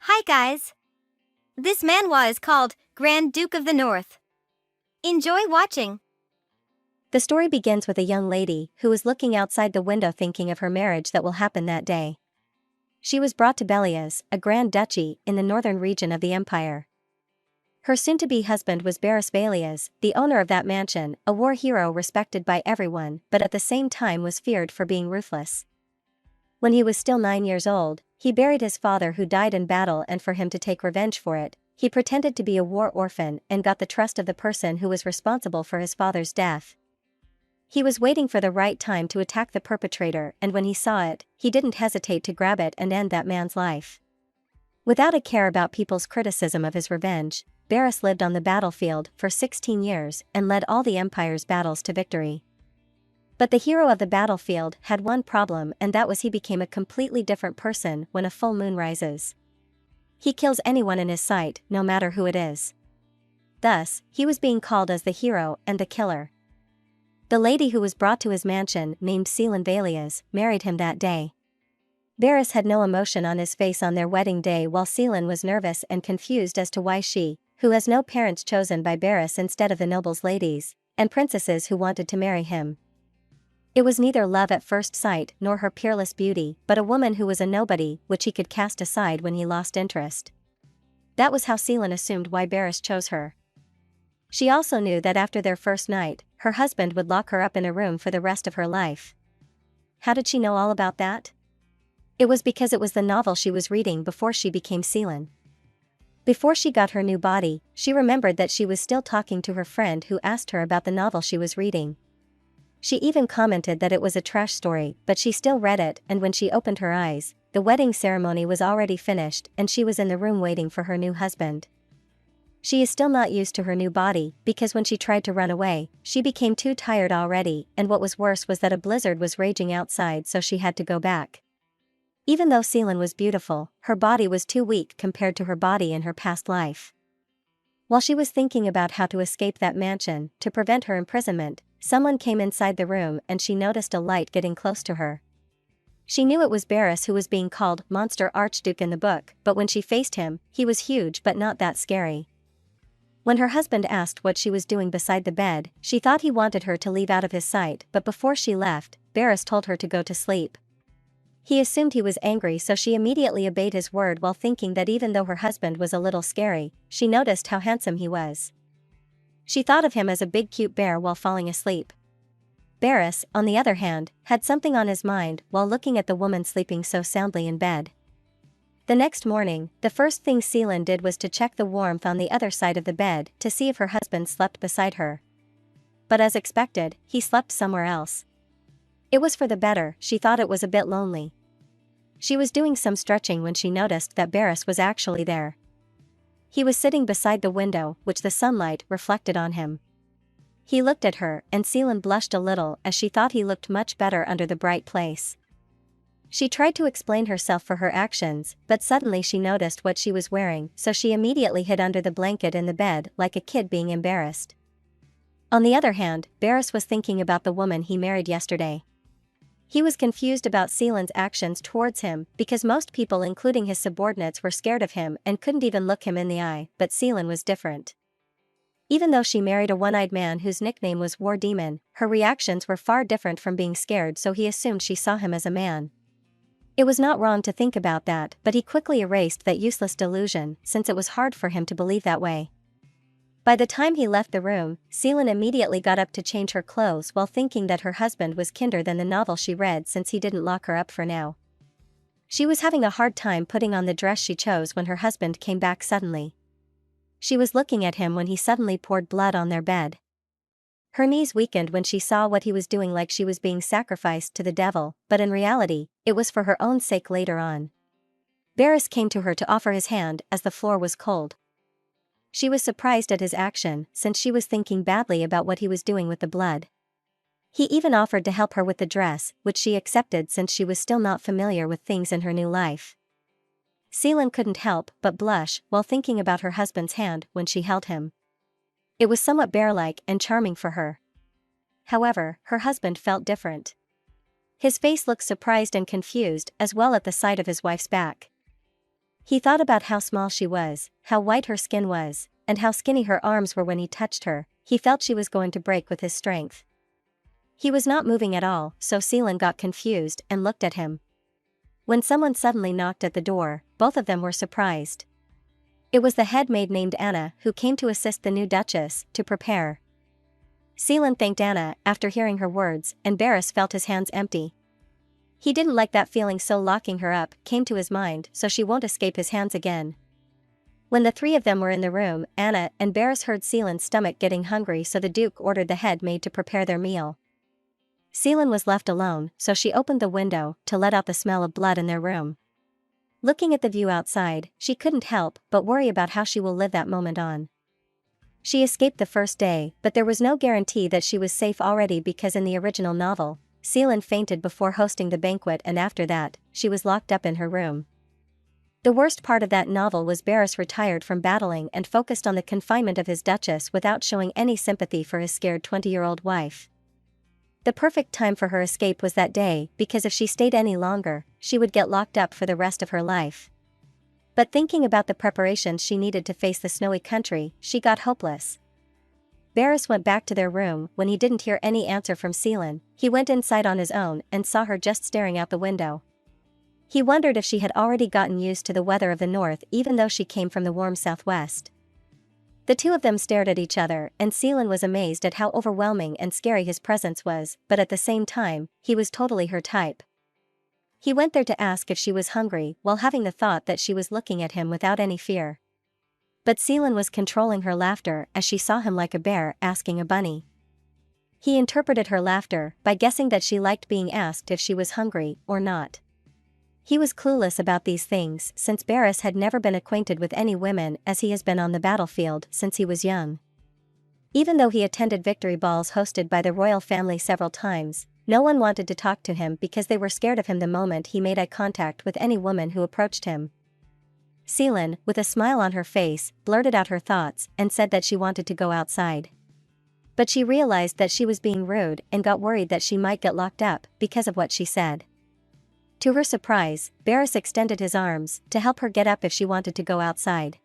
Hi guys! This manhwa is called Grand Duke of the North. Enjoy watching! The story begins with a young lady who is looking outside the window thinking of her marriage that will happen that day. She was brought to Belias, a grand duchy in the northern region of the empire. Her soon-to-be husband was Barris Belias, the owner of that mansion, a war hero respected by everyone but at the same time was feared for being ruthless. When he was still 9 years old, he buried his father who died in battle, and for him to take revenge for it, he pretended to be a war orphan and got the trust of the person who was responsible for his father's death. He was waiting for the right time to attack the perpetrator, and when he saw it, he didn't hesitate to grab it and end that man's life. Without a care about people's criticism of his revenge, Barris lived on the battlefield for 16 years and led all the empire's battles to victory. But the hero of the battlefield had one problem, and that was he became a completely different person when a full moon rises. He kills anyone in his sight, no matter who it is. Thus, he was being called as the hero and the killer. The lady who was brought to his mansion, named Seelan Valias, married him that day. Barris had no emotion on his face on their wedding day, while Seelan was nervous and confused as to why she, who has no parents chosen by Barris instead of the nobles' ladies and princesses who wanted to marry him. It was neither love at first sight nor her peerless beauty, but a woman who was a nobody which he could cast aside when he lost interest. That was how Seelan assumed why Barris chose her. She also knew that after their first night, her husband would lock her up in a room for the rest of her life. How did she know all about that? It was because it was the novel she was reading before she became Seelan. Before she got her new body, she remembered that she was still talking to her friend who asked her about the novel she was reading. She even commented that it was a trash story, but she still read it, and when she opened her eyes, the wedding ceremony was already finished and she was in the room waiting for her new husband. She is still not used to her new body, because when she tried to run away, she became too tired already, and what was worse was that a blizzard was raging outside, so she had to go back. Even though Seelan was beautiful, her body was too weak compared to her body in her past life. While she was thinking about how to escape that mansion, to prevent her imprisonment, someone came inside the room and she noticed a light getting close to her. She knew it was Barris, who was being called Monster Archduke in the book, but when she faced him, he was huge but not that scary. When her husband asked what she was doing beside the bed, she thought he wanted her to leave out of his sight, but before she left, Barris told her to go to sleep. He assumed he was angry, so she immediately obeyed his word, while thinking that even though her husband was a little scary, she noticed how handsome he was. She thought of him as a big cute bear while falling asleep. Barris, on the other hand, had something on his mind while looking at the woman sleeping so soundly in bed. The next morning, the first thing Seelan did was to check the warmth on the other side of the bed to see if her husband slept beside her. But as expected, he slept somewhere else. It was for the better, she thought it was a bit lonely. She was doing some stretching when she noticed that Barris was actually there. He was sitting beside the window, which the sunlight reflected on him. He looked at her, and Seelan blushed a little as she thought he looked much better under the bright place. She tried to explain herself for her actions, but suddenly she noticed what she was wearing, so she immediately hid under the blanket in the bed like a kid being embarrassed. On the other hand, Barris was thinking about the woman he married yesterday. He was confused about Seelan's actions towards him, because most people including his subordinates were scared of him and couldn't even look him in the eye, but Seelan was different. Even though she married a one-eyed man whose nickname was War Demon, her reactions were far different from being scared, so he assumed she saw him as a man. It was not wrong to think about that, but he quickly erased that useless delusion, since it was hard for him to believe that way. By the time he left the room, Seelan immediately got up to change her clothes while thinking that her husband was kinder than the novel she read, since he didn't lock her up for now. She was having a hard time putting on the dress she chose when her husband came back suddenly. She was looking at him when he suddenly poured blood on their bed. Her knees weakened when she saw what he was doing, like she was being sacrificed to the devil, but in reality, it was for her own sake later on. Barris came to her to offer his hand as the floor was cold. She was surprised at his action, since she was thinking badly about what he was doing with the blood. He even offered to help her with the dress, which she accepted since she was still not familiar with things in her new life. Seelan couldn't help but blush while thinking about her husband's hand when she held him. It was somewhat bear-like and charming for her. However, her husband felt different. His face looked surprised and confused as well at the sight of his wife's back. He thought about how small she was, how white her skin was, and how skinny her arms were when he touched her. He felt she was going to break with his strength. He was not moving at all, so Seelan got confused and looked at him. When someone suddenly knocked at the door, both of them were surprised. It was the head maid named Anna who came to assist the new Duchess to prepare. Seelan thanked Anna after hearing her words, and Barris felt his hands empty. He didn't like that feeling, so locking her up came to his mind so she won't escape his hands again. When the three of them were in the room, Anna and Barris heard Seelan's stomach getting hungry, so the Duke ordered the head maid to prepare their meal. Seelan was left alone, so she opened the window to let out the smell of blood in their room. Looking at the view outside, she couldn't help but worry about how she will live that moment on. She escaped the first day, but there was no guarantee that she was safe already, because in the original novel, Seelan fainted before hosting the banquet, and after that, she was locked up in her room. The worst part of that novel was Barris retired from battling and focused on the confinement of his Duchess without showing any sympathy for his scared 20-year-old wife. The perfect time for her escape was that day, because if she stayed any longer, she would get locked up for the rest of her life. But thinking about the preparations she needed to face the snowy country, she got hopeless. Barris went back to their room. When he didn't hear any answer from Seelan, he went inside on his own and saw her just staring out the window. He wondered if she had already gotten used to the weather of the north, even though she came from the warm southwest. The two of them stared at each other, and Seelan was amazed at how overwhelming and scary his presence was, but at the same time, he was totally her type. He went there to ask if she was hungry, while having the thought that she was looking at him without any fear. But Seelan was controlling her laughter as she saw him like a bear asking a bunny. He interpreted her laughter by guessing that she liked being asked if she was hungry or not. He was clueless about these things since Barris had never been acquainted with any women, as he has been on the battlefield since he was young. Even though he attended victory balls hosted by the royal family several times, no one wanted to talk to him because they were scared of him the moment he made eye contact with any woman who approached him. Seelan, with a smile on her face, blurted out her thoughts and said that she wanted to go outside. But she realized that she was being rude and got worried that she might get locked up because of what she said. To her surprise, Barris extended his arms to help her get up if she wanted to go outside.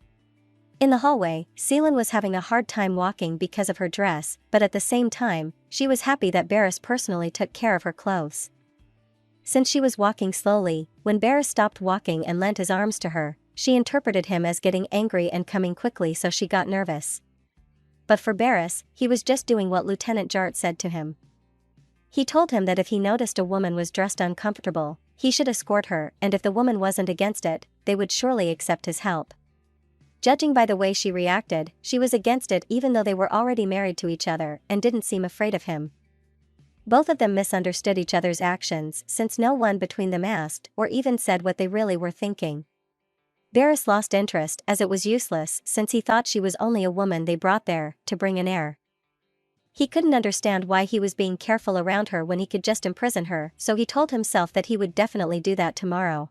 In the hallway, Seelan was having a hard time walking because of her dress, but at the same time, she was happy that Barris personally took care of her clothes. Since she was walking slowly, when Barris stopped walking and lent his arms to her, she interpreted him as getting angry and coming quickly, so she got nervous. But for Barris, he was just doing what Lieutenant Jart said to him. He told him that if he noticed a woman was dressed uncomfortable, he should escort her, and if the woman wasn't against it, they would surely accept his help. Judging by the way she reacted, she was against it even though they were already married to each other and didn't seem afraid of him. Both of them misunderstood each other's actions since no one between them asked or even said what they really were thinking. Barris lost interest as it was useless since he thought she was only a woman they brought there to bring an heir. He couldn't understand why he was being careful around her when he could just imprison her, so he told himself that he would definitely do that tomorrow.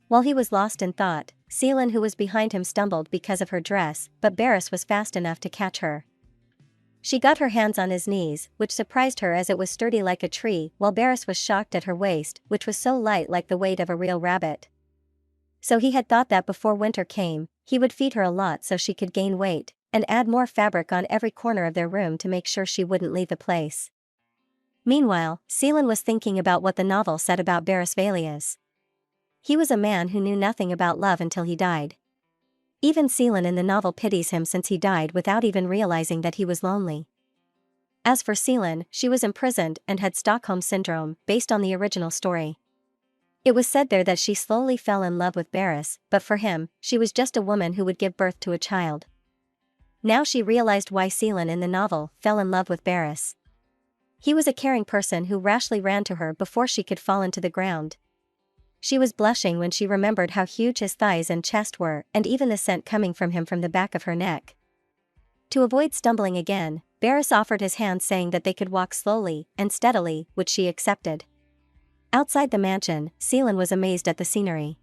While he was lost in thought, Seelan, who was behind him, stumbled because of her dress, but Barris was fast enough to catch her. She got her hands on his knees, which surprised her as it was sturdy like a tree, while Barris was shocked at her waist, which was so light like the weight of a real rabbit. So he had thought that before winter came, he would feed her a lot so she could gain weight, and add more fabric on every corner of their room to make sure she wouldn't leave the place. Meanwhile, Seelan was thinking about what the novel said about Barris Valias. He was a man who knew nothing about love until he died. Even Seelan in the novel pities him since he died without even realizing that he was lonely. As for Seelan, she was imprisoned and had Stockholm Syndrome, based on the original story. It was said there that she slowly fell in love with Barris, but for him, she was just a woman who would give birth to a child. Now she realized why Seelan in the novel fell in love with Barris. He was a caring person who rashly ran to her before she could fall into the ground. She was blushing when she remembered how huge his thighs and chest were, and even the scent coming from him from the back of her neck. To avoid stumbling again, Barris offered his hand, saying that they could walk slowly and steadily, which she accepted. Outside the mansion, Seelan was amazed at the scenery.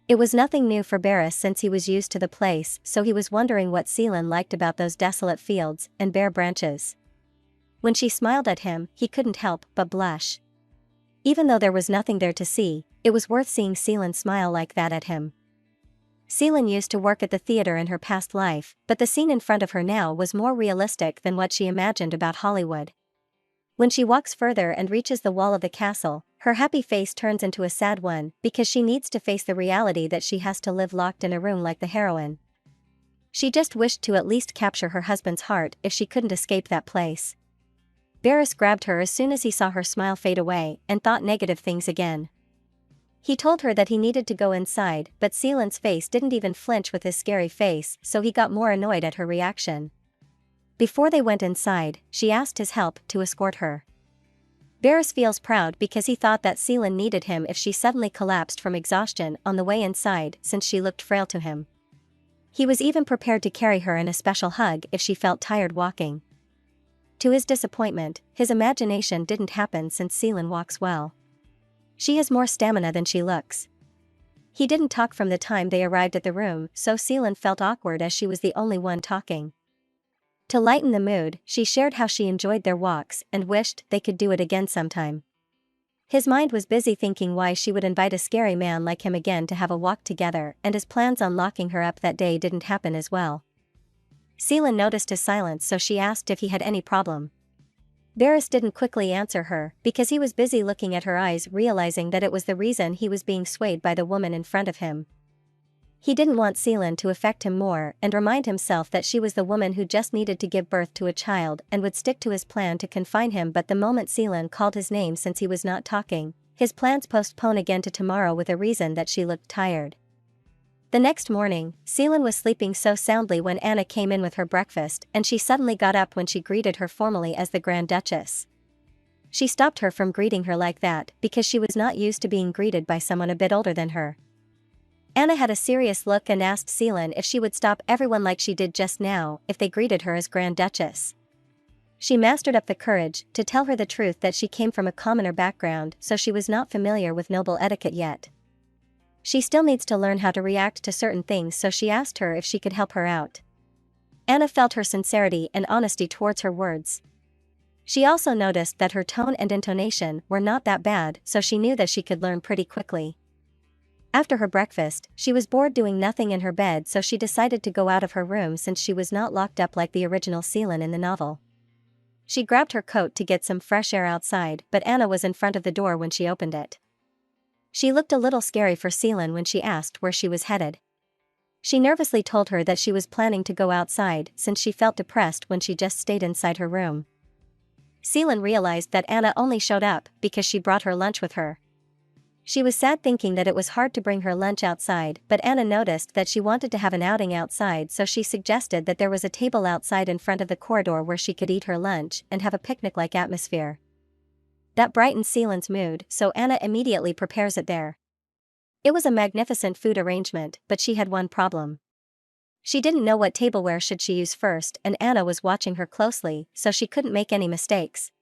It was nothing new for Barris since he was used to the place, so he was wondering what Seelan liked about those desolate fields and bare branches. When she smiled at him, he couldn't help but blush. Even though there was nothing there to see, it was worth seeing Seelan smile like that at him. Seelan used to work at the theater in her past life, but the scene in front of her now was more realistic than what she imagined about Hollywood. When she walks further and reaches the wall of the castle, her happy face turns into a sad one because she needs to face the reality that she has to live locked in a room like the heroine. She just wished to at least capture her husband's heart if she couldn't escape that place. Barris grabbed her as soon as he saw her smile fade away and thought negative things again. He told her that he needed to go inside, but Seelan's face didn't even flinch with his scary face, so he got more annoyed at her reaction. Before they went inside, she asked his help to escort her. Barris feels proud because he thought that Seelan needed him if she suddenly collapsed from exhaustion on the way inside since she looked frail to him. He was even prepared to carry her in a special hug if she felt tired walking. To his disappointment, his imagination didn't happen since Seelan walks well. She has more stamina than she looks. He didn't talk from the time they arrived at the room, so Seelan felt awkward as she was the only one talking. To lighten the mood, she shared how she enjoyed their walks and wished they could do it again sometime. His mind was busy thinking why she would invite a scary man like him again to have a walk together, and his plans on locking her up that day didn't happen as well. Seelan noticed his silence, so she asked if he had any problem. Barris didn't quickly answer her, because he was busy looking at her eyes, realizing that it was the reason he was being swayed by the woman in front of him. He didn't want Seelan to affect him more and remind himself that she was the woman who just needed to give birth to a child and would stick to his plan to confine him, but the moment Seelan called his name since he was not talking, his plans postpone again to tomorrow with a reason that she looked tired. The next morning, Seelan was sleeping so soundly when Anna came in with her breakfast, and she suddenly got up when she greeted her formally as the Grand Duchess. She stopped her from greeting her like that because she was not used to being greeted by someone a bit older than her. Anna had a serious look and asked Seelan if she would stop everyone like she did just now if they greeted her as Grand Duchess. She mastered up the courage to tell her the truth that she came from a commoner background, so she was not familiar with noble etiquette yet. She still needs to learn how to react to certain things, so she asked her if she could help her out. Anna felt her sincerity and honesty towards her words. She also noticed that her tone and intonation were not that bad, so she knew that she could learn pretty quickly. After her breakfast, she was bored doing nothing in her bed, so she decided to go out of her room since she was not locked up like the original Seelan in the novel. She grabbed her coat to get some fresh air outside, but Anna was in front of the door when she opened it. She looked a little scary for Seelan when she asked where she was headed. She nervously told her that she was planning to go outside since she felt depressed when she just stayed inside her room. Seelan realized that Anna only showed up because she brought her lunch with her. She was sad thinking that it was hard to bring her lunch outside, but Anna noticed that she wanted to have an outing outside, so she suggested that there was a table outside in front of the corridor where she could eat her lunch and have a picnic-like atmosphere. That brightened Seelan's mood, so Anna immediately prepares it there. It was a magnificent food arrangement, but she had one problem. She didn't know what tableware should she use first, and Anna was watching her closely, so she couldn't make any mistakes.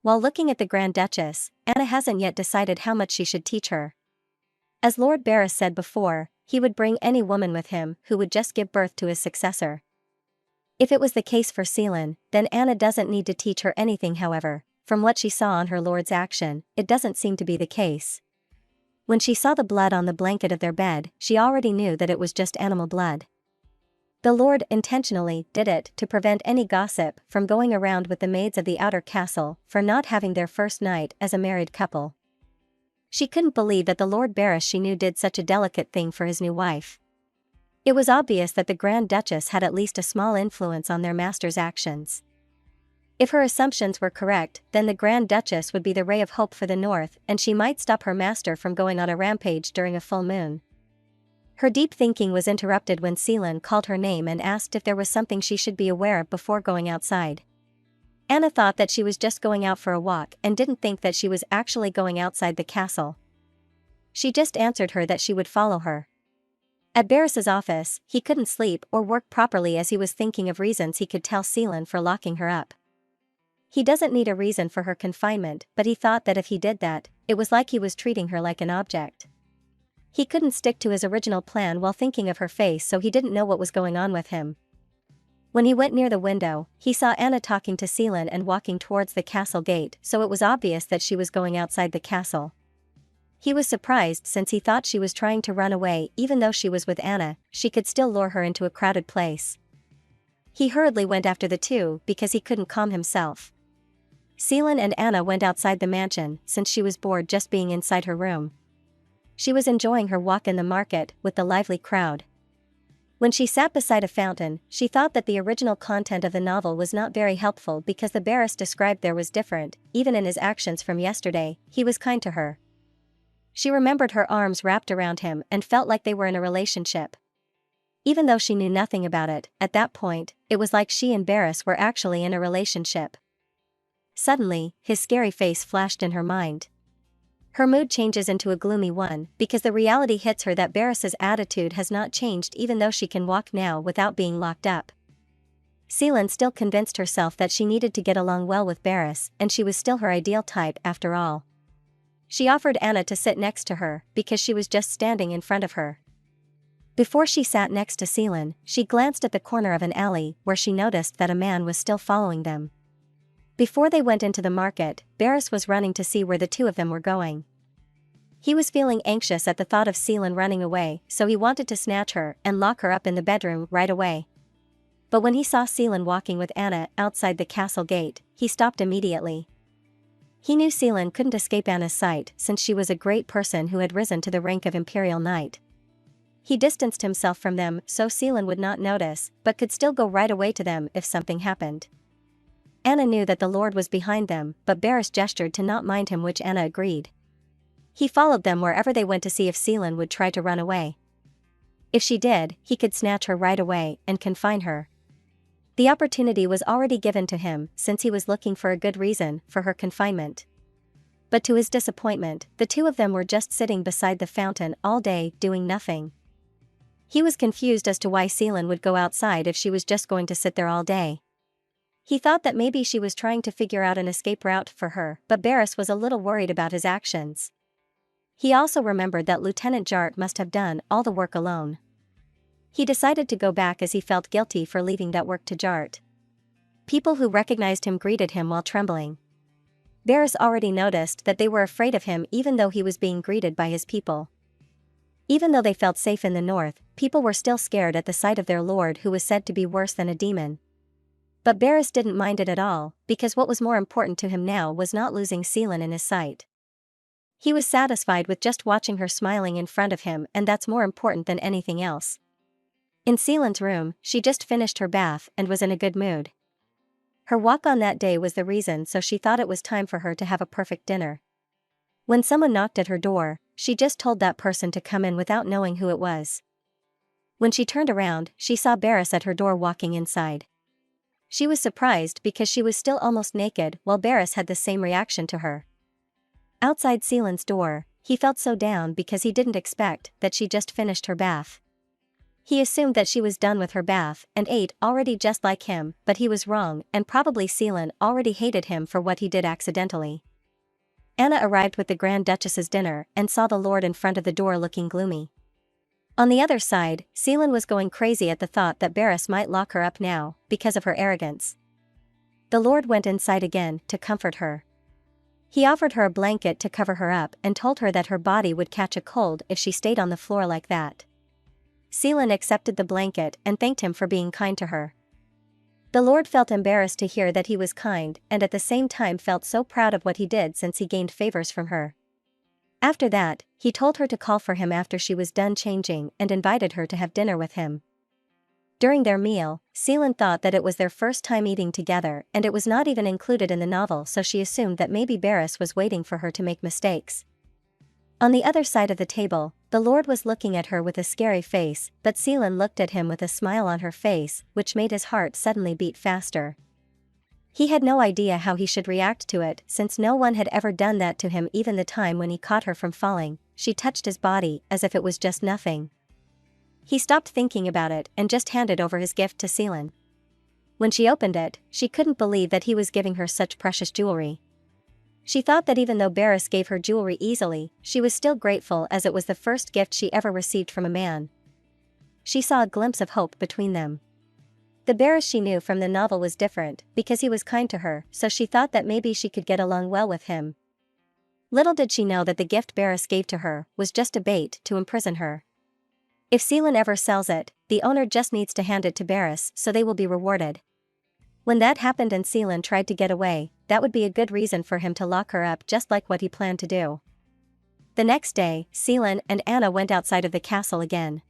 While looking at the Grand Duchess, Anna hasn't yet decided how much she should teach her. As Lord Barris said before, he would bring any woman with him who would just give birth to his successor. If it was the case for Seelan, then Anna doesn't need to teach her anything. However, from what she saw on her lord's action, it doesn't seem to be the case. When she saw the blood on the blanket of their bed, she already knew that it was just animal blood. The lord intentionally did it to prevent any gossip from going around with the maids of the outer castle for not having their first night as a married couple. She couldn't believe that the Lord Barris she knew did such a delicate thing for his new wife. It was obvious that the Grand Duchess had at least a small influence on their master's actions. If her assumptions were correct, then the Grand Duchess would be the ray of hope for the north, and she might stop her master from going on a rampage during a full moon. Her deep thinking was interrupted when Seelan called her name and asked if there was something she should be aware of before going outside. Anna thought that she was just going out for a walk and didn't think that she was actually going outside the castle. She just answered her that she would follow her. At Barris's office, he couldn't sleep or work properly as he was thinking of reasons he could tell Seelan for locking her up. He doesn't need a reason for her confinement, but he thought that if he did that, it was like he was treating her like an object. He couldn't stick to his original plan while thinking of her face, so he didn't know what was going on with him. When he went near the window, he saw Anna talking to Seelan and walking towards the castle gate, so it was obvious that she was going outside the castle. He was surprised since he thought she was trying to run away. Even though she was with Anna, she could still lure her into a crowded place. He hurriedly went after the two because he couldn't calm himself. Seelan and Anna went outside the mansion since she was bored just being inside her room. She was enjoying her walk in the market with the lively crowd. When she sat beside a fountain, she thought that the original content of the novel was not very helpful because the Barris described there was different. Even in his actions from yesterday, he was kind to her. She remembered her arms wrapped around him and felt like they were in a relationship. Even though she knew nothing about it, at that point, it was like she and Barris were actually in a relationship. Suddenly, his scary face flashed in her mind. Her mood changes into a gloomy one because the reality hits her that Barris's attitude has not changed even though she can walk now without being locked up. Seelan still convinced herself that she needed to get along well with Barris and she was still her ideal type after all. She offered Anna to sit next to her because she was just standing in front of her. Before she sat next to Seelan, she glanced at the corner of an alley where she noticed that a man was still following them. Before they went into the market, Barris was running to see where the two of them were going. He was feeling anxious at the thought of Seelan running away, so he wanted to snatch her and lock her up in the bedroom right away. But when he saw Seelan walking with Anna outside the castle gate, he stopped immediately. He knew Seelan couldn't escape Anna's sight since she was a great person who had risen to the rank of Imperial Knight. He distanced himself from them so Seelan would not notice, but could still go right away to them if something happened. Anna knew that the Lord was behind them, but Barris gestured to not mind him, which Anna agreed. He followed them wherever they went to see if Seelan would try to run away. If she did, he could snatch her right away and confine her. The opportunity was already given to him since he was looking for a good reason for her confinement. But to his disappointment, the two of them were just sitting beside the fountain all day doing nothing. He was confused as to why Seelan would go outside if she was just going to sit there all day. He thought that maybe she was trying to figure out an escape route for her, but Barris was a little worried about his actions. He also remembered that Lieutenant Jart must have done all the work alone. He decided to go back as he felt guilty for leaving that work to Jart. People who recognized him greeted him while trembling. Barris already noticed that they were afraid of him even though he was being greeted by his people. Even though they felt safe in the north, people were still scared at the sight of their lord who was said to be worse than a demon. But Barris didn't mind it at all, because what was more important to him now was not losing Seelan in his sight. He was satisfied with just watching her smiling in front of him, and that's more important than anything else. In Seelan's room, she just finished her bath and was in a good mood. Her walk on that day was the reason, so she thought it was time for her to have a perfect dinner. When someone knocked at her door, she just told that person to come in without knowing who it was. When she turned around, she saw Barris at her door walking inside. She was surprised because she was still almost naked while Barris had the same reaction to her. Outside Seelan's door, he felt so down because he didn't expect that she just finished her bath. He assumed that she was done with her bath and ate already just like him, but he was wrong, and probably Seelan already hated him for what he did accidentally. Anna arrived with the Grand Duchess's dinner and saw the Lord in front of the door looking gloomy. On the other side, Seelan was going crazy at the thought that Barris might lock her up now, because of her arrogance. The Lord went inside again to comfort her. He offered her a blanket to cover her up and told her that her body would catch a cold if she stayed on the floor like that. Seelan accepted the blanket and thanked him for being kind to her. The Lord felt embarrassed to hear that he was kind and at the same time felt so proud of what he did since he gained favors from her. After that, he told her to call for him after she was done changing and invited her to have dinner with him. During their meal, Seelan thought that it was their first time eating together and it was not even included in the novel, so she assumed that maybe Barris was waiting for her to make mistakes. On the other side of the table, the Lord was looking at her with a scary face, but Seelan looked at him with a smile on her face, which made his heart suddenly beat faster. He had no idea how he should react to it since no one had ever done that to him. Even the time when he caught her from falling, she touched his body as if it was just nothing. He stopped thinking about it and just handed over his gift to Seelan. When she opened it, she couldn't believe that he was giving her such precious jewelry. She thought that even though Barris gave her jewelry easily, she was still grateful as it was the first gift she ever received from a man. She saw a glimpse of hope between them. The Barris she knew from the novel was different because he was kind to her, so she thought that maybe she could get along well with him. Little did she know that the gift Barris gave to her was just a bait to imprison her. If Seelan ever sells it, the owner just needs to hand it to Barris so they will be rewarded. When that happened and Seelan tried to get away, that would be a good reason for him to lock her up, just like what he planned to do. The next day, Seelan and Anna went outside of the castle again.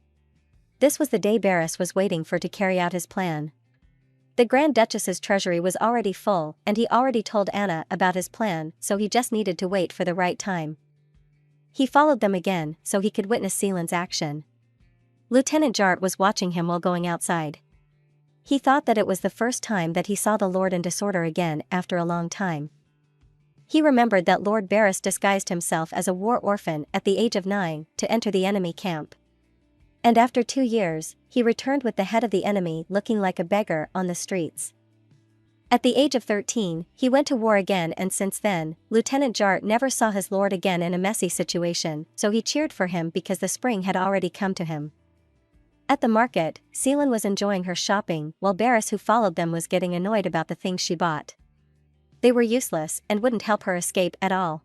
This was the day Barris was waiting for to carry out his plan. The Grand Duchess's treasury was already full and he already told Anna about his plan, so he just needed to wait for the right time. He followed them again so he could witness Seelan's action. Lieutenant Jart was watching him while going outside. He thought that it was the first time that he saw the Lord in disorder again after a long time. He remembered that Lord Barris disguised himself as a war orphan at the age of 9 to enter the enemy camp. And after 2 years, he returned with the head of the enemy looking like a beggar on the streets. At the age of 13, he went to war again, and since then, Lieutenant Jart never saw his lord again in a messy situation, so he cheered for him because the spring had already come to him. At the market, Seelan was enjoying her shopping while Barris, who followed them, was getting annoyed about the things she bought. They were useless and wouldn't help her escape at all.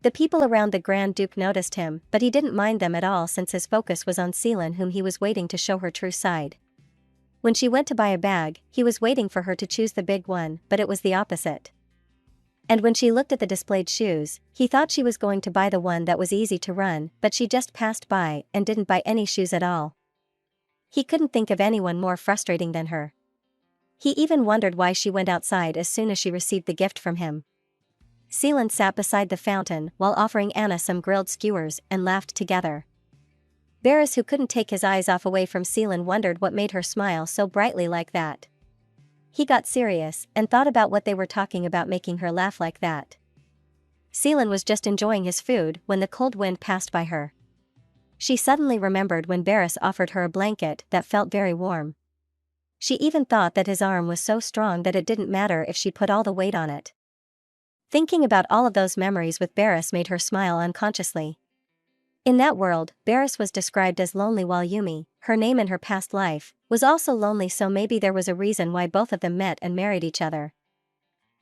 The people around the Grand Duke noticed him, but he didn't mind them at all since his focus was on Seelan, whom he was waiting to show her true side. When she went to buy a bag, he was waiting for her to choose the big one, but it was the opposite. And when she looked at the displayed shoes, he thought she was going to buy the one that was easy to run, but she just passed by and didn't buy any shoes at all. He couldn't think of anyone more frustrating than her. He even wondered why she went outside as soon as she received the gift from him. Seelan sat beside the fountain while offering Anna some grilled skewers and laughed together. Barris, who couldn't take his eyes away from Seelan, wondered what made her smile so brightly like that. He got serious and thought about what they were talking about making her laugh like that. Seelan was just enjoying his food when the cold wind passed by her. She suddenly remembered when Barris offered her a blanket that felt very warm. She even thought that his arm was so strong that it didn't matter if she put all the weight on it. Thinking about all of those memories with Barris made her smile unconsciously. In that world, Barris was described as lonely, while Yumi, her name in her past life, was also lonely, so maybe there was a reason why both of them met and married each other.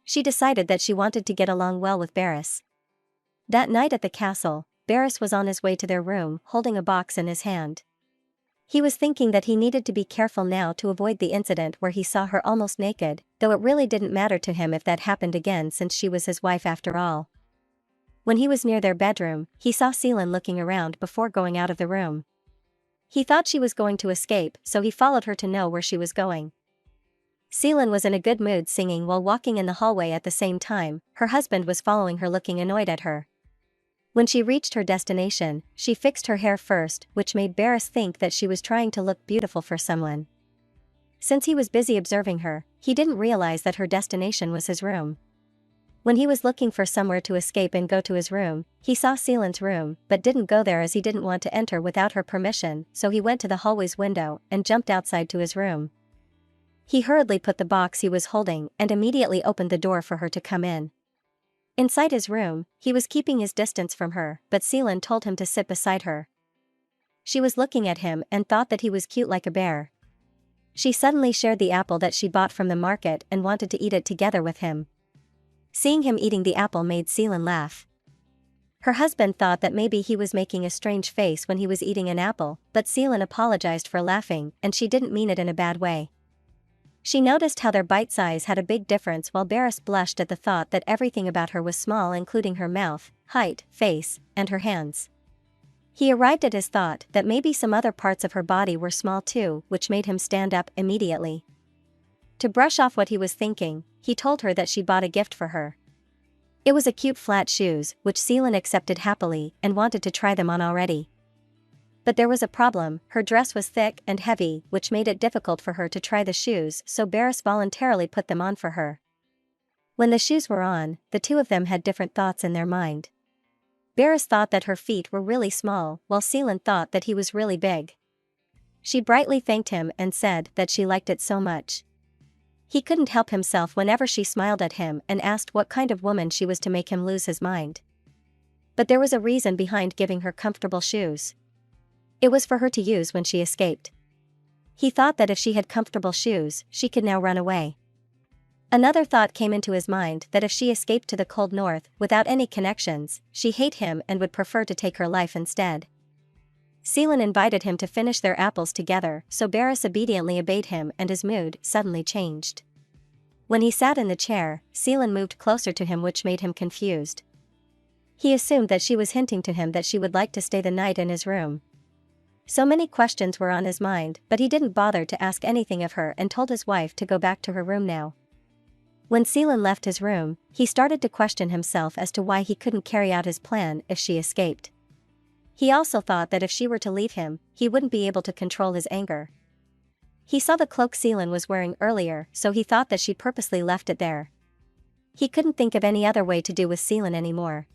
She decided that she wanted to get along well with Barris. That night at the castle, Barris was on his way to their room holding a box in his hand. He was thinking that he needed to be careful now to avoid the incident where he saw her almost naked, though it really didn't matter to him if that happened again since she was his wife after all. When he was near their bedroom, he saw Seelan looking around before going out of the room. He thought she was going to escape, so he followed her to know where she was going. Seelan was in a good mood, singing while walking in the hallway. At the same time, her husband was following her, looking annoyed at her. When she reached her destination, she fixed her hair first, which made Barris think that she was trying to look beautiful for someone. Since he was busy observing her, he didn't realize that her destination was his room. When he was looking for somewhere to escape and go to his room, he saw Seelan's room, but didn't go there as he didn't want to enter without her permission, so he went to the hallway's window and jumped outside to his room. He hurriedly put the box he was holding and immediately opened the door for her to come in. Inside his room, he was keeping his distance from her, but Seelan told him to sit beside her. She was looking at him and thought that he was cute like a bear. She suddenly shared the apple that she bought from the market and wanted to eat it together with him. Seeing him eating the apple made Seelan laugh. Her husband thought that maybe he was making a strange face when he was eating an apple, but Seelan apologized for laughing, and she didn't mean it in a bad way. She noticed how their bite size had a big difference, while Barris blushed at the thought that everything about her was small, including her mouth, height, face, and her hands. He arrived at his thought that maybe some other parts of her body were small too, which made him stand up immediately. To brush off what he was thinking, he told her that she bought a gift for her. It was a cute flat shoes, which Seelan accepted happily and wanted to try them on already. But there was a problem: her dress was thick and heavy, which made it difficult for her to try the shoes, so Barris voluntarily put them on for her. When the shoes were on, the two of them had different thoughts in their mind. Barris thought that her feet were really small, while Seelan thought that he was really big. She brightly thanked him and said that she liked it so much. He couldn't help himself whenever she smiled at him and asked what kind of woman she was to make him lose his mind. But there was a reason behind giving her comfortable shoes. It was for her to use when she escaped. He thought that if she had comfortable shoes, she could now run away. Another thought came into his mind that if she escaped to the cold north without any connections, she'd hate him and would prefer to take her life instead. Seelan invited him to finish their apples together, so Barris obediently obeyed him and his mood suddenly changed. When he sat in the chair, Seelan moved closer to him, which made him confused. He assumed that she was hinting to him that she would like to stay the night in his room. So many questions were on his mind, but he didn't bother to ask anything of her and told his wife to go back to her room now. When Seelan left his room, he started to question himself as to why he couldn't carry out his plan if she escaped. He also thought that if she were to leave him, he wouldn't be able to control his anger. He saw the cloak Seelan was wearing earlier, so he thought that she purposely left it there. He couldn't think of any other way to do with Seelan anymore.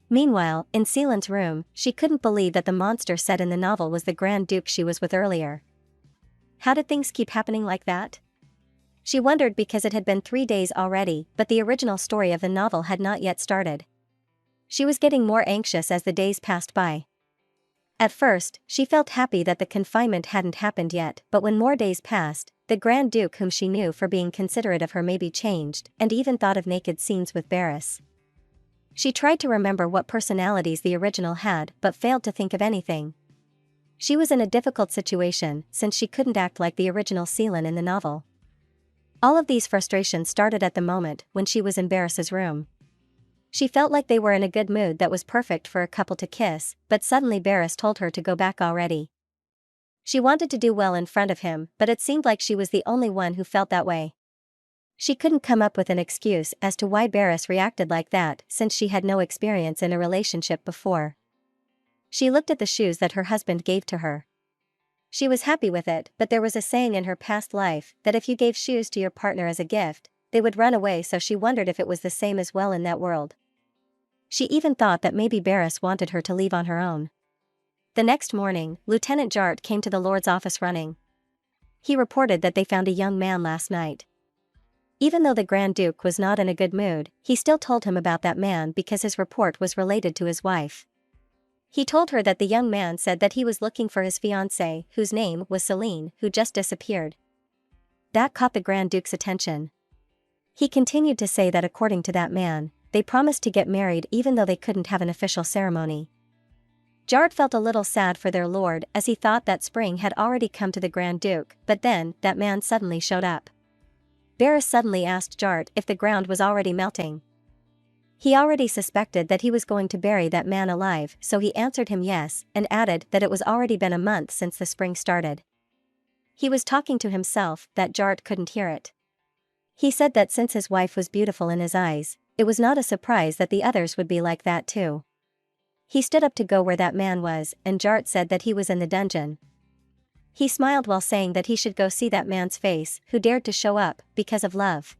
Meanwhile, in Seelan's room, she couldn't believe that the monster set in the novel was the Grand Duke she was with earlier. How did things keep happening like that? She wondered because it had been 3 days already, but the original story of the novel had not yet started. She was getting more anxious as the days passed by. At first, she felt happy that the confinement hadn't happened yet, but when more days passed, the Grand Duke, whom she knew for being considerate of her, maybe changed, and even thought of naked scenes with Barris. She tried to remember what personalities the original had, but failed to think of anything. She was in a difficult situation, since she couldn't act like the original Seelan in the novel. All of these frustrations started at the moment when she was in Barris's room. She felt like they were in a good mood that was perfect for a couple to kiss, but suddenly Barris told her to go back already. She wanted to do well in front of him, but it seemed like she was the only one who felt that way. She couldn't come up with an excuse as to why Barris reacted like that, since she had no experience in a relationship before. She looked at the shoes that her husband gave to her. She was happy with it, but there was a saying in her past life that if you gave shoes to your partner as a gift, they would run away, so she wondered if it was the same as well in that world. She even thought that maybe Barris wanted her to leave on her own. The next morning, Lieutenant Jart came to the Lord's office running. He reported that they found a young man last night. Even though the Grand Duke was not in a good mood, he still told him about that man because his report was related to his wife. He told her that the young man said that he was looking for his fiancée, whose name was Celine, who just disappeared. That caught the Grand Duke's attention. He continued to say that according to that man, they promised to get married even though they couldn't have an official ceremony. Jart felt a little sad for their lord, as he thought that spring had already come to the Grand Duke, but then, that man suddenly showed up. Barris suddenly asked Jart if the ground was already melting. He already suspected that he was going to bury that man alive, so he answered him yes, and added that it was already been a month since the spring started. He was talking to himself, that Jart couldn't hear it. He said that since his wife was beautiful in his eyes, it was not a surprise that the others would be like that too. He stood up to go where that man was, and Jart said that he was in the dungeon. He smiled while saying that he should go see that man's face, who dared to show up, because of love.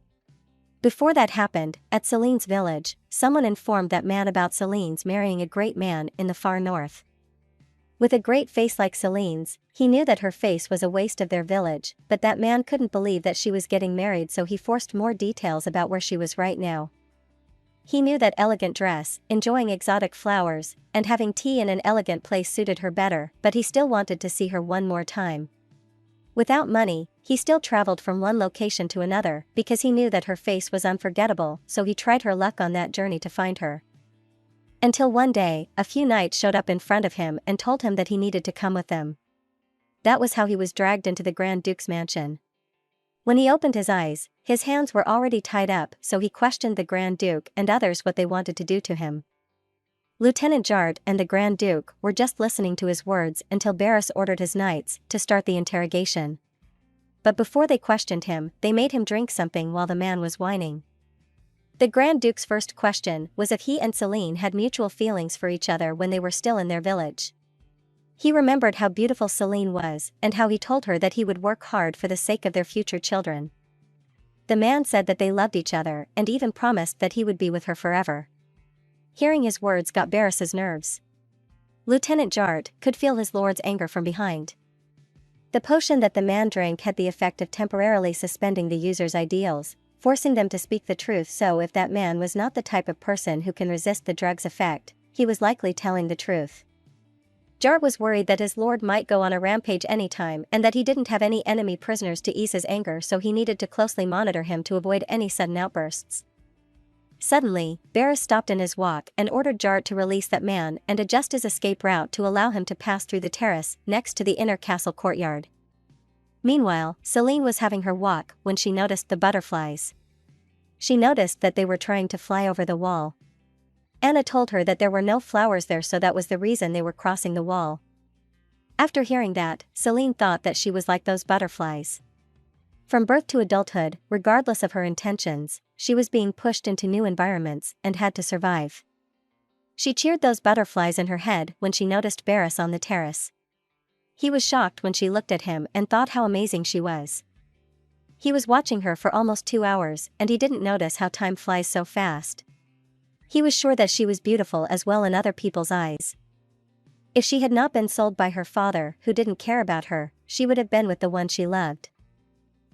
Before that happened, at Celine's village, someone informed that man about Celine's marrying a great man in the far north. With a great face like Celine's, he knew that her face was a waste of their village, but that man couldn't believe that she was getting married, so he forced more details about where she was right now. He knew that elegant dress, enjoying exotic flowers, and having tea in an elegant place suited her better, but he still wanted to see her one more time. Without money, he still traveled from one location to another, because he knew that her face was unforgettable, so he tried her luck on that journey to find her. Until one day, a few knights showed up in front of him and told him that he needed to come with them. That was how he was dragged into the Grand Duke's mansion. When he opened his eyes, his hands were already tied up, so he questioned the Grand Duke and others what they wanted to do to him. Lieutenant Jart and the Grand Duke were just listening to his words until Barris ordered his knights to start the interrogation. But before they questioned him, they made him drink something while the man was whining. The Grand Duke's first question was if he and Celine had mutual feelings for each other when they were still in their village. He remembered how beautiful Celine was, and how he told her that he would work hard for the sake of their future children. The man said that they loved each other, and even promised that he would be with her forever. Hearing his words got Barris's nerves. Lieutenant Jart could feel his lord's anger from behind. The potion that the man drank had the effect of temporarily suspending the user's ideals, forcing them to speak the truth, so if that man was not the type of person who can resist the drug's effect, he was likely telling the truth. Jart was worried that his lord might go on a rampage anytime and that he didn't have any enemy prisoners to ease his anger, so he needed to closely monitor him to avoid any sudden outbursts. Suddenly, Barris stopped in his walk and ordered Jart to release that man and adjust his escape route to allow him to pass through the terrace next to the inner castle courtyard. Meanwhile, Celine was having her walk when she noticed the butterflies. She noticed that they were trying to fly over the wall. Anna told her that there were no flowers there, so that was the reason they were crossing the wall. After hearing that, Celine thought that she was like those butterflies. From birth to adulthood, regardless of her intentions, she was being pushed into new environments and had to survive. She cheered those butterflies in her head when she noticed Barris on the terrace. He was shocked when she looked at him and thought how amazing she was. He was watching her for almost 2 hours and he didn't notice how time flies so fast. He was sure that she was beautiful as well in other people's eyes. If she had not been sold by her father, who didn't care about her, she would have been with the one she loved.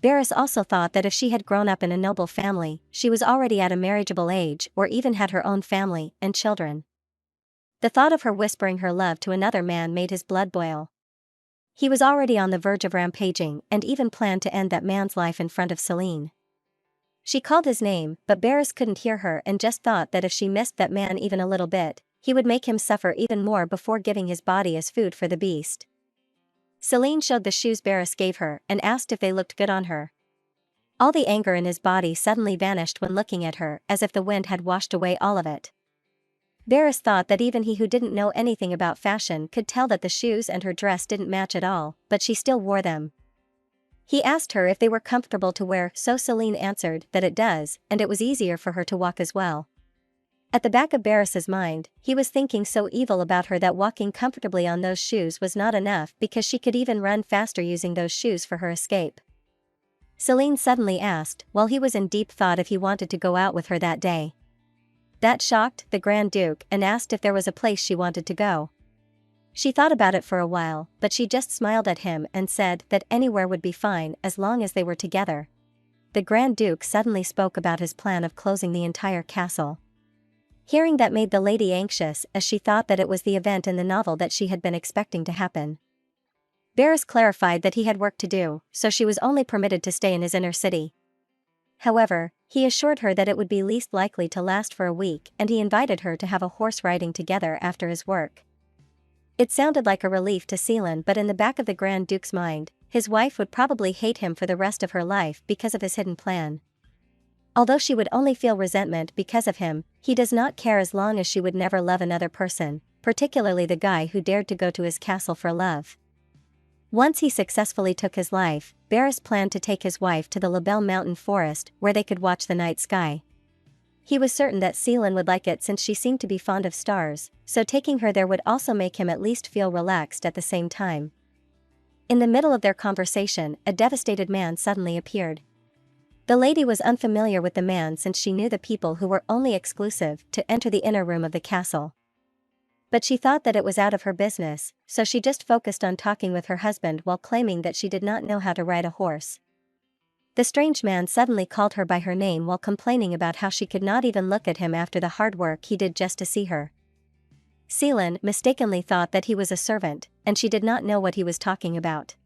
Barris also thought that if she had grown up in a noble family, she was already at a marriageable age or even had her own family and children. The thought of her whispering her love to another man made his blood boil. He was already on the verge of rampaging and even planned to end that man's life in front of Celine. She called his name, but Barris couldn't hear her and just thought that if she missed that man even a little bit, he would make him suffer even more before giving his body as food for the beast. Celine showed the shoes Barris gave her and asked if they looked good on her. All the anger in his body suddenly vanished when looking at her, as if the wind had washed away all of it. Barris thought that even he who didn't know anything about fashion could tell that the shoes and her dress didn't match at all, but she still wore them. He asked her if they were comfortable to wear, so Celine answered that it does, and it was easier for her to walk as well. At the back of Barris's mind, he was thinking so evil about her that walking comfortably on those shoes was not enough because she could even run faster using those shoes for her escape. Celine suddenly asked, while he was in deep thought, if he wanted to go out with her that day. That shocked the Grand Duke and asked if there was a place she wanted to go. She thought about it for a while, but she just smiled at him and said that anywhere would be fine as long as they were together. The Grand Duke suddenly spoke about his plan of closing the entire castle. Hearing that made the lady anxious, as she thought that it was the event in the novel that she had been expecting to happen. Barris clarified that he had work to do, so she was only permitted to stay in his inner city. However, he assured her that it would be least likely to last for a week, and he invited her to have a horse riding together after his work. It sounded like a relief to Celine, but in the back of the Grand Duke's mind, his wife would probably hate him for the rest of her life because of his hidden plan. Although she would only feel resentment because of him, he does not care as long as she would never love another person, particularly the guy who dared to go to his castle for love. Once he successfully took his life, Barris planned to take his wife to the Labelle Mountain forest where they could watch the night sky. He was certain that Celine would like it since she seemed to be fond of stars, so taking her there would also make him at least feel relaxed at the same time. In the middle of their conversation, a devastated man suddenly appeared. The lady was unfamiliar with the man since she knew the people who were only exclusive to enter the inner room of the castle. But she thought that it was out of her business, so she just focused on talking with her husband while claiming that she did not know how to ride a horse. The strange man suddenly called her by her name while complaining about how she could not even look at him after the hard work he did just to see her. Celine mistakenly thought that he was a servant, and she did not know what he was talking about.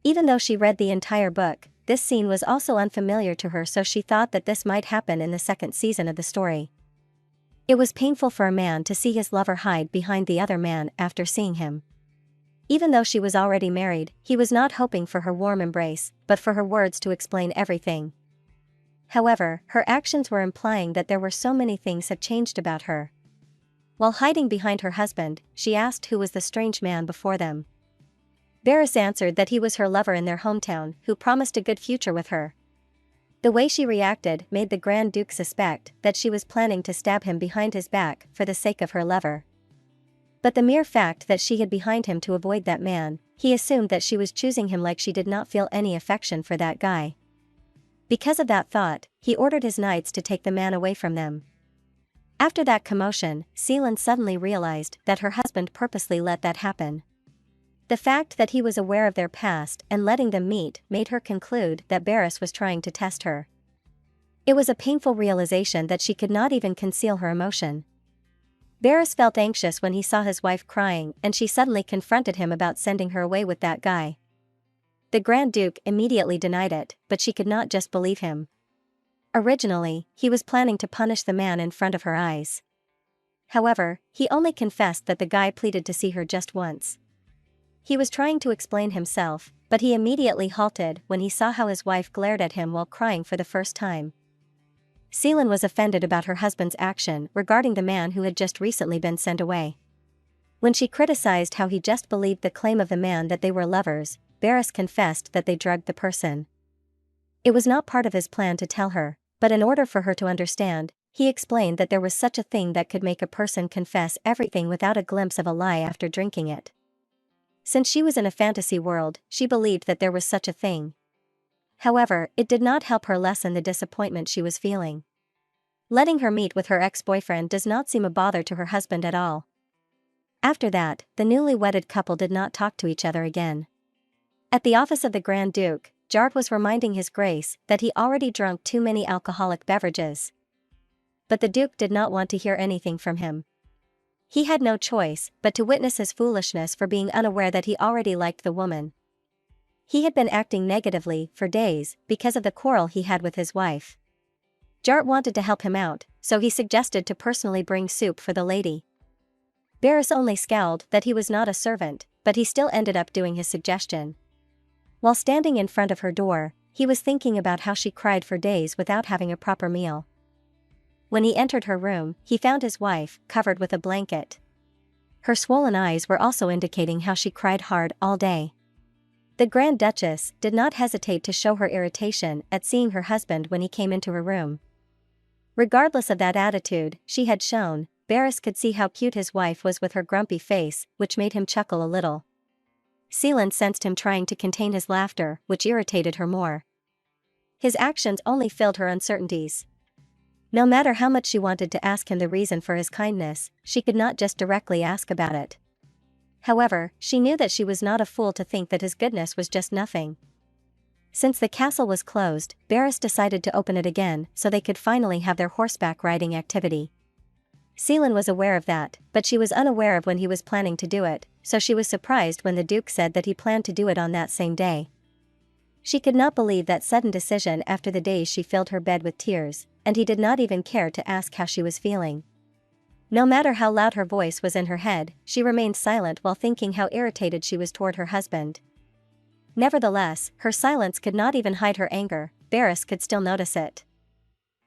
Even though she read the entire book, this scene was also unfamiliar to her, so she thought that this might happen in the second season of the story. It was painful for a man to see his lover hide behind the other man after seeing him. Even though she was already married, he was not hoping for her warm embrace, but for her words to explain everything. However, her actions were implying that there were so many things had changed about her. While hiding behind her husband, she asked who was the strange man before them. Barris answered that he was her lover in their hometown, who promised a good future with her. The way she reacted made the Grand Duke suspect that she was planning to stab him behind his back for the sake of her lover. But the mere fact that she hid behind him to avoid that man, he assumed that she was choosing him like she did not feel any affection for that guy. Because of that thought, he ordered his knights to take the man away from them. After that commotion, Celine suddenly realized that her husband purposely let that happen. The fact that he was aware of their past and letting them meet made her conclude that Barris was trying to test her. It was a painful realization that she could not even conceal her emotion. Barris felt anxious when he saw his wife crying, and she suddenly confronted him about sending her away with that guy. The Grand Duke immediately denied it, but she could not just believe him. Originally, he was planning to punish the man in front of her eyes. However, he only confessed that the guy pleaded to see her just once. He was trying to explain himself, but he immediately halted when he saw how his wife glared at him while crying for the first time. Seelan was offended about her husband's action regarding the man who had just recently been sent away. When she criticized how he just believed the claim of the man that they were lovers, Barris confessed that they drugged the person. It was not part of his plan to tell her, but in order for her to understand, he explained that there was such a thing that could make a person confess everything without a glimpse of a lie after drinking it. Since she was in a fantasy world, she believed that there was such a thing. However, it did not help her lessen the disappointment she was feeling. Letting her meet with her ex-boyfriend does not seem a bother to her husband at all. After that, the newly wedded couple did not talk to each other again. At the office of the Grand Duke, Jart was reminding His Grace that he already drunk too many alcoholic beverages. But the Duke did not want to hear anything from him. He had no choice but to witness his foolishness for being unaware that he already liked the woman. He had been acting negatively for days because of the quarrel he had with his wife. Jart wanted to help him out, so he suggested to personally bring soup for the lady. Barris only scowled that he was not a servant, but he still ended up doing his suggestion. While standing in front of her door, he was thinking about how she cried for days without having a proper meal. When he entered her room, he found his wife covered with a blanket. Her swollen eyes were also indicating how she cried hard all day. The Grand Duchess did not hesitate to show her irritation at seeing her husband when he came into her room. Regardless of that attitude she had shown, Barris could see how cute his wife was with her grumpy face, which made him chuckle a little. Seelan sensed him trying to contain his laughter, which irritated her more. His actions only filled her uncertainties. No matter how much she wanted to ask him the reason for his kindness, she could not just directly ask about it. However, she knew that she was not a fool to think that his goodness was just nothing. Since the castle was closed, Barris decided to open it again so they could finally have their horseback riding activity. Seelan was aware of that, but she was unaware of when he was planning to do it, so she was surprised when the Duke said that he planned to do it on that same day. She could not believe that sudden decision after the days she filled her bed with tears, and he did not even care to ask how she was feeling. No matter how loud her voice was in her head, she remained silent while thinking how irritated she was toward her husband. Nevertheless, her silence could not even hide her anger. Barris could still notice it.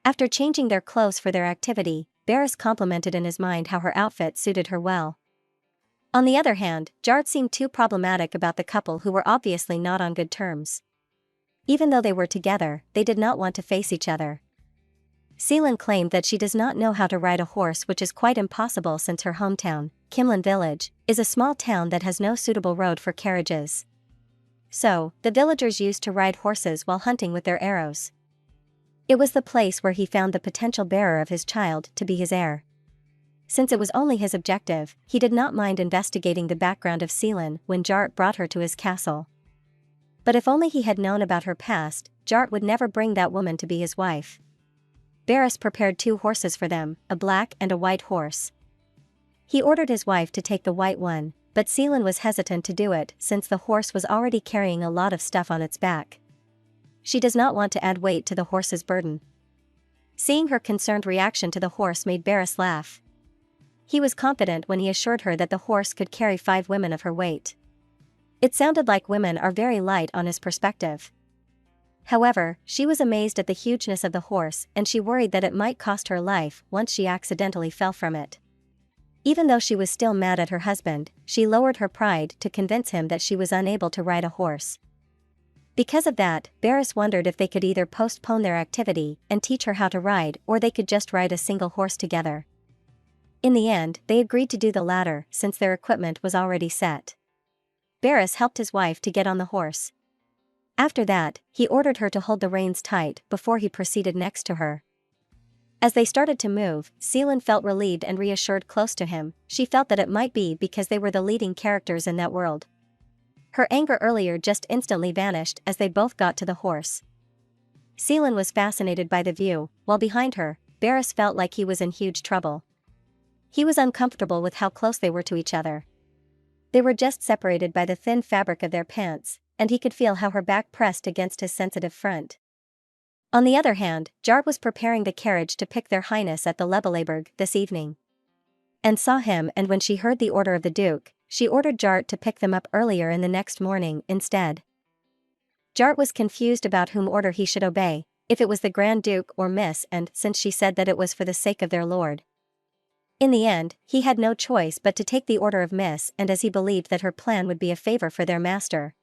After changing their clothes for their activity, Barris complimented in his mind how her outfit suited her well. On the other hand, Jart seemed too problematic about the couple who were obviously not on good terms. Even though they were together, they did not want to face each other. Seelan claimed that she does not know how to ride a horse, which is quite impossible since her hometown, Kimlin Village, is a small town that has no suitable road for carriages. So, the villagers used to ride horses while hunting with their arrows. It was the place where he found the potential bearer of his child to be his heir. Since it was only his objective, he did not mind investigating the background of Seelan when Jart brought her to his castle. But if only he had known about her past, Jart would never bring that woman to be his wife. Barris prepared 2 horses for them, a black and a white horse. He ordered his wife to take the white one, but Seelan was hesitant to do it since the horse was already carrying a lot of stuff on its back. She does not want to add weight to the horse's burden. Seeing her concerned reaction to the horse made Barris laugh. He was confident when he assured her that the horse could carry 5 women of her weight. It sounded like women are very light on his perspective. However, she was amazed at the hugeness of the horse and she worried that it might cost her life once she accidentally fell from it. Even though she was still mad at her husband, she lowered her pride to convince him that she was unable to ride a horse. Because of that, Barris wondered if they could either postpone their activity and teach her how to ride, or they could just ride a single horse together. In the end, they agreed to do the latter since their equipment was already set. Barris helped his wife to get on the horse. After that, he ordered her to hold the reins tight before he proceeded next to her. As they started to move, Seelan felt relieved and reassured close to him. She felt that it might be because they were the leading characters in that world. Her anger earlier just instantly vanished as they both got to the horse. Seelan was fascinated by the view, while behind her, Barris felt like he was in huge trouble. He was uncomfortable with how close they were to each other. They were just separated by the thin fabric of their pants, and he could feel how her back pressed against his sensitive front. On the other hand, Jart was preparing the carriage to pick their highness at the Lebeleberg this evening. And saw him, and when she heard the order of the Duke, she ordered Jart to pick them up earlier in the next morning instead. Jart was confused about whom order he should obey, if it was the Grand Duke or Miss, and since she said that it was for the sake of their lord. In the end, he had no choice but to take the order of Miss, and as he believed that her plan would be a favor for their master.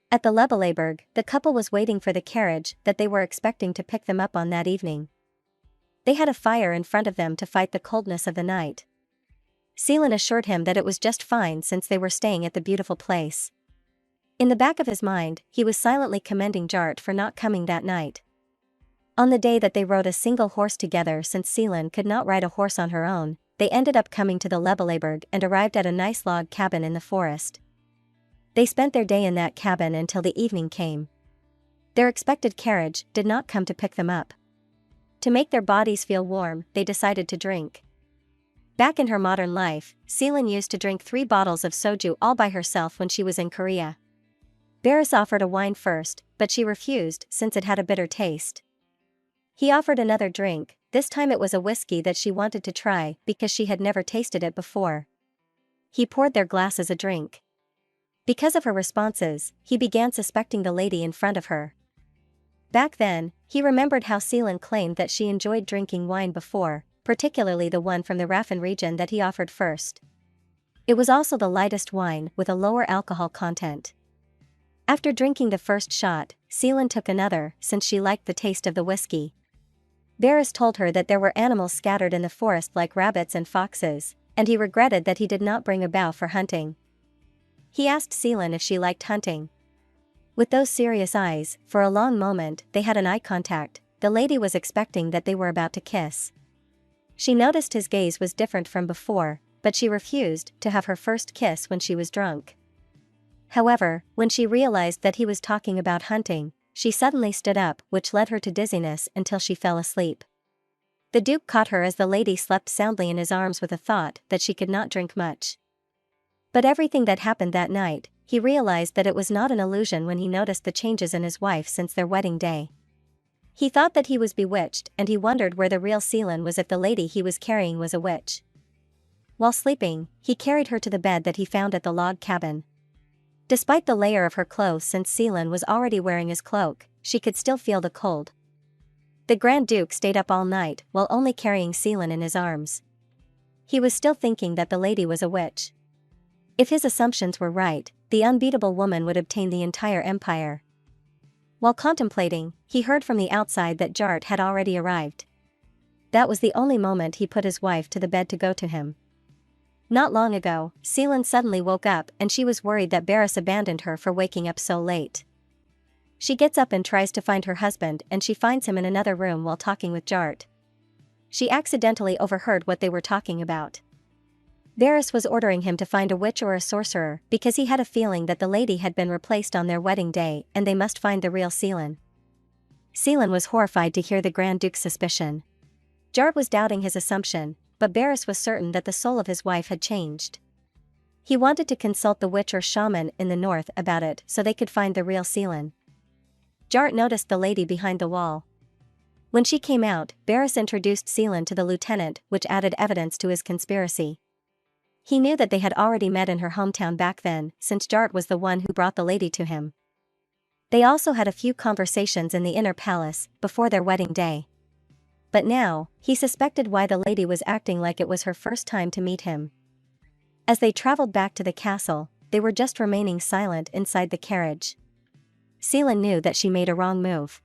At the Lebeleberg, the couple was waiting for the carriage that they were expecting to pick them up on that evening. They had a fire in front of them to fight the coldness of the night. Seelan assured him that it was just fine since they were staying at the beautiful place. In the back of his mind, he was silently commending Jart for not coming that night. On the day that they rode a single horse together, since Seelan could not ride a horse on her own, they ended up coming to the Lebeleberg and arrived at a nice log cabin in the forest. They spent their day in that cabin until the evening came. Their expected carriage did not come to pick them up. To make their bodies feel warm, they decided to drink. Back in her modern life, Seelan used to drink 3 bottles of soju all by herself when she was in Korea. Barris offered a wine first, but she refused since it had a bitter taste. He offered another drink, this time it was a whiskey that she wanted to try because she had never tasted it before. He poured their glasses a drink. Because of her responses, he began suspecting the lady in front of her. Back then, he remembered how Seelan claimed that she enjoyed drinking wine before, particularly the one from the Raffin region that he offered first. It was also the lightest wine with a lower alcohol content. After drinking the first shot, Seelan took another since she liked the taste of the whiskey. Barris told her that there were animals scattered in the forest like rabbits and foxes, and he regretted that he did not bring a bow for hunting. He asked Seelan if she liked hunting. With those serious eyes, for a long moment they had an eye contact. The lady was expecting that they were about to kiss. She noticed his gaze was different from before, but she refused to have her first kiss when she was drunk. However, when she realized that he was talking about hunting, she suddenly stood up, which led her to dizziness until she fell asleep. The Duke caught her as the lady slept soundly in his arms with a thought that she could not drink much. But everything that happened that night, he realized that it was not an illusion when he noticed the changes in his wife since their wedding day. He thought that he was bewitched, and he wondered where the real Seelan was if the lady he was carrying was a witch. While sleeping, he carried her to the bed that he found at the log cabin. Despite the layer of her clothes, since Seelan was already wearing his cloak, she could still feel the cold. The Grand Duke stayed up all night while only carrying Seelan in his arms. He was still thinking that the lady was a witch. If his assumptions were right, the unbeatable woman would obtain the entire empire. While contemplating, he heard from the outside that Jart had already arrived. That was the only moment he put his wife to the bed to go to him. Not long ago, Seelan suddenly woke up and she was worried that Barris abandoned her for waking up so late. She gets up and tries to find her husband, and she finds him in another room while talking with Jart. She accidentally overheard what they were talking about. Barris was ordering him to find a witch or a sorcerer because he had a feeling that the lady had been replaced on their wedding day and they must find the real Seelan. Seelan was horrified to hear the Grand Duke's suspicion. Jart was doubting his assumption, but Barris was certain that the soul of his wife had changed. He wanted to consult the witch or shaman in the north about it so they could find the real Seelan. Jart noticed the lady behind the wall. When she came out, Barris introduced Seelan to the lieutenant, which added evidence to his conspiracy. He knew that they had already met in her hometown back then, since Jart was the one who brought the lady to him. They also had a few conversations in the inner palace before their wedding day. But now, he suspected why the lady was acting like it was her first time to meet him. As they traveled back to the castle, they were just remaining silent inside the carriage. Seelan knew that she made a wrong move.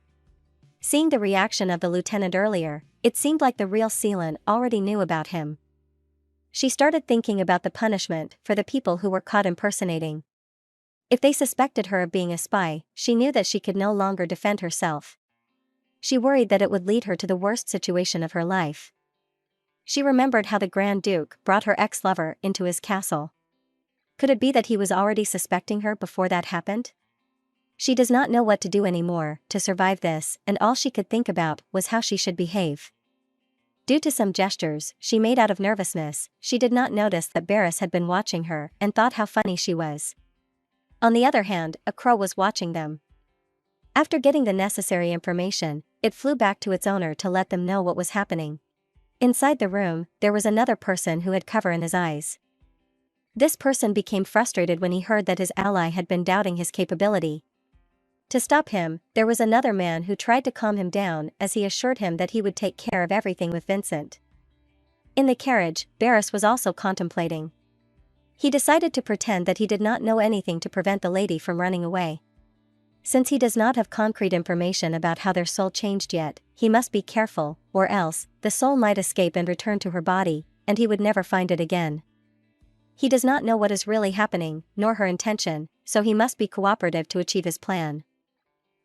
Seeing the reaction of the lieutenant earlier, it seemed like the real Seelan already knew about him. She started thinking about the punishment for the people who were caught impersonating. If they suspected her of being a spy, she knew that she could no longer defend herself. She worried that it would lead her to the worst situation of her life. She remembered how the Grand Duke brought her ex-lover into his castle. Could it be that he was already suspecting her before that happened? She does not know what to do anymore to survive this, and all she could think about was how she should behave. Due to some gestures she made out of nervousness, she did not notice that Barris had been watching her and thought how funny she was. On the other hand, a crow was watching them. After getting the necessary information, it flew back to its owner to let them know what was happening. Inside the room, there was another person who had cover in his eyes. This person became frustrated when he heard that his ally had been doubting his capability. To stop him, there was another man who tried to calm him down as he assured him that he would take care of everything with Vincent. In the carriage, Barris was also contemplating. He decided to pretend that he did not know anything to prevent the lady from running away. Since he does not have concrete information about how their soul changed yet, he must be careful, or else, the soul might escape and return to her body, and he would never find it again. He does not know what is really happening, nor her intention, so he must be cooperative to achieve his plan.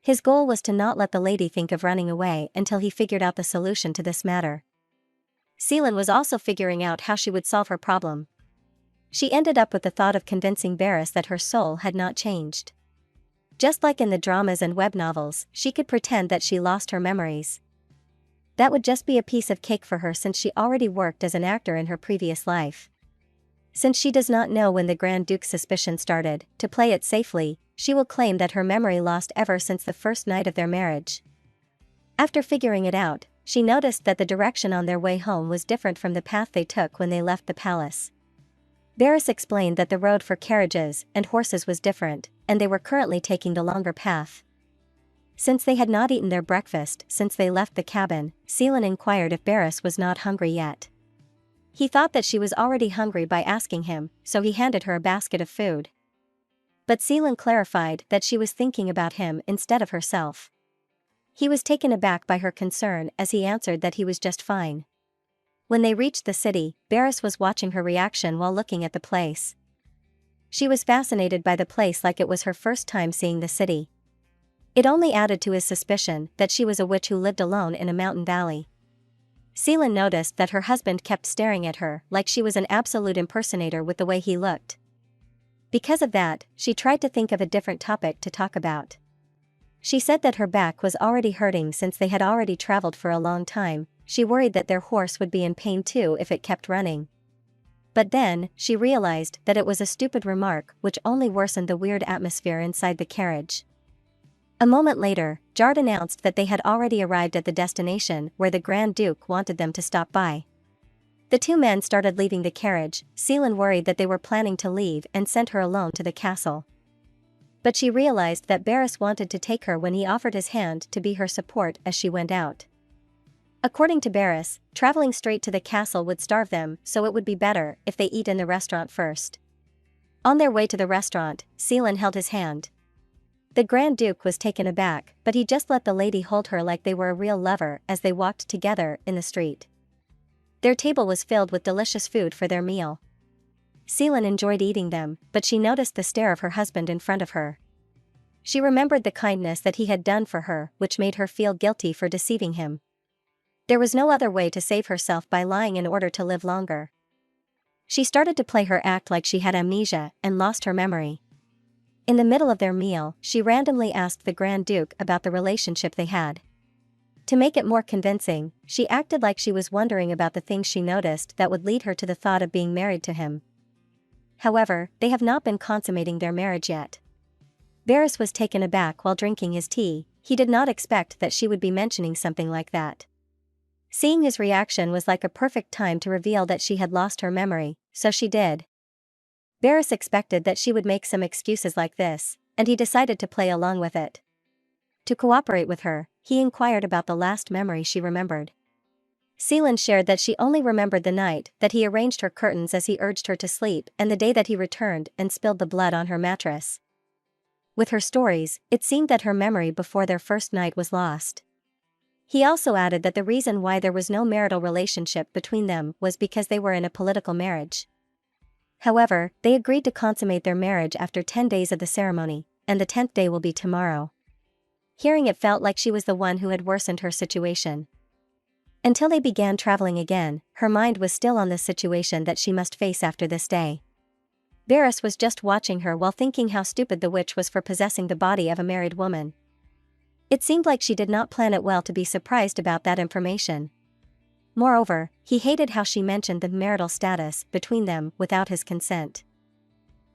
His goal was to not let the lady think of running away until he figured out the solution to this matter. Celine was also figuring out how she would solve her problem. She ended up with the thought of convincing Barris that her soul had not changed. Just like in the dramas and web novels, she could pretend that she lost her memories. That would just be a piece of cake for her since she already worked as an actor in her previous life. Since she does not know when the Grand Duke's suspicion started, to play it safely, she will claim that her memory lost ever since the first night of their marriage. After figuring it out, she noticed that the direction on their way home was different from the path they took when they left the palace. Barris explained that the road for carriages and horses was different, and they were currently taking the longer path. Since they had not eaten their breakfast since they left the cabin, Celine inquired if Barris was not hungry yet. He thought that she was already hungry by asking him, so he handed her a basket of food. But Celine clarified that she was thinking about him instead of herself. He was taken aback by her concern as he answered that he was just fine. When they reached the city, Barris was watching her reaction while looking at the place. She was fascinated by the place like it was her first time seeing the city. It only added to his suspicion that she was a witch who lived alone in a mountain valley. Celine noticed that her husband kept staring at her like she was an absolute impersonator with the way he looked. Because of that, she tried to think of a different topic to talk about. She said that her back was already hurting since they had already traveled for a long time. She worried that their horse would be in pain too if it kept running. But then, she realized that it was a stupid remark which only worsened the weird atmosphere inside the carriage. A moment later, Jard announced that they had already arrived at the destination where the Grand Duke wanted them to stop by. The two men started leaving the carriage. Celine worried that they were planning to leave and sent her alone to the castle. But she realized that Barris wanted to take her when he offered his hand to be her support as she went out. According to Barris, traveling straight to the castle would starve them, so it would be better if they eat in the restaurant first. On their way to the restaurant, Celine held his hand. The Grand Duke was taken aback, but he just let the lady hold her like they were a real lover as they walked together in the street. Their table was filled with delicious food for their meal. Celine enjoyed eating them, but she noticed the stare of her husband in front of her. She remembered the kindness that he had done for her, which made her feel guilty for deceiving him. There was no other way to save herself by lying in order to live longer. She started to play her act like she had amnesia and lost her memory. In the middle of their meal, she randomly asked the Grand Duke about the relationship they had. To make it more convincing, she acted like she was wondering about the things she noticed that would lead her to the thought of being married to him. However, they have not been consummating their marriage yet. Barris was taken aback while drinking his tea. He did not expect that she would be mentioning something like that. Seeing his reaction was like a perfect time to reveal that she had lost her memory, so she did. Barris expected that she would make some excuses like this, and he decided to play along with it. To cooperate with her, he inquired about the last memory she remembered. Celine shared that she only remembered the night that he arranged her curtains as he urged her to sleep and the day that he returned and spilled the blood on her mattress. With her stories, it seemed that her memory before their first night was lost. He also added that the reason why there was no marital relationship between them was because they were in a political marriage. However, they agreed to consummate their marriage after 10 days of the ceremony, and the 10th day will be tomorrow. Hearing it felt like she was the one who had worsened her situation. Until they began traveling again, her mind was still on the situation that she must face after this day. Barris was just watching her while thinking how stupid the witch was for possessing the body of a married woman. It seemed like she did not plan it well to be surprised about that information. Moreover, he hated how she mentioned the marital status between them without his consent.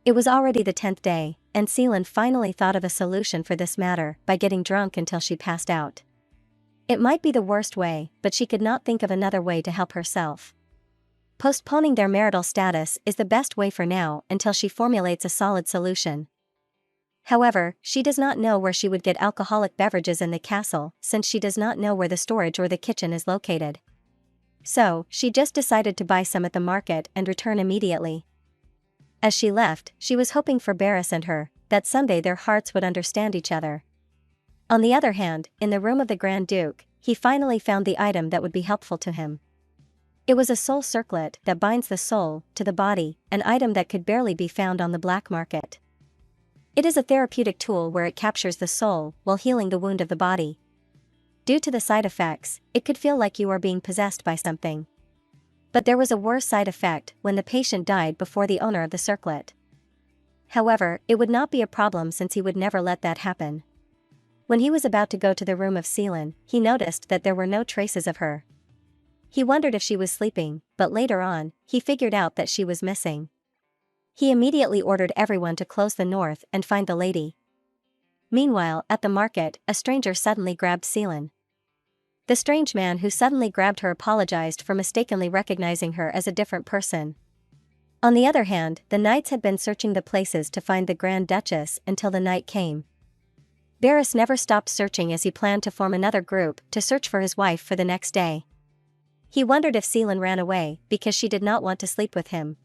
It was already the 10th day, and Seelan finally thought of a solution for this matter by getting drunk until she passed out. It might be the worst way, but she could not think of another way to help herself. Postponing their marital status is the best way for now until she formulates a solid solution. However, she does not know where she would get alcoholic beverages in the castle since she does not know where the storage or the kitchen is located. So, she just decided to buy some at the market and return immediately. As she left, she was hoping for Barris and her, that someday their hearts would understand each other. On the other hand, in the room of the Grand Duke, he finally found the item that would be helpful to him. It was a soul circlet that binds the soul to the body, an item that could barely be found on the black market. It is a therapeutic tool where it captures the soul while healing the wound of the body. Due to the side effects, it could feel like you are being possessed by something. But there was a worse side effect when the patient died before the owner of the circlet. However, it would not be a problem since he would never let that happen. When he was about to go to the room of Seelan, he noticed that there were no traces of her. He wondered if she was sleeping, but later on, he figured out that she was missing. He immediately ordered everyone to close the north and find the lady. Meanwhile, at the market, a stranger suddenly grabbed Seelan. The strange man who suddenly grabbed her apologized for mistakenly recognizing her as a different person. On the other hand, the knights had been searching the places to find the Grand Duchess until the night came. Barris never stopped searching as he planned to form another group to search for his wife for the next day. He wondered if Seelan ran away because she did not want to sleep with him.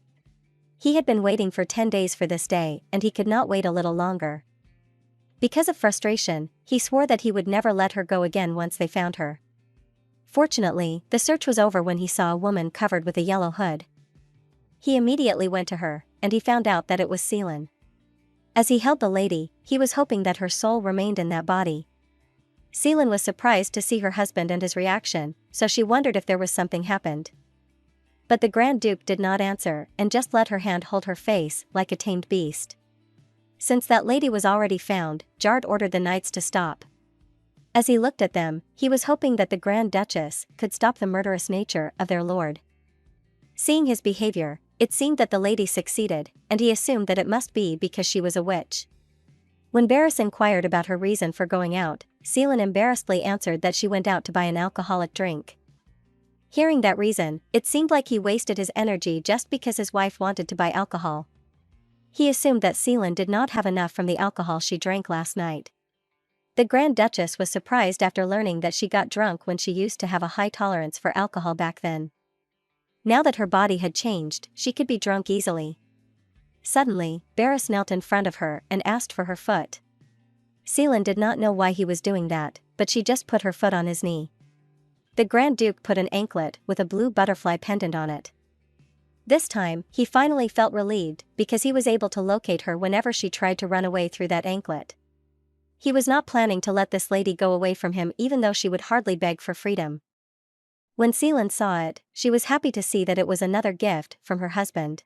He had been waiting for 10 days for this day, and he could not wait a little longer. Because of frustration, he swore that he would never let her go again once they found her. Fortunately, the search was over when he saw a woman covered with a yellow hood. He immediately went to her, and he found out that it was Seelan. As he held the lady, he was hoping that her soul remained in that body. Seelan was surprised to see her husband and his reaction, so she wondered if there was something happened. But the Grand Duke did not answer and just let her hand hold her face like a tamed beast. Since that lady was already found, Jard ordered the knights to stop. As he looked at them, he was hoping that the Grand Duchess could stop the murderous nature of their lord. Seeing his behavior, it seemed that the lady succeeded, and he assumed that it must be because she was a witch. When Barris inquired about her reason for going out, Seelan embarrassedly answered that she went out to buy an alcoholic drink. Hearing that reason, it seemed like he wasted his energy just because his wife wanted to buy alcohol. He assumed that Seelan did not have enough from the alcohol she drank last night. The Grand Duchess was surprised after learning that she got drunk when she used to have a high tolerance for alcohol back then. Now that her body had changed, she could be drunk easily. Suddenly, Barris knelt in front of her and asked for her foot. Seelan did not know why he was doing that, but she just put her foot on his knee. The Grand Duke put an anklet with a blue butterfly pendant on it. This time, he finally felt relieved because he was able to locate her whenever she tried to run away through that anklet. He was not planning to let this lady go away from him even though she would hardly beg for freedom. When Seelan saw it, she was happy to see that it was another gift from her husband.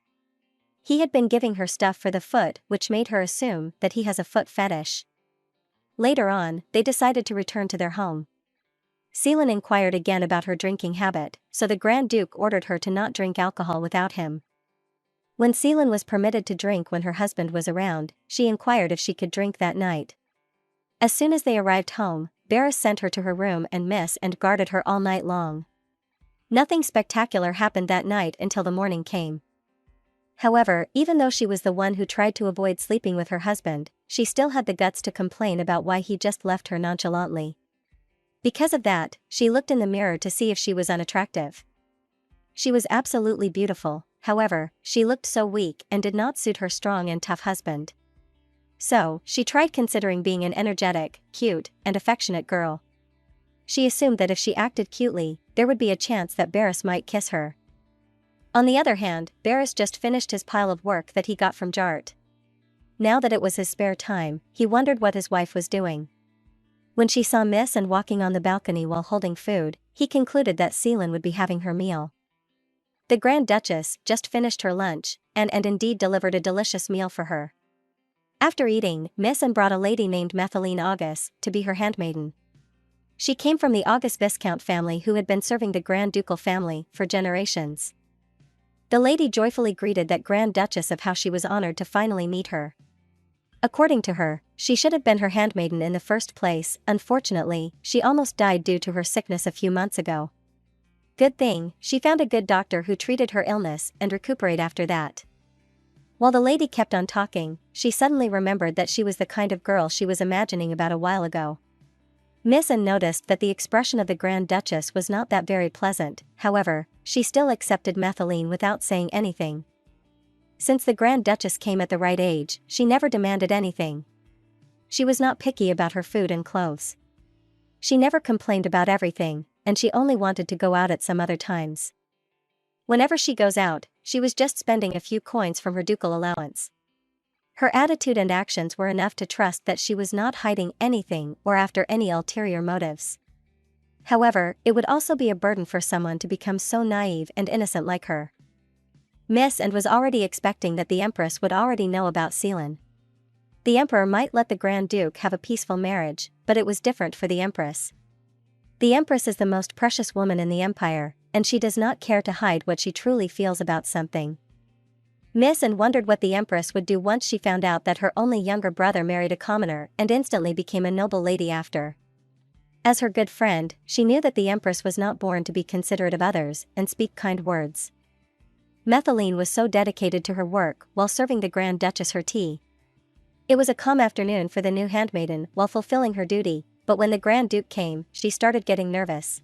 He had been giving her stuff for the foot, which made her assume that he has a foot fetish. Later on, they decided to return to their home. Seelan inquired again about her drinking habit, so the Grand Duke ordered her to not drink alcohol without him. When Seelan was permitted to drink when her husband was around, she inquired if she could drink that night. As soon as they arrived home, Barris sent her to her room and guarded her all night long. Nothing spectacular happened that night until the morning came. However, even though she was the one who tried to avoid sleeping with her husband, she still had the guts to complain about why he just left her nonchalantly. Because of that, she looked in the mirror to see if she was unattractive. She was absolutely beautiful, however, she looked so weak and did not suit her strong and tough husband. So, she tried considering being an energetic, cute, and affectionate girl. She assumed that if she acted cutely, there would be a chance that Barris might kiss her. On the other hand, Barris just finished his pile of work that he got from Jart. Now that it was his spare time, he wondered what his wife was doing. When she saw Miss and walking on the balcony while holding food, he concluded that Seelan would be having her meal. The Grand Duchess just finished her lunch, and indeed delivered a delicious meal for her. After eating, Miss and brought a lady named Methyline August to be her handmaiden. She came from the August Viscount family who had been serving the Grand Ducal family for generations. The lady joyfully greeted that Grand Duchess of how she was honored to finally meet her. According to her, she should have been her handmaiden in the first place. Unfortunately, she almost died due to her sickness a few months ago. Good thing, she found a good doctor who treated her illness and recuperated after that. While the lady kept on talking, she suddenly remembered that she was the kind of girl she was imagining about a while ago. Miss Anne noticed that the expression of the Grand Duchess was not that very pleasant. However, she still accepted Methyline without saying anything. Since the Grand Duchess came at the right age, she never demanded anything. She was not picky about her food and clothes. She never complained about everything, and she only wanted to go out at some other times. Whenever she goes out, she was just spending a few coins from her ducal allowance. Her attitude and actions were enough to trust that she was not hiding anything or after any ulterior motives. However, it would also be a burden for someone to become so naive and innocent like her. Miss Anne was already expecting that the Empress would already know about Celine. The Emperor might let the Grand Duke have a peaceful marriage, but it was different for the Empress. The Empress is the most precious woman in the empire, and she does not care to hide what she truly feels about something. Miss Anne wondered what the Empress would do once she found out that her only younger brother married a commoner and instantly became a noble lady after. As her good friend, she knew that the Empress was not born to be considerate of others and speak kind words. Methyline was so dedicated to her work while serving the Grand Duchess her tea. It was a calm afternoon for the new handmaiden while fulfilling her duty, but when the Grand Duke came, she started getting nervous.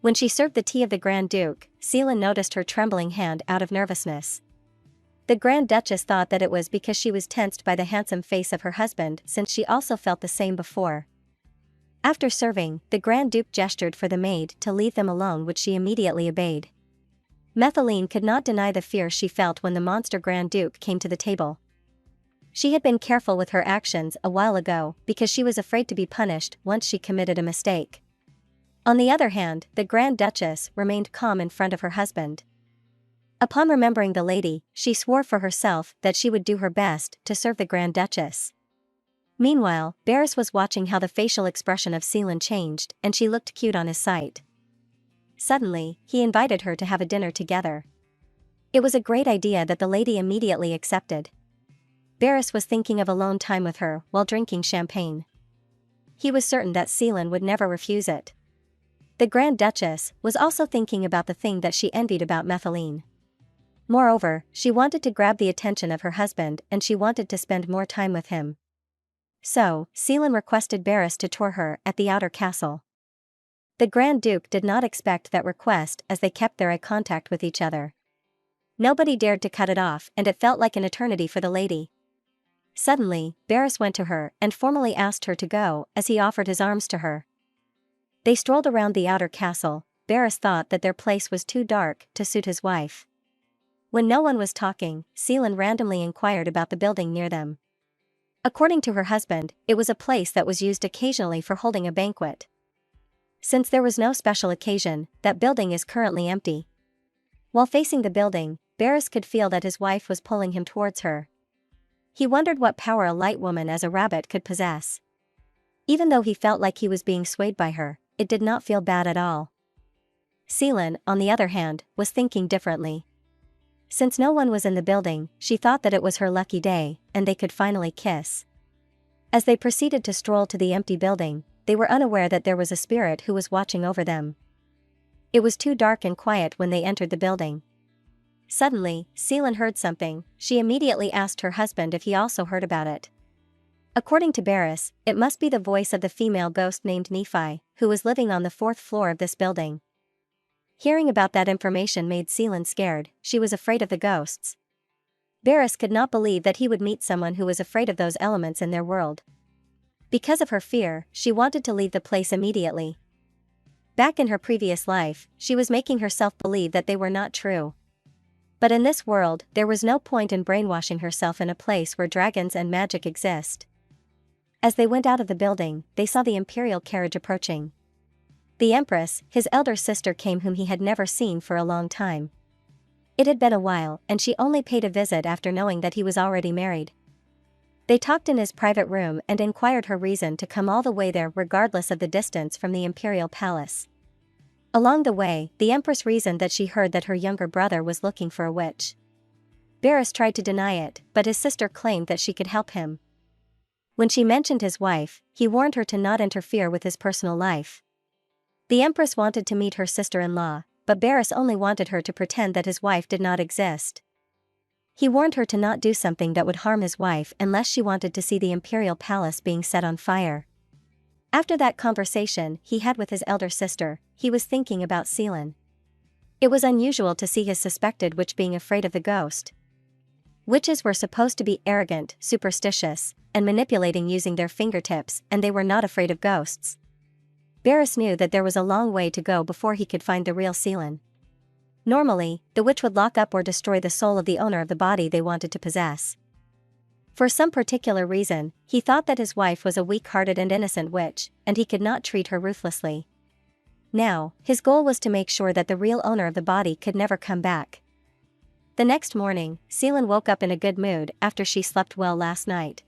When she served the tea of the Grand Duke, Celine noticed her trembling hand out of nervousness. The Grand Duchess thought that it was because she was tensed by the handsome face of her husband, since she also felt the same before. After serving, the Grand Duke gestured for the maid to leave them alone, which she immediately obeyed. Methyline could not deny the fear she felt when the monster Grand Duke came to the table. She had been careful with her actions a while ago because she was afraid to be punished once she committed a mistake. On the other hand, the Grand Duchess remained calm in front of her husband. Upon remembering the lady, she swore for herself that she would do her best to serve the Grand Duchess. Meanwhile, Barris was watching how the facial expression of Celine changed, and she looked cute on his sight. Suddenly, he invited her to have a dinner together. It was a great idea that the lady immediately accepted. Barris was thinking of alone time with her while drinking champagne. He was certain that Celine would never refuse it. The Grand Duchess was also thinking about the thing that she envied about Methyline. Moreover, she wanted to grab the attention of her husband and she wanted to spend more time with him. So, Celine requested Barris to tour her at the outer castle. The Grand Duke did not expect that request as they kept their eye contact with each other. Nobody dared to cut it off, and it felt like an eternity for the lady. Suddenly, Barris went to her and formally asked her to go as he offered his arms to her. They strolled around the outer castle. Barris thought that their place was too dark to suit his wife. When no one was talking, Celine randomly inquired about the building near them. According to her husband, it was a place that was used occasionally for holding a banquet. Since there was no special occasion, that building is currently empty. While facing the building, Barris could feel that his wife was pulling him towards her. He wondered what power a light woman as a rabbit could possess. Even though he felt like he was being swayed by her, it did not feel bad at all. Celine, on the other hand, was thinking differently. Since no one was in the building, she thought that it was her lucky day, and they could finally kiss. As they proceeded to stroll to the empty building, they were unaware that there was a spirit who was watching over them. It was too dark and quiet when they entered the building. Suddenly, Celine heard something. She immediately asked her husband if he also heard about it. According to Barris, it must be the voice of the female ghost named Nephi, who was living on the 4th floor of this building. Hearing about that information made Celine scared. She was afraid of the ghosts. Barris could not believe that he would meet someone who was afraid of those elements in their world. Because of her fear, she wanted to leave the place immediately. Back in her previous life, she was making herself believe that they were not true. But in this world, there was no point in brainwashing herself in a place where dragons and magic exist. As they went out of the building, they saw the imperial carriage approaching. The Empress, his elder sister, came, whom he had never seen for a long time. It had been a while, and she only paid a visit after knowing that he was already married. They talked in his private room and inquired her reason to come all the way there regardless of the distance from the imperial palace. Along the way, the empress reasoned that she heard that her younger brother was looking for a witch. Barris tried to deny it, but his sister claimed that she could help him. When she mentioned his wife, he warned her to not interfere with his personal life. The empress wanted to meet her sister-in-law, but Barris only wanted her to pretend that his wife did not exist. He warned her to not do something that would harm his wife unless she wanted to see the imperial palace being set on fire. After that conversation he had with his elder sister, he was thinking about Seelan. It was unusual to see his suspected witch being afraid of the ghost. Witches were supposed to be arrogant, superstitious, and manipulating using their fingertips, and they were not afraid of ghosts. Barris knew that there was a long way to go before he could find the real Seelan. Normally, the witch would lock up or destroy the soul of the owner of the body they wanted to possess. For some particular reason, he thought that his wife was a weak-hearted and innocent witch, and he could not treat her ruthlessly. Now, his goal was to make sure that the real owner of the body could never come back. The next morning, Seelan woke up in a good mood after she slept well last night.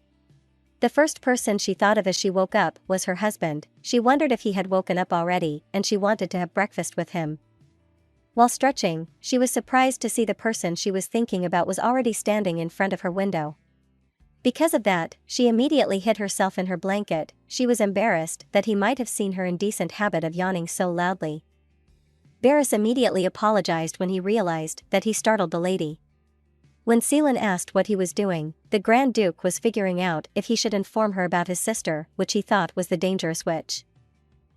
The first person she thought of as she woke up was her husband. She wondered if he had woken up already, and she wanted to have breakfast with him. While stretching, she was surprised to see the person she was thinking about was already standing in front of her window. Because of that, she immediately hid herself in her blanket. She was embarrassed that he might have seen her indecent habit of yawning so loudly. Barris immediately apologized when he realized that he startled the lady. When Seelan asked what he was doing, the Grand Duke was figuring out if he should inform her about his sister, which he thought was the dangerous witch.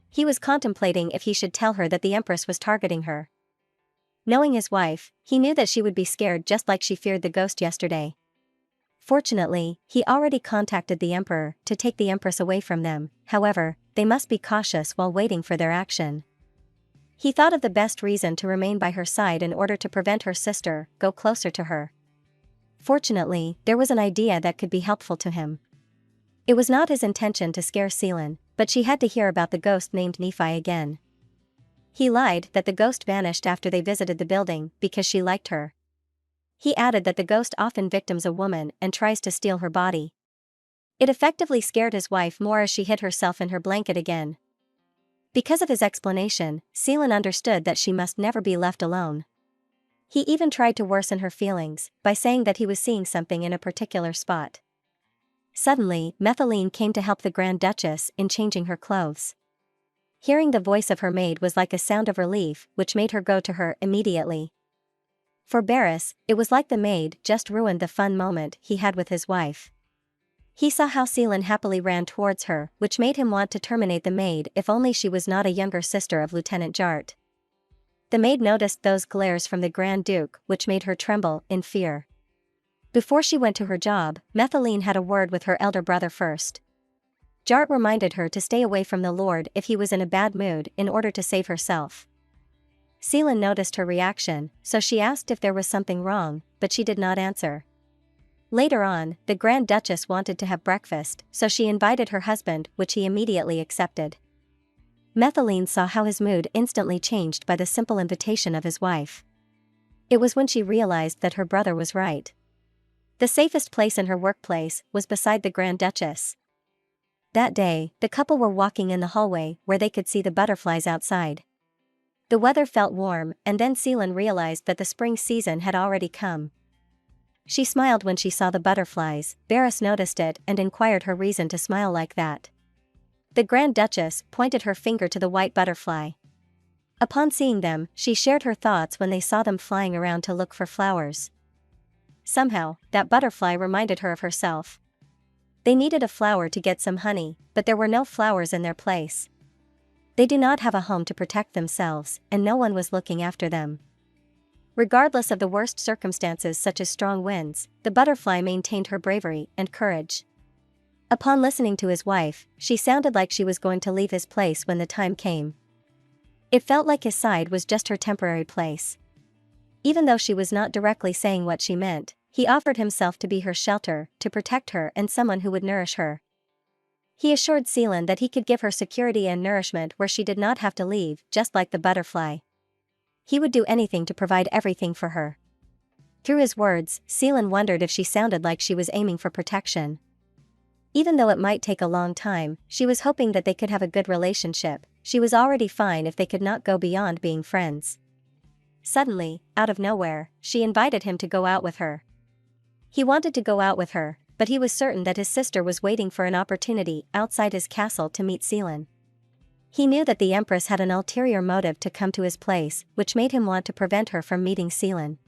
He was contemplating if he should tell her that the Empress was targeting her. Knowing his wife, he knew that she would be scared just like she feared the ghost yesterday. Fortunately, he already contacted the Emperor to take the Empress away from them. However, they must be cautious while waiting for their action. He thought of the best reason to remain by her side in order to prevent her sister go closer to her. Fortunately, there was an idea that could be helpful to him. It was not his intention to scare Seelan, but she had to hear about the ghost named Nephi again. He lied that the ghost vanished after they visited the building because she liked her. He added that the ghost often victims a woman and tries to steal her body. It effectively scared his wife more as she hid herself in her blanket again. Because of his explanation, Seelan understood that she must never be left alone. He even tried to worsen her feelings by saying that he was seeing something in a particular spot. Suddenly, Methylene came to help the Grand Duchess in changing her clothes. Hearing the voice of her maid was like a sound of relief, which made her go to her immediately. For Barris, it was like the maid just ruined the fun moment he had with his wife. He saw how Seelan happily ran towards her, which made him want to terminate the maid if only she was not a younger sister of Lieutenant Jart. The maid noticed those glares from the Grand Duke, which made her tremble in fear. Before she went to her job, Methylene had a word with her elder brother first. Jart reminded her to stay away from the Lord if he was in a bad mood in order to save herself. Seelan noticed her reaction, so she asked if there was something wrong, but she did not answer. Later on, the Grand Duchess wanted to have breakfast, so she invited her husband, which he immediately accepted. Methylene saw how his mood instantly changed by the simple invitation of his wife. It was when she realized that her brother was right. The safest place in her workplace was beside the Grand Duchess. That day, the couple were walking in the hallway where they could see the butterflies outside. The weather felt warm, and then Seelan realized that the spring season had already come. She smiled when she saw the butterflies. Barris noticed it and inquired her reason to smile like that. The Grand Duchess pointed her finger to the white butterfly. Upon seeing them, she shared her thoughts when they saw them flying around to look for flowers. Somehow, that butterfly reminded her of herself. They needed a flower to get some honey, but there were no flowers in their place. They do not have a home to protect themselves, and no one was looking after them. Regardless of the worst circumstances such as strong winds, the butterfly maintained her bravery and courage. Upon listening to his wife, she sounded like she was going to leave his place when the time came. It felt like his side was just her temporary place. Even though she was not directly saying what she meant, he offered himself to be her shelter, to protect her and someone who would nourish her. He assured Seelan that he could give her security and nourishment where she did not have to leave, just like the butterfly. He would do anything to provide everything for her. Through his words, Seelan wondered if she sounded like she was aiming for protection. Even though it might take a long time, she was hoping that they could have a good relationship. She was already fine if they could not go beyond being friends. Suddenly, out of nowhere, she invited him to go out with her. He wanted to go out with her, but he was certain that his sister was waiting for an opportunity outside his castle to meet Seelan. He knew that the Empress had an ulterior motive to come to his place, which made him want to prevent her from meeting Seelan.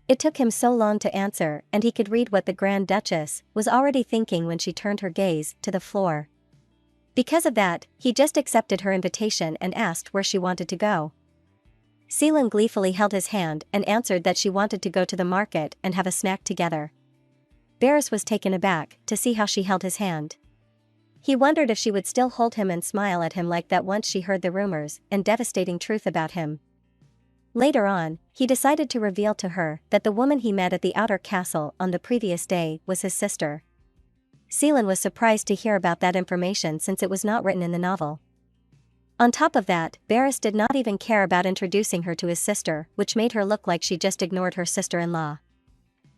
It took him so long to answer, and he could read what the Grand Duchess was already thinking when she turned her gaze to the floor. Because of that, he just accepted her invitation and asked where she wanted to go. Seelan gleefully held his hand and answered that she wanted to go to the market and have a snack together. Barris was taken aback to see how she held his hand. He wondered if she would still hold him and smile at him like that once she heard the rumors and devastating truth about him. Later on, he decided to reveal to her that the woman he met at the outer castle on the previous day was his sister. Seelan was surprised to hear about that information since it was not written in the novel. On top of that, Barris did not even care about introducing her to his sister, which made her look like she just ignored her sister-in-law.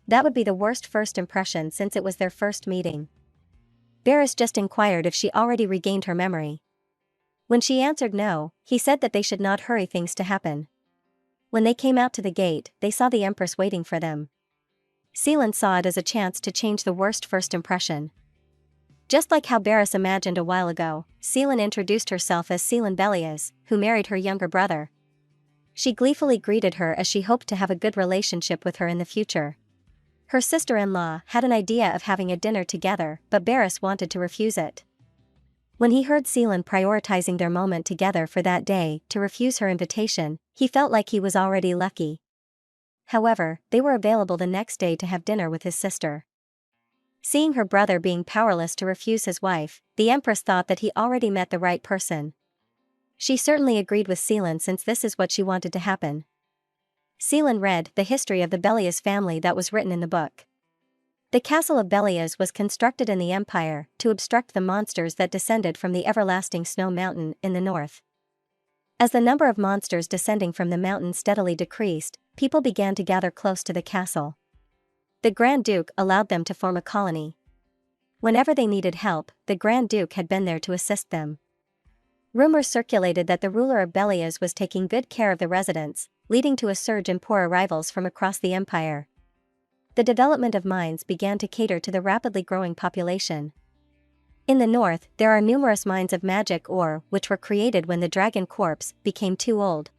That would be the worst first impression since it was their first meeting. Barris just inquired if she already regained her memory. When she answered no, he said that they should not hurry things to happen. When they came out to the gate, they saw the Empress waiting for them. Seelan saw it as a chance to change the worst first impression. Just like how Barris imagined a while ago, Seelan introduced herself as Seelan Belias, who married her younger brother. She gleefully greeted her as she hoped to have a good relationship with her in the future. Her sister-in-law had an idea of having a dinner together, but Barris wanted to refuse it. When he heard Seelan prioritizing their moment together for that day to refuse her invitation, he felt like he was already lucky. However, they were available the next day to have dinner with his sister. Seeing her brother being powerless to refuse his wife, the Empress thought that he already met the right person. She certainly agreed with Seelan since this is what she wanted to happen. Seelan read the history of the Belias family that was written in the book. The castle of Belias was constructed in the empire to obstruct the monsters that descended from the everlasting snow mountain in the north. As the number of monsters descending from the mountain steadily decreased, people began to gather close to the castle. The Grand Duke allowed them to form a colony. Whenever they needed help, the Grand Duke had been there to assist them. Rumors circulated that the ruler of Belias was taking good care of the residents, leading to a surge in poor arrivals from across the empire. The development of mines began to cater to the rapidly growing population. In the north, there are numerous mines of magic ore which were created when the dragon corpse became too old.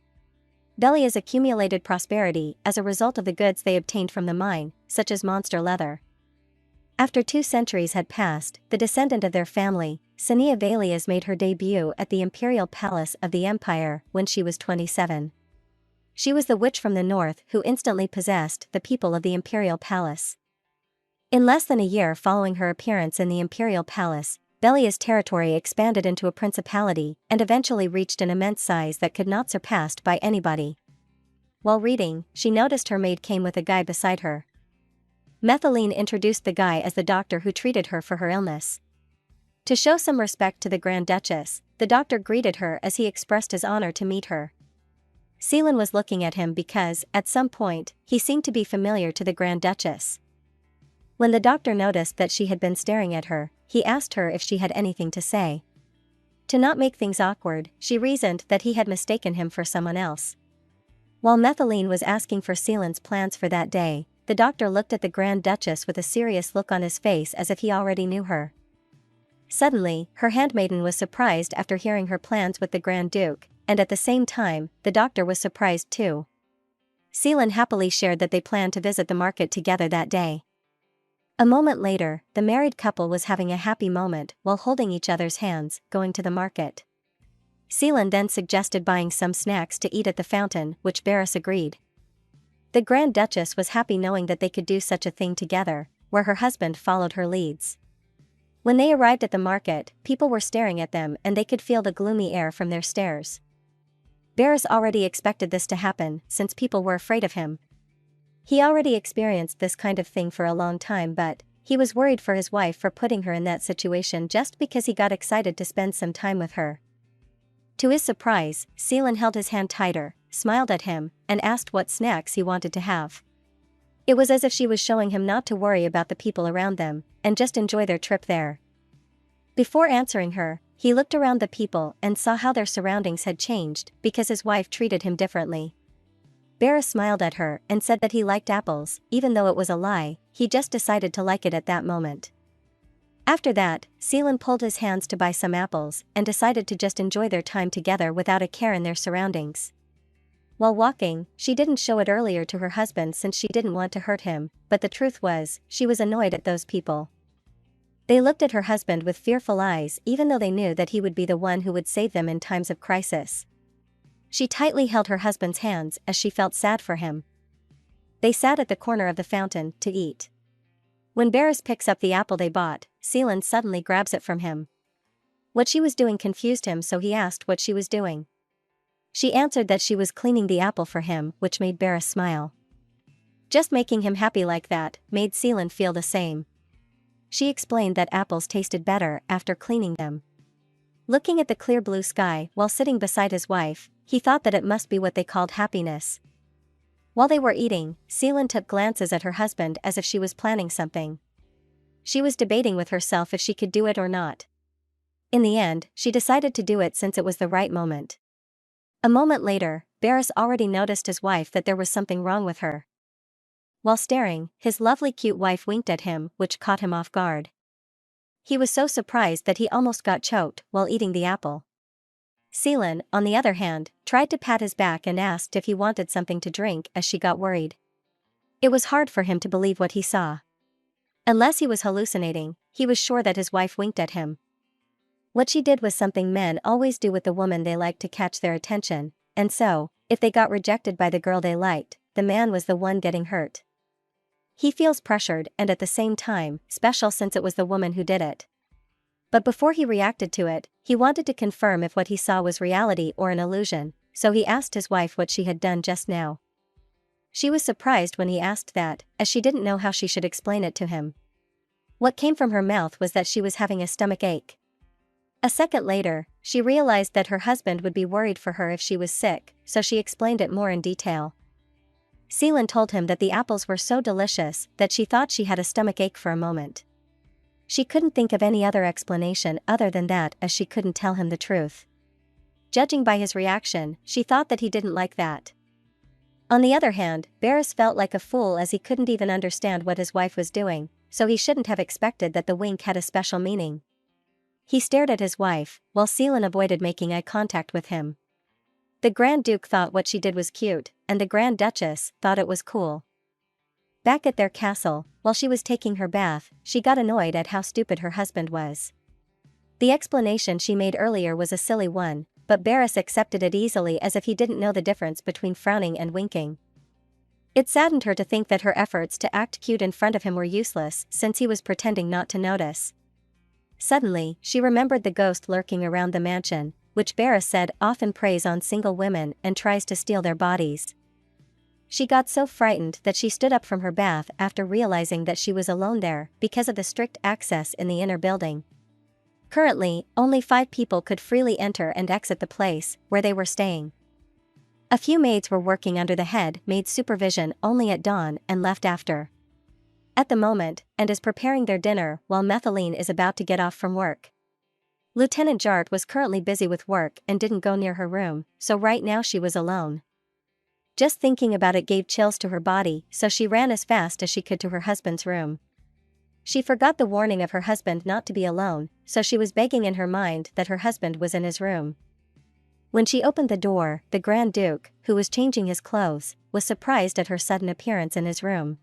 Belias accumulated prosperity as a result of the goods they obtained from the mine, such as monster leather. After 2 centuries had passed, the descendant of their family, Sania Valias, made her debut at the imperial palace of the empire when she was 27. She was the witch from the north who instantly possessed the people of the imperial palace. In less than a year following her appearance in the imperial palace, Belia's territory expanded into a principality and eventually reached an immense size that could not be surpassed by anybody. While reading, she noticed her maid came with a guy beside her. Methyline introduced the guy as the doctor who treated her for her illness. To show some respect to the Grand Duchess, the doctor greeted her as he expressed his honor to meet her. Seelan was looking at him because, at some point, he seemed to be familiar to the Grand Duchess. When the doctor noticed that she had been staring at her, he asked her if she had anything to say. To not make things awkward, she reasoned that he had mistaken him for someone else. While Methyline was asking for Seelan's plans for that day, the doctor looked at the Grand Duchess with a serious look on his face as if he already knew her. Suddenly, her handmaiden was surprised after hearing her plans with the Grand Duke, and at the same time, the doctor was surprised too. Seelan happily shared that they planned to visit the market together that day. A moment later, the married couple was having a happy moment while holding each other's hands, going to the market. Seelan then suggested buying some snacks to eat at the fountain, which Barris agreed. The Grand Duchess was happy knowing that they could do such a thing together, where her husband followed her leads. When they arrived at the market, people were staring at them and they could feel the gloomy air from their stares. Barris already expected this to happen, since people were afraid of him. He already experienced this kind of thing for a long time, but he was worried for his wife for putting her in that situation just because he got excited to spend some time with her. To his surprise, Seelan held his hand tighter, smiled at him, and asked what snacks he wanted to have. It was as if she was showing him not to worry about the people around them, and just enjoy their trip there. Before answering her, he looked around the people and saw how their surroundings had changed because his wife treated him differently. Barris smiled at her and said that he liked apples, even though it was a lie, he just decided to like it at that moment. After that, Seelan pulled his hands to buy some apples and decided to just enjoy their time together without a care in their surroundings. While walking, she didn't show it earlier to her husband since she didn't want to hurt him, but the truth was, she was annoyed at those people. They looked at her husband with fearful eyes even though they knew that he would be the one who would save them in times of crisis. She tightly held her husband's hands as she felt sad for him. They sat at the corner of the fountain to eat. When Barris picks up the apple they bought, Seelan suddenly grabs it from him. What she was doing confused him, so he asked what she was doing. She answered that she was cleaning the apple for him, which made Barris smile. Just making him happy like that made Seelan feel the same. She explained that apples tasted better after cleaning them. Looking at the clear blue sky while sitting beside his wife, he thought that it must be what they called happiness. While they were eating, Seelan took glances at her husband as if she was planning something. She was debating with herself if she could do it or not. In the end, she decided to do it since it was the right moment. A moment later, Barris already noticed his wife that there was something wrong with her. While staring, his lovely cute wife winked at him, which caught him off guard. He was so surprised that he almost got choked while eating the apple. Seelan, on the other hand, tried to pat his back and asked if he wanted something to drink as she got worried. It was hard for him to believe what he saw. Unless he was hallucinating, he was sure that his wife winked at him. What she did was something men always do with the woman they like to catch their attention, and so, if they got rejected by the girl they liked, the man was the one getting hurt. He feels pressured and at the same time, special since it was the woman who did it. But before he reacted to it, he wanted to confirm if what he saw was reality or an illusion, so he asked his wife what she had done just now. She was surprised when he asked that, as she didn't know how she should explain it to him. What came from her mouth was that she was having a stomach ache. A second later, she realized that her husband would be worried for her if she was sick, so she explained it more in detail. Seelan told him that the apples were so delicious that she thought she had a stomach ache for a moment. She couldn't think of any other explanation other than that, as she couldn't tell him the truth. Judging by his reaction, she thought that he didn't like that. On the other hand, Barris felt like a fool as he couldn't even understand what his wife was doing, so he shouldn't have expected that the wink had a special meaning. He stared at his wife, while Seelan avoided making eye contact with him. The Grand Duke thought what she did was cute, and the Grand Duchess thought it was cool. Back at their castle, while she was taking her bath, she got annoyed at how stupid her husband was. The explanation she made earlier was a silly one, but Barris accepted it easily as if he didn't know the difference between frowning and winking. It saddened her to think that her efforts to act cute in front of him were useless since he was pretending not to notice. Suddenly, she remembered the ghost lurking around the mansion, which Barris said often preys on single women and tries to steal their bodies. She got so frightened that she stood up from her bath after realizing that she was alone there because of the strict access in the inner building. Currently, only 5 people could freely enter and exit the place where they were staying. A few maids were working under the head maid's supervision only at dawn and left after. At the moment, and is preparing their dinner while Methylene is about to get off from work. Lieutenant Jart was currently busy with work and didn't go near her room, so right now she was alone. Just thinking about it gave chills to her body, so she ran as fast as she could to her husband's room. She forgot the warning of her husband not to be alone, so she was begging in her mind that her husband was in his room. When she opened the door, the Grand Duke, who was changing his clothes, was surprised at her sudden appearance in his room.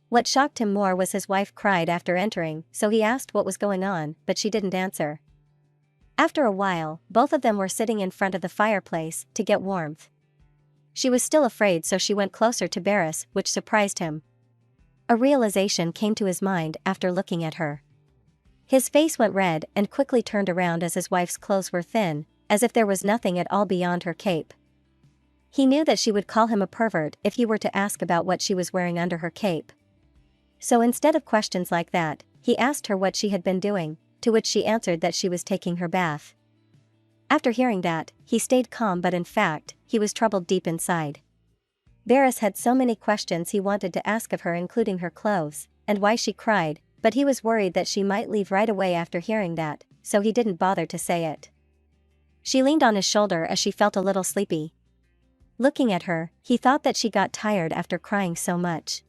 What shocked him more was his wife cried after entering, so he asked what was going on, but she didn't answer. After a while, both of them were sitting in front of the fireplace to get warmth. She was still afraid, so she went closer to Barris, which surprised him. A realization came to his mind after looking at her. His face went red and quickly turned around as his wife's clothes were thin, as if there was nothing at all beyond her cape. He knew that she would call him a pervert if he were to ask about what she was wearing under her cape. So instead of questions like that, he asked her what she had been doing, to which she answered that she was taking her bath. After hearing that, he stayed calm, but in fact, he was troubled deep inside. Barris had so many questions he wanted to ask of her, including her clothes, and why she cried, but he was worried that she might leave right away after hearing that, so he didn't bother to say it. She leaned on his shoulder as she felt a little sleepy. Looking at her, he thought that she got tired after crying so much.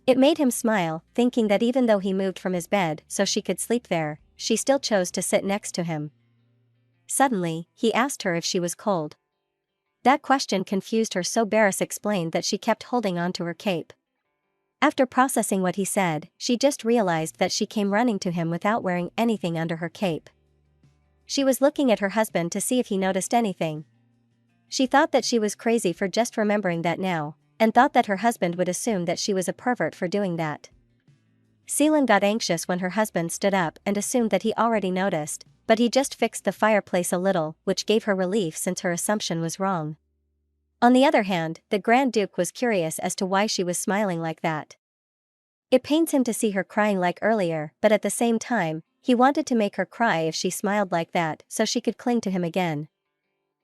It made him smile, thinking that even though he moved from his bed so she could sleep there, she still chose to sit next to him. Suddenly, he asked her if she was cold. That question confused her, so Barris explained that she kept holding onto her cape. After processing what he said, she just realized that she came running to him without wearing anything under her cape. She was looking at her husband to see if he noticed anything. She thought that she was crazy for just remembering that now, and thought that her husband would assume that she was a pervert for doing that. Seelan got anxious when her husband stood up and assumed that he already noticed, but he just fixed the fireplace a little, which gave her relief since her assumption was wrong. On the other hand, the Grand Duke was curious as to why she was smiling like that. It pains him to see her crying like earlier, but at the same time, he wanted to make her cry if she smiled like that so she could cling to him again.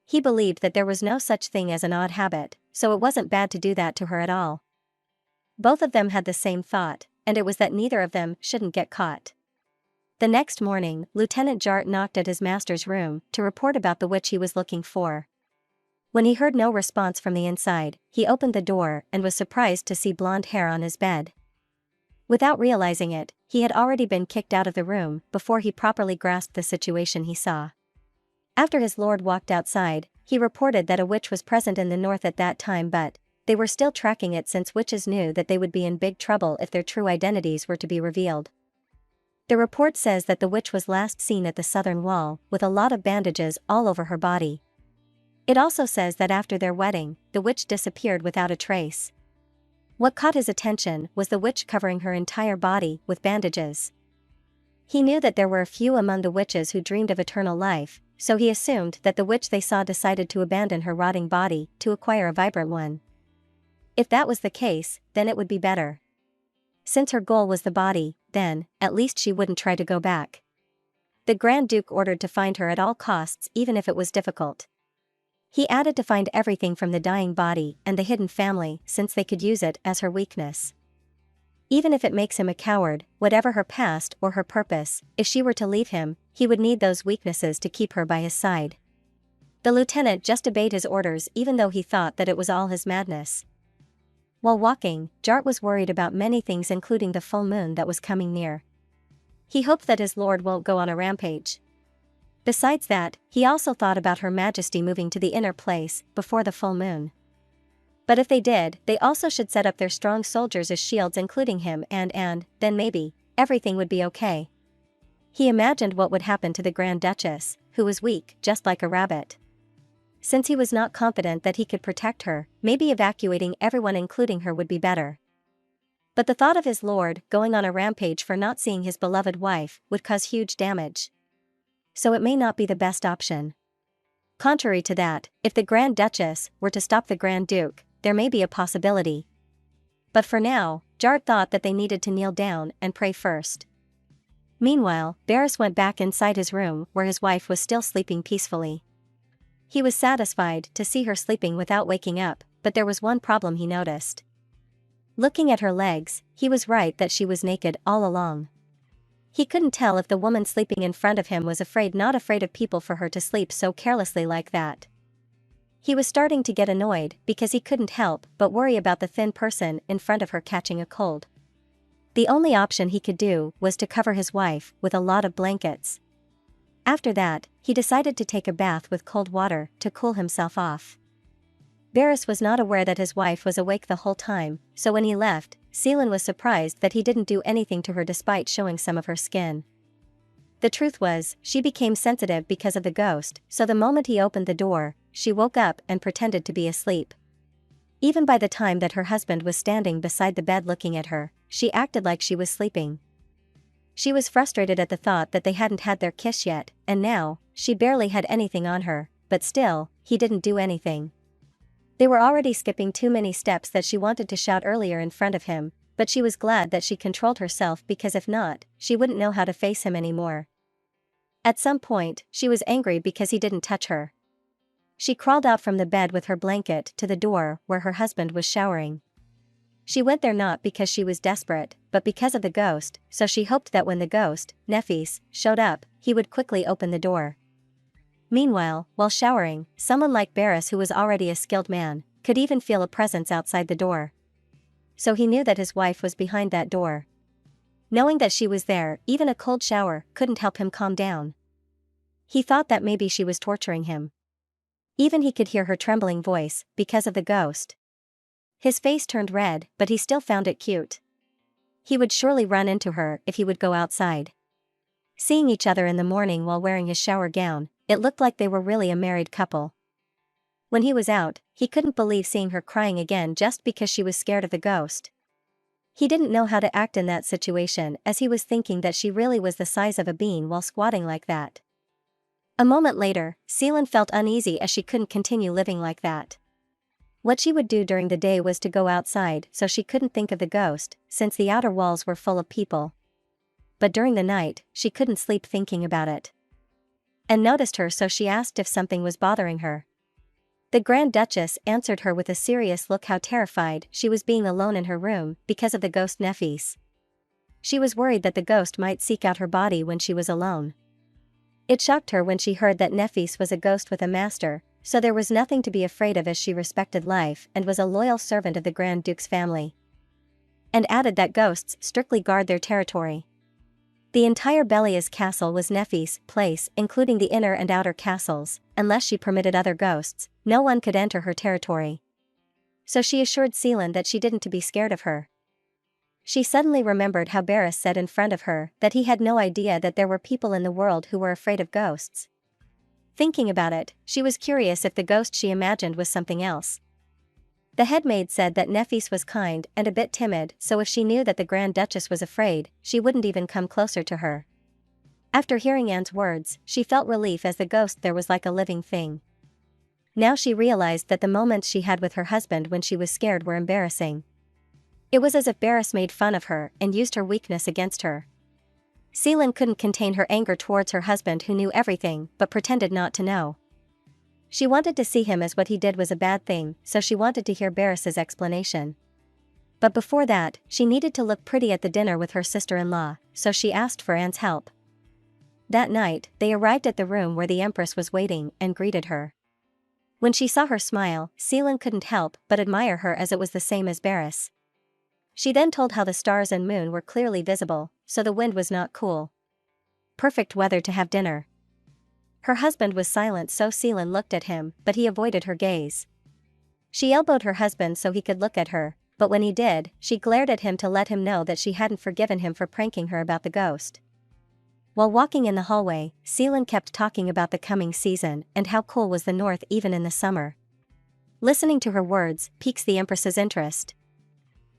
He believed that there was no such thing as an odd habit, so it wasn't bad to do that to her at all. Both of them had the same thought, and it was that neither of them shouldn't get caught. The next morning, Lieutenant Jart knocked at his master's room to report about the witch he was looking for. When he heard no response from the inside, he opened the door and was surprised to see blonde hair on his bed. Without realizing it, he had already been kicked out of the room before he properly grasped the situation he saw. After his lord walked outside, he reported that a witch was present in the north at that time, but they were still tracking it since witches knew that they would be in big trouble if their true identities were to be revealed. The report says that the witch was last seen at the southern wall, with a lot of bandages all over her body. It also says that after their wedding, the witch disappeared without a trace. What caught his attention was the witch covering her entire body with bandages. He knew that there were a few among the witches who dreamed of eternal life, so he assumed that the witch they saw decided to abandon her rotting body to acquire a vibrant one. If that was the case, then it would be better. Since her goal was the body, then, at least she wouldn't try to go back. The Grand Duke ordered to find her at all costs, even if it was difficult. He added to find everything from the dying body and the hidden family, since they could use it as her weakness. Even if it makes him a coward, whatever her past or her purpose, if she were to leave him, he would need those weaknesses to keep her by his side. The lieutenant just obeyed his orders even though he thought that it was all his madness. While walking, Jart was worried about many things, including the full moon that was coming near. He hoped that his lord won't go on a rampage. Besides that, he also thought about Her Majesty moving to the inner place before the full moon. But if they did, they also should set up their strong soldiers as shields, including him, and then maybe everything would be okay. He imagined what would happen to the Grand Duchess, who was weak, just like a rabbit. Since he was not confident that he could protect her, maybe evacuating everyone including her would be better. But the thought of his lord going on a rampage for not seeing his beloved wife would cause huge damage. So it may not be the best option. Contrary to that, if the Grand Duchess were to stop the Grand Duke, there may be a possibility. But for now, Jart thought that they needed to kneel down and pray first. Meanwhile, Barris went back inside his room where his wife was still sleeping peacefully. He was satisfied to see her sleeping without waking up, but there was one problem he noticed. Looking at her legs, he was right that she was naked all along. He couldn't tell if the woman sleeping in front of him was not afraid of people for her to sleep so carelessly like that. He was starting to get annoyed because he couldn't help but worry about the thin person in front of her catching a cold. The only option he could do was to cover his wife with a lot of blankets. After that, he decided to take a bath with cold water to cool himself off. Barris was not aware that his wife was awake the whole time, so when he left, Seelan was surprised that he didn't do anything to her despite showing some of her skin. The truth was, she became sensitive because of the ghost, so the moment he opened the door, she woke up and pretended to be asleep. Even by the time that her husband was standing beside the bed looking at her, she acted like she was sleeping. She was frustrated at the thought that they hadn't had their kiss yet, and now, she barely had anything on her, but still, he didn't do anything. They were already skipping too many steps that she wanted to shout earlier in front of him, but she was glad that she controlled herself because if not, she wouldn't know how to face him anymore. At some point, she was angry because he didn't touch her. She crawled out from the bed with her blanket to the door where her husband was showering. She went there not because she was desperate, but because of the ghost, so she hoped that when the ghost, Nefis, showed up, he would quickly open the door. Meanwhile, while showering, someone like Barris, who was already a skilled man, could even feel a presence outside the door. So he knew that his wife was behind that door. Knowing that she was there, even a cold shower couldn't help him calm down. He thought that maybe she was torturing him. Even he could hear her trembling voice, because of the ghost. His face turned red, but he still found it cute. He would surely run into her if he would go outside. Seeing each other in the morning while wearing his shower gown, it looked like they were really a married couple. When he was out, he couldn't believe seeing her crying again just because she was scared of the ghost. He didn't know how to act in that situation, as he was thinking that she really was the size of a bean while squatting like that. A moment later, Seelan felt uneasy as she couldn't continue living like that. What she would do during the day was to go outside so she couldn't think of the ghost, since the outer walls were full of people. But during the night, she couldn't sleep thinking about it. And noticed her, so she asked if something was bothering her. The Grand Duchess answered her with a serious look how terrified she was being alone in her room because of the ghost Nefis. She was worried that the ghost might seek out her body when she was alone. It shocked her when she heard that Nefis was a ghost with a master, so there was nothing to be afraid of as she respected life and was a loyal servant of the Grand Duke's family. And added that ghosts strictly guard their territory. The entire Belia's castle was Nefis' place, including the inner and outer castles. Unless she permitted other ghosts, no one could enter her territory. So she assured Seelan that she didn't to be scared of her. She suddenly remembered how Barris said in front of her that he had no idea that there were people in the world who were afraid of ghosts. Thinking about it, she was curious if the ghost she imagined was something else. The headmaid said that Nefis was kind and a bit timid, so if she knew that the Grand Duchess was afraid, she wouldn't even come closer to her. After hearing Anne's words, she felt relief as the ghost there was like a living thing. Now she realized that the moments she had with her husband when she was scared were embarrassing. It was as if Barris made fun of her and used her weakness against her. Seelan couldn't contain her anger towards her husband, who knew everything but pretended not to know. She wanted to see him as what he did was a bad thing, so she wanted to hear Barris's explanation. But before that, she needed to look pretty at the dinner with her sister-in-law, so she asked for Anne's help. That night, they arrived at the room where the Empress was waiting and greeted her. When she saw her smile, Seelan couldn't help but admire her, as it was the same as Barris. She then told how the stars and moon were clearly visible, so the wind was not cool. Perfect weather to have dinner. Her husband was silent, so Seelan looked at him, but he avoided her gaze. She elbowed her husband so he could look at her, but when he did, she glared at him to let him know that she hadn't forgiven him for pranking her about the ghost. While walking in the hallway, Seelan kept talking about the coming season and how cool was the north even in the summer. Listening to her words piques the Empress's interest.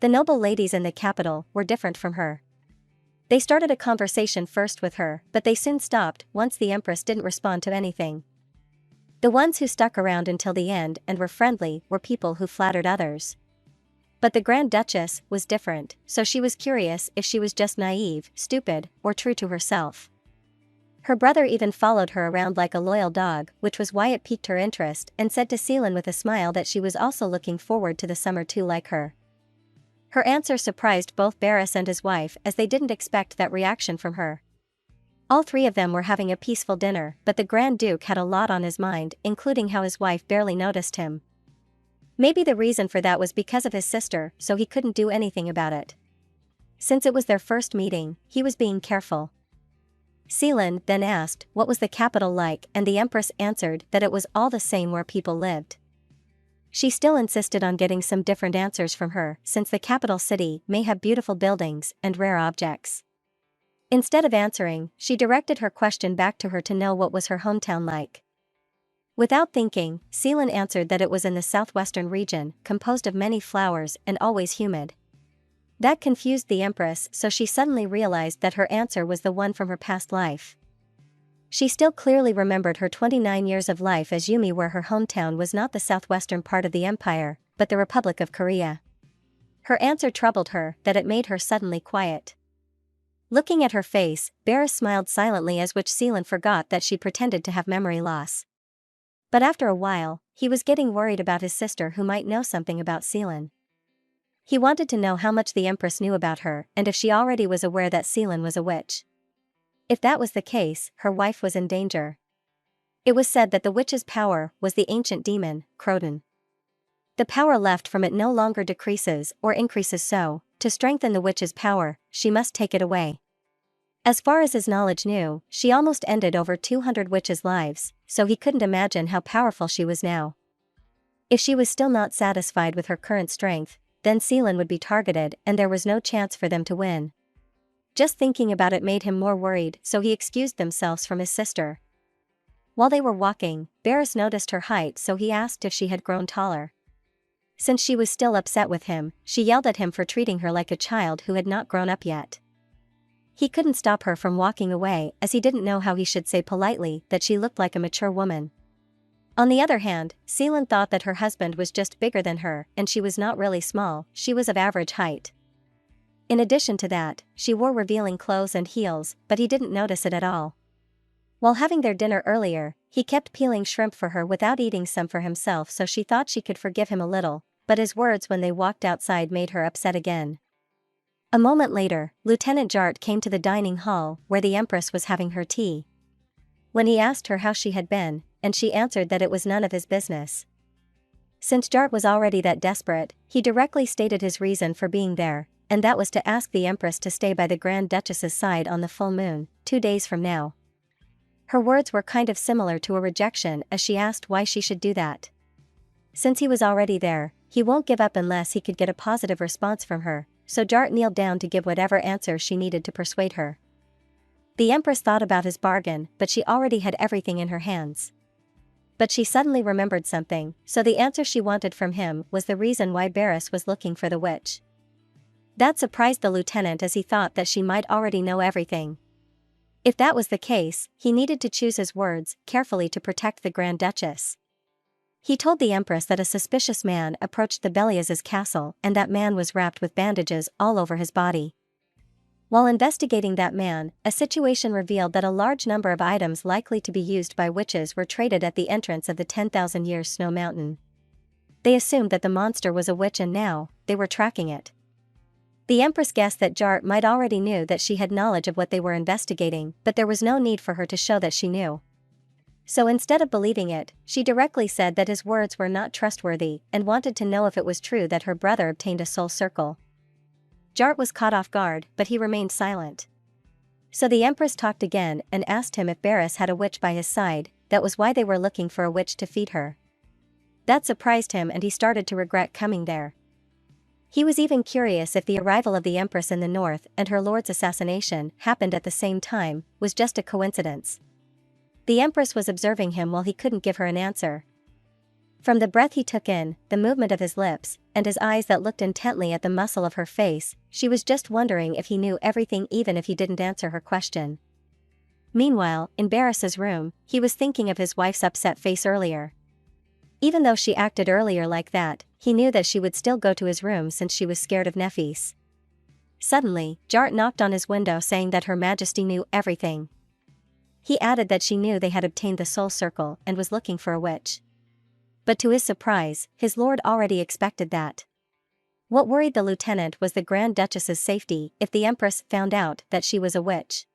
The noble ladies in the capital were different from her. They started a conversation first with her, but they soon stopped once the Empress didn't respond to anything. The ones who stuck around until the end and were friendly were people who flattered others. But the Grand Duchess was different, so she was curious if she was just naive, stupid, or true to herself. Her brother even followed her around like a loyal dog, which was why it piqued her interest, and said to Seelan with a smile that she was also looking forward to the summer too, like her. Her answer surprised both Barris and his wife, as they didn't expect that reaction from her. All three of them were having a peaceful dinner, but the Grand Duke had a lot on his mind, including how his wife barely noticed him. Maybe the reason for that was because of his sister, so he couldn't do anything about it. Since it was their first meeting, he was being careful. Seelan then asked what was the capital like, and the Empress answered that it was all the same where people lived. She still insisted on getting some different answers from her, since the capital city may have beautiful buildings and rare objects. Instead of answering, she directed her question back to her to know what was her hometown like. Without thinking, Seelan answered that it was in the southwestern region, composed of many flowers and always humid. That confused the Empress, so she suddenly realized that her answer was the one from her past life. She still clearly remembered her 29 years of life as Yumi, where her hometown was not the southwestern part of the empire, but the Republic of Korea. Her answer troubled her, that it made her suddenly quiet. Looking at her face, Barris smiled silently, as which Seelan forgot that she pretended to have memory loss. But after a while, he was getting worried about his sister, who might know something about Seelan. He wanted to know how much the Empress knew about her and if she already was aware that Seelan was a witch. If that was the case, her wife was in danger. It was said that the witch's power was the ancient demon, Croton. The power left from it no longer decreases or increases, so, to strengthen the witch's power, she must take it away. As far as his knowledge knew, she almost ended over 200 witches' lives, so he couldn't imagine how powerful she was now. If she was still not satisfied with her current strength, then Seelan would be targeted and there was no chance for them to win. Just thinking about it made him more worried, so he excused themselves from his sister. While they were walking, Barris noticed her height, so he asked if she had grown taller. Since she was still upset with him, she yelled at him for treating her like a child who had not grown up yet. He couldn't stop her from walking away, as he didn't know how he should say politely that she looked like a mature woman. On the other hand, Seelan thought that her husband was just bigger than her, and she was not really small, she was of average height. In addition to that, she wore revealing clothes and heels, but he didn't notice it at all. While having their dinner earlier, he kept peeling shrimp for her without eating some for himself, so she thought she could forgive him a little, but his words when they walked outside made her upset again. A moment later, Lieutenant Jart came to the dining hall where the Empress was having her tea. When he asked her how she had been, and she answered that it was none of his business. Since Jart was already that desperate, he directly stated his reason for being there, and that was to ask the Empress to stay by the Grand Duchess's side on the full moon, 2 days from now. Her words were kind of similar to a rejection as she asked why she should do that. Since he was already there, he won't give up unless he could get a positive response from her, so Jart kneeled down to give whatever answer she needed to persuade her. The Empress thought about his bargain, but she already had everything in her hands. But she suddenly remembered something, so the answer she wanted from him was the reason why Barris was looking for the witch. That surprised the lieutenant as he thought that she might already know everything. If that was the case, he needed to choose his words carefully to protect the Grand Duchess. He told the Empress that a suspicious man approached the Beliaz's castle and that man was wrapped with bandages all over his body. While investigating that man, a situation revealed that a large number of items likely to be used by witches were traded at the entrance of the 10,000-year snow mountain. They assumed that the monster was a witch and now, they were tracking it. The Empress guessed that Jart might already knew that she had knowledge of what they were investigating, but there was no need for her to show that she knew. So instead of believing it, she directly said that his words were not trustworthy and wanted to know if it was true that her brother obtained a soul circle. Jart was caught off guard, but he remained silent. So the Empress talked again and asked him if Barris had a witch by his side, that was why they were looking for a witch to feed her. That surprised him and he started to regret coming there. He was even curious if the arrival of the Empress in the north and her lord's assassination happened at the same time, was just a coincidence. The Empress was observing him while he couldn't give her an answer. From the breath he took in, the movement of his lips, and his eyes that looked intently at the muscle of her face, she was just wondering if he knew everything even if he didn't answer her question. Meanwhile, in Barris's room, he was thinking of his wife's upset face earlier. Even though she acted earlier like that, he knew that she would still go to his room since she was scared of Nefis. Suddenly, Jart knocked on his window saying that Her Majesty knew everything. He added that she knew they had obtained the soul circle and was looking for a witch. But to his surprise, his lord already expected that. What worried the lieutenant was the Grand Duchess's safety if the Empress found out that she was a witch.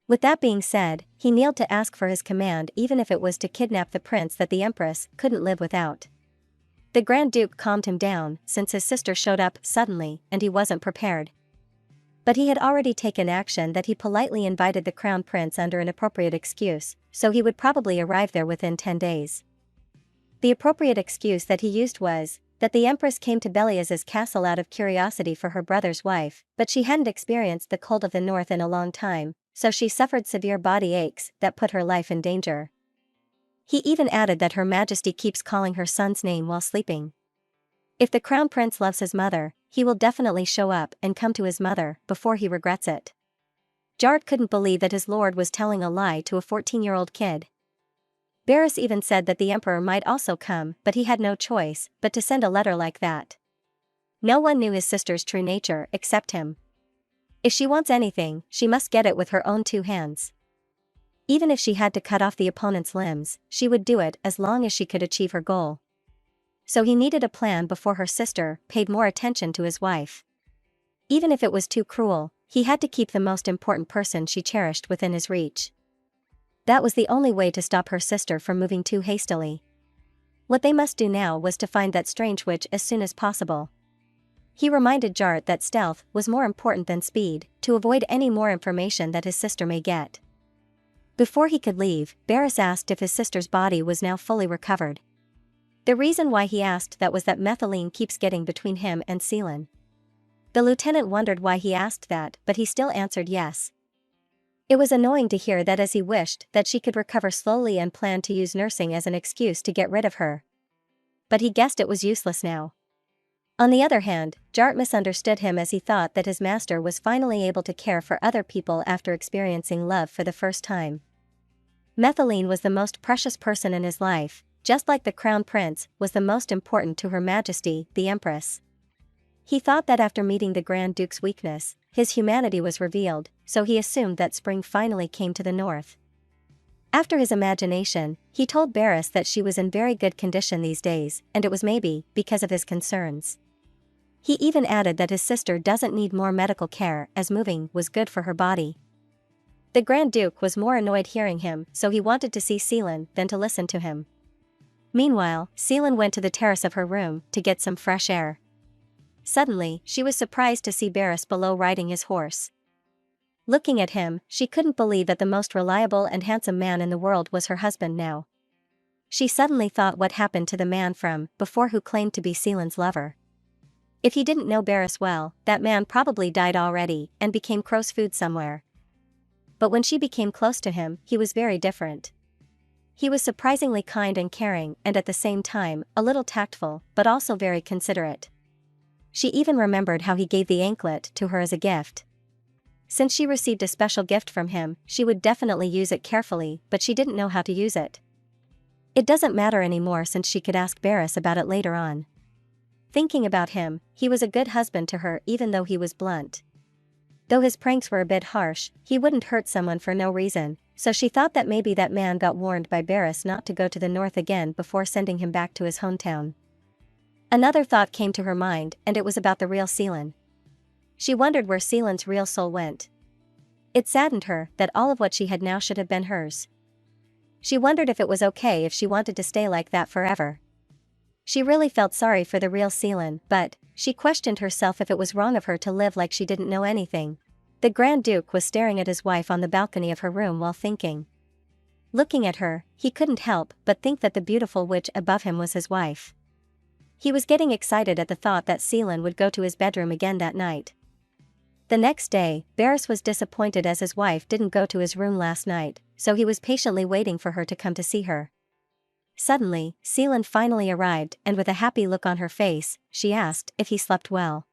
With that being said, he kneeled to ask for his command even if it was to kidnap the prince that the Empress couldn't live without. The Grand Duke calmed him down since his sister showed up suddenly and he wasn't prepared. But he had already taken action that he politely invited the Crown Prince under an appropriate excuse, so he would probably arrive there within 10 days. The appropriate excuse that he used was that the Empress came to Beliaz's castle out of curiosity for her brother's wife, but she hadn't experienced the cold of the north in a long time, so she suffered severe body aches that put her life in danger. He even added that Her Majesty keeps calling her son's name while sleeping. If the Crown Prince loves his mother, he will definitely show up and come to his mother before he regrets it. Jart couldn't believe that his lord was telling a lie to a 14-year-old kid. Barris even said that the emperor might also come, but he had no choice but to send a letter like that. No one knew his sister's true nature except him. If she wants anything, she must get it with her own 2 hands. Even if she had to cut off the opponent's limbs, she would do it as long as she could achieve her goal. so he needed a plan before her sister paid more attention to his wife. Even if it was too cruel, he had to keep the most important person she cherished within his reach. That was the only way to stop her sister from moving too hastily. What they must do now was to find that strange witch as soon as possible. He reminded Jart that stealth was more important than speed, to avoid any more information that his sister may get. Before he could leave, Barris asked if his sister's body was now fully recovered. The reason why he asked that was that methylene keeps getting between him and Seelan. The lieutenant wondered why he asked that, but he still answered yes. It was annoying to hear that, as he wished that she could recover slowly and planned to use nursing as an excuse to get rid of her. But he guessed it was useless now. On the other hand, Jart misunderstood him, as he thought that his master was finally able to care for other people after experiencing love for the first time. Methylene was the most precious person in his life, just like the crown prince was the most important to Her Majesty, the Empress. He thought that after meeting the Grand Duke's weakness, his humanity was revealed, so he assumed that spring finally came to the north. After his imagination, he told Barris that she was in very good condition these days, and it was maybe because of his concerns. He even added that his sister doesn't need more medical care, as moving was good for her body. The Grand Duke was more annoyed hearing him, so he wanted to see Seelan than to listen to him. Meanwhile, Seelan went to the terrace of her room to get some fresh air. Suddenly, she was surprised to see Barris below riding his horse. Looking at him, she couldn't believe that the most reliable and handsome man in the world was her husband now. She suddenly thought what happened to the man from before who claimed to be Seelan's lover. If he didn't know Barris well, that man probably died already and became crow's food somewhere. But when she became close to him, he was very different. He was surprisingly kind and caring, and at the same time, a little tactful, but also very considerate. She even remembered how he gave the anklet to her as a gift. Since she received a special gift from him, she would definitely use it carefully, but she didn't know how to use it. It doesn't matter anymore since she could ask Barris about it later on. Thinking about him, he was a good husband to her even though he was blunt. Though his pranks were a bit harsh, he wouldn't hurt someone for no reason, so she thought that maybe that man got warned by Barris not to go to the north again before sending him back to his hometown. Another thought came to her mind, and it was about the real Seelan. She wondered where Seelan's real soul went. It saddened her that all of what she had now should have been hers. She wondered if it was okay if she wanted to stay like that forever. She really felt sorry for the real Seelan, but she questioned herself if it was wrong of her to live like she didn't know anything. The Grand Duke was staring at his wife on the balcony of her room while thinking. Looking at her, he couldn't help but think that the beautiful witch above him was his wife. He was getting excited at the thought that Seelan would go to his bedroom again that night. The next day, Barris was disappointed as his wife didn't go to his room last night, so he was patiently waiting for her to come to see her. Suddenly, Seelan finally arrived, and with a happy look on her face, she asked if he slept well.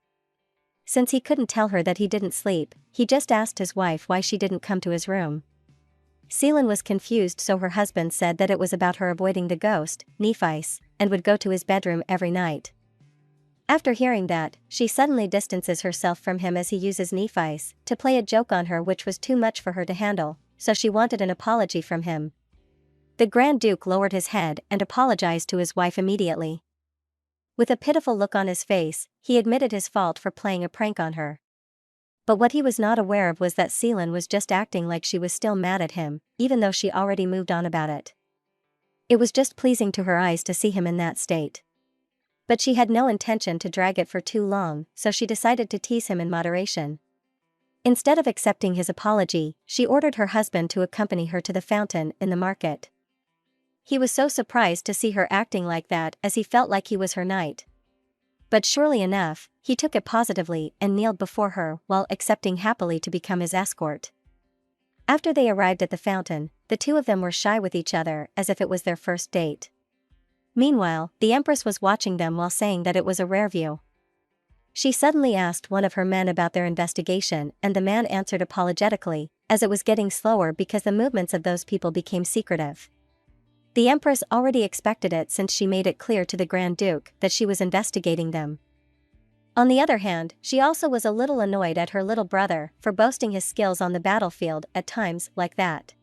Since he couldn't tell her that he didn't sleep, he just asked his wife why she didn't come to his room. Seelan was confused, so her husband said that it was about her avoiding the ghost, Nephice, and would go to his bedroom every night. After hearing that, she suddenly distances herself from him as he uses Nephice to play a joke on her, which was too much for her to handle, so she wanted an apology from him. The Grand Duke lowered his head and apologized to his wife immediately. With a pitiful look on his face, he admitted his fault for playing a prank on her. But what he was not aware of was that Seelan was just acting like she was still mad at him, even though she already moved on about it. It was just pleasing to her eyes to see him in that state. But she had no intention to drag it for too long, so she decided to tease him in moderation. Instead of accepting his apology, she ordered her husband to accompany her to the fountain in the market. He was so surprised to see her acting like that, as he felt like he was her knight. But surely enough, he took it positively and kneeled before her while accepting happily to become his escort. After they arrived at the fountain, the two of them were shy with each other as if it was their first date. Meanwhile, the Empress was watching them while saying that it was a rare view. She suddenly asked one of her men about their investigation, and the man answered apologetically, as it was getting slower because the movements of those people became secretive. The Empress already expected it since she made it clear to the Grand Duke that she was investigating them. On the other hand, she also was a little annoyed at her little brother for boasting his skills on the battlefield at times like that.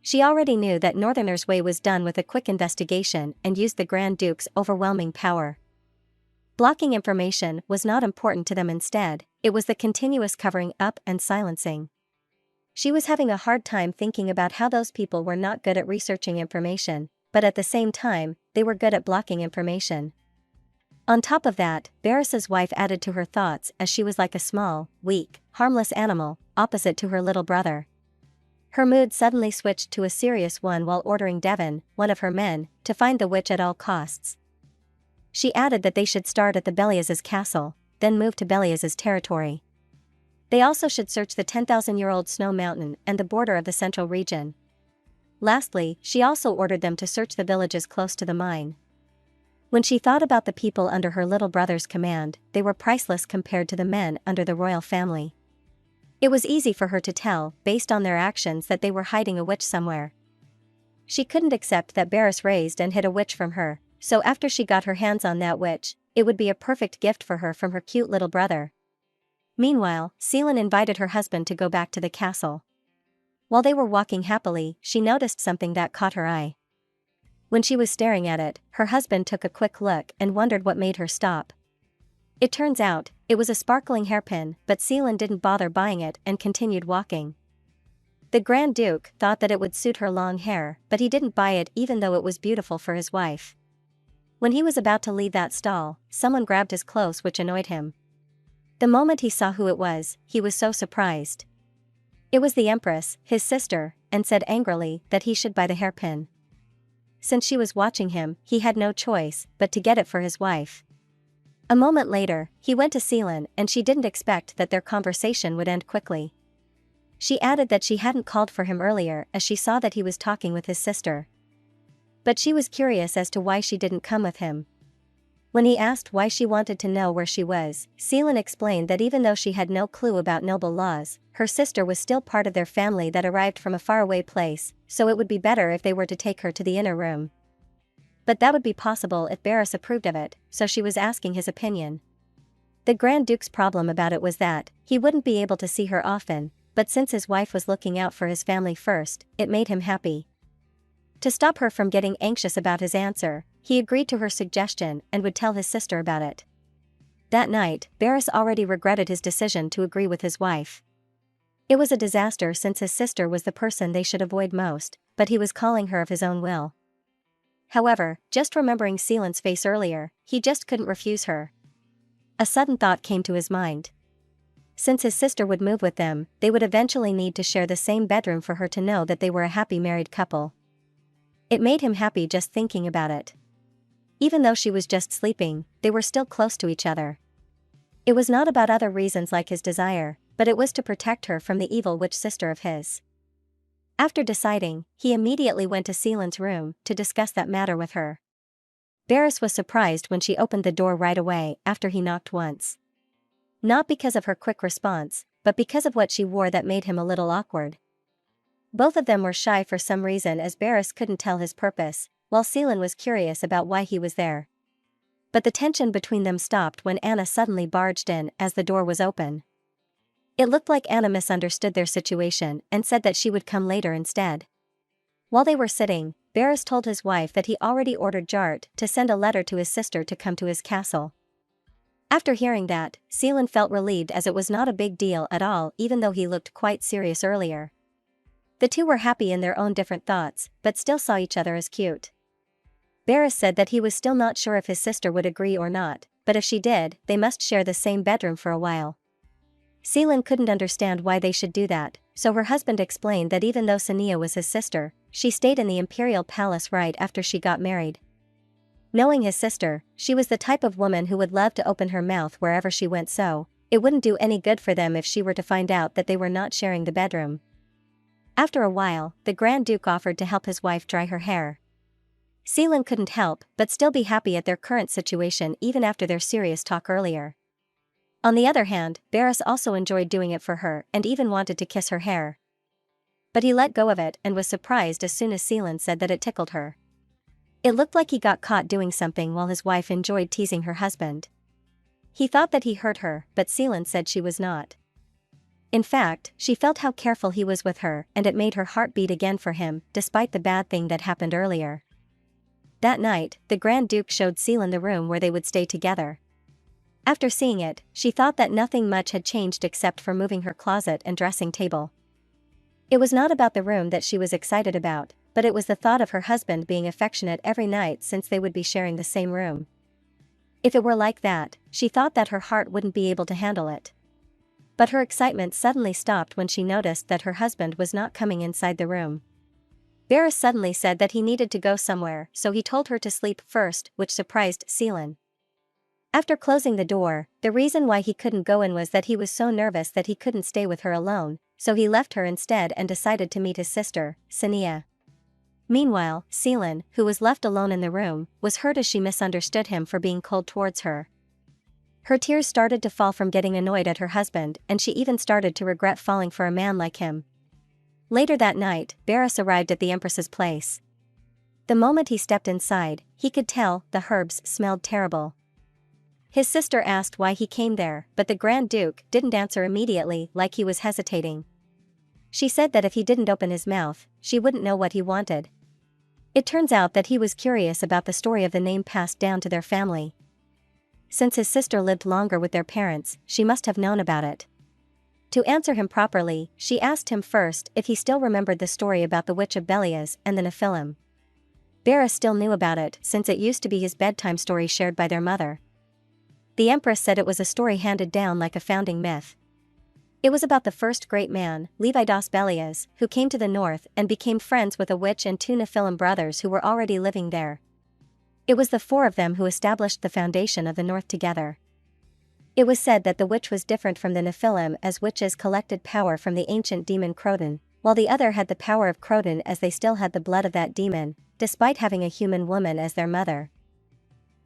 She already knew that Northerners' Way was done with a quick investigation and used the Grand Duke's overwhelming power. Blocking information was not important to them. Instead, it was the continuous covering up and silencing. She was having a hard time thinking about how those people were not good at researching information, but at the same time, they were good at blocking information. On top of that, Barris's wife added to her thoughts as she was like a small, weak, harmless animal, opposite to her little brother. Her mood suddenly switched to a serious one while ordering Devon, one of her men, to find the witch at all costs. She added that they should start at the Beliaz's castle, then move to Beliaz's territory. They also should search the 10,000-year-old snow mountain and the border of the central region. Lastly, she also ordered them to search the villages close to the mine. When she thought about the people under her little brother's command, they were priceless compared to the men under the royal family. It was easy for her to tell, based on their actions, that they were hiding a witch somewhere. She couldn't accept that Barris raised and hid a witch from her, so after she got her hands on that witch, it would be a perfect gift for her from her cute little brother. Meanwhile, Seelan invited her husband to go back to the castle. While they were walking happily, she noticed something that caught her eye. When she was staring at it, her husband took a quick look and wondered what made her stop. It turns out, it was a sparkling hairpin, but Seelan didn't bother buying it and continued walking. The Grand Duke thought that it would suit her long hair, but he didn't buy it even though it was beautiful for his wife. When he was about to leave that stall, someone grabbed his clothes, which annoyed him. The moment he saw who it was, he was so surprised. It was the Empress, his sister, and said angrily that he should buy the hairpin. Since she was watching him, he had no choice but to get it for his wife. A moment later, he went to Seelan and she didn't expect that their conversation would end quickly. She added that she hadn't called for him earlier as she saw that he was talking with his sister. But she was curious as to why she didn't come with him. When he asked why she wanted to know where she was, Seelan explained that even though she had no clue about noble laws, her sister was still part of their family that arrived from a faraway place, so it would be better if they were to take her to the inner room. But that would be possible if Barris approved of it, so she was asking his opinion. The Grand Duke's problem about it was that he wouldn't be able to see her often, but since his wife was looking out for his family first, it made him happy. To stop her from getting anxious about his answer, he agreed to her suggestion and would tell his sister about it. That night, Barris already regretted his decision to agree with his wife. It was a disaster since his sister was the person they should avoid most, but he was calling her of his own will. However, just remembering Seelan's face earlier, he just couldn't refuse her. A sudden thought came to his mind. Since his sister would move with them, they would eventually need to share the same bedroom for her to know that they were a happy married couple. It made him happy just thinking about it. Even though she was just sleeping, they were still close to each other. It was not about other reasons like his desire, but it was to protect her from the evil witch sister of his. After deciding, he immediately went to Seelan's room to discuss that matter with her. Barris was surprised when she opened the door right away after he knocked once. Not because of her quick response, but because of what she wore that made him a little awkward. Both of them were shy for some reason as Barris couldn't tell his purpose, while Seelan was curious about why he was there. But the tension between them stopped when Anna suddenly barged in as the door was open. It looked like Anna misunderstood their situation and said that she would come later instead. While they were sitting, Barris told his wife that he already ordered Jart to send a letter to his sister to come to his castle. After hearing that, Seelan felt relieved as it was not a big deal at all even though he looked quite serious earlier. The two were happy in their own different thoughts, but still saw each other as cute. Barris said that he was still not sure if his sister would agree or not, but if she did, they must share the same bedroom for a while. Seelan couldn't understand why they should do that, so her husband explained that even though Sania was his sister, she stayed in the imperial palace right after she got married. Knowing his sister, she was the type of woman who would love to open her mouth wherever she went, so it wouldn't do any good for them if she were to find out that they were not sharing the bedroom. After a while, the Grand Duke offered to help his wife dry her hair. Seelan couldn't help but still be happy at their current situation even after their serious talk earlier. On the other hand, Barris also enjoyed doing it for her and even wanted to kiss her hair. But he let go of it and was surprised as soon as Seelan said that it tickled her. It looked like he got caught doing something while his wife enjoyed teasing her husband. He thought that he hurt her, but Seelan said she was not. In fact, she felt how careful he was with her, and it made her heart beat again for him, despite the bad thing that happened earlier. That night, the Grand Duke showed Seelan the room where they would stay together. After seeing it, she thought that nothing much had changed except for moving her closet and dressing table. It was not about the room that she was excited about, but it was the thought of her husband being affectionate every night since they would be sharing the same room. If it were like that, she thought that her heart wouldn't be able to handle it. But her excitement suddenly stopped when she noticed that her husband was not coming inside the room. Barris suddenly said that he needed to go somewhere, so he told her to sleep first, which surprised Seelan. After closing the door, the reason why he couldn't go in was that he was so nervous that he couldn't stay with her alone, so he left her instead and decided to meet his sister, Sania. Meanwhile, Seelan, who was left alone in the room, was hurt as she misunderstood him for being cold towards her. Her tears started to fall from getting annoyed at her husband, and she even started to regret falling for a man like him. Later that night, Barris arrived at the Empress's place. The moment he stepped inside, he could tell the herbs smelled terrible. His sister asked why he came there, but the Grand Duke didn't answer immediately, like he was hesitating. She said that if he didn't open his mouth, she wouldn't know what he wanted. It turns out that he was curious about the story of the name passed down to their family. Since his sister lived longer with their parents, she must have known about it. To answer him properly, she asked him first if he still remembered the story about the Witch of Belias and the Nephilim. Barris still knew about it since it used to be his bedtime story shared by their mother. The Empress said it was a story handed down like a founding myth. It was about the first great man, Levidas Belias, who came to the north and became friends with a witch and two Nephilim brothers who were already living there. It was the four of them who established the foundation of the north together. It was said that the witch was different from the Nephilim as witches collected power from the ancient demon Croton, while the other had the power of Croton as they still had the blood of that demon, despite having a human woman as their mother.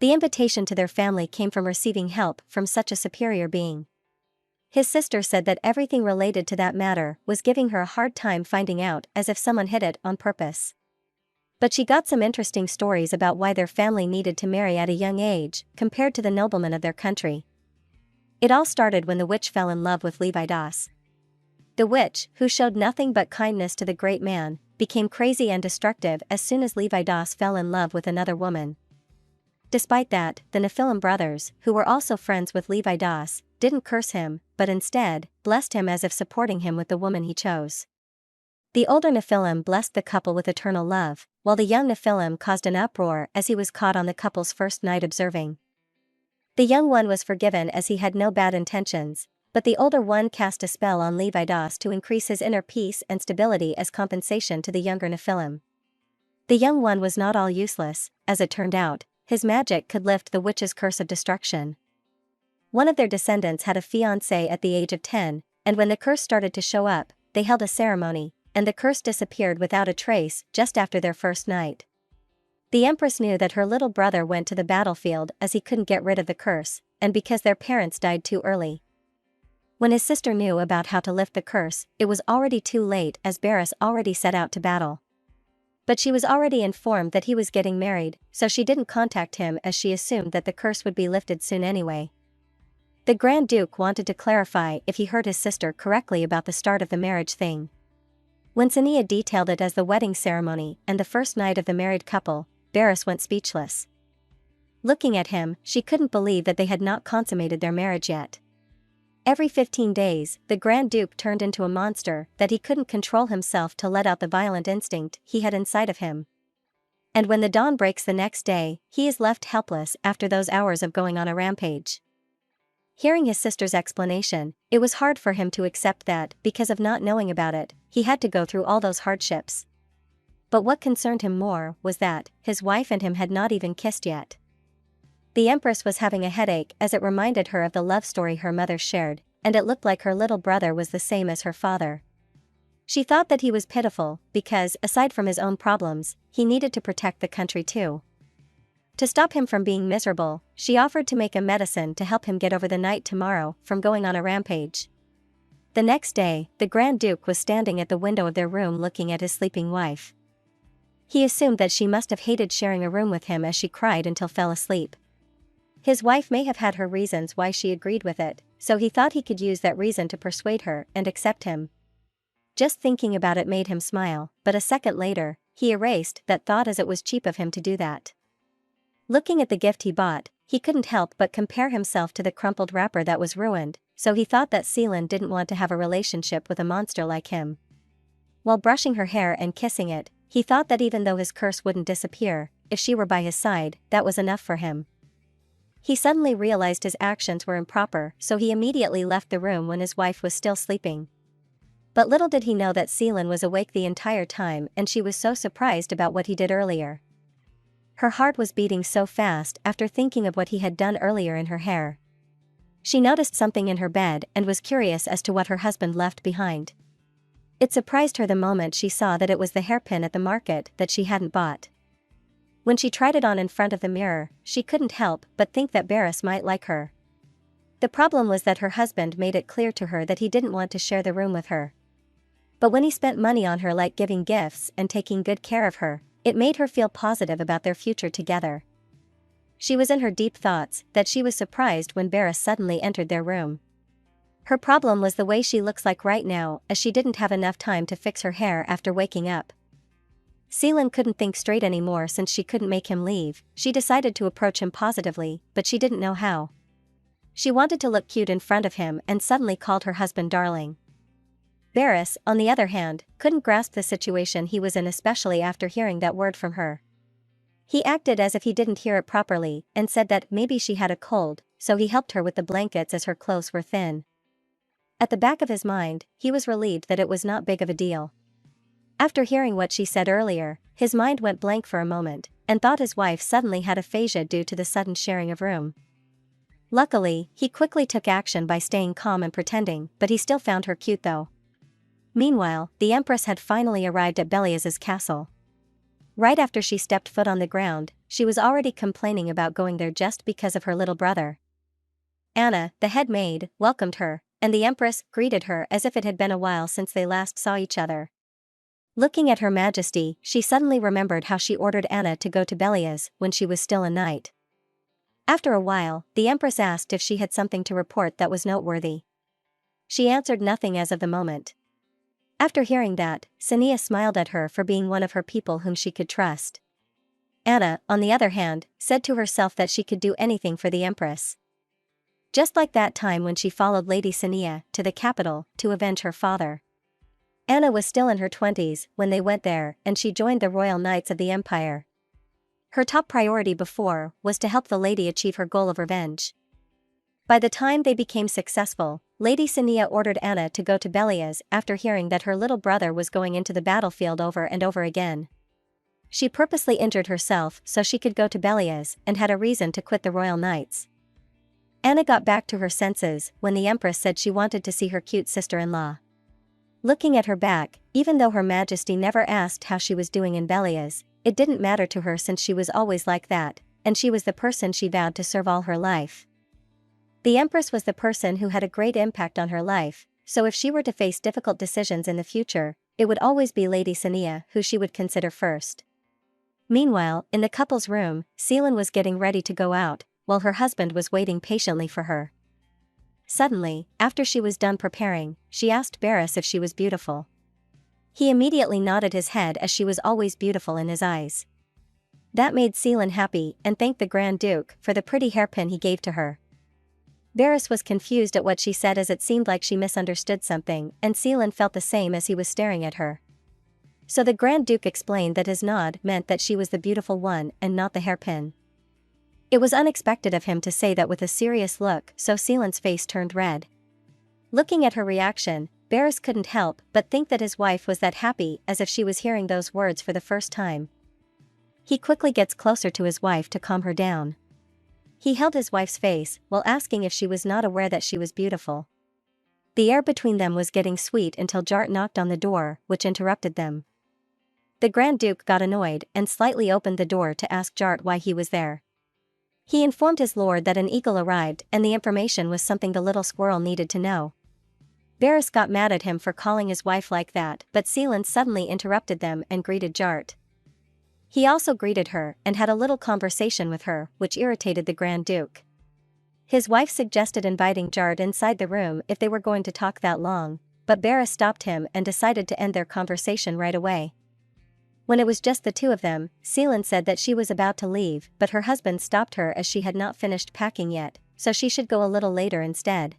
The invitation to their family came from receiving help from such a superior being. His sister said that everything related to that matter was giving her a hard time finding out, as if someone hid it on purpose. But she got some interesting stories about why their family needed to marry at a young age, compared to the noblemen of their country. It all started when the witch fell in love with Levidas. The witch, who showed nothing but kindness to the great man, became crazy and destructive as soon as Levidas fell in love with another woman. Despite that, the Nephilim brothers, who were also friends with Levidas, didn't curse him, but instead, blessed him as if supporting him with the woman he chose. The older Nephilim blessed the couple with eternal love, while the young Nephilim caused an uproar as he was caught on the couple's first night observing. The young one was forgiven as he had no bad intentions, but the older one cast a spell on Levidas to increase his inner peace and stability as compensation to the younger Nephilim. The young one was not all useless, as it turned out, his magic could lift the witch's curse of destruction. One of their descendants had a fiancé at the age of 10, and when the curse started to show up, they held a ceremony, and the curse disappeared without a trace just after their first night. The Empress knew that her little brother went to the battlefield as he couldn't get rid of the curse, and because their parents died too early. When his sister knew about how to lift the curse, it was already too late as Barris already set out to battle. But she was already informed that he was getting married, so she didn't contact him as she assumed that the curse would be lifted soon anyway. The Grand Duke wanted to clarify if he heard his sister correctly about the start of the marriage thing. When Sania detailed it as the wedding ceremony and the first night of the married couple, Barris went speechless. Looking at him, she couldn't believe that they had not consummated their marriage yet. Every 15 days, the Grand Duke turned into a monster that he couldn't control himself to let out the violent instinct he had inside of him. And when the dawn breaks the next day, he is left helpless after those hours of going on a rampage. Hearing his sister's explanation, it was hard for him to accept that, because of not knowing about it, he had to go through all those hardships. But what concerned him more was that his wife and him had not even kissed yet. The Empress was having a headache as it reminded her of the love story her mother shared, and it looked like her little brother was the same as her father. She thought that he was pitiful because, aside from his own problems, he needed to protect the country too. To stop him from being miserable, she offered to make a medicine to help him get over the night tomorrow from going on a rampage. The next day, the Grand Duke was standing at the window of their room looking at his sleeping wife. He assumed that she must have hated sharing a room with him as she cried until fell asleep. His wife may have had her reasons why she agreed with it, so he thought he could use that reason to persuade her and accept him. Just thinking about it made him smile, but a second later, he erased that thought as it was cheap of him to do that. Looking at the gift he bought, he couldn't help but compare himself to the crumpled wrapper that was ruined, so he thought that Seelan didn't want to have a relationship with a monster like him. While brushing her hair and kissing it, he thought that even though his curse wouldn't disappear, if she were by his side, that was enough for him. He suddenly realized his actions were improper, so he immediately left the room when his wife was still sleeping. But little did he know that Seelan was awake the entire time, and she was so surprised about what he did earlier. Her heart was beating so fast after thinking of what he had done earlier in her hair. She noticed something in her bed and was curious as to what her husband left behind. It surprised her the moment she saw that it was the hairpin at the market that she hadn't bought. When she tried it on in front of the mirror, she couldn't help but think that Barris might like her. The problem was that her husband made it clear to her that he didn't want to share the room with her. But when he spent money on her, like giving gifts and taking good care of her, it made her feel positive about their future together. She was in her deep thoughts that she was surprised when Barris suddenly entered their room. Her problem was the way she looks like right now, as she didn't have enough time to fix her hair after waking up. Seelan couldn't think straight anymore since she couldn't make him leave. She decided to approach him positively, but she didn't know how. She wanted to look cute in front of him and suddenly called her husband darling. Barris, on the other hand, couldn't grasp the situation he was in, especially after hearing that word from her. He acted as if he didn't hear it properly and said that maybe she had a cold, so he helped her with the blankets as her clothes were thin. At the back of his mind, he was relieved that it was not big of a deal. After hearing what she said earlier, his mind went blank for a moment, and thought his wife suddenly had aphasia due to the sudden sharing of room. Luckily, he quickly took action by staying calm and pretending, but he still found her cute though. Meanwhile, the Empress had finally arrived at Beliaz's castle. Right after she stepped foot on the ground, she was already complaining about going there just because of her little brother. Anna, the head maid, welcomed her, and the Empress greeted her as if it had been a while since they last saw each other. Looking at Her Majesty, she suddenly remembered how she ordered Anna to go to Beliaz when she was still a knight. After a while, the Empress asked if she had something to report that was noteworthy. She answered nothing as of the moment. After hearing that, Sania smiled at her for being one of her people whom she could trust. Anna, on the other hand, said to herself that she could do anything for the Empress. Just like that time when she followed Lady Sania to the capital to avenge her father. Anna was still in her 20s when they went there, and she joined the Royal Knights of the Empire. Her top priority before was to help the lady achieve her goal of revenge. By the time they became successful, Lady Sania ordered Anna to go to Beliaz after hearing that her little brother was going into the battlefield over and over again. She purposely injured herself so she could go to Beliaz and had a reason to quit the Royal Knights. Anna got back to her senses when the Empress said she wanted to see her cute sister-in-law. Looking at her back, even though Her Majesty never asked how she was doing in Beliaz, it didn't matter to her since she was always like that, and she was the person she vowed to serve all her life. The Empress was the person who had a great impact on her life, so if she were to face difficult decisions in the future, it would always be Lady Sania who she would consider first. Meanwhile, in the couple's room, Seelan was getting ready to go out, while her husband was waiting patiently for her. Suddenly, after she was done preparing, she asked Barris if she was beautiful. He immediately nodded his head as she was always beautiful in his eyes. That made Seelan happy and thanked the Grand Duke for the pretty hairpin he gave to her. Barris was confused at what she said as it seemed like she misunderstood something, and Seelan felt the same as he was staring at her. So the Grand Duke explained that his nod meant that she was the beautiful one and not the hairpin. It was unexpected of him to say that with a serious look, so Seelan's face turned red. Looking at her reaction, Barris couldn't help but think that his wife was that happy as if she was hearing those words for the first time. He quickly gets closer to his wife to calm her down. He held his wife's face while asking if she was not aware that she was beautiful. The air between them was getting sweet until Jart knocked on the door, which interrupted them. The Grand Duke got annoyed and slightly opened the door to ask Jart why he was there. He informed his lord that an eagle arrived and the information was something the little squirrel needed to know. Barris got mad at him for calling his wife like that, but Seelan suddenly interrupted them and greeted Jart. He also greeted her and had a little conversation with her, which irritated the Grand Duke. His wife suggested inviting Jard inside the room if they were going to talk that long, but Barris stopped him and decided to end their conversation right away. When it was just the two of them, Seelan said that she was about to leave, but her husband stopped her as she had not finished packing yet, so she should go a little later instead.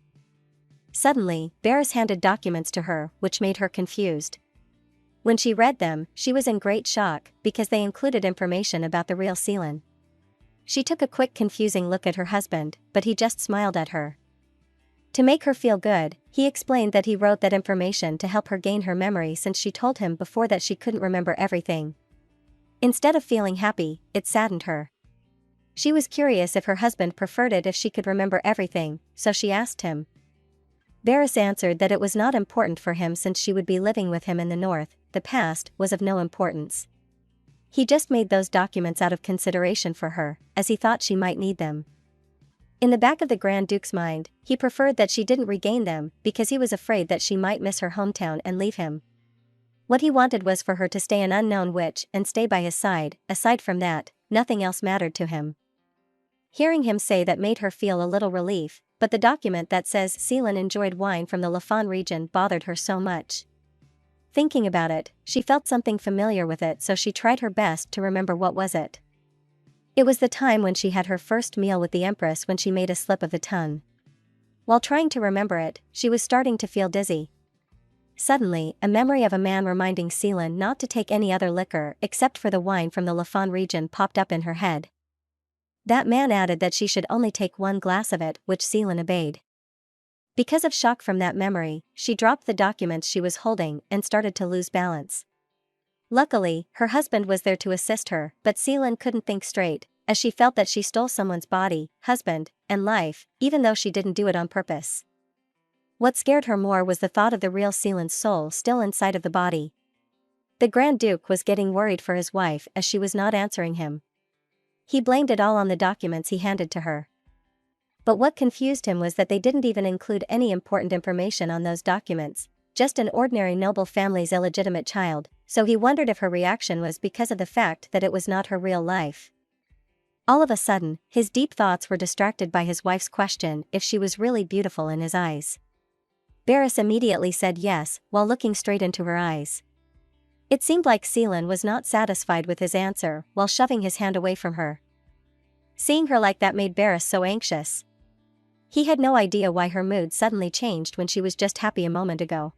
Suddenly, Barris handed documents to her, which made her confused. When she read them, she was in great shock, because they included information about the real Seelan. She took a quick confusing look at her husband, but he just smiled at her. To make her feel good, he explained that he wrote that information to help her gain her memory since she told him before that she couldn't remember everything. Instead of feeling happy, it saddened her. She was curious if her husband preferred it if she could remember everything, so she asked him. Barris answered that it was not important for him since she would be living with him in the north, the past was of no importance. He just made those documents out of consideration for her, as he thought she might need them. In the back of the Grand Duke's mind, he preferred that she didn't regain them because he was afraid that she might miss her hometown and leave him. What he wanted was for her to stay an unknown witch and stay by his side. Aside from that, nothing else mattered to him. Hearing him say that made her feel a little relief, but the document that says Seelan enjoyed wine from the Lafon region bothered her so much. Thinking about it, she felt something familiar with it, so she tried her best to remember what was it. It was the time when she had her first meal with the Empress when she made a slip of the tongue. While trying to remember it, she was starting to feel dizzy. Suddenly, a memory of a man reminding Seelan not to take any other liquor except for the wine from the Lafon region popped up in her head. That man added that she should only take 1 glass of it, which Seelan obeyed. Because of shock from that memory, she dropped the documents she was holding and started to lose balance. Luckily, her husband was there to assist her, but Seelan couldn't think straight, as she felt that she stole someone's body, husband, and life, even though she didn't do it on purpose. What scared her more was the thought of the real Seelan's soul still inside of the body. The Grand Duke was getting worried for his wife as she was not answering him. He blamed it all on the documents he handed to her. But what confused him was that they didn't even include any important information on those documents, just an ordinary noble family's illegitimate child, so he wondered if her reaction was because of the fact that it was not her real life. All of a sudden, his deep thoughts were distracted by his wife's question if she was really beautiful in his eyes. Barris immediately said yes, while looking straight into her eyes. It seemed like Seelan was not satisfied with his answer while shoving his hand away from her. Seeing her like that made Barris so anxious. He had no idea why her mood suddenly changed when she was just happy a moment ago.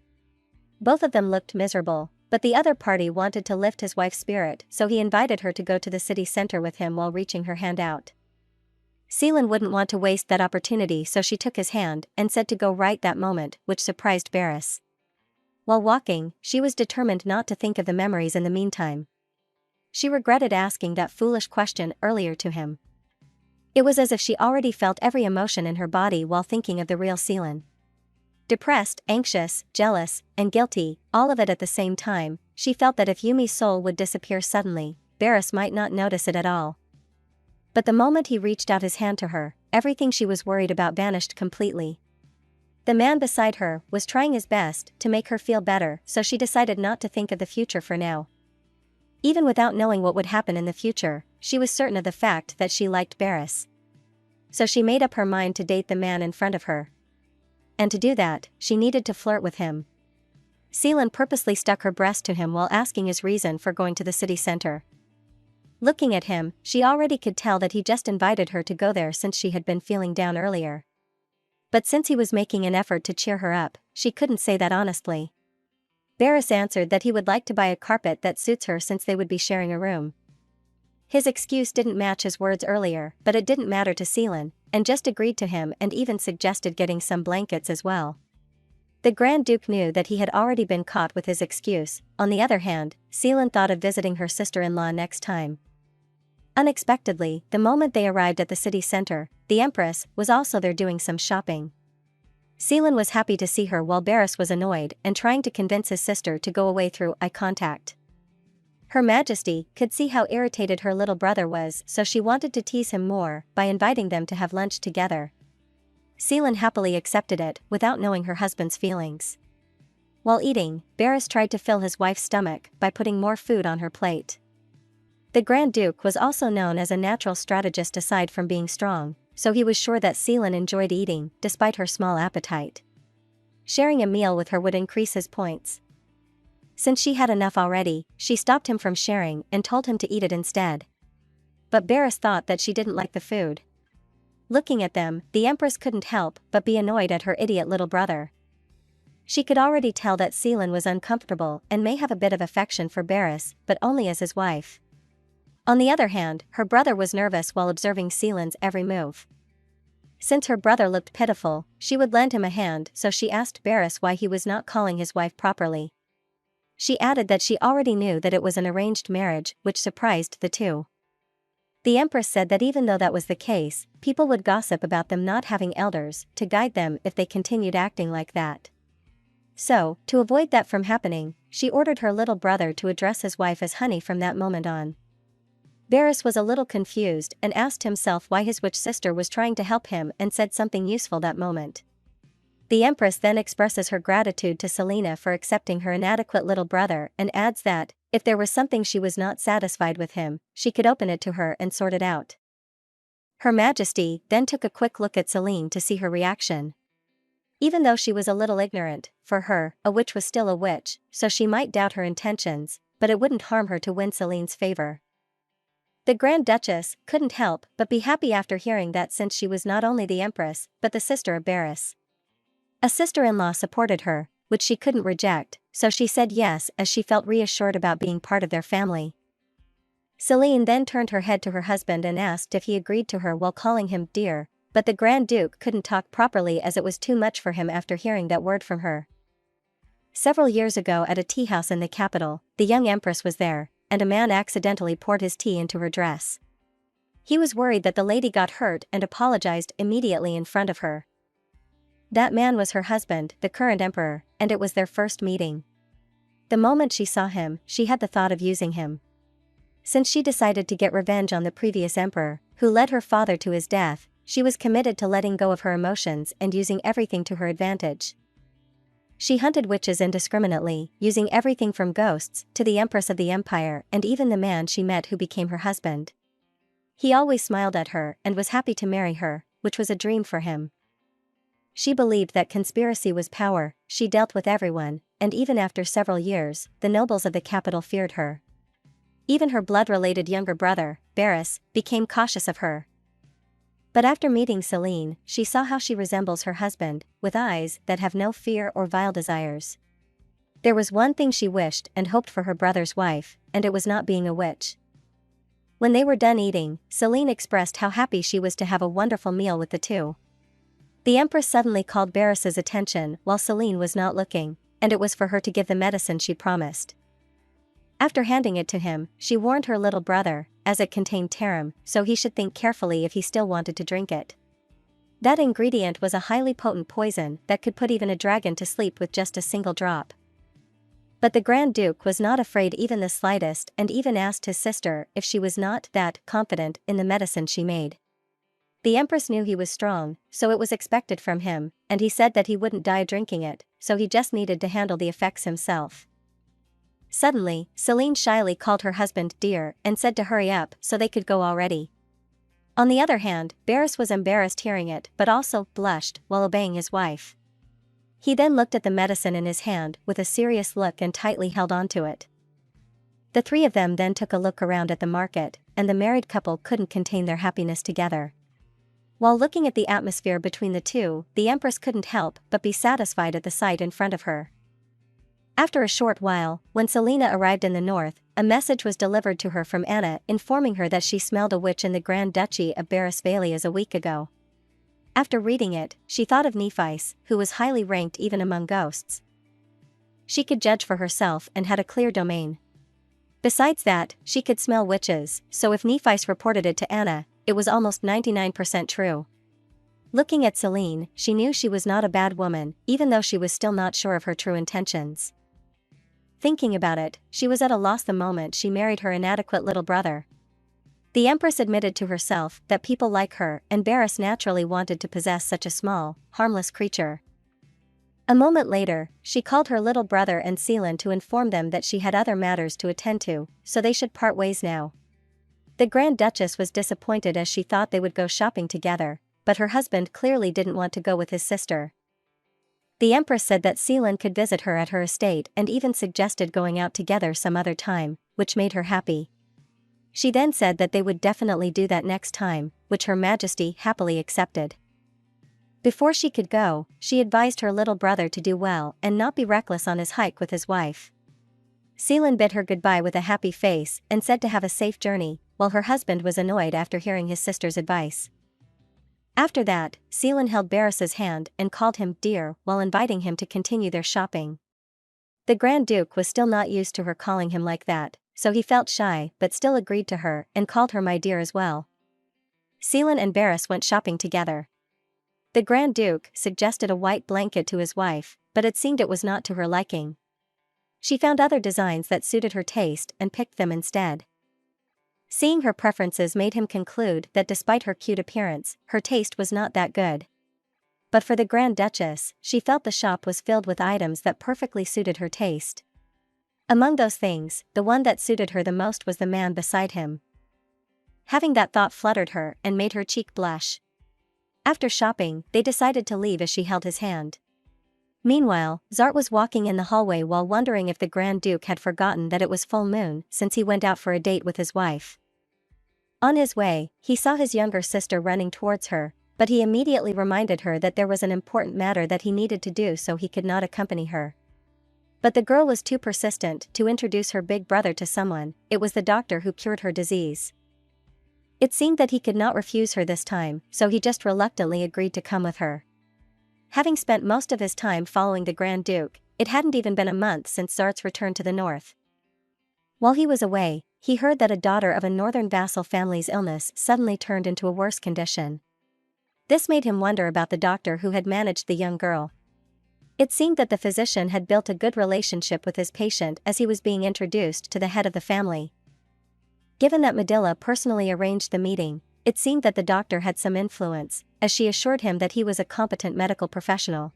Both of them looked miserable, but the other party wanted to lift his wife's spirit, so he invited her to go to the city center with him while reaching her hand out. Seelan wouldn't want to waste that opportunity, so she took his hand and said to go right that moment, which surprised Barris. While walking, she was determined not to think of the memories in the meantime. She regretted asking that foolish question earlier to him. It was as if she already felt every emotion in her body while thinking of the real Seelan. Depressed, anxious, jealous, and guilty, all of it at the same time, she felt that if Yumi's soul would disappear suddenly, Barris might not notice it at all. But the moment he reached out his hand to her, everything she was worried about vanished completely. The man beside her was trying his best to make her feel better, so she decided not to think of the future for now. Even without knowing what would happen in the future, she was certain of the fact that she liked Barris. So she made up her mind to date the man in front of her. And to do that, she needed to flirt with him. Seelan purposely stuck her breast to him while asking his reason for going to the city center. Looking at him, she already could tell that he just invited her to go there since she had been feeling down earlier. But since he was making an effort to cheer her up, she couldn't say that honestly. Barris answered that he would like to buy a carpet that suits her since they would be sharing a room. His excuse didn't match his words earlier, but it didn't matter to Seelan, and just agreed to him and even suggested getting some blankets as well. The Grand Duke knew that he had already been caught with his excuse. On the other hand, Seelan thought of visiting her sister-in-law next time. Unexpectedly, the moment they arrived at the city center, the Empress was also there doing some shopping. Seelan was happy to see her while Barris was annoyed and trying to convince his sister to go away through eye contact. Her Majesty could see how irritated her little brother was, so she wanted to tease him more by inviting them to have lunch together. Seelan happily accepted it without knowing her husband's feelings. While eating, Barris tried to fill his wife's stomach by putting more food on her plate. The Grand Duke was also known as a natural strategist aside from being strong. so he was sure that Seelan enjoyed eating, despite her small appetite. Sharing a meal with her would increase his points. Since she had enough already, she stopped him from sharing and told him to eat it instead. But Barris thought that she didn't like the food. Looking at them, the Empress couldn't help but be annoyed at her idiot little brother. She could already tell that Seelan was uncomfortable and may have a bit of affection for Barris, but only as his wife. On the other hand, her brother was nervous while observing Seelan's every move. Since her brother looked pitiful, she would lend him a hand, so she asked Barris why he was not calling his wife properly. She added that she already knew that it was an arranged marriage, which surprised the two. The Empress said that even though that was the case, people would gossip about them not having elders to guide them if they continued acting like that. So, to avoid that from happening, she ordered her little brother to address his wife as honey from that moment on. Barris was a little confused and asked himself why his witch sister was trying to help him and said something useful that moment. The Empress then expresses her gratitude to Selena for accepting her inadequate little brother and adds that, if there was something she was not satisfied with him, she could open it to her and sort it out. Her Majesty then took a quick look at Selene to see her reaction. Even though she was a little ignorant, for her, a witch was still a witch, so she might doubt her intentions, but it wouldn't harm her to win Selene's favor. The Grand Duchess couldn't help but be happy after hearing that, since she was not only the Empress, but the sister of Barris. A sister-in-law supported her, which she couldn't reject, so she said yes as she felt reassured about being part of their family. Selene then turned her head to her husband and asked if he agreed to her while calling him dear, but the Grand Duke couldn't talk properly as it was too much for him after hearing that word from her. Several years ago at a tea house in the capital, the young Empress was there, and a man accidentally poured his tea into her dress. He was worried that the lady got hurt and apologized immediately in front of her. That man was her husband, the current emperor, and it was their first meeting. The moment she saw him, she had the thought of using him. Since she decided to get revenge on the previous emperor, who led her father to his death, she was committed to letting go of her emotions and using everything to her advantage. She hunted witches indiscriminately, using everything from ghosts to the Empress of the Empire and even the man she met who became her husband. He always smiled at her and was happy to marry her, which was a dream for him. She believed that conspiracy was power, she dealt with everyone, and even after several years, the nobles of the capital feared her. Even her blood-related younger brother, Barris, became cautious of her. But after meeting Selene, she saw how she resembles her husband, with eyes that have no fear or vile desires. There was one thing she wished and hoped for her brother's wife, and it was not being a witch. When they were done eating, Selene expressed how happy she was to have a wonderful meal with the two. The Empress suddenly called Barris's attention while Selene was not looking, and it was for her to give the medicine she promised. After handing it to him, she warned her little brother, as it contained tarum, so he should think carefully if he still wanted to drink it. That ingredient was a highly potent poison that could put even a dragon to sleep with just a single drop. But the Grand Duke was not afraid even the slightest and even asked his sister if she was not that confident in the medicine she made. The Empress knew he was strong, so it was expected from him, and he said that he wouldn't die drinking it, so he just needed to handle the effects himself. Suddenly, Selene shyly called her husband dear and said to hurry up so they could go already. On the other hand, Barris was embarrassed hearing it but also blushed while obeying his wife. He then looked at the medicine in his hand with a serious look and tightly held onto it. The three of them then took a look around at the market, and the married couple couldn't contain their happiness together. While looking at the atmosphere between the two, the Empress couldn't help but be satisfied at the sight in front of her. After a short while, when Selena arrived in the north, a message was delivered to her from Anna informing her that she smelled a witch in the Grand Duchy of Barisvalias a week ago. After reading it, she thought of Nephis, who was highly ranked even among ghosts. She could judge for herself and had a clear domain. Besides that, she could smell witches, so if Nephis reported it to Anna, it was almost 99% true. Looking at Selene, she knew she was not a bad woman, even though she was still not sure of her true intentions. Thinking about it, she was at a loss the moment she married her inadequate little brother. The Empress admitted to herself that people like her and Barris naturally wanted to possess such a small, harmless creature. A moment later, she called her little brother and Seelan to inform them that she had other matters to attend to, so they should part ways now. The Grand Duchess was disappointed as she thought they would go shopping together, but her husband clearly didn't want to go with his sister. The Empress said that Seelan could visit her at her estate and even suggested going out together some other time, which made her happy. She then said that they would definitely do that next time, which Her Majesty happily accepted. Before she could go, she advised her little brother to do well and not be reckless on his hike with his wife. Seelan bid her goodbye with a happy face and said to have a safe journey, while her husband was annoyed after hearing his sister's advice. After that, Seelan held Barris's hand and called him dear while inviting him to continue their shopping. The Grand Duke was still not used to her calling him like that, so he felt shy but still agreed to her and called her my dear as well. Seelan and Barris went shopping together. The Grand Duke suggested a white blanket to his wife, but it seemed it was not to her liking. She found other designs that suited her taste and picked them instead. Seeing her preferences made him conclude that despite her cute appearance, her taste was not that good. But for the Grand Duchess, she felt the shop was filled with items that perfectly suited her taste. Among those things, the one that suited her the most was the man beside him. Having that thought fluttered her and made her cheek blush. After shopping, they decided to leave as she held his hand. Meanwhile, Zart was walking in the hallway while wondering if the Grand Duke had forgotten that it was full moon since he went out for a date with his wife. On his way, he saw his younger sister running towards her, but he immediately reminded her that there was an important matter that he needed to do, so he could not accompany her. But the girl was too persistent to introduce her big brother to someone. It was the doctor who cured her disease. It seemed that he could not refuse her this time, so he just reluctantly agreed to come with her. Having spent most of his time following the Grand Duke, it hadn't even been a month since Zart's return to the north. While he was away, he heard that a daughter of a northern vassal family's illness suddenly turned into a worse condition. This made him wonder about the doctor who had managed the young girl. It seemed that the physician had built a good relationship with his patient as he was being introduced to the head of the family. Given that Medilla personally arranged the meeting, it seemed that the doctor had some influence, as she assured him that he was a competent medical professional.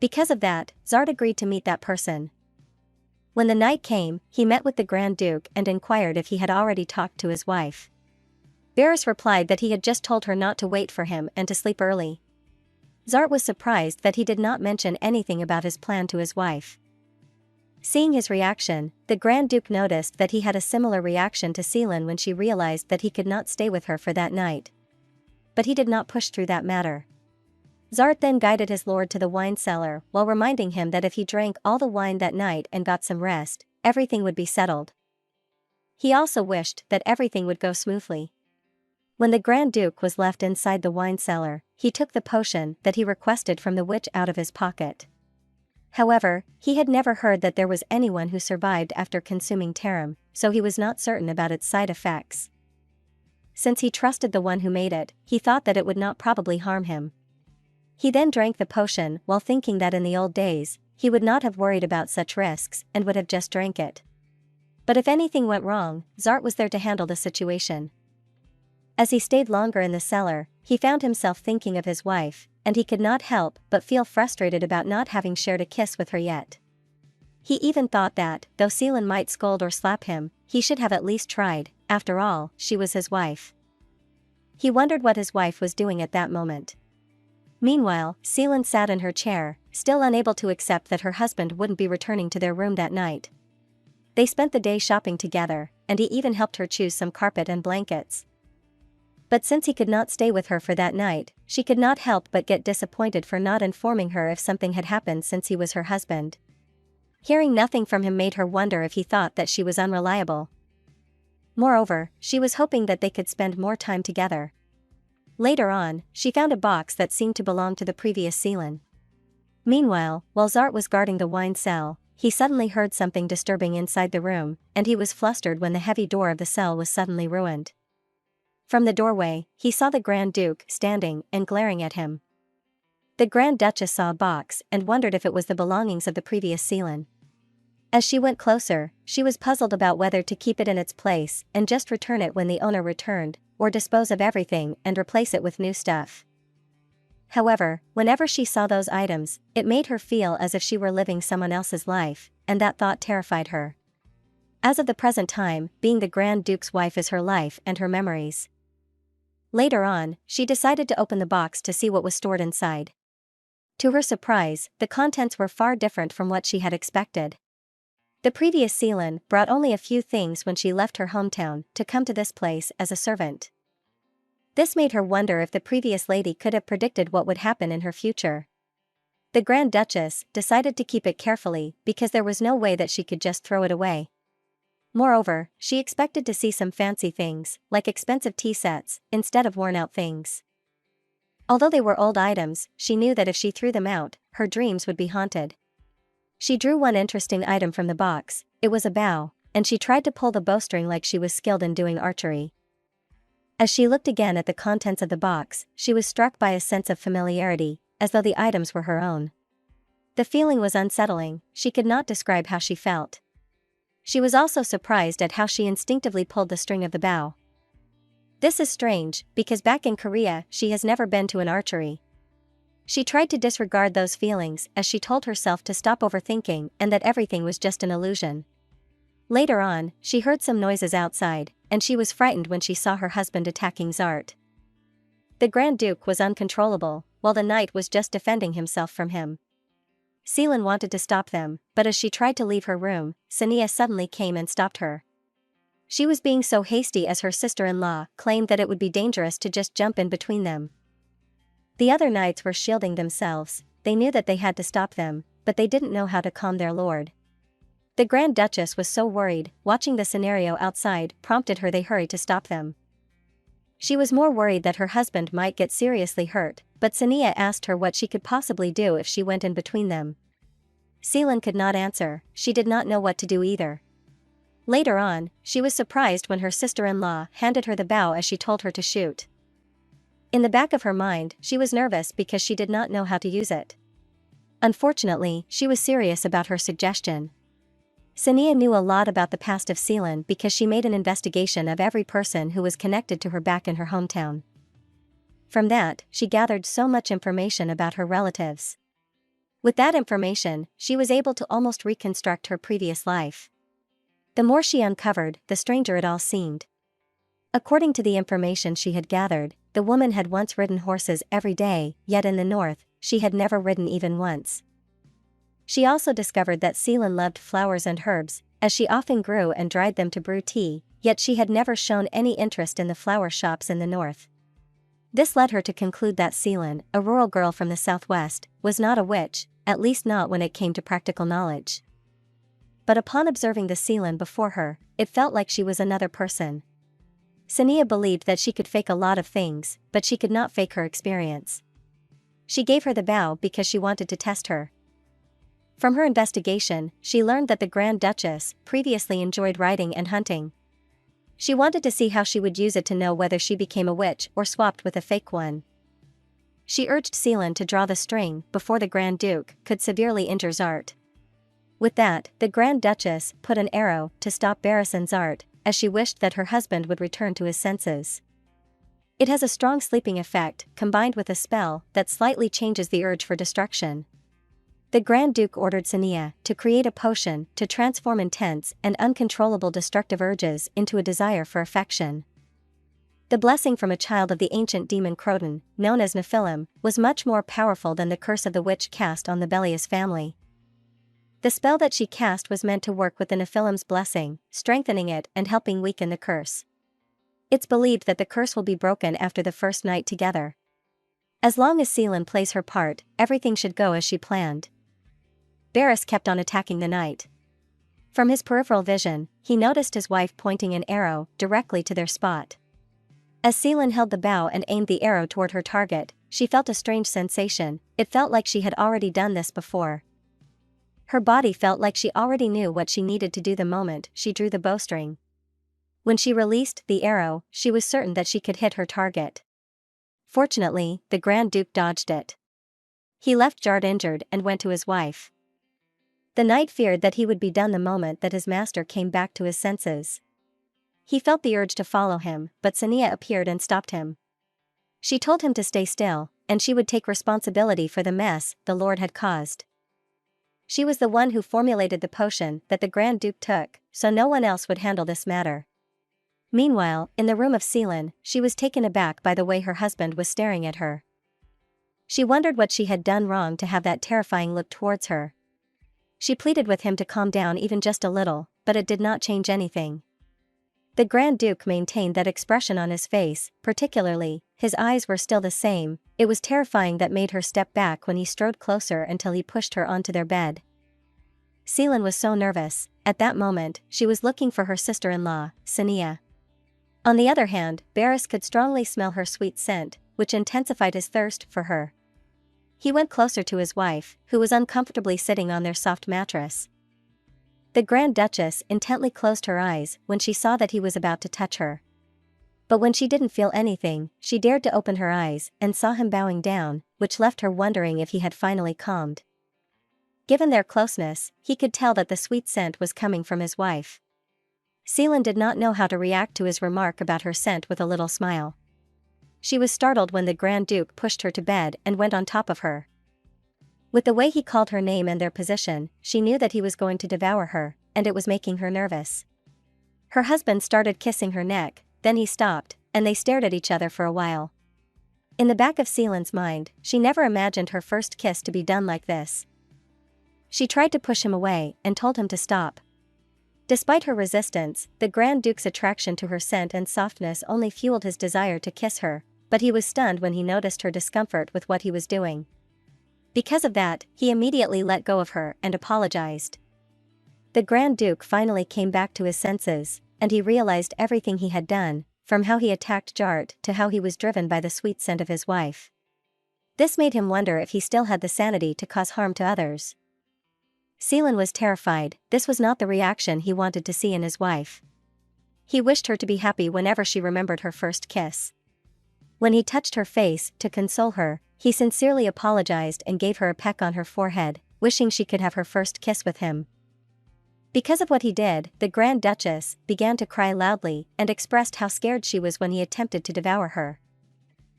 Because of that, Zart agreed to meet that person. When the night came, he met with the Grand Duke and inquired if he had already talked to his wife. Barris replied that he had just told her not to wait for him and to sleep early. Zart was surprised that he did not mention anything about his plan to his wife. Seeing his reaction, the Grand Duke noticed that he had a similar reaction to Seelan when she realized that he could not stay with her for that night. But he did not push through that matter. Zart then guided his lord to the wine cellar while reminding him that if he drank all the wine that night and got some rest, everything would be settled. He also wished that everything would go smoothly. When the Grand Duke was left inside the wine cellar, he took the potion that he requested from the witch out of his pocket. However, he had never heard that there was anyone who survived after consuming tarum, so he was not certain about its side effects. Since he trusted the one who made it, he thought that it would not probably harm him. He then drank the potion while thinking that in the old days, he would not have worried about such risks and would have just drank it. But if anything went wrong, Zart was there to handle the situation. As he stayed longer in the cellar, he found himself thinking of his wife, and he could not help but feel frustrated about not having shared a kiss with her yet. He even thought that, though Seelan might scold or slap him, he should have at least tried. After all, she was his wife. He wondered what his wife was doing at that moment. Meanwhile, Seelan sat in her chair, still unable to accept that her husband wouldn't be returning to their room that night. They spent the day shopping together, and he even helped her choose some carpet and blankets. But since he could not stay with her for that night, she could not help but get disappointed for not informing her if something had happened since he was her husband. Hearing nothing from him made her wonder if he thought that she was unreliable. Moreover, she was hoping that they could spend more time together. Later on, she found a box that seemed to belong to the previous Seelan. Meanwhile, while Zart was guarding the wine cell, he suddenly heard something disturbing inside the room, and he was flustered when the heavy door of the cell was suddenly ruined. From the doorway, he saw the Grand Duke standing and glaring at him. The Grand Duchess saw a box and wondered if it was the belongings of the previous Seelan. As she went closer, she was puzzled about whether to keep it in its place and just return it when the owner returned, or dispose of everything and replace it with new stuff. However, whenever she saw those items, it made her feel as if she were living someone else's life, and that thought terrified her. As of the present time, being the Grand Duke's wife is her life and her memories. Later on, she decided to open the box to see what was stored inside. To her surprise, the contents were far different from what she had expected. The previous Seelan brought only a few things when she left her hometown to come to this place as a servant. This made her wonder if the previous lady could have predicted what would happen in her future. The Grand Duchess decided to keep it carefully because there was no way that she could just throw it away. Moreover, she expected to see some fancy things, like expensive tea sets, instead of worn-out things. Although they were old items, she knew that if she threw them out, her dreams would be haunted. She drew one interesting item from the box. It was a bow, and she tried to pull the bowstring like she was skilled in doing archery. As she looked again at the contents of the box, she was struck by a sense of familiarity, as though the items were her own. The feeling was unsettling. She could not describe how she felt. She was also surprised at how she instinctively pulled the string of the bow. This is strange, because back in Korea she has never been to an archery. She tried to disregard those feelings as she told herself to stop overthinking and that everything was just an illusion. Later on, she heard some noises outside, and she was frightened when she saw her husband attacking Zart. The Grand Duke was uncontrollable, while the knight was just defending himself from him. Seelan wanted to stop them, but as she tried to leave her room, Sania suddenly came and stopped her. She was being so hasty as her sister-in-law claimed that it would be dangerous to just jump in between them. The other knights were shielding themselves. They knew that they had to stop them, but they didn't know how to calm their lord. The Grand Duchess was so worried. Watching the scenario outside prompted her they hurry to stop them. She was more worried that her husband might get seriously hurt, but Sania asked her what she could possibly do if she went in between them. Seelan could not answer. She did not know what to do either. Later on, she was surprised when her sister-in-law handed her the bow as she told her to shoot. In the back of her mind, she was nervous because she did not know how to use it. Unfortunately, she was serious about her suggestion. Sania knew a lot about the past of Seelan because she made an investigation of every person who was connected to her back in her hometown. From that, she gathered so much information about her relatives. With that information, she was able to almost reconstruct her previous life. The more she uncovered, the stranger it all seemed. According to the information she had gathered, the woman had once ridden horses every day, yet in the north, she had never ridden even once. She also discovered that Seelan loved flowers and herbs, as she often grew and dried them to brew tea, yet she had never shown any interest in the flower shops in the north. This led her to conclude that Seelan, a rural girl from the southwest, was not a witch, at least not when it came to practical knowledge. But upon observing the Seelan before her, it felt like she was another person. Sania believed that she could fake a lot of things, but she could not fake her experience. She gave her the bow because she wanted to test her. From her investigation, she learned that the Grand Duchess previously enjoyed riding and hunting. She wanted to see how she would use it to know whether she became a witch or swapped with a fake one. She urged Seelan to draw the string before the Grand Duke could severely injure Zart. With that, the Grand Duchess put an arrow to stop Barris and Zart, as she wished that her husband would return to his senses. It has a strong sleeping effect, combined with a spell that slightly changes the urge for destruction. The Grand Duke ordered Sania to create a potion to transform intense and uncontrollable destructive urges into a desire for affection. The blessing from a child of the ancient demon Croton, known as Nephilim, was much more powerful than the curse of the witch cast on the Belias family. The spell that she cast was meant to work with the Nephilim's blessing, strengthening it and helping weaken the curse. It's believed that the curse will be broken after the first night together. As long as Seelan plays her part, everything should go as she planned. Barris kept on attacking the knight. From his peripheral vision, he noticed his wife pointing an arrow directly to their spot. As Seelan held the bow and aimed the arrow toward her target, she felt a strange sensation. It felt like she had already done this before. Her body felt like she already knew what she needed to do the moment she drew the bowstring. When she released the arrow, she was certain that she could hit her target. Fortunately, the Grand Duke dodged it. He left Jard injured and went to his wife. The knight feared that he would be done the moment that his master came back to his senses. He felt the urge to follow him, but Sania appeared and stopped him. She told him to stay still, and she would take responsibility for the mess the Lord had caused. She was the one who formulated the potion that the Grand Duke took, so no one else would handle this matter. Meanwhile, in the room of Seelan, she was taken aback by the way her husband was staring at her. She wondered what she had done wrong to have that terrifying look towards her. She pleaded with him to calm down even just a little, but it did not change anything. The Grand Duke maintained that expression on his face, particularly, his eyes were still the same. It was terrifying that made her step back when he strode closer until he pushed her onto their bed. Seelan was so nervous. At that moment, she was looking for her sister-in-law, Sania. On the other hand, Barris could strongly smell her sweet scent, which intensified his thirst for her. He went closer to his wife, who was uncomfortably sitting on their soft mattress. The Grand Duchess intently closed her eyes when she saw that he was about to touch her. But when she didn't feel anything, she dared to open her eyes and saw him bowing down, which left her wondering if he had finally calmed. Given their closeness, he could tell that the sweet scent was coming from his wife. Seelan did not know how to react to his remark about her scent with a little smile. She was startled when the Grand Duke pushed her to bed and went on top of her. With the way he called her name and their position, she knew that he was going to devour her, and it was making her nervous. Her husband started kissing her neck, then he stopped, and they stared at each other for a while. In the back of Seelan's mind, she never imagined her first kiss to be done like this. She tried to push him away and told him to stop. Despite her resistance, the Grand Duke's attraction to her scent and softness only fueled his desire to kiss her, but he was stunned when he noticed her discomfort with what he was doing. Because of that, he immediately let go of her and apologized. The Grand Duke finally came back to his senses, and he realized everything he had done, from how he attacked Jart to how he was driven by the sweet scent of his wife. This made him wonder if he still had the sanity to cause harm to others. Seelan was terrified. This was not the reaction he wanted to see in his wife. He wished her to be happy whenever she remembered her first kiss. When he touched her face to console her, he sincerely apologized and gave her a peck on her forehead, wishing she could have her first kiss with him. Because of what he did, the Grand Duchess began to cry loudly and expressed how scared she was when he attempted to devour her.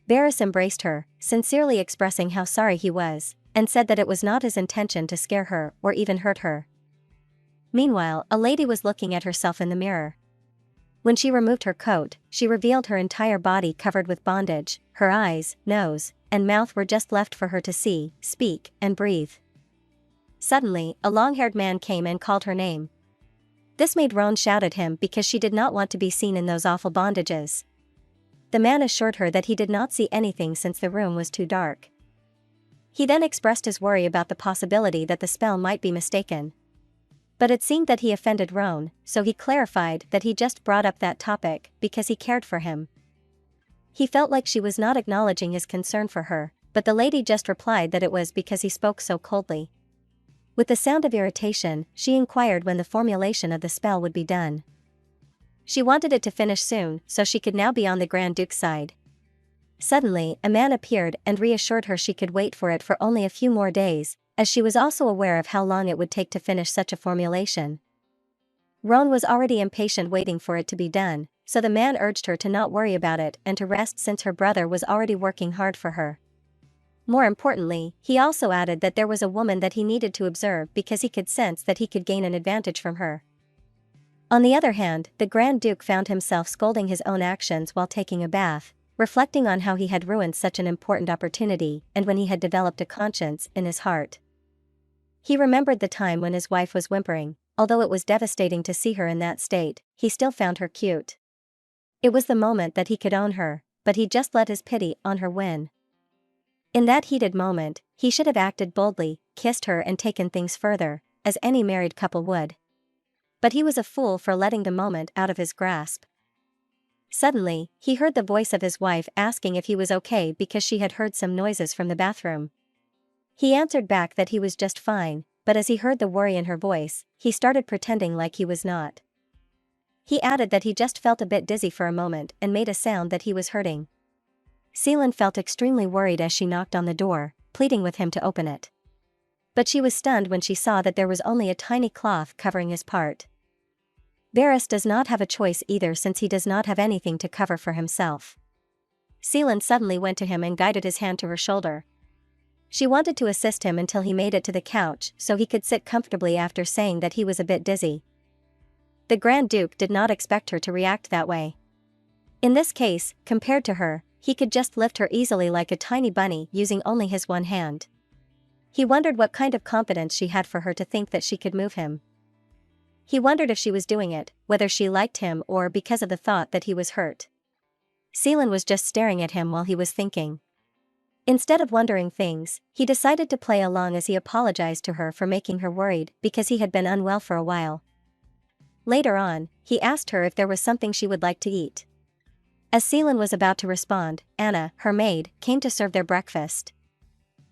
Barris embraced her, sincerely expressing how sorry he was, and said that it was not his intention to scare her or even hurt her. Meanwhile, a lady was looking at herself in the mirror. When she removed her coat, she revealed her entire body covered with bondage. Her eyes, nose, and mouth were just left for her to see, speak, and breathe. Suddenly, a long-haired man came and called her name. This made Roan shout at him because she did not want to be seen in those awful bondages. The man assured her that he did not see anything since the room was too dark. He then expressed his worry about the possibility that the spell might be mistaken. But it seemed that he offended Roan, so he clarified that he just brought up that topic because he cared for him. He felt like she was not acknowledging his concern for her, but the lady just replied that it was because he spoke so coldly. With the sound of irritation, she inquired when the formulation of the spell would be done. She wanted it to finish soon so she could now be on the Grand Duke's side. Suddenly, a man appeared and reassured her she could wait for it for only a few more days, as she was also aware of how long it would take to finish such a formulation. Roan was already impatient waiting for it to be done, so the man urged her to not worry about it and to rest since her brother was already working hard for her. More importantly, he also added that there was a woman that he needed to observe because he could sense that he could gain an advantage from her. On the other hand, the Grand Duke found himself scolding his own actions while taking a bath, reflecting on how he had ruined such an important opportunity and when he had developed a conscience in his heart. He remembered the time when his wife was whimpering. Although it was devastating to see her in that state, he still found her cute. It was the moment that he could own her, but he just let his pity on her win. In that heated moment, he should have acted boldly, kissed her and taken things further, as any married couple would. But he was a fool for letting the moment out of his grasp. Suddenly, he heard the voice of his wife asking if he was okay because she had heard some noises from the bathroom. He answered back that he was just fine, but as he heard the worry in her voice, he started pretending like he was not. He added that he just felt a bit dizzy for a moment and made a sound that he was hurting. Seelan felt extremely worried as she knocked on the door, pleading with him to open it. But she was stunned when she saw that there was only a tiny cloth covering his part. Barris does not have a choice either since he does not have anything to cover for himself. Seelan suddenly went to him and guided his hand to her shoulder. She wanted to assist him until he made it to the couch so he could sit comfortably after saying that he was a bit dizzy. The Grand Duke did not expect her to react that way. In this case, compared to her, he could just lift her easily like a tiny bunny using only his one hand. He wondered what kind of confidence she had for her to think that she could move him. He wondered if she was doing it, whether she liked him or because of the thought that he was hurt. Seelan was just staring at him while he was thinking. Instead of wondering things, he decided to play along as he apologized to her for making her worried because he had been unwell for a while. Later on, he asked her if there was something she would like to eat. As Seelan was about to respond, Anna, her maid, came to serve their breakfast.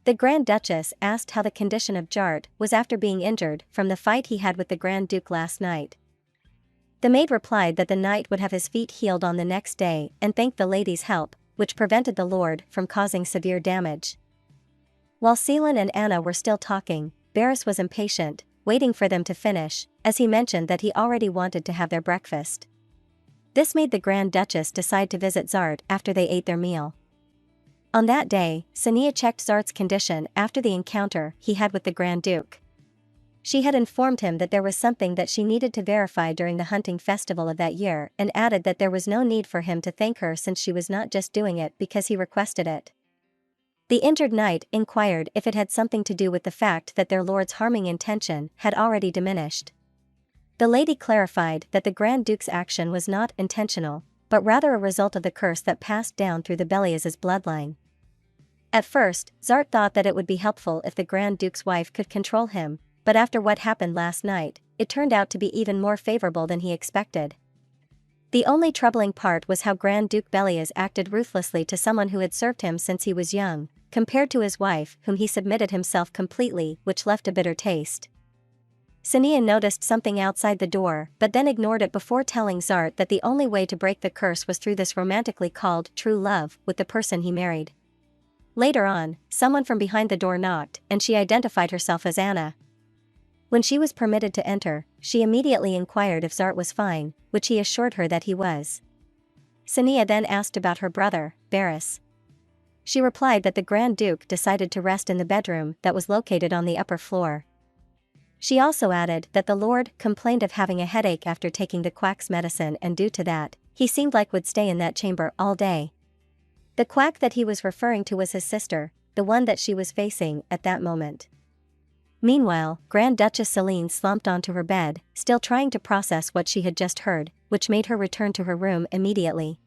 The Grand Duchess asked how the condition of Jart was after being injured from the fight he had with the Grand Duke last night. The maid replied that the knight would have his feet healed on the next day and thanked the lady's help, which prevented the lord from causing severe damage. While Seelan and Anna were still talking, Barris was impatient, waiting for them to finish, as he mentioned that he already wanted to have their breakfast. This made the Grand Duchess decide to visit Zart after they ate their meal. On that day, Sania checked Zart's condition after the encounter he had with the Grand Duke. She had informed him that there was something that she needed to verify during the hunting festival of that year and added that there was no need for him to thank her since she was not just doing it because he requested it. The injured knight inquired if it had something to do with the fact that their lord's harming intention had already diminished. The lady clarified that the Grand Duke's action was not intentional, but rather a result of the curse that passed down through the Belias' bloodline. At first, Zart thought that it would be helpful if the Grand Duke's wife could control him, but after what happened last night, it turned out to be even more favorable than he expected. The only troubling part was how Grand Duke Belias acted ruthlessly to someone who had served him since he was young, compared to his wife whom he submitted himself completely, which left a bitter taste. Sania noticed something outside the door but then ignored it before telling Zart that the only way to break the curse was through this romantically called true love with the person he married. Later on, someone from behind the door knocked and she identified herself as Anna. When she was permitted to enter, she immediately inquired if Zart was fine, which he assured her that he was. Sania then asked about her brother, Barris. She replied that the Grand Duke decided to rest in the bedroom that was located on the upper floor. She also added that the Lord complained of having a headache after taking the quack's medicine and due to that, he seemed like would stay in that chamber all day. The quack that he was referring to was his sister, the one that she was facing at that moment. Meanwhile, Grand Duchess Celine slumped onto her bed, still trying to process what she had just heard, which made her return to her room immediately.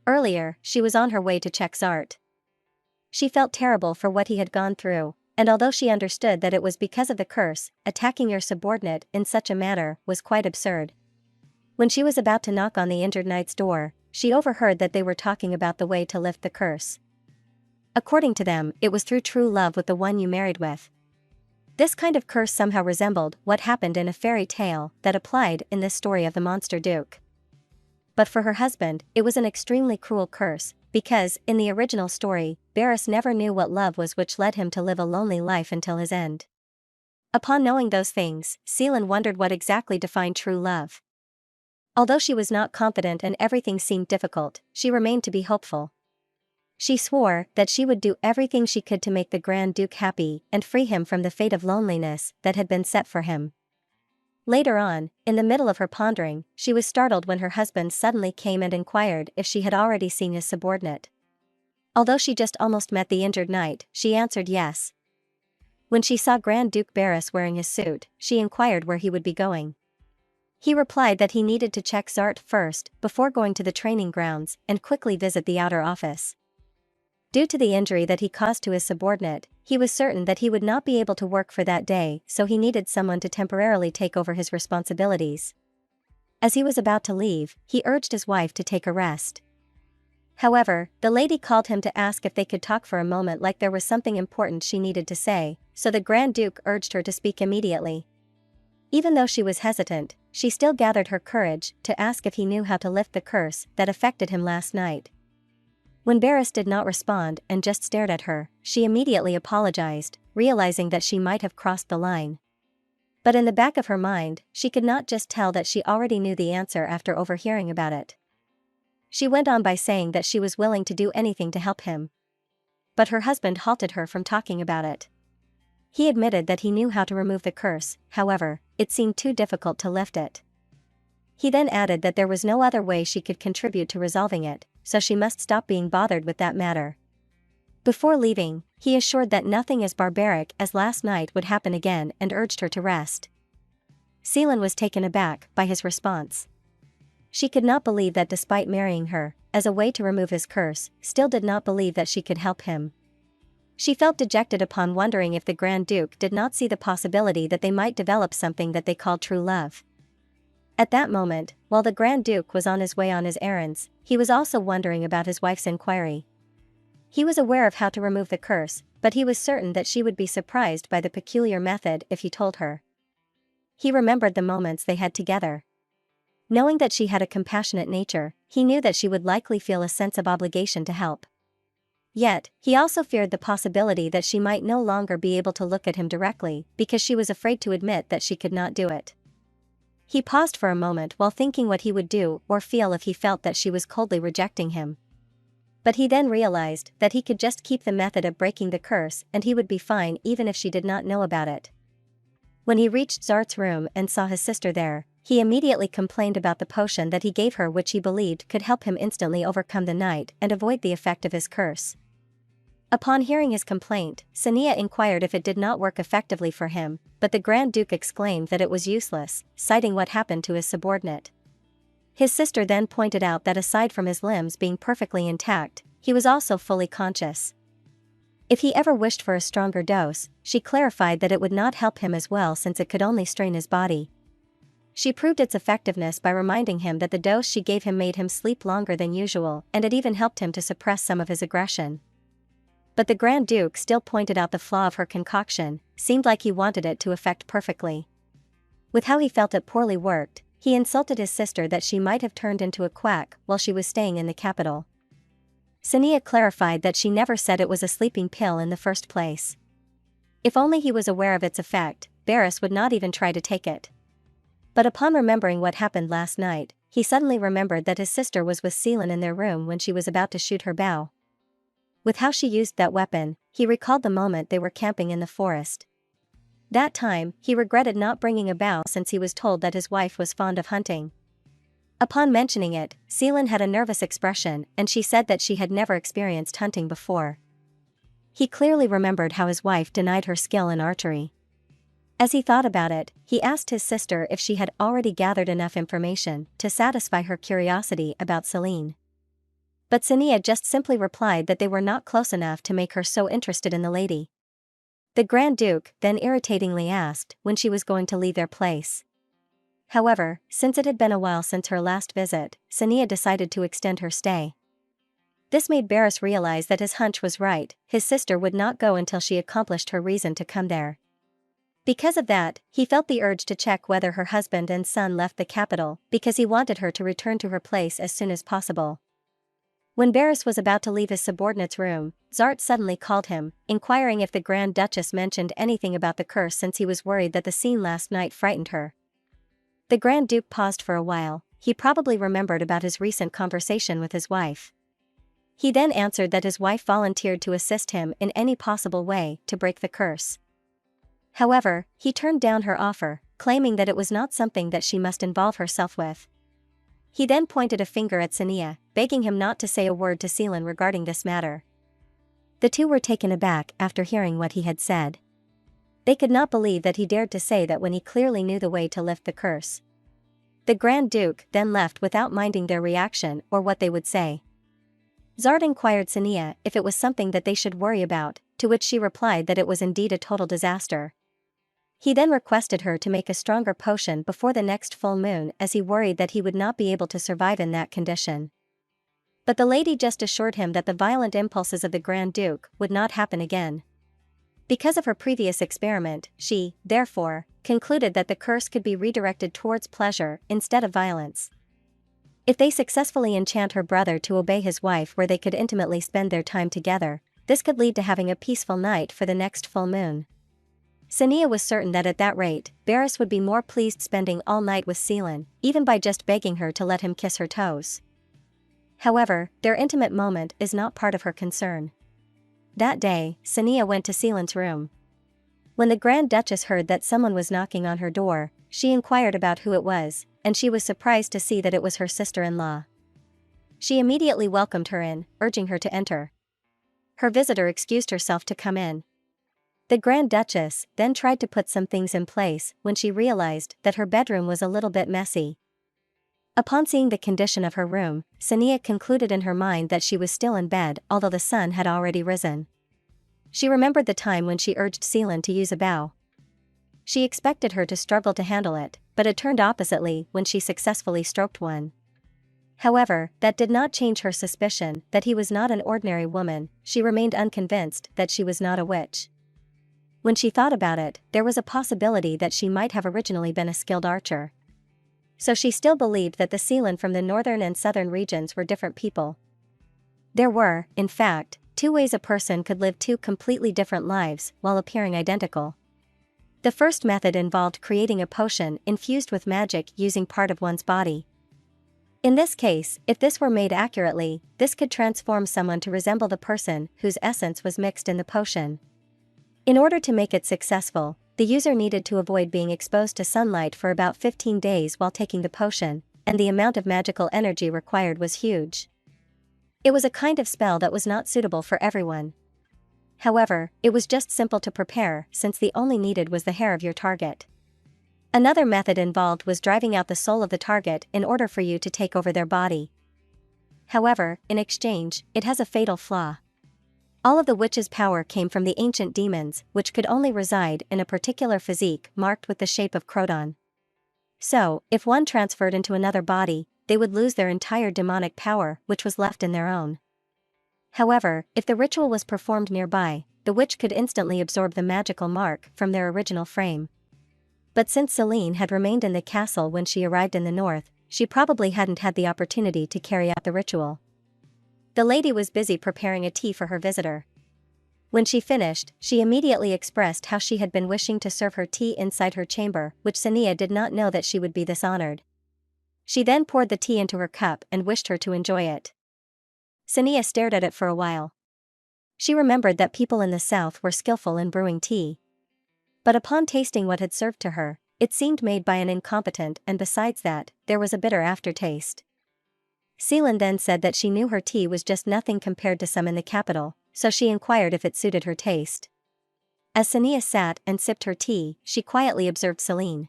Earlier, she was on her way to check Zart. She felt terrible for what he had gone through, and although she understood that it was because of the curse, attacking your subordinate in such a manner was quite absurd. When she was about to knock on the injured knight's door, she overheard that they were talking about the way to lift the curse. According to them, it was through true love with the one you married with. This kind of curse somehow resembled what happened in a fairy tale that applied in this story of the monster duke. But for her husband, it was an extremely cruel curse, because, in the original story, Barris never knew what love was, which led him to live a lonely life until his end. Upon knowing those things, Seelan wondered what exactly defined true love. Although she was not confident and everything seemed difficult, she remained to be hopeful. She swore that she would do everything she could to make the Grand Duke happy and free him from the fate of loneliness that had been set for him. Later on, in the middle of her pondering, she was startled when her husband suddenly came and inquired if she had already seen his subordinate. Although she just almost met the injured knight, she answered yes. When she saw Grand Duke Barris wearing his suit, she inquired where he would be going. He replied that he needed to check Zart first before going to the training grounds and quickly visit the outer office. Due to the injury that he caused to his subordinate, he was certain that he would not be able to work for that day, so he needed someone to temporarily take over his responsibilities. As he was about to leave, he urged his wife to take a rest. However, the lady called him to ask if they could talk for a moment, like there was something important she needed to say, so the Grand Duke urged her to speak immediately. Even though she was hesitant, she still gathered her courage to ask if he knew how to lift the curse that affected him last night. When Barris did not respond and just stared at her, she immediately apologized, realizing that she might have crossed the line. But in the back of her mind, she could not just tell that she already knew the answer after overhearing about it. She went on by saying that she was willing to do anything to help him. But her husband halted her from talking about it. He admitted that he knew how to remove the curse, however, it seemed too difficult to lift it. He then added that there was no other way she could contribute to resolving it, so she must stop being bothered with that matter. Before leaving, he assured that nothing as barbaric as last night would happen again and urged her to rest. Seelan was taken aback by his response. She could not believe that despite marrying her, as a way to remove his curse, still did not believe that she could help him. She felt dejected upon wondering if the Grand Duke did not see the possibility that they might develop something that they called true love. At that moment, while the Grand Duke was on his way on his errands, he was also wondering about his wife's inquiry. He was aware of how to remove the curse, but he was certain that she would be surprised by the peculiar method if he told her. He remembered the moments they had together. Knowing that she had a compassionate nature, he knew that she would likely feel a sense of obligation to help. Yet, he also feared the possibility that she might no longer be able to look at him directly because she was afraid to admit that she could not do it. He paused for a moment while thinking what he would do or feel if he felt that she was coldly rejecting him. But he then realized that he could just keep the method of breaking the curse and he would be fine even if she did not know about it. When he reached Zart's room and saw his sister there, he immediately complained about the potion that he gave her, which he believed could help him instantly overcome the night and avoid the effect of his curse. Upon hearing his complaint, Sania inquired if it did not work effectively for him, but the Grand Duke exclaimed that it was useless, citing what happened to his subordinate. His sister then pointed out that aside from his limbs being perfectly intact, he was also fully conscious. If he ever wished for a stronger dose, she clarified that it would not help him as well since it could only strain his body. She proved its effectiveness by reminding him that the dose she gave him made him sleep longer than usual and it even helped him to suppress some of his aggression. But the Grand Duke still pointed out the flaw of her concoction, seemed like he wanted it to effect perfectly. With how he felt it poorly worked, he insulted his sister that she might have turned into a quack while she was staying in the capital. Sania clarified that she never said it was a sleeping pill in the first place. If only he was aware of its effect, Barris would not even try to take it. But upon remembering what happened last night, he suddenly remembered that his sister was with Seelan in their room when she was about to shoot her bow. With how she used that weapon, he recalled the moment they were camping in the forest. That time, he regretted not bringing a bow since he was told that his wife was fond of hunting. Upon mentioning it, Seelan had a nervous expression and she said that she had never experienced hunting before. He clearly remembered how his wife denied her skill in archery. As he thought about it, he asked his sister if she had already gathered enough information to satisfy her curiosity about Celine. But Sania just simply replied that they were not close enough to make her so interested in the lady. The Grand Duke then irritatingly asked when she was going to leave their place. However, since it had been a while since her last visit, Sania decided to extend her stay. This made Barris realize that his hunch was right, his sister would not go until she accomplished her reason to come there. Because of that, he felt the urge to check whether her husband and son left the capital, because he wanted her to return to her place as soon as possible. When Barris was about to leave his subordinate's room, Zart suddenly called him, inquiring if the Grand Duchess mentioned anything about the curse since he was worried that the scene last night frightened her. The Grand Duke paused for a while, he probably remembered about his recent conversation with his wife. He then answered that his wife volunteered to assist him in any possible way to break the curse. However, he turned down her offer, claiming that it was not something that she must involve herself with. He then pointed a finger at Sania, begging him not to say a word to Seelan regarding this matter. The two were taken aback after hearing what he had said. They could not believe that he dared to say that when he clearly knew the way to lift the curse. The Grand Duke then left without minding their reaction or what they would say. Zart inquired Sania if it was something that they should worry about, to which she replied that it was indeed a total disaster. He then requested her to make a stronger potion before the next full moon as he worried that he would not be able to survive in that condition. But the lady just assured him that the violent impulses of the Grand Duke would not happen again. Because of her previous experiment, she, therefore, concluded that the curse could be redirected towards pleasure instead of violence. If they successfully enchant her brother to obey his wife where they could intimately spend their time together, this could lead to having a peaceful night for the next full moon. Sania was certain that at that rate, Barris would be more pleased spending all night with Seelan, even by just begging her to let him kiss her toes. However, their intimate moment is not part of her concern. That day, Sania went to Seelan's room. When the Grand Duchess heard that someone was knocking on her door, she inquired about who it was, and she was surprised to see that it was her sister-in-law. She immediately welcomed her in, urging her to enter. Her visitor excused herself to come in. The Grand Duchess then tried to put some things in place when she realized that her bedroom was a little bit messy. Upon seeing the condition of her room, Sania concluded in her mind that she was still in bed although the sun had already risen. She remembered the time when she urged Seelan to use a bow. She expected her to struggle to handle it, but it turned oppositely when she successfully stroked one. However, that did not change her suspicion that he was not an ordinary woman. She remained unconvinced that she was not a witch. When she thought about it, there was a possibility that she might have originally been a skilled archer. So she still believed that the Seelan from the northern and southern regions were different people. There were, in fact, two ways a person could live two completely different lives while appearing identical. The first method involved creating a potion infused with magic using part of one's body. In this case, if this were made accurately, this could transform someone to resemble the person whose essence was mixed in the potion. In order to make it successful, the user needed to avoid being exposed to sunlight for about 15 days while taking the potion, and the amount of magical energy required was huge. It was a kind of spell that was not suitable for everyone. However, it was just simple to prepare since the only needed was the hair of your target. Another method involved was driving out the soul of the target in order for you to take over their body. However, in exchange, it has a fatal flaw. All of the witch's power came from the ancient demons, which could only reside in a particular physique marked with the shape of Croton. So, if one transferred into another body, they would lose their entire demonic power which was left in their own. However, if the ritual was performed nearby, the witch could instantly absorb the magical mark from their original frame. But since Celine had remained in the castle when she arrived in the north, she probably hadn't had the opportunity to carry out the ritual. The lady was busy preparing a tea for her visitor. When she finished, she immediately expressed how she had been wishing to serve her tea inside her chamber, which Sania did not know that she would be this honored. She then poured the tea into her cup and wished her to enjoy it. Sania stared at it for a while. She remembered that people in the south were skillful in brewing tea. But upon tasting what had served to her, it seemed made by an incompetent, and besides that, there was a bitter aftertaste. Seelan then said that she knew her tea was just nothing compared to some in the capital, so she inquired if it suited her taste. As Sania sat and sipped her tea, she quietly observed Celine.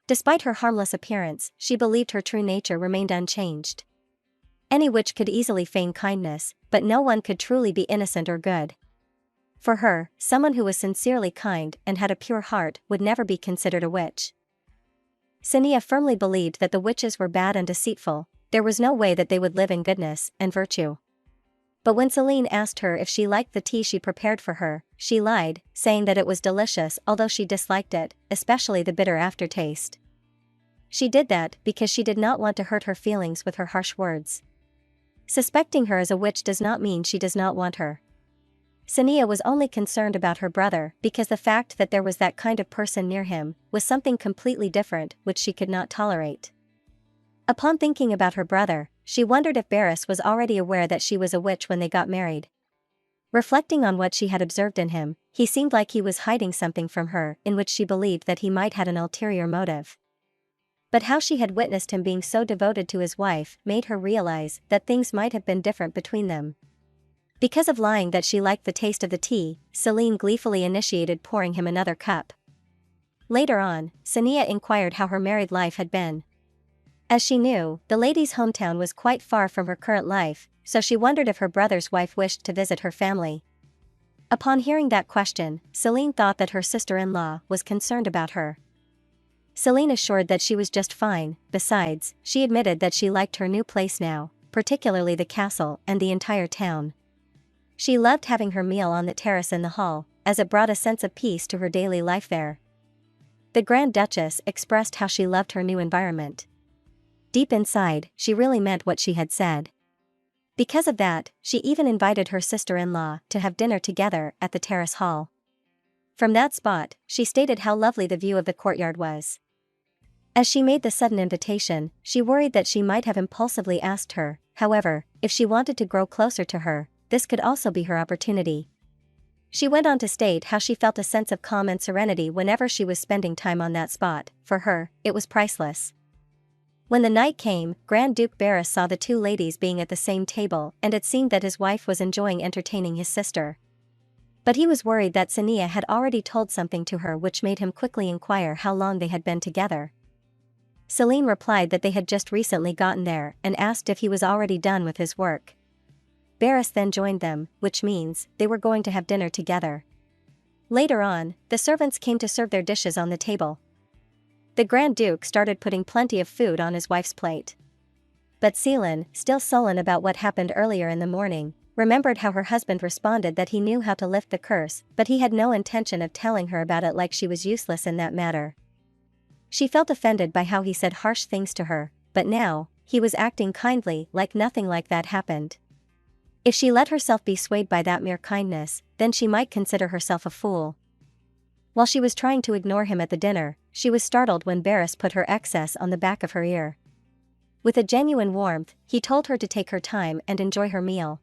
Despite her harmless appearance, she believed her true nature remained unchanged. Any witch could easily feign kindness, but no one could truly be innocent or good. For her, someone who was sincerely kind and had a pure heart would never be considered a witch. Sania firmly believed that the witches were bad and deceitful. There was no way that they would live in goodness and virtue. But when Celine asked her if she liked the tea she prepared for her, she lied, saying that it was delicious although she disliked it, especially the bitter aftertaste. She did that because she did not want to hurt her feelings with her harsh words. Suspecting her as a witch does not mean she does not want her. Sania was only concerned about her brother because the fact that there was that kind of person near him was something completely different which she could not tolerate. Upon thinking about her brother, she wondered if Barris was already aware that she was a witch when they got married. Reflecting on what she had observed in him, he seemed like he was hiding something from her in which she believed that he might have an ulterior motive. But how she had witnessed him being so devoted to his wife made her realize that things might have been different between them. Because of lying that she liked the taste of the tea, Celine gleefully initiated pouring him another cup. Later on, Sania inquired how her married life had been. As she knew, the lady's hometown was quite far from her current life, so she wondered if her brother's wife wished to visit her family. Upon hearing that question, Celine thought that her sister-in-law was concerned about her. Celine assured that she was just fine. Besides, she admitted that she liked her new place now, particularly the castle and the entire town. She loved having her meal on the terrace in the hall, as it brought a sense of peace to her daily life there. The Grand Duchess expressed how she loved her new environment. Deep inside, she really meant what she had said. Because of that, she even invited her sister-in-law to have dinner together at the terrace hall. From that spot, she stated how lovely the view of the courtyard was. As she made the sudden invitation, she worried that she might have impulsively asked her. However, if she wanted to grow closer to her, this could also be her opportunity. She went on to state how she felt a sense of calm and serenity whenever she was spending time on that spot. For her, it was priceless. When the night came, Grand Duke Barris saw the two ladies being at the same table, and it seemed that his wife was enjoying entertaining his sister. But he was worried that Sania had already told something to her, which made him quickly inquire how long they had been together. Celine replied that they had just recently gotten there and asked if he was already done with his work. Barris then joined them, which means they were going to have dinner together. Later on, the servants came to serve their dishes on the table. The Grand Duke started putting plenty of food on his wife's plate. But Celine, still sullen about what happened earlier in the morning, remembered how her husband responded that he knew how to lift the curse, but he had no intention of telling her about it, like she was useless in that matter. She felt offended by how he said harsh things to her, but now, he was acting kindly, like nothing like that happened. If she let herself be swayed by that mere kindness, then she might consider herself a fool. While she was trying to ignore him at the dinner, she was startled when Barris put her excess on the back of her ear. With a genuine warmth, he told her to take her time and enjoy her meal.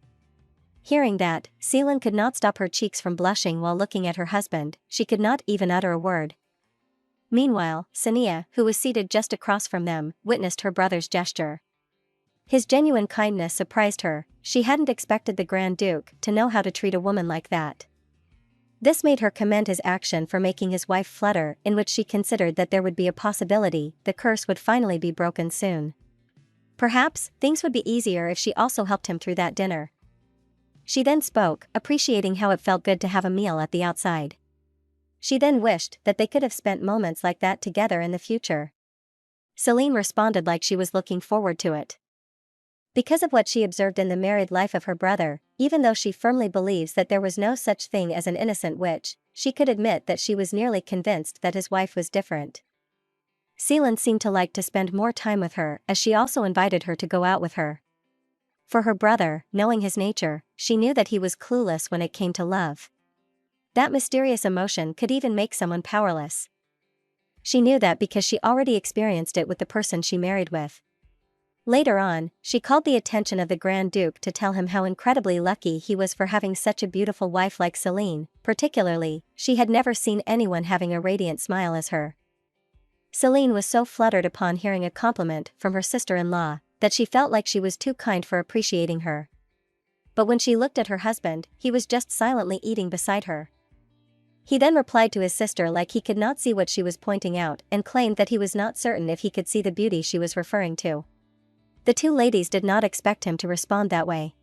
Hearing that, Celine could not stop her cheeks from blushing while looking at her husband. She could not even utter a word. Meanwhile, Sania, who was seated just across from them, witnessed her brother's gesture. His genuine kindness surprised her. She hadn't expected the Grand Duke to know how to treat a woman like that. This made her commend his action for making his wife flutter, in which she considered that there would be a possibility the curse would finally be broken soon. Perhaps, things would be easier if she also helped him through that dinner. She then spoke, appreciating how it felt good to have a meal at the outside. She then wished that they could have spent moments like that together in the future. Celine responded like she was looking forward to it. Because of what she observed in the married life of her brother, even though she firmly believes that there was no such thing as an innocent witch, she could admit that she was nearly convinced that his wife was different. Celine seemed to like to spend more time with her, as she also invited her to go out with her. For her brother, knowing his nature, she knew that he was clueless when it came to love. That mysterious emotion could even make someone powerless. She knew that because she already experienced it with the person she married with. Later on, she called the attention of the Grand Duke to tell him how incredibly lucky he was for having such a beautiful wife like Celine. Particularly, she had never seen anyone having a radiant smile as her. Celine was so fluttered upon hearing a compliment from her sister-in-law that she felt like she was too kind for appreciating her. But when she looked at her husband, he was just silently eating beside her. He then replied to his sister like he could not see what she was pointing out and claimed that he was not certain if he could see the beauty she was referring to. The two ladies did not expect him to respond that way.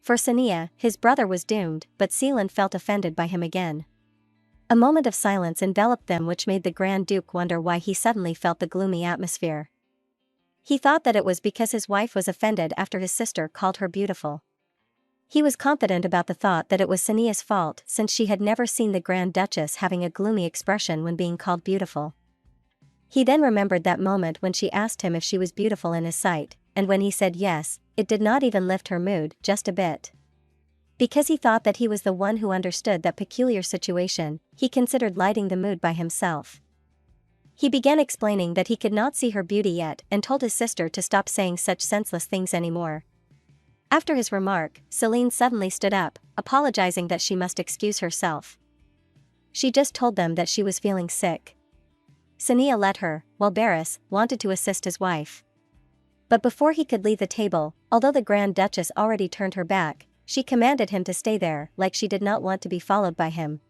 For Sania, his brother was doomed, but Celine felt offended by him again. A moment of silence enveloped them, which made the Grand Duke wonder why he suddenly felt the gloomy atmosphere. He thought that it was because his wife was offended after his sister called her beautiful. He was confident about the thought that it was Sania's fault, since she had never seen the Grand Duchess having a gloomy expression when being called beautiful. He then remembered that moment when she asked him if she was beautiful in his sight, and when he said yes, it did not even lift her mood, just a bit. Because he thought that he was the one who understood that peculiar situation, he considered lighting the mood by himself. He began explaining that he could not see her beauty yet and told his sister to stop saying such senseless things anymore. After his remark, Celine suddenly stood up, apologizing that she must excuse herself. She just told them that she was feeling sick. Sania let her, while Barris wanted to assist his wife. But before he could leave the table, although the Grand Duchess already turned her back, she commanded him to stay there, like she did not want to be followed by him.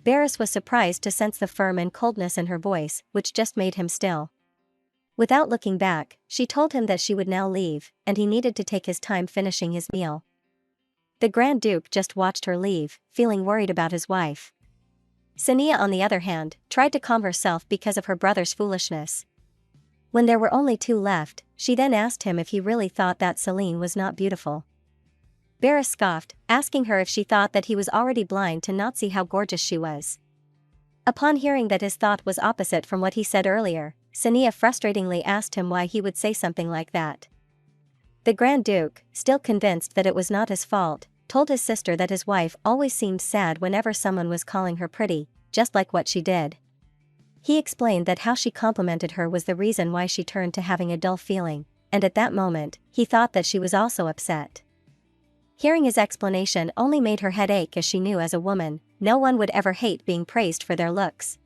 Barris was surprised to sense the firm and coldness in her voice, which just made him still. Without looking back, she told him that she would now leave, and he needed to take his time finishing his meal. The Grand Duke just watched her leave, feeling worried about his wife. Sania, on the other hand, tried to calm herself because of her brother's foolishness. When there were only two left, she then asked him if he really thought that Celine was not beautiful. Barris scoffed, asking her if she thought that he was already blind to not see how gorgeous she was. Upon hearing that his thought was opposite from what he said earlier, Sania frustratingly asked him why he would say something like that. The Grand Duke, still convinced that it was not his fault, told his sister that his wife always seemed sad whenever someone was calling her pretty, just like what she did. He explained that how she complimented her was the reason why she turned to having a dull feeling, and at that moment, he thought that she was also upset. Hearing his explanation only made her head ache, as she knew as a woman, no one would ever hate being praised for their looks.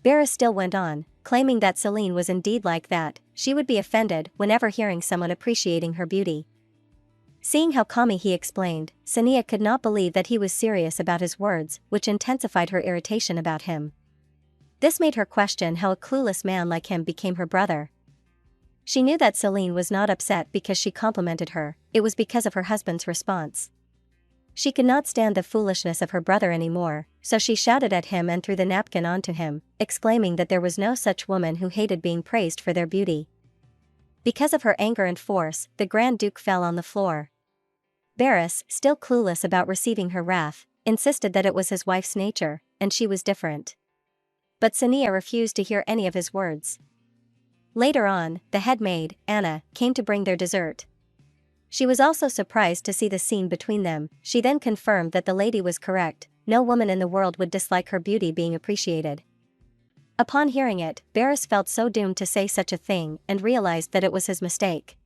Barris still went on, claiming that Celine was indeed like that. She would be offended whenever hearing someone appreciating her beauty. Seeing how calmly he explained, Sania could not believe that he was serious about his words, which intensified her irritation about him. This made her question how a clueless man like him became her brother. She knew that Celine was not upset because she complimented her, it was because of her husband's response. She could not stand the foolishness of her brother anymore, so she shouted at him and threw the napkin onto him, exclaiming that there was no such woman who hated being praised for their beauty. Because of her anger and force, the Grand Duke fell on the floor. Barris, still clueless about receiving her wrath, insisted that it was his wife's nature, and she was different. But Sania refused to hear any of his words. Later on, the head maid, Anna, came to bring their dessert. She was also surprised to see the scene between them. She then confirmed that the lady was correct, no woman in the world would dislike her beauty being appreciated. Upon hearing it, Barris felt so doomed to say such a thing and realized that it was his mistake.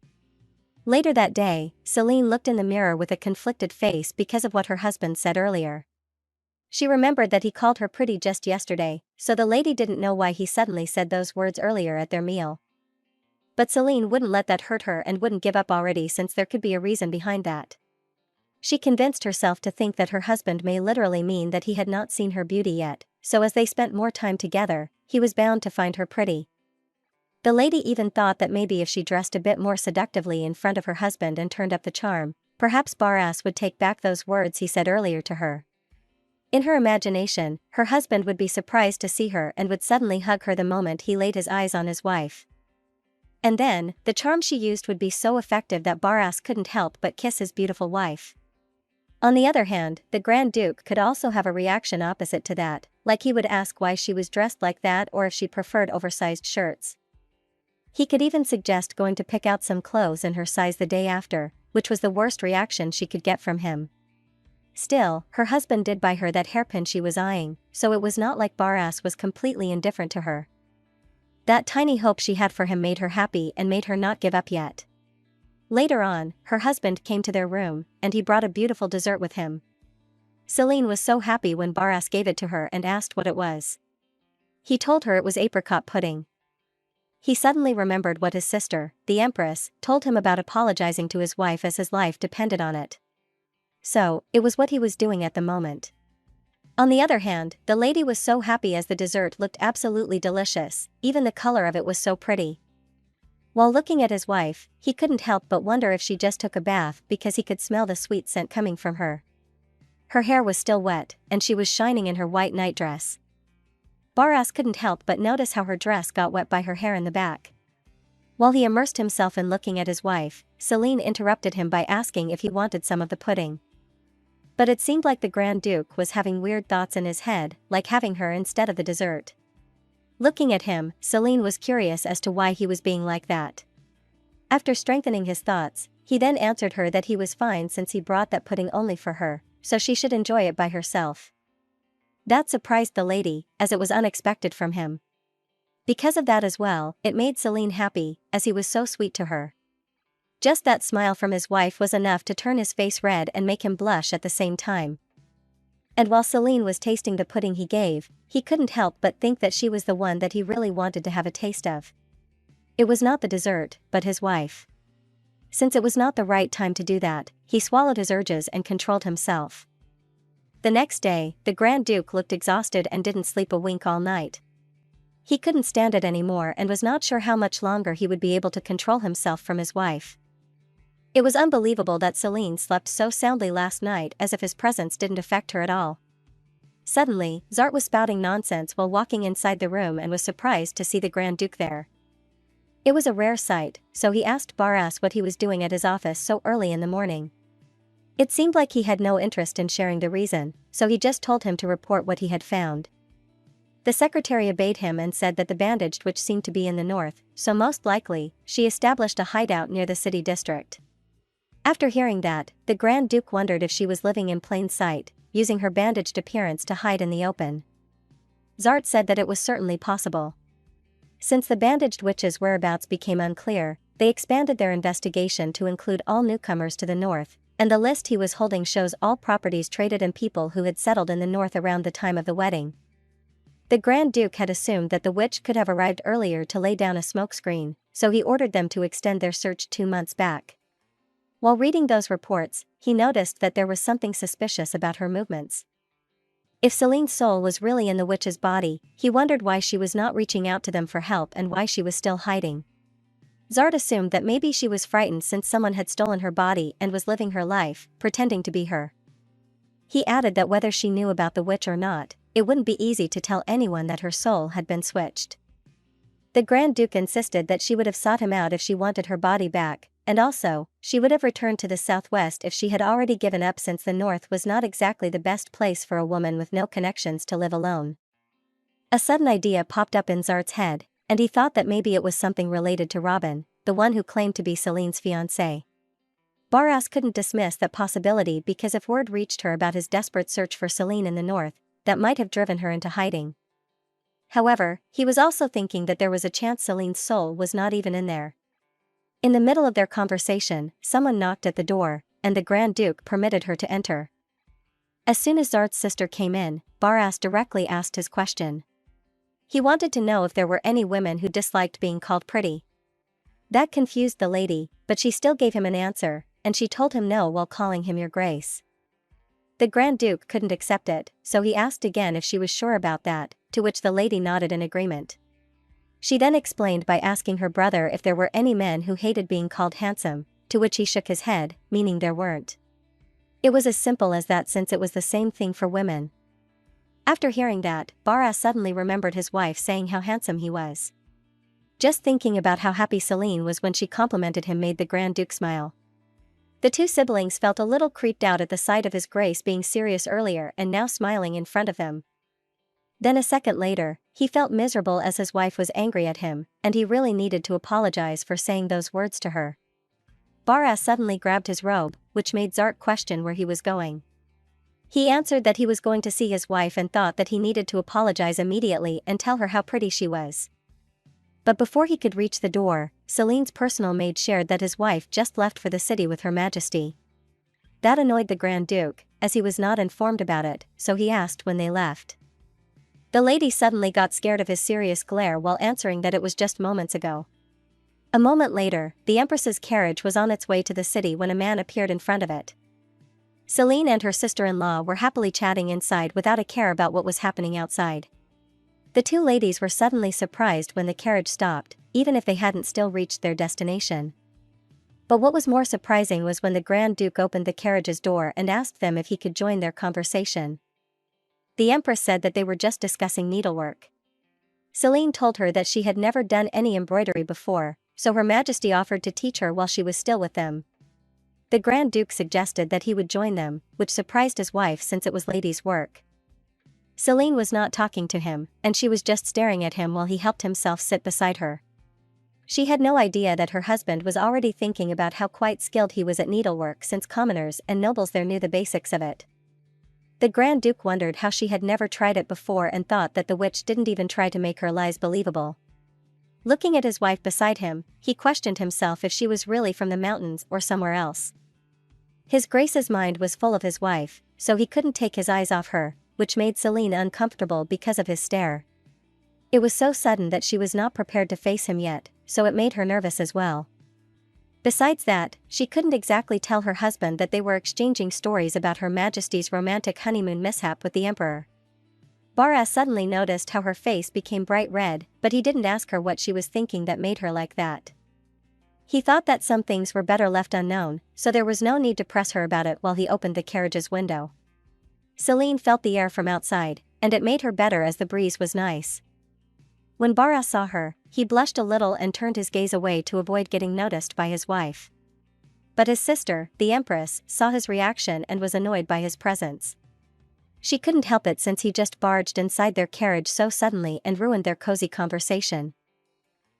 Later that day, Celine looked in the mirror with a conflicted face because of what her husband said earlier. She remembered that he called her pretty just yesterday, so the lady didn't know why he suddenly said those words earlier at their meal. But Celine wouldn't let that hurt her and wouldn't give up already since there could be a reason behind that. She convinced herself to think that her husband may literally mean that he had not seen her beauty yet, so as they spent more time together, he was bound to find her pretty. The lady even thought that maybe if she dressed a bit more seductively in front of her husband and turned up the charm, perhaps Barras would take back those words he said earlier to her. In her imagination, her husband would be surprised to see her and would suddenly hug her the moment he laid his eyes on his wife. And then, the charm she used would be so effective that Barras couldn't help but kiss his beautiful wife. On the other hand, the Grand Duke could also have a reaction opposite to that, like he would ask why she was dressed like that or if she preferred oversized shirts. He could even suggest going to pick out some clothes in her size the day after, which was the worst reaction she could get from him. Still, her husband did buy her that hairpin she was eyeing, so it was not like Barras was completely indifferent to her. That tiny hope she had for him made her happy and made her not give up yet. Later on, her husband came to their room, and he brought a beautiful dessert with him. Celine was so happy when Barras gave it to her and asked what it was. He told her it was apricot pudding. He suddenly remembered what his sister, the Empress, told him about apologizing to his wife as his life depended on it. So, it was what he was doing at the moment. On the other hand, the lady was so happy as the dessert looked absolutely delicious, even the color of it was so pretty. While looking at his wife, he couldn't help but wonder if she just took a bath because he could smell the sweet scent coming from her. Her hair was still wet, and she was shining in her white nightdress. Barras couldn't help but notice how her dress got wet by her hair in the back. While he immersed himself in looking at his wife, Celine interrupted him by asking if he wanted some of the pudding. But it seemed like the Grand Duke was having weird thoughts in his head, like having her instead of the dessert. Looking at him, Celine was curious as to why he was being like that. After strengthening his thoughts, he then answered her that he was fine since he brought that pudding only for her, so she should enjoy it by herself. That surprised the lady, as it was unexpected from him. Because of that as well, it made Celine happy, as he was so sweet to her. Just that smile from his wife was enough to turn his face red and make him blush at the same time. And while Celine was tasting the pudding he gave, he couldn't help but think that she was the one that he really wanted to have a taste of. It was not the dessert, but his wife. Since it was not the right time to do that, he swallowed his urges and controlled himself. The next day, the Grand Duke looked exhausted and didn't sleep a wink all night. He couldn't stand it anymore and was not sure how much longer he would be able to control himself from his wife. It was unbelievable that Celine slept so soundly last night as if his presence didn't affect her at all. Suddenly, Zart was spouting nonsense while walking inside the room and was surprised to see the Grand Duke there. It was a rare sight, so he asked Barras what he was doing at his office so early in the morning. It seemed like he had no interest in sharing the reason, so he just told him to report what he had found. The secretary obeyed him and said that the bandaged witch seemed to be in the north, so most likely, she established a hideout near the city district. After hearing that, the Grand Duke wondered if she was living in plain sight, using her bandaged appearance to hide in the open. Zart said that it was certainly possible. Since the bandaged witch's whereabouts became unclear, they expanded their investigation to include all newcomers to the north, and the list he was holding shows all properties traded and people who had settled in the north around the time of the wedding. The Grand Duke had assumed that the witch could have arrived earlier to lay down a smokescreen, so he ordered them to extend their search 2 months back. While reading those reports, he noticed that there was something suspicious about her movements. If Celine's soul was really in the witch's body, he wondered why she was not reaching out to them for help and why she was still hiding. Zart assumed that maybe she was frightened since someone had stolen her body and was living her life, pretending to be her. He added that whether she knew about the witch or not, it wouldn't be easy to tell anyone that her soul had been switched. The Grand Duke insisted that she would have sought him out if she wanted her body back, and also, she would have returned to the southwest if she had already given up since the north was not exactly the best place for a woman with no connections to live alone. A sudden idea popped up in Zart's head, and he thought that maybe it was something related to Robin, the one who claimed to be Celine's fiancé. Barras couldn't dismiss that possibility because if word reached her about his desperate search for Celine in the north, that might have driven her into hiding. However, he was also thinking that there was a chance Celine's soul was not even in there. In the middle of their conversation, someone knocked at the door, and the Grand Duke permitted her to enter. As soon as Zart's sister came in, Barras directly asked his question. He wanted to know if there were any women who disliked being called pretty. That confused the lady, but she still gave him an answer, and she told him no while calling him Your Grace. The Grand Duke couldn't accept it, so he asked again if she was sure about that, to which the lady nodded in agreement. She then explained by asking her brother if there were any men who hated being called handsome, to which he shook his head, meaning there weren't. It was as simple as that since it was the same thing for women. After hearing that, Barras suddenly remembered his wife saying how handsome he was. Just thinking about how happy Celine was when she complimented him made the Grand Duke smile. The two siblings felt a little creeped out at the sight of His Grace being serious earlier and now smiling in front of them. Then a second later, he felt miserable as his wife was angry at him, and he really needed to apologize for saying those words to her. Barras suddenly grabbed his robe, which made Zart question where he was going. He answered that he was going to see his wife and thought that he needed to apologize immediately and tell her how pretty she was. But before he could reach the door, Celine's personal maid shared that his wife just left for the city with Her Majesty. That annoyed the Grand Duke, as he was not informed about it, so he asked when they left. The lady suddenly got scared of his serious glare while answering that it was just moments ago. A moment later, the Empress's carriage was on its way to the city when a man appeared in front of it. Celine and her sister-in-law were happily chatting inside without a care about what was happening outside. The two ladies were suddenly surprised when the carriage stopped, even if they hadn't still reached their destination. But what was more surprising was when the Grand Duke opened the carriage's door and asked them if he could join their conversation. The Empress said that they were just discussing needlework. Celine told her that she had never done any embroidery before, so Her Majesty offered to teach her while she was still with them. The Grand Duke suggested that he would join them, which surprised his wife since it was ladies' work. Celine was not talking to him, and she was just staring at him while he helped himself sit beside her. She had no idea that her husband was already thinking about how quite skilled he was at needlework since commoners and nobles there knew the basics of it. The Grand Duke wondered how she had never tried it before and thought that the witch didn't even try to make her lies believable. Looking at his wife beside him, he questioned himself if she was really from the mountains or somewhere else. His Grace's mind was full of his wife, so he couldn't take his eyes off her, which made Celine uncomfortable because of his stare. It was so sudden that she was not prepared to face him yet, so it made her nervous as well. Besides that, she couldn't exactly tell her husband that they were exchanging stories about Her Majesty's romantic honeymoon mishap with the Emperor. Barras suddenly noticed how her face became bright red, but he didn't ask her what she was thinking that made her like that. He thought that some things were better left unknown, so there was no need to press her about it while he opened the carriage's window. Celine felt the air from outside, and it made her better as the breeze was nice. When Barras saw her, he blushed a little and turned his gaze away to avoid getting noticed by his wife. But his sister, the Empress, saw his reaction and was annoyed by his presence. She couldn't help it since he just barged inside their carriage so suddenly and ruined their cozy conversation.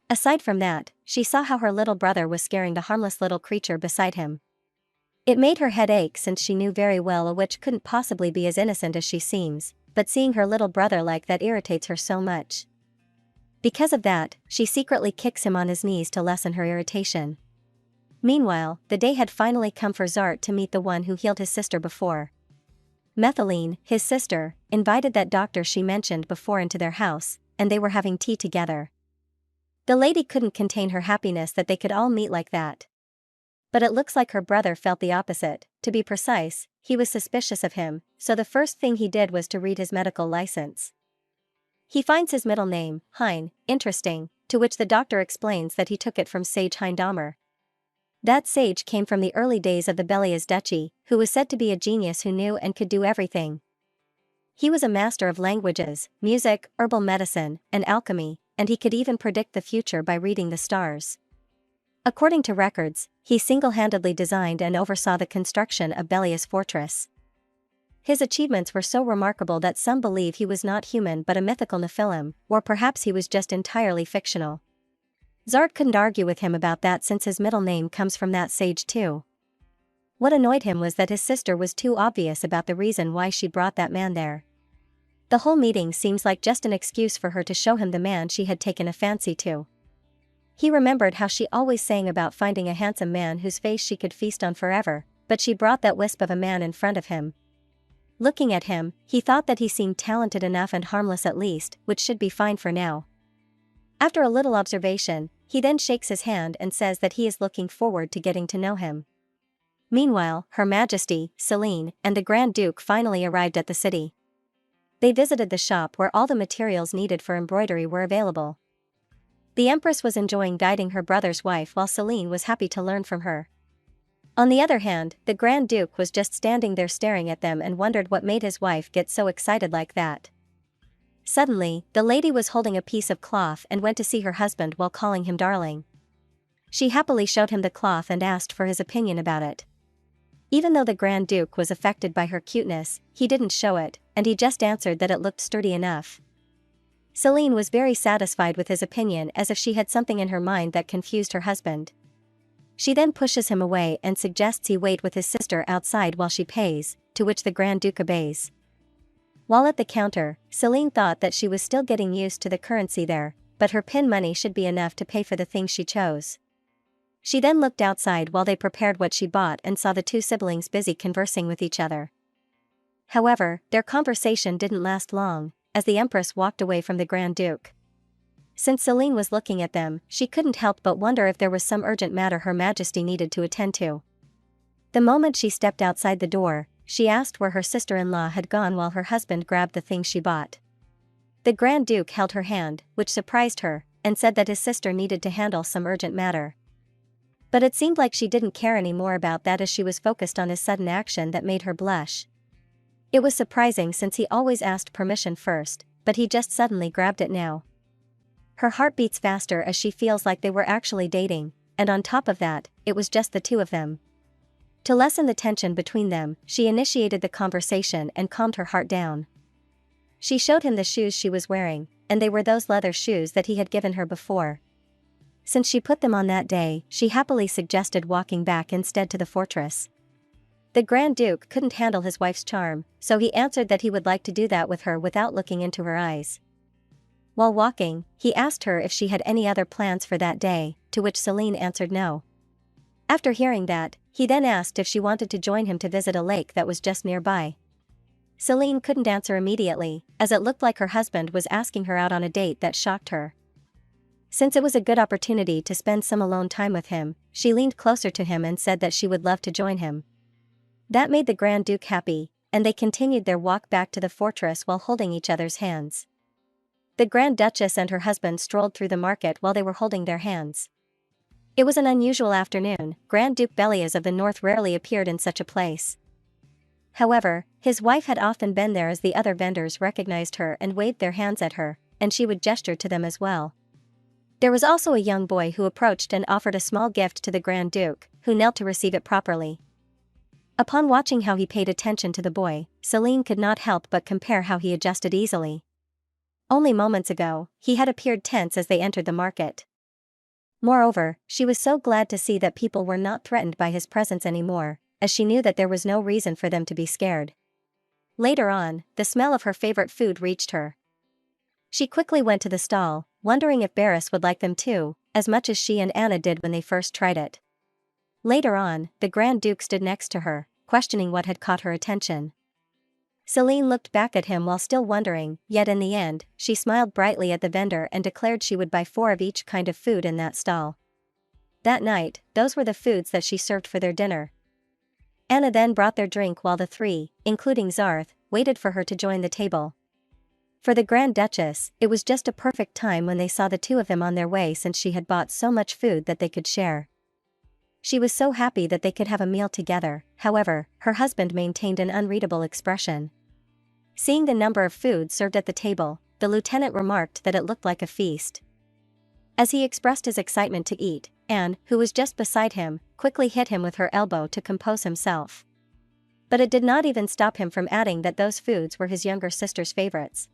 Aside from that, she saw how her little brother was scaring the harmless little creature beside him. It made her head ache since she knew very well a witch couldn't possibly be as innocent as she seems, but seeing her little brother like that irritates her so much. Because of that, she secretly kicks him on his knees to lessen her irritation. Meanwhile, the day had finally come for Zart to meet the one who healed his sister before. Methylene, his sister, invited that doctor she mentioned before into their house, and they were having tea together. The lady couldn't contain her happiness that they could all meet like that. But it looks like her brother felt the opposite. To be precise, he was suspicious of him, so the first thing he did was to read his medical license. He finds his middle name, Hein, interesting, to which the doctor explains that he took it from Sage Hindammer. That sage came from the early days of the Belias Duchy, who was said to be a genius who knew and could do everything. He was a master of languages, music, herbal medicine, and alchemy, and he could even predict the future by reading the stars. According to records, he single-handedly designed and oversaw the construction of Belias Fortress. His achievements were so remarkable that some believe he was not human but a mythical Nephilim, or perhaps he was just entirely fictional. Zard couldn't argue with him about that since his middle name comes from that sage too. What annoyed him was that his sister was too obvious about the reason why she brought that man there. The whole meeting seems like just an excuse for her to show him the man she had taken a fancy to. He remembered how she always sang about finding a handsome man whose face she could feast on forever, but she brought that wisp of a man in front of him. Looking at him, he thought that he seemed talented enough and harmless at least, which should be fine for now. After a little observation, he then shakes his hand and says that he is looking forward to getting to know him. Meanwhile, Her Majesty, Celine, and the Grand Duke finally arrived at the city. They visited the shop where all the materials needed for embroidery were available. The Empress was enjoying guiding her brother's wife while Celine was happy to learn from her. On the other hand, the Grand Duke was just standing there staring at them and wondered what made his wife get so excited like that. Suddenly, the lady was holding a piece of cloth and went to see her husband while calling him darling. She happily showed him the cloth and asked for his opinion about it. Even though the Grand Duke was affected by her cuteness, he didn't show it, and he just answered that it looked sturdy enough. Celine was very satisfied with his opinion, as if she had something in her mind that confused her husband. She then pushes him away and suggests he wait with his sister outside while she pays, to which the Grand Duke obeys. While at the counter, Celine thought that she was still getting used to the currency there, but her pin money should be enough to pay for the things she chose. She then looked outside while they prepared what she bought and saw the two siblings busy conversing with each other. However, their conversation didn't last long, as the Empress walked away from the Grand Duke. Since Celine was looking at them, she couldn't help but wonder if there was some urgent matter Her Majesty needed to attend to. The moment she stepped outside the door, she asked where her sister-in-law had gone while her husband grabbed the things she bought. The Grand Duke held her hand, which surprised her, and said that his sister needed to handle some urgent matter. But it seemed like she didn't care any more about that, as she was focused on his sudden action that made her blush. It was surprising since he always asked permission first, but he just suddenly grabbed it now. Her heart beats faster as she feels like they were actually dating, and on top of that, it was just the two of them. To lessen the tension between them, she initiated the conversation and calmed her heart down. She showed him the shoes she was wearing, and they were those leather shoes that he had given her before. Since she put them on that day, she happily suggested walking back instead to the fortress. The Grand Duke couldn't handle his wife's charm, so he answered that he would like to do that with her without looking into her eyes. While walking, he asked her if she had any other plans for that day, to which Celine answered no. After hearing that, he then asked if she wanted to join him to visit a lake that was just nearby. Celine couldn't answer immediately, as it looked like her husband was asking her out on a date that shocked her. Since it was a good opportunity to spend some alone time with him, she leaned closer to him and said that she would love to join him. That made the Grand Duke happy, and they continued their walk back to the fortress while holding each other's hands. The Grand Duchess and her husband strolled through the market while they were holding their hands. It was an unusual afternoon. Grand Duke Belias of the North rarely appeared in such a place. However, his wife had often been there, as the other vendors recognized her and waved their hands at her, and she would gesture to them as well. There was also a young boy who approached and offered a small gift to the Grand Duke, who knelt to receive it properly. Upon watching how he paid attention to the boy, Celine could not help but compare how he adjusted easily. Only moments ago, he had appeared tense as they entered the market. Moreover, she was so glad to see that people were not threatened by his presence anymore, as she knew that there was no reason for them to be scared. Later on, the smell of her favorite food reached her. She quickly went to the stall, wondering if Barris would like them too, as much as she and Anna did when they first tried it. Later on, the Grand Duke stood next to her, questioning what had caught her attention. Celine looked back at him while still wondering, yet in the end, she smiled brightly at the vendor and declared she would buy 4 of each kind of food in that stall. That night, those were the foods that she served for their dinner. Anna then brought their drink while the 3, including Zarth, waited for her to join the table. For the Grand Duchess, it was just a perfect time when they saw the 2 of them on their way since she had bought so much food that they could share. She was so happy that they could have a meal together. However, her husband maintained an unreadable expression. Seeing the number of food served at the table, the lieutenant remarked that it looked like a feast. As he expressed his excitement to eat, Anne, who was just beside him, quickly hit him with her elbow to compose himself. But it did not even stop him from adding that those foods were his younger sister's favorites.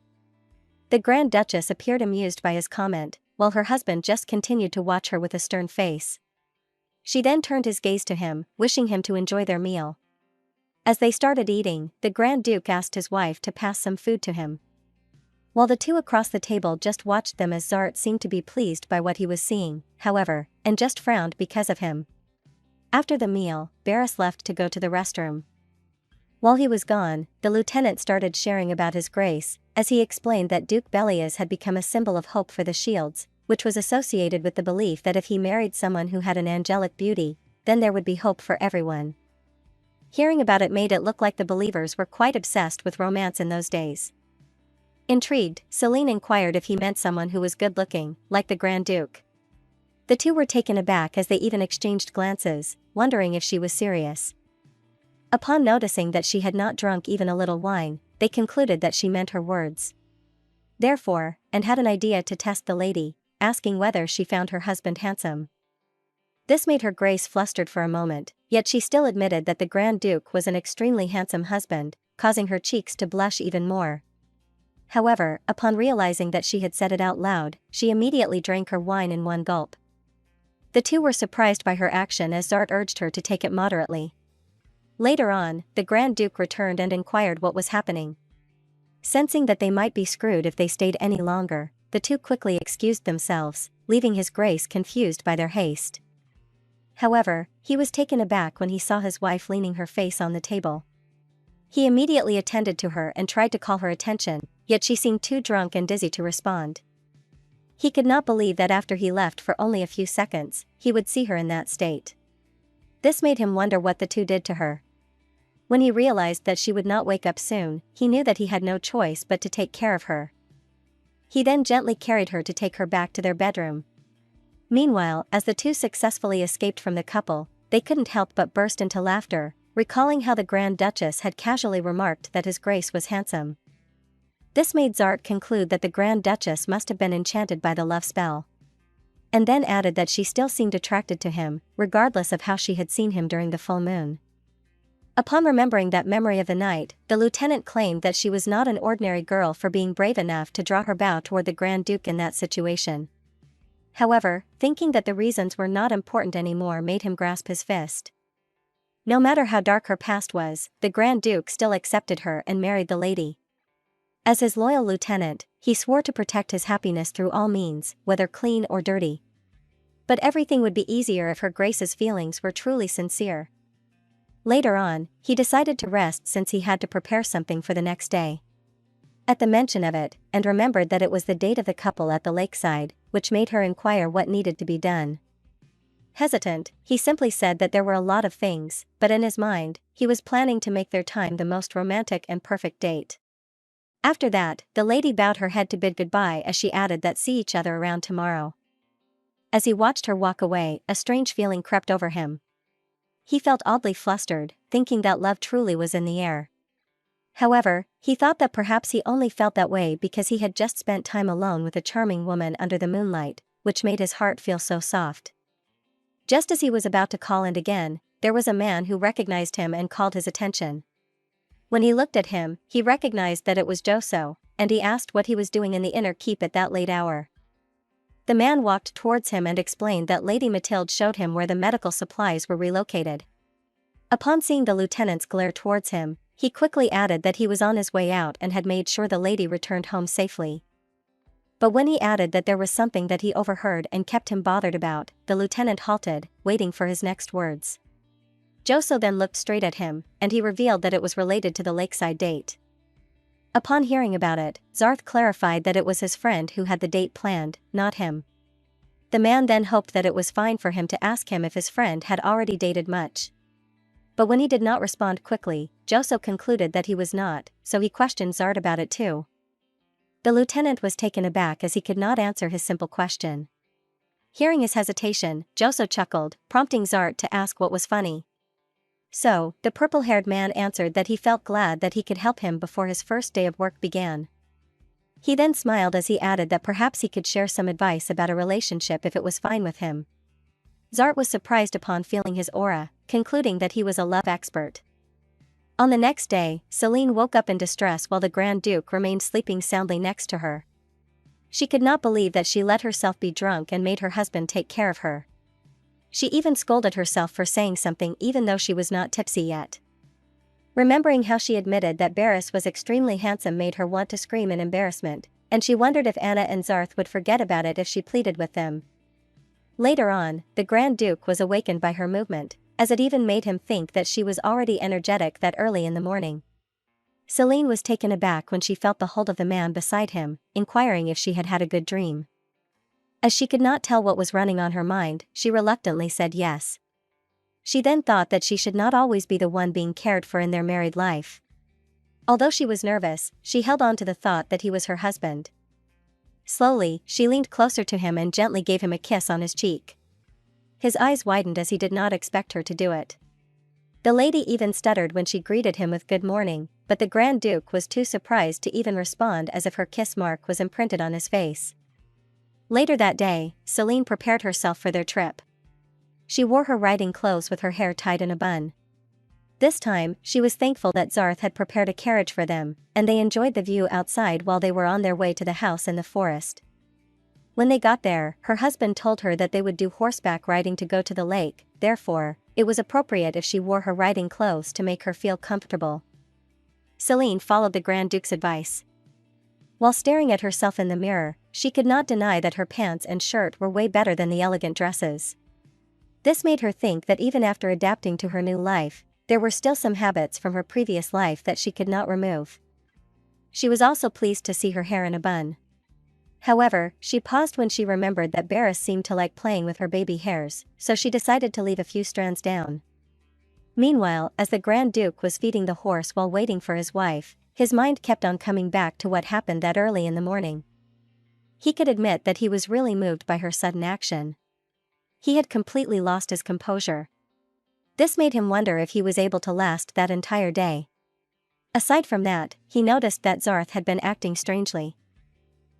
The Grand Duchess appeared amused by his comment, while her husband just continued to watch her with a stern face. She then turned his gaze to him, wishing him to enjoy their meal. As they started eating, the Grand Duke asked his wife to pass some food to him. While the 2 across the table just watched them as Zart seemed to be pleased by what he was seeing, however, and just frowned because of him. After the meal, Barris left to go to the restroom. While he was gone, the lieutenant started sharing about his grace, as he explained that Duke Belias had become a symbol of hope for the Shields, which was associated with the belief that if he married someone who had an angelic beauty, then there would be hope for everyone. Hearing about it made it look like the believers were quite obsessed with romance in those days. Intrigued, Celine inquired if he meant someone who was good-looking, like the Grand Duke. The 2 were taken aback as they even exchanged glances, wondering if she was serious. Upon noticing that she had not drunk even a little wine, they concluded that she meant her words. Therefore, and had an idea to test the lady, asking whether she found her husband handsome. This made her grace flustered for a moment, yet she still admitted that the Grand Duke was an extremely handsome husband, causing her cheeks to blush even more. However, upon realizing that she had said it out loud, she immediately drank her wine in one gulp. The 2 were surprised by her action as Zart urged her to take it moderately. Later on, the Grand Duke returned and inquired what was happening. Sensing that they might be screwed if they stayed any longer, the 2 quickly excused themselves, leaving his grace confused by their haste. However, he was taken aback when he saw his wife leaning her face on the table. He immediately attended to her and tried to call her attention, yet she seemed too drunk and dizzy to respond. He could not believe that after he left for only a few seconds, he would see her in that state. This made him wonder what the 2 did to her. When he realized that she would not wake up soon, he knew that he had no choice but to take care of her. He then gently carried her to take her back to their bedroom. Meanwhile, as the 2 successfully escaped from the couple, they couldn't help but burst into laughter, recalling how the Grand Duchess had casually remarked that his grace was handsome. This made Zart conclude that the Grand Duchess must have been enchanted by the love spell. And then added that she still seemed attracted to him, regardless of how she had seen him during the full moon. Upon remembering that memory of the night, the lieutenant claimed that she was not an ordinary girl for being brave enough to draw her bow toward the Grand Duke in that situation. However, thinking that the reasons were not important anymore made him grasp his fist. No matter how dark her past was, the Grand Duke still accepted her and married the lady. As his loyal lieutenant, he swore to protect his happiness through all means, whether clean or dirty. But everything would be easier if her grace's feelings were truly sincere. Later on, he decided to rest since he had to prepare something for the next day. At the mention of it, and remembered that it was the date of the couple at the lakeside, which made her inquire what needed to be done. Hesitant, he simply said that there were a lot of things, but in his mind, he was planning to make their time the most romantic and perfect date. After that, the lady bowed her head to bid goodbye as she added that see each other around tomorrow. As he watched her walk away, a strange feeling crept over him. He felt oddly flustered, thinking that love truly was in the air. However, he thought that perhaps he only felt that way because he had just spent time alone with a charming woman under the moonlight, which made his heart feel so soft. Just as he was about to call in again, there was a man who recognized him and called his attention. When he looked at him, he recognized that it was Joso, and he asked what he was doing in the inner keep at that late hour. The man walked towards him and explained that Lady Mathilde showed him where the medical supplies were relocated. Upon seeing the lieutenant's glare towards him, he quickly added that he was on his way out and had made sure the lady returned home safely. But when he added that there was something that he overheard and kept him bothered about, the lieutenant halted, waiting for his next words. Joso then looked straight at him, and he revealed that it was related to the lakeside date. Upon hearing about it, Zarth clarified that it was his friend who had the date planned, not him. The man then hoped that it was fine for him to ask him if his friend had already dated much. But when he did not respond quickly, Joso concluded that he was not, so he questioned Zart about it too. The lieutenant was taken aback as he could not answer his simple question. Hearing his hesitation, Joso chuckled, prompting Zart to ask what was funny. So, the purple-haired man answered that he felt glad that he could help him before his first day of work began. He then smiled as he added that perhaps he could share some advice about a relationship if it was fine with him. Zart was surprised upon feeling his aura, concluding that he was a love expert. On the next day, Celine woke up in distress while the Grand Duke remained sleeping soundly next to her. She could not believe that she let herself be drunk and made her husband take care of her. She even scolded herself for saying something even though she was not tipsy yet. Remembering how she admitted that Barris was extremely handsome made her want to scream in embarrassment, and she wondered if Anna and Zarth would forget about it if she pleaded with them. Later on, the Grand Duke was awakened by her movement, as it even made him think that she was already energetic that early in the morning. Celine was taken aback when she felt the hold of the man beside him, inquiring if she had had a good dream. As she could not tell what was running on her mind, she reluctantly said yes. She then thought that she should not always be the one being cared for in their married life. Although she was nervous, she held on to the thought that he was her husband. Slowly, she leaned closer to him and gently gave him a kiss on his cheek. His eyes widened as he did not expect her to do it. The lady even stuttered when she greeted him with good morning, but the Grand Duke was too surprised to even respond as if her kiss mark was imprinted on his face. Later that day, Celine prepared herself for their trip. She wore her riding clothes with her hair tied in a bun. This time, she was thankful that Zarth had prepared a carriage for them, and they enjoyed the view outside while they were on their way to the house in the forest. When they got there, her husband told her that they would do horseback riding to go to the lake, therefore, it was appropriate if she wore her riding clothes to make her feel comfortable. Celine followed the Grand Duke's advice. While staring at herself in the mirror, she could not deny that her pants and shirt were way better than the elegant dresses. This made her think that even after adapting to her new life, there were still some habits from her previous life that she could not remove. She was also pleased to see her hair in a bun. However, she paused when she remembered that Barris seemed to like playing with her baby hairs, so she decided to leave a few strands down. Meanwhile, as the Grand Duke was feeding the horse while waiting for his wife, his mind kept on coming back to what happened that early in the morning. He could admit that he was really moved by her sudden action. He had completely lost his composure. This made him wonder if he was able to last that entire day. Aside from that, he noticed that Zarth had been acting strangely.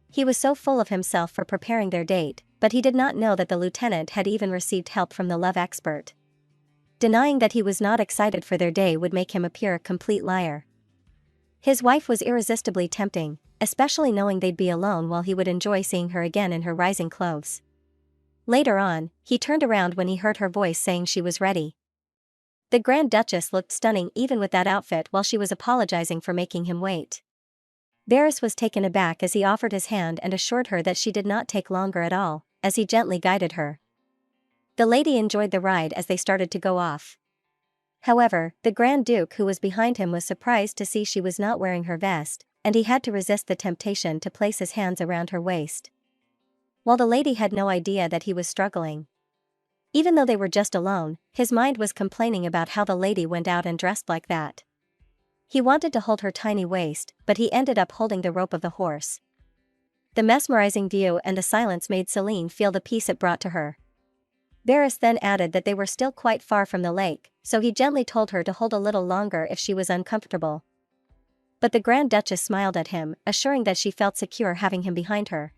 He was so full of himself for preparing their date, but he did not know that the lieutenant had even received help from the love expert. Denying that he was not excited for their day would make him appear a complete liar. His wife was irresistibly tempting, especially knowing they'd be alone while he would enjoy seeing her again in her rising clothes. Later on, he turned around when he heard her voice saying she was ready. The Grand Duchess looked stunning even with that outfit while she was apologizing for making him wait. Barris was taken aback as he offered his hand and assured her that she did not take longer at all, as he gently guided her. The lady enjoyed the ride as they started to go off. However, the Grand Duke who was behind him was surprised to see she was not wearing her vest, and he had to resist the temptation to place his hands around her waist. While the lady had no idea that he was struggling. Even though they were just alone, his mind was complaining about how the lady went out and dressed like that. He wanted to hold her tiny waist, but he ended up holding the rope of the horse. The mesmerizing view and the silence made Celine feel the peace it brought to her. Barris then added that they were still quite far from the lake, so he gently told her to hold a little longer if she was uncomfortable. But the Grand Duchess smiled at him, assuring that she felt secure having him behind her.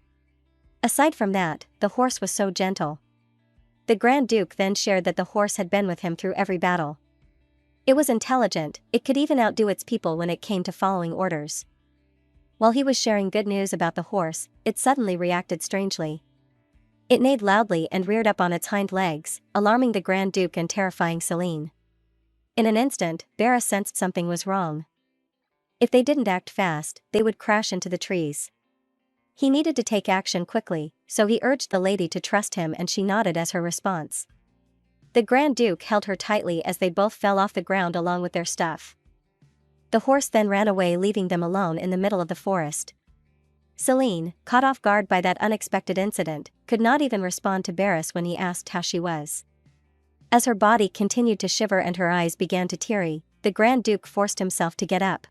Aside from that, the horse was so gentle. The Grand Duke then shared that the horse had been with him through every battle. It was intelligent, it could even outdo its people when it came to following orders. While he was sharing good news about the horse, it suddenly reacted strangely. It neighed loudly and reared up on its hind legs, alarming the Grand Duke and terrifying Celine. In an instant, Barris sensed something was wrong. If they didn't act fast, they would crash into the trees. He needed to take action quickly, so he urged the lady to trust him and she nodded as her response. The Grand Duke held her tightly as they both fell off the ground along with their stuff. The horse then ran away, leaving them alone in the middle of the forest. Celine, caught off guard by that unexpected incident, could not even respond to Barris when he asked how she was. As her body continued to shiver and her eyes began to teary, the Grand Duke forced himself to get up.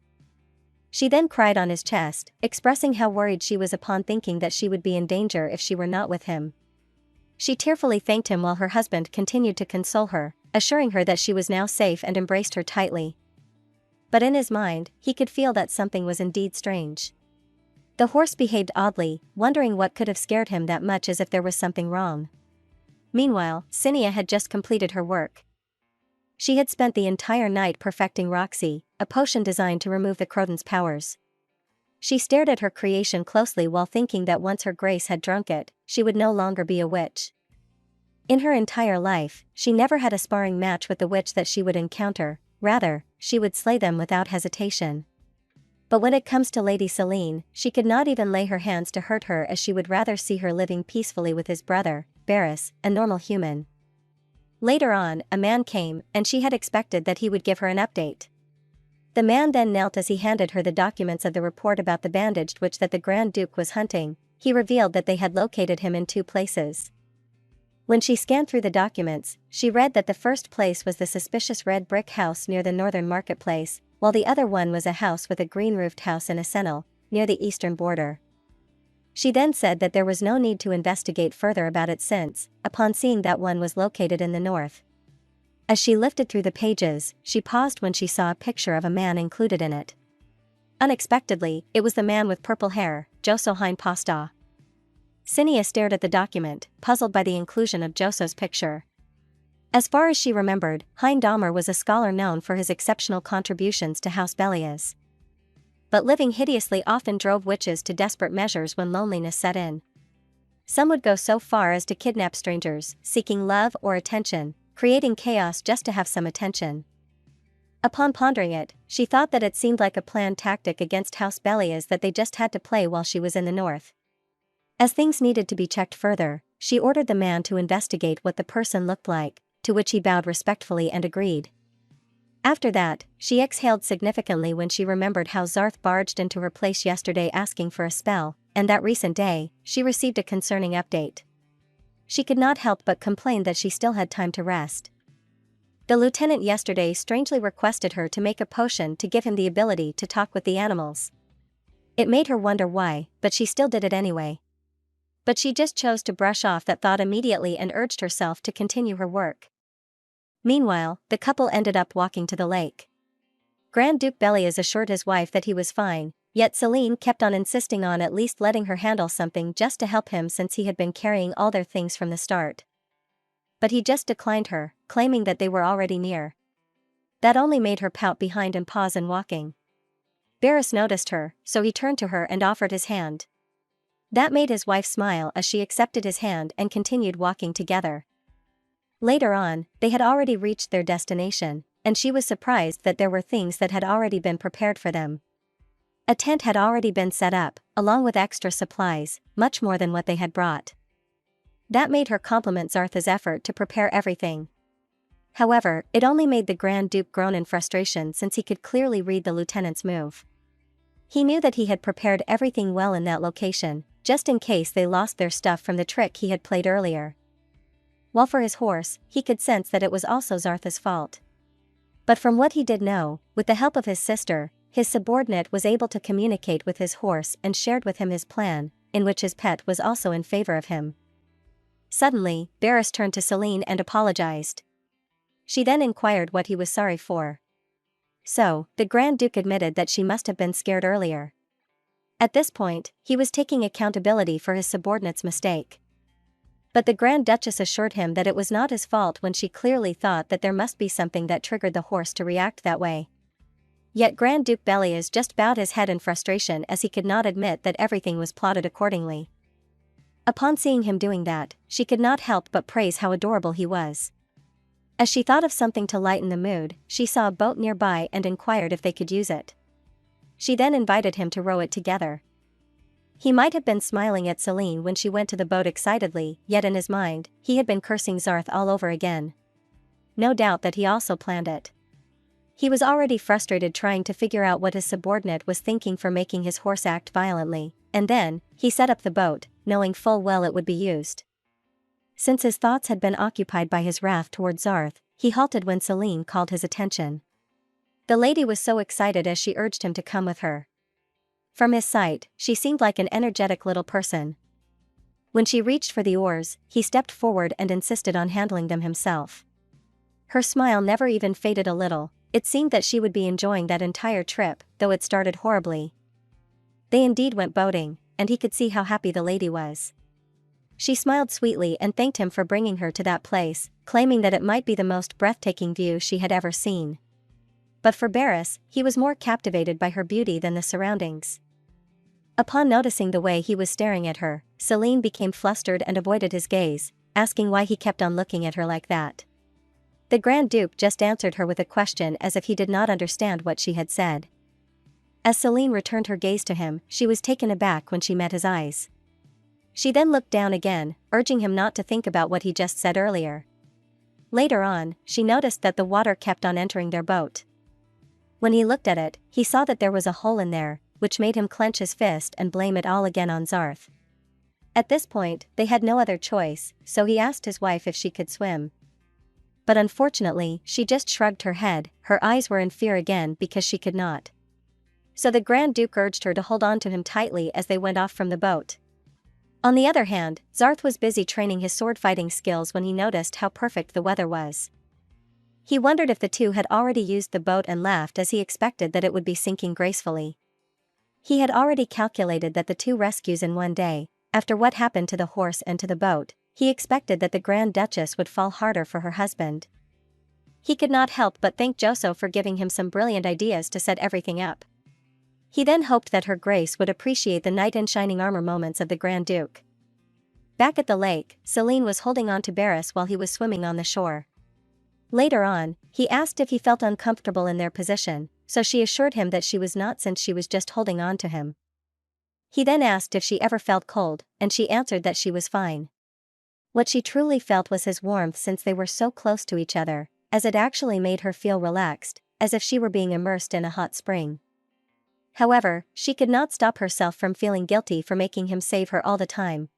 She then cried on his chest, expressing how worried she was upon thinking that she would be in danger if she were not with him. She tearfully thanked him while her husband continued to console her, assuring her that she was now safe and embraced her tightly. But in his mind, he could feel that something was indeed strange. The horse behaved oddly, wondering what could have scared him that much, as if there was something wrong. Meanwhile, Cinia had just completed her work. She had spent the entire night perfecting Roxy, a potion designed to remove the Croton's powers. She stared at her creation closely while thinking that once her Grace had drunk it, she would no longer be a witch. In her entire life, she never had a sparring match with the witch that she would encounter, rather, she would slay them without hesitation. But when it comes to Lady Celine, she could not even lay her hands to hurt her, as she would rather see her living peacefully with his brother, Barris, a normal human. Later on, a man came, and she had expected that he would give her an update. The man then knelt as he handed her the documents of the report about the bandaged witch that the Grand Duke was hunting. He revealed that they had located him in 2 places. When she scanned through the documents, she read that the first place was the suspicious red brick house near the northern marketplace, while the other one was a house with a green-roofed house in a Senel, near the eastern border. She then said that there was no need to investigate further about it since, upon seeing that one was located in the north. As she lifted through the pages, she paused when she saw a picture of a man included in it. Unexpectedly, it was the man with purple hair, Joso Hein Pasta. Cinia stared at the document, puzzled by the inclusion of Joso's picture. As far as she remembered, Hein Dahmer was a scholar known for his exceptional contributions to House Bellias. But living hideously often drove witches to desperate measures when loneliness set in. Some would go so far as to kidnap strangers, seeking love or attention, creating chaos just to have some attention. Upon pondering it, she thought that it seemed like a planned tactic against House Bellias that they just had to play while she was in the north. As things needed to be checked further, she ordered the man to investigate what the person looked like, to which he bowed respectfully and agreed. After that, she exhaled significantly when she remembered how Zarth barged into her place yesterday asking for a spell, and that recent day, she received a concerning update. She could not help but complain that she still had time to rest. The lieutenant yesterday strangely requested her to make a potion to give him the ability to talk with the animals. It made her wonder why, but she still did it anyway. But she just chose to brush off that thought immediately and urged herself to continue her work. Meanwhile, the couple ended up walking to the lake. Grand Duke Bellias assured his wife that he was fine, yet Celine kept on insisting on at least letting her handle something just to help him since he had been carrying all their things from the start. But he just declined her, claiming that they were already near. That only made her pout behind and pause in walking. Barris noticed her, so he turned to her and offered his hand. That made his wife smile as she accepted his hand and continued walking together. Later on, they had already reached their destination, and she was surprised that there were things that had already been prepared for them. A tent had already been set up, along with extra supplies, much more than what they had brought. That made her compliment Zartha's effort to prepare everything. However, it only made the Grand Duke groan in frustration since he could clearly read the lieutenant's move. He knew that he had prepared everything well in that location, just in case they lost their stuff from the trick he had played earlier. While for his horse, he could sense that it was also Zartha's fault. But from what he did know, with the help of his sister, his subordinate was able to communicate with his horse and shared with him his plan, in which his pet was also in favor of him. Suddenly, Barris turned to Celine and apologized. She then inquired what he was sorry for. So, the Grand Duke admitted that she must have been scared earlier. At this point, he was taking accountability for his subordinate's mistake. But the Grand Duchess assured him that it was not his fault when she clearly thought that there must be something that triggered the horse to react that way. Yet Grand Duke Bellias just bowed his head in frustration as he could not admit that everything was plotted accordingly. Upon seeing him doing that, she could not help but praise how adorable he was. As she thought of something to lighten the mood, she saw a boat nearby and inquired if they could use it. She then invited him to row it together. He might have been smiling at Celine when she went to the boat excitedly, yet in his mind, he had been cursing Zarth all over again. No doubt that he also planned it. He was already frustrated trying to figure out what his subordinate was thinking for making his horse act violently, and then, he set up the boat, knowing full well it would be used. Since his thoughts had been occupied by his wrath toward Zarth, he halted when Celine called his attention. The lady was so excited as she urged him to come with her. From his sight, she seemed like an energetic little person. When she reached for the oars, he stepped forward and insisted on handling them himself. Her smile never even faded a little. It seemed that she would be enjoying that entire trip, though it started horribly. They indeed went boating, and he could see how happy the lady was. She smiled sweetly and thanked him for bringing her to that place, claiming that it might be the most breathtaking view she had ever seen. But for Barris, he was more captivated by her beauty than the surroundings. Upon noticing the way he was staring at her, Celine became flustered and avoided his gaze, asking why he kept on looking at her like that. The Grand Duke just answered her with a question as if he did not understand what she had said. As Celine returned her gaze to him, she was taken aback when she met his eyes. She then looked down again, urging him not to think about what he just said earlier. Later on, she noticed that the water kept on entering their boat. When he looked at it, he saw that there was a hole in there, which made him clench his fist and blame it all again on Zarth. At this point, they had no other choice, so he asked his wife if she could swim. But unfortunately, she just shrugged her head. Her eyes were in fear again because she could not. So the Grand Duke urged her to hold on to him tightly as they went off from the boat. On the other hand, Zarth was busy training his sword-fighting skills when he noticed how perfect the weather was. He wondered if the two had already used the boat and laughed as he expected that it would be sinking gracefully. He had already calculated that the two rescues in one day, after what happened to the horse and to the boat, he expected that the Grand Duchess would fall harder for her husband. He could not help but thank Joso for giving him some brilliant ideas to set everything up. He then hoped that her grace would appreciate the knight in shining armor moments of the Grand Duke. Back at the lake, Celine was holding on to Barris while he was swimming on the shore. Later on, he asked if he felt uncomfortable in their position, so she assured him that she was not since she was just holding on to him. He then asked if she ever felt cold, and she answered that she was fine. What she truly felt was his warmth since they were so close to each other, as it actually made her feel relaxed, as if she were being immersed in a hot spring. However, she could not stop herself from feeling guilty for making him save her all the time.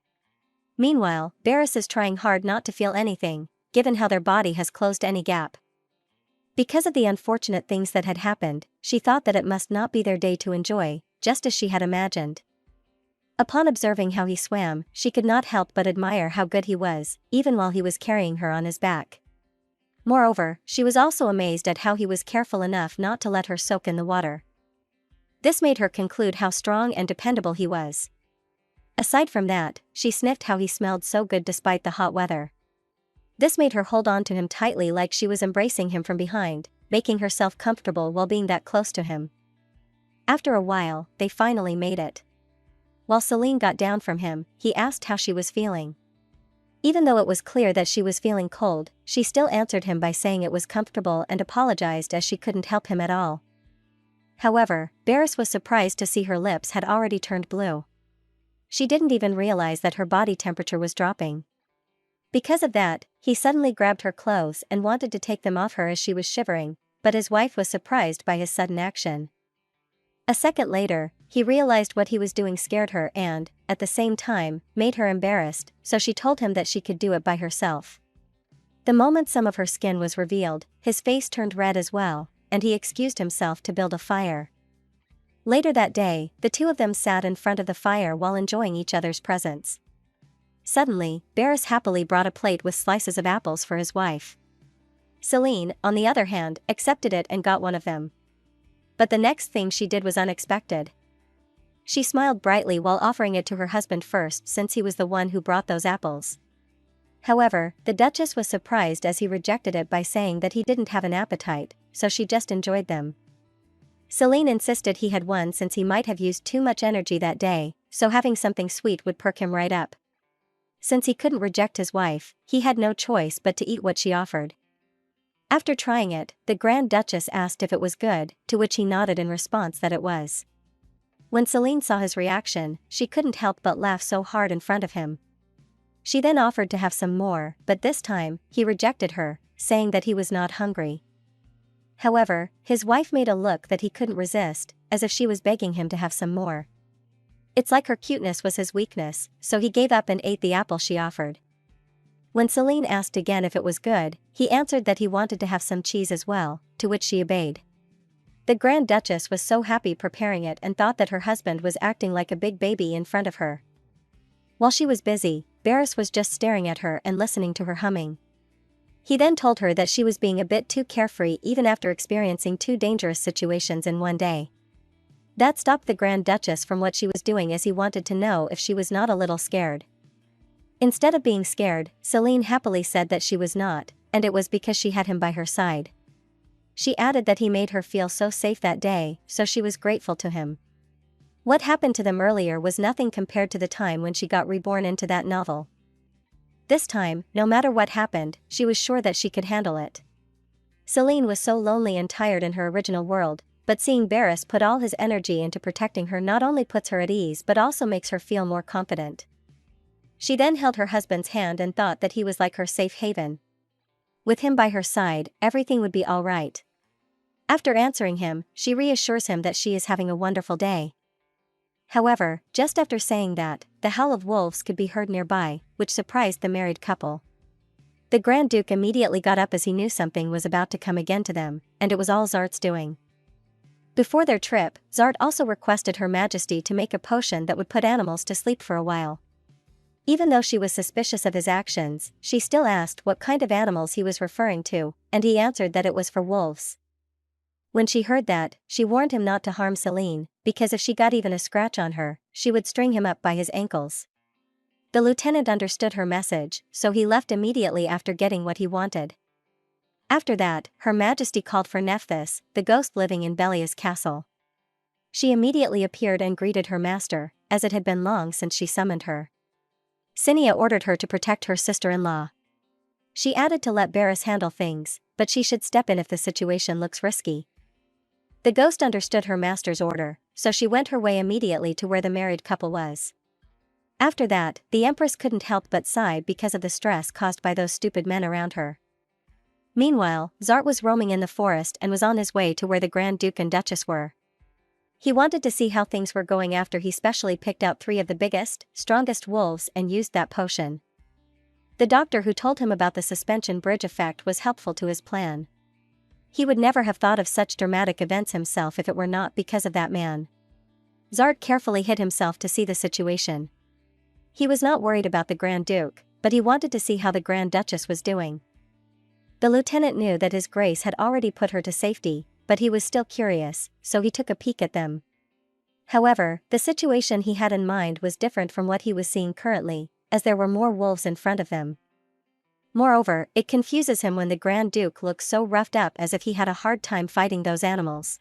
Meanwhile, Barris is trying hard not to feel anything, given how their body has closed any gap. Because of the unfortunate things that had happened, she thought that it must not be their day to enjoy, just as she had imagined. Upon observing how he swam, she could not help but admire how good he was, even while he was carrying her on his back. Moreover, she was also amazed at how he was careful enough not to let her soak in the water. This made her conclude how strong and dependable he was. Aside from that, she sniffed how he smelled so good despite the hot weather. This made her hold on to him tightly like she was embracing him from behind, making herself comfortable while being that close to him. After a while, they finally made it. While Celine got down from him, he asked how she was feeling. Even though it was clear that she was feeling cold, she still answered him by saying it was comfortable and apologized as she couldn't help him at all. However, Barris was surprised to see her lips had already turned blue. She didn't even realize that her body temperature was dropping. Because of that, he suddenly grabbed her clothes and wanted to take them off her as she was shivering, but his wife was surprised by his sudden action. A second later, he realized what he was doing scared her and, at the same time, made her embarrassed, so she told him that she could do it by herself. The moment some of her skin was revealed, his face turned red as well, and he excused himself to build a fire. Later that day, the two of them sat in front of the fire while enjoying each other's presence. Suddenly, Barris happily brought a plate with slices of apples for his wife. Celine, on the other hand, accepted it and got one of them. But the next thing she did was unexpected. She smiled brightly while offering it to her husband first since he was the one who brought those apples. However, the Duchess was surprised as he rejected it by saying that he didn't have an appetite, so she just enjoyed them. Celine insisted he had one since he might have used too much energy that day, so having something sweet would perk him right up. Since he couldn't reject his wife, he had no choice but to eat what she offered. After trying it, the Grand Duchess asked if it was good, to which he nodded in response that it was. When Celine saw his reaction, she couldn't help but laugh so hard in front of him. She then offered to have some more, but this time, he rejected her, saying that he was not hungry. However, his wife made a look that he couldn't resist, as if she was begging him to have some more. It's like her cuteness was his weakness, so he gave up and ate the apple she offered. When Celine asked again if it was good, he answered that he wanted to have some cheese as well, to which she obeyed. The Grand Duchess was so happy preparing it and thought that her husband was acting like a big baby in front of her. While she was busy, Barris was just staring at her and listening to her humming. He then told her that she was being a bit too carefree even after experiencing 2 dangerous situations in one day. That stopped the Grand Duchess from what she was doing, as he wanted to know if she was not a little scared. Instead of being scared, Celine happily said that she was not, and it was because she had him by her side. She added that he made her feel so safe that day, so she was grateful to him. What happened to them earlier was nothing compared to the time when she got reborn into that novel. This time, no matter what happened, she was sure that she could handle it. Celine was so lonely and tired in her original world, but seeing Barris put all his energy into protecting her not only puts her at ease but also makes her feel more confident. She then held her husband's hand and thought that he was like her safe haven. With him by her side, everything would be all right. After answering him, she reassures him that she is having a wonderful day. However, just after saying that, the howl of wolves could be heard nearby, which surprised the married couple. The Grand Duke immediately got up as he knew something was about to come again to them, and it was all Zart's doing. Before their trip, Zart also requested Her Majesty to make a potion that would put animals to sleep for a while. Even though she was suspicious of his actions, she still asked what kind of animals he was referring to, and he answered that it was for wolves. When she heard that, she warned him not to harm Celine, because if she got even a scratch on her, she would string him up by his ankles. The lieutenant understood her message, so he left immediately after getting what he wanted. After that, Her Majesty called for Nephthys, the ghost living in Belia's castle. She immediately appeared and greeted her master, as it had been long since she summoned her. Cinia ordered her to protect her sister-in-law. She added to let Barris handle things, but she should step in if the situation looks risky. The ghost understood her master's order, so she went her way immediately to where the married couple was. After that, the Empress couldn't help but sigh because of the stress caused by those stupid men around her. Meanwhile, Zart was roaming in the forest and was on his way to where the Grand Duke and Duchess were. He wanted to see how things were going after he specially picked out 3 of the biggest, strongest wolves and used that potion. The doctor who told him about the suspension bridge effect was helpful to his plan. He would never have thought of such dramatic events himself if it were not because of that man. Zart carefully hid himself to see the situation. He was not worried about the Grand Duke, but he wanted to see how the Grand Duchess was doing. The lieutenant knew that His Grace had already put her to safety, but he was still curious, so he took a peek at them. However, the situation he had in mind was different from what he was seeing currently, as there were more wolves in front of them. Moreover, it confuses him when the Grand Duke looks so roughed up as if he had a hard time fighting those animals.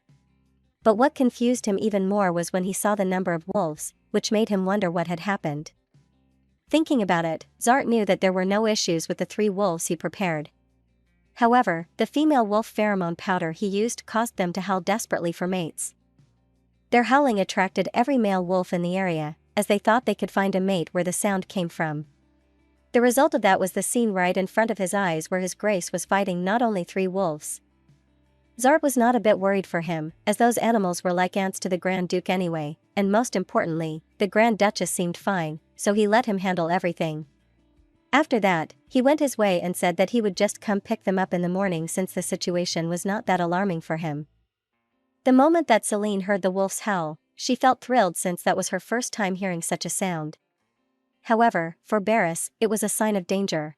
But what confused him even more was when he saw the number of wolves, which made him wonder what had happened. Thinking about it, Zart knew that there were no issues with the 3 wolves he prepared. However, the female wolf pheromone powder he used caused them to howl desperately for mates. Their howling attracted every male wolf in the area, as they thought they could find a mate where the sound came from. The result of that was the scene right in front of his eyes where His Grace was fighting not only 3 wolves. Zart was not a bit worried for him, as those animals were like ants to the Grand Duke anyway, and most importantly, the Grand Duchess seemed fine, so he let him handle everything. After that, he went his way and said that he would just come pick them up in the morning since the situation was not that alarming for him. The moment that Celine heard the wolf's howl, she felt thrilled since that was her first time hearing such a sound. However, for Barris, it was a sign of danger.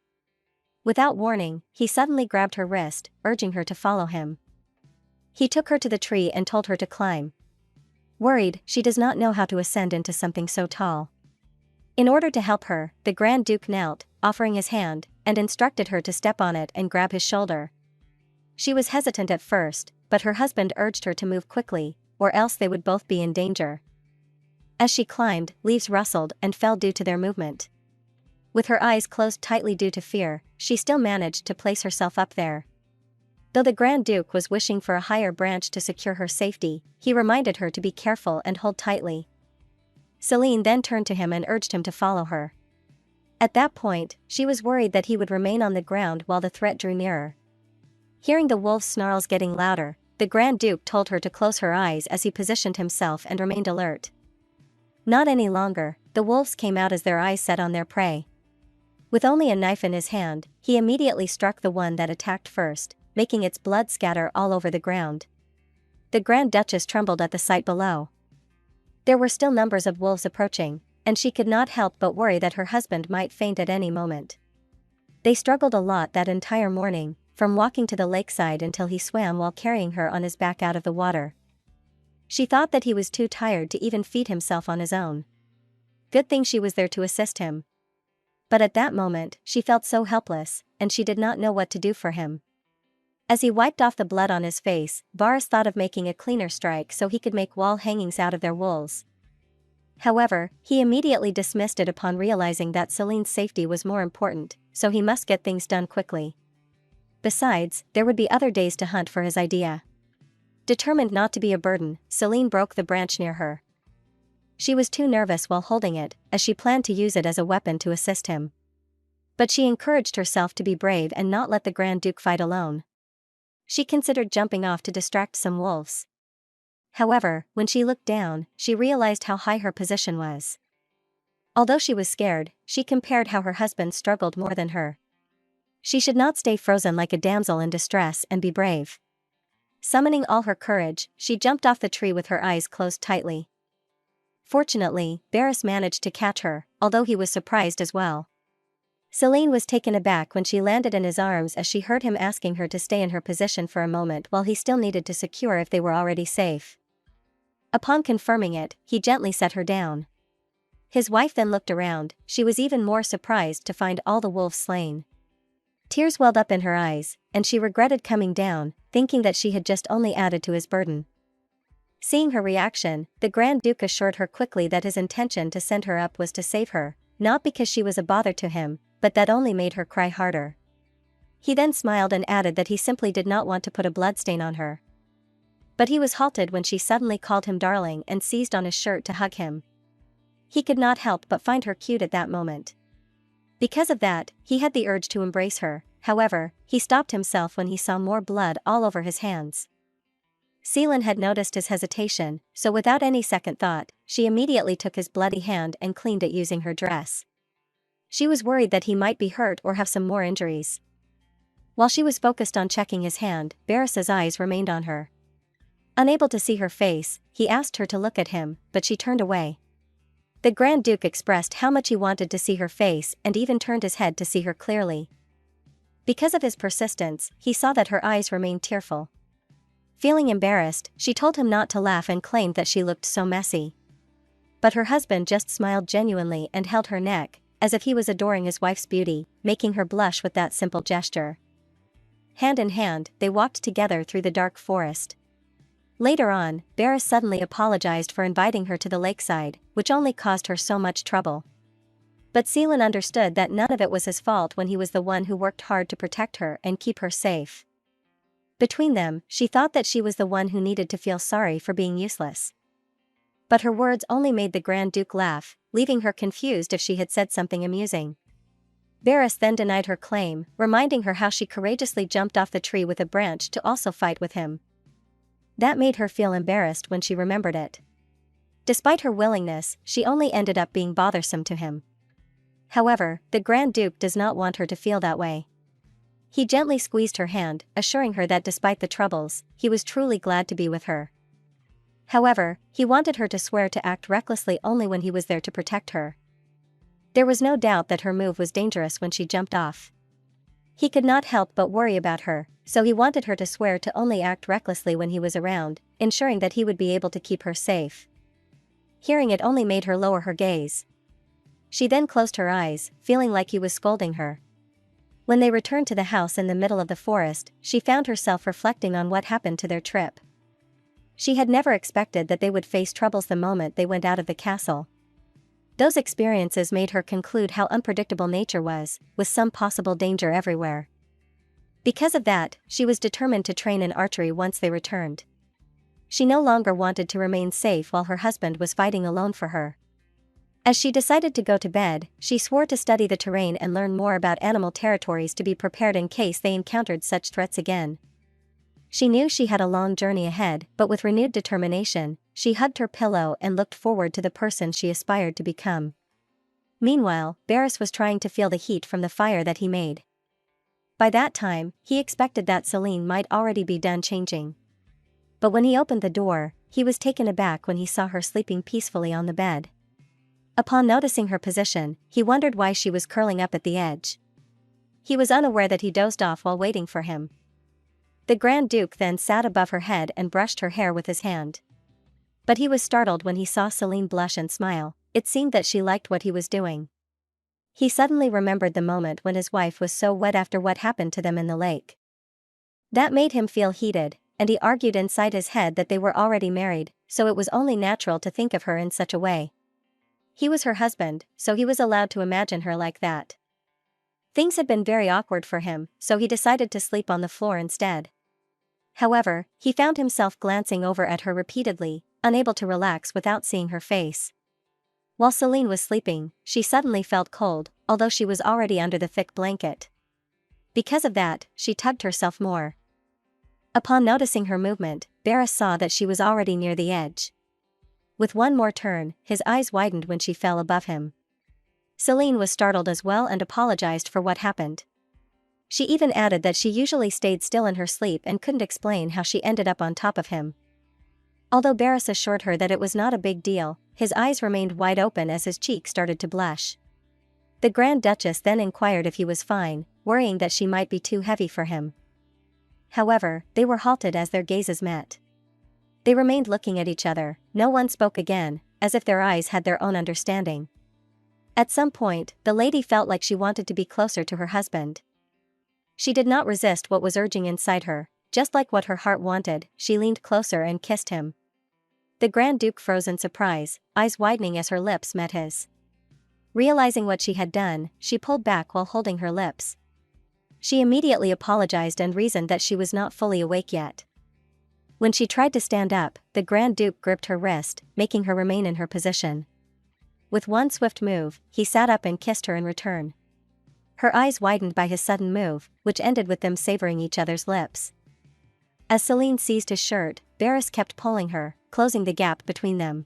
Without warning, he suddenly grabbed her wrist, urging her to follow him. He took her to the tree and told her to climb. Worried, she does not know how to ascend into something so tall. In order to help her, the Grand Duke knelt, offering his hand, and instructed her to step on it and grab his shoulder. She was hesitant at first, but her husband urged her to move quickly, or else they would both be in danger. As she climbed, leaves rustled and fell due to their movement. With her eyes closed tightly due to fear, she still managed to place herself up there. Though the Grand Duke was wishing for a higher branch to secure her safety, he reminded her to be careful and hold tightly. Celine then turned to him and urged him to follow her. At that point, she was worried that he would remain on the ground while the threat drew nearer. Hearing the wolf's snarls getting louder, the Grand Duke told her to close her eyes as he positioned himself and remained alert. Not any longer, the wolves came out as their eyes set on their prey. With only a knife in his hand, he immediately struck the one that attacked first, making its blood scatter all over the ground. The Grand Duchess trembled at the sight below. There were still numbers of wolves approaching, and she could not help but worry that her husband might faint at any moment. They struggled a lot that entire morning, from walking to the lakeside until he swam while carrying her on his back out of the water. She thought that he was too tired to even feed himself on his own. Good thing she was there to assist him. But at that moment, she felt so helpless, and she did not know what to do for him. As he wiped off the blood on his face, Varus thought of making a cleaner strike so he could make wall hangings out of their wools. However, he immediately dismissed it upon realizing that Celine's safety was more important, so he must get things done quickly. Besides, there would be other days to hunt for his idea. Determined not to be a burden, Celine broke the branch near her. She was too nervous while holding it, as she planned to use it as a weapon to assist him. But she encouraged herself to be brave and not let the Grand Duke fight alone. She considered jumping off to distract some wolves. However, when she looked down, she realized how high her position was. Although she was scared, she compared how her husband struggled more than her. She should not stay frozen like a damsel in distress and be brave. Summoning all her courage, she jumped off the tree with her eyes closed tightly. Fortunately, Varus managed to catch her, although he was surprised as well. Celine was taken aback when she landed in his arms as she heard him asking her to stay in her position for a moment while he still needed to secure if they were already safe. Upon confirming it, he gently set her down. His wife then looked around. She was even more surprised to find all the wolves slain. Tears welled up in her eyes, and she regretted coming down, thinking that she had just only added to his burden. Seeing her reaction, the Grand Duke assured her quickly that his intention to send her up was to save her, not because she was a bother to him, but that only made her cry harder. He then smiled and added that he simply did not want to put a bloodstain on her. But he was halted when she suddenly called him darling and seized on his shirt to hug him. He could not help but find her cute at that moment. Because of that, he had the urge to embrace her. However, he stopped himself when he saw more blood all over his hands. Celine had noticed his hesitation, so without any second thought, she immediately took his bloody hand and cleaned it using her dress. She was worried that he might be hurt or have some more injuries. While she was focused on checking his hand, Varus's eyes remained on her. Unable to see her face, he asked her to look at him, but she turned away. The Grand Duke expressed how much he wanted to see her face and even turned his head to see her clearly. Because of his persistence, he saw that her eyes remained tearful. Feeling embarrassed, she told him not to laugh and claimed that she looked so messy. But her husband just smiled genuinely and held her neck, as if he was adoring his wife's beauty, making her blush with that simple gesture. Hand in hand, they walked together through the dark forest. Later on, Varus suddenly apologized for inviting her to the lakeside, which only caused her so much trouble. But Celine understood that none of it was his fault when he was the one who worked hard to protect her and keep her safe. Between them, she thought that she was the one who needed to feel sorry for being useless. But her words only made the Grand Duke laugh, leaving her confused if she had said something amusing. Varus then denied her claim, reminding her how she courageously jumped off the tree with a branch to also fight with him. That made her feel embarrassed when she remembered it. Despite her willingness, she only ended up being bothersome to him. However, the Grand Duke does not want her to feel that way. He gently squeezed her hand, assuring her that despite the troubles, he was truly glad to be with her. However, he wanted her to swear to act recklessly only when he was there to protect her. There was no doubt that her move was dangerous when she jumped off. He could not help but worry about her, so he wanted her to swear to only act recklessly when he was around, ensuring that he would be able to keep her safe. Hearing it only made her lower her gaze. She then closed her eyes, feeling like he was scolding her. When they returned to the house in the middle of the forest, she found herself reflecting on what happened to their trip. She had never expected that they would face troubles the moment they went out of the castle. Those experiences made her conclude how unpredictable nature was, with some possible danger everywhere. Because of that, she was determined to train in archery once they returned. She no longer wanted to remain safe while her husband was fighting alone for her. As she decided to go to bed, she swore to study the terrain and learn more about animal territories to be prepared in case they encountered such threats again. She knew she had a long journey ahead, but with renewed determination, she hugged her pillow and looked forward to the person she aspired to become. Meanwhile, Barris was trying to feel the heat from the fire that he made. By that time, he expected that Celine might already be done changing. But when he opened the door, he was taken aback when he saw her sleeping peacefully on the bed. Upon noticing her position, he wondered why she was curling up at the edge. He was unaware that he dozed off while waiting for him. The Grand Duke then sat above her head and brushed her hair with his hand. But he was startled when he saw Celine blush and smile. It seemed that she liked what he was doing. He suddenly remembered the moment when his wife was so wet after what happened to them in the lake. That made him feel heated, and he argued inside his head that they were already married, so it was only natural to think of her in such a way. He was her husband, so he was allowed to imagine her like that. Things had been very awkward for him, so he decided to sleep on the floor instead. However, he found himself glancing over at her repeatedly, unable to relax without seeing her face. While Celine was sleeping, she suddenly felt cold, although she was already under the thick blanket. Because of that, she tugged herself more. Upon noticing her movement, Barris saw that she was already near the edge. With one more turn, his eyes widened when she fell above him. Celine was startled as well and apologized for what happened. She even added that she usually stayed still in her sleep and couldn't explain how she ended up on top of him. Although Barris assured her that it was not a big deal, his eyes remained wide open as his cheek started to blush. The Grand Duchess then inquired if he was fine, worrying that she might be too heavy for him. However, they were halted as their gazes met. They remained looking at each other, no one spoke again, as if their eyes had their own understanding. At some point, the lady felt like she wanted to be closer to her husband. She did not resist what was urging inside her, just like what her heart wanted, she leaned closer and kissed him. The Grand Duke froze in surprise, eyes widening as her lips met his. Realizing what she had done, she pulled back while holding her lips. She immediately apologized and reasoned that she was not fully awake yet. When she tried to stand up, the Grand Duke gripped her wrist, making her remain in her position. With one swift move, he sat up and kissed her in return. Her eyes widened by his sudden move, which ended with them savoring each other's lips. As Celine seized his shirt, Barris kept pulling her, closing the gap between them.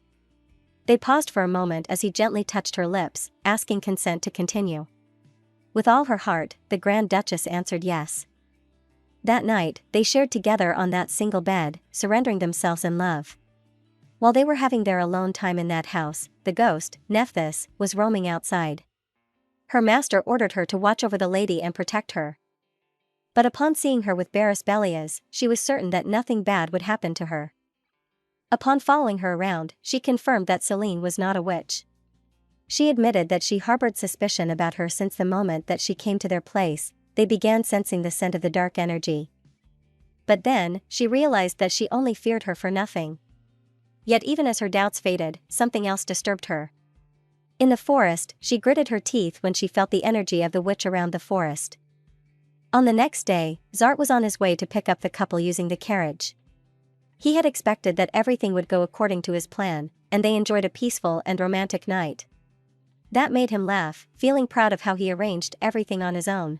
They paused for a moment as he gently touched her lips, asking consent to continue. With all her heart, the Grand Duchess answered yes. That night, they shared together on that single bed, surrendering themselves in love. While they were having their alone time in that house, the ghost, Nephthys, was roaming outside. Her master ordered her to watch over the lady and protect her. But upon seeing her with Barris Bellias, she was certain that nothing bad would happen to her. Upon following her around, she confirmed that Celine was not a witch. She admitted that she harbored suspicion about her since the moment that she came to their place. They began sensing the scent of the dark energy. But then, she realized that she only feared her for nothing. Yet even as her doubts faded, something else disturbed her. In the forest, she gritted her teeth when she felt the energy of the witch around the forest. On the next day, Zart was on his way to pick up the couple using the carriage. He had expected that everything would go according to his plan, and they enjoyed a peaceful and romantic night. That made him laugh, feeling proud of how he arranged everything on his own.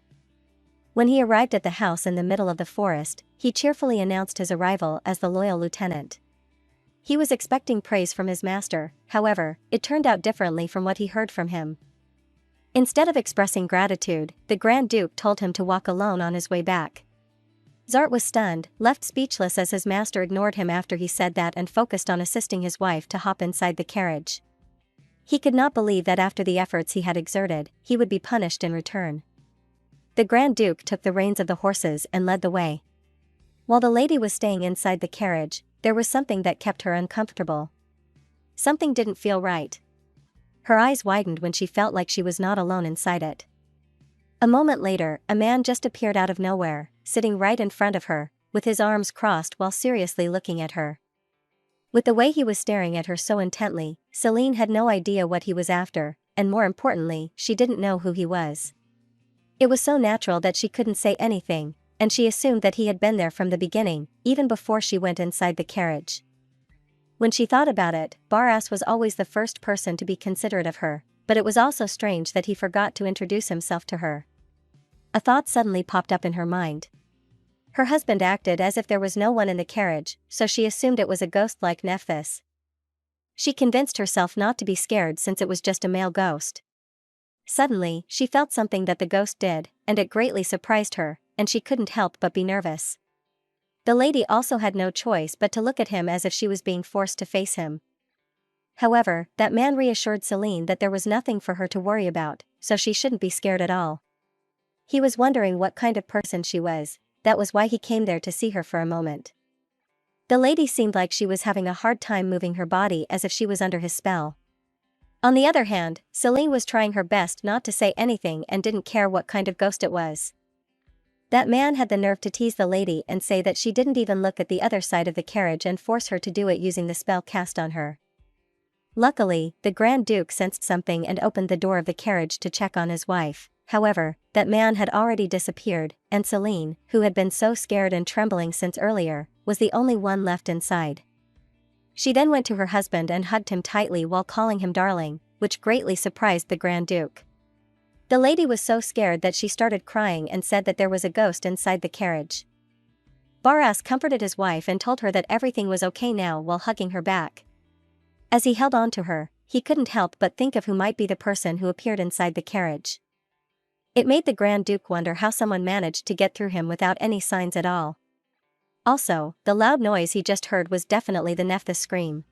When he arrived at the house in the middle of the forest, he cheerfully announced his arrival as the loyal lieutenant. He was expecting praise from his master, however, it turned out differently from what he heard from him. Instead of expressing gratitude, the Grand Duke told him to walk alone on his way back. Zart was stunned, left speechless as his master ignored him after he said that and focused on assisting his wife to hop inside the carriage. He could not believe that after the efforts he had exerted, he would be punished in return. The Grand Duke took the reins of the horses and led the way. While the lady was staying inside the carriage, there was something that kept her uncomfortable. Something didn't feel right. Her eyes widened when she felt like she was not alone inside it. A moment later, a man just appeared out of nowhere, sitting right in front of her, with his arms crossed while seriously looking at her. With the way he was staring at her so intently, Celine had no idea what he was after, and more importantly, she didn't know who he was. It was so natural that she couldn't say anything, and she assumed that he had been there from the beginning, even before she went inside the carriage. When she thought about it, Barras was always the first person to be considerate of her, but it was also strange that he forgot to introduce himself to her. A thought suddenly popped up in her mind. Her husband acted as if there was no one in the carriage, so she assumed it was a ghost like Nephthys. She convinced herself not to be scared since it was just a male ghost. Suddenly, she felt something that the ghost did, and it greatly surprised her, and she couldn't help but be nervous. The lady also had no choice but to look at him as if she was being forced to face him. However, that man reassured Celine that there was nothing for her to worry about, so she shouldn't be scared at all. He was wondering what kind of person she was, that was why he came there to see her for a moment. The lady seemed like she was having a hard time moving her body as if she was under his spell. On the other hand, Celine was trying her best not to say anything and didn't care what kind of ghost it was. That man had the nerve to tease the lady and say that she didn't even look at the other side of the carriage and force her to do it using the spell cast on her. Luckily, the Grand Duke sensed something and opened the door of the carriage to check on his wife. However, that man had already disappeared, and Celine, who had been so scared and trembling since earlier, was the only one left inside. She then went to her husband and hugged him tightly while calling him darling, which greatly surprised the Grand Duke. The lady was so scared that she started crying and said that there was a ghost inside the carriage. Barras comforted his wife and told her that everything was okay now while hugging her back. As he held on to her, he couldn't help but think of who might be the person who appeared inside the carriage. It made the Grand Duke wonder how someone managed to get through him without any signs at all. Also, the loud noise he just heard was definitely the Nephthys scream.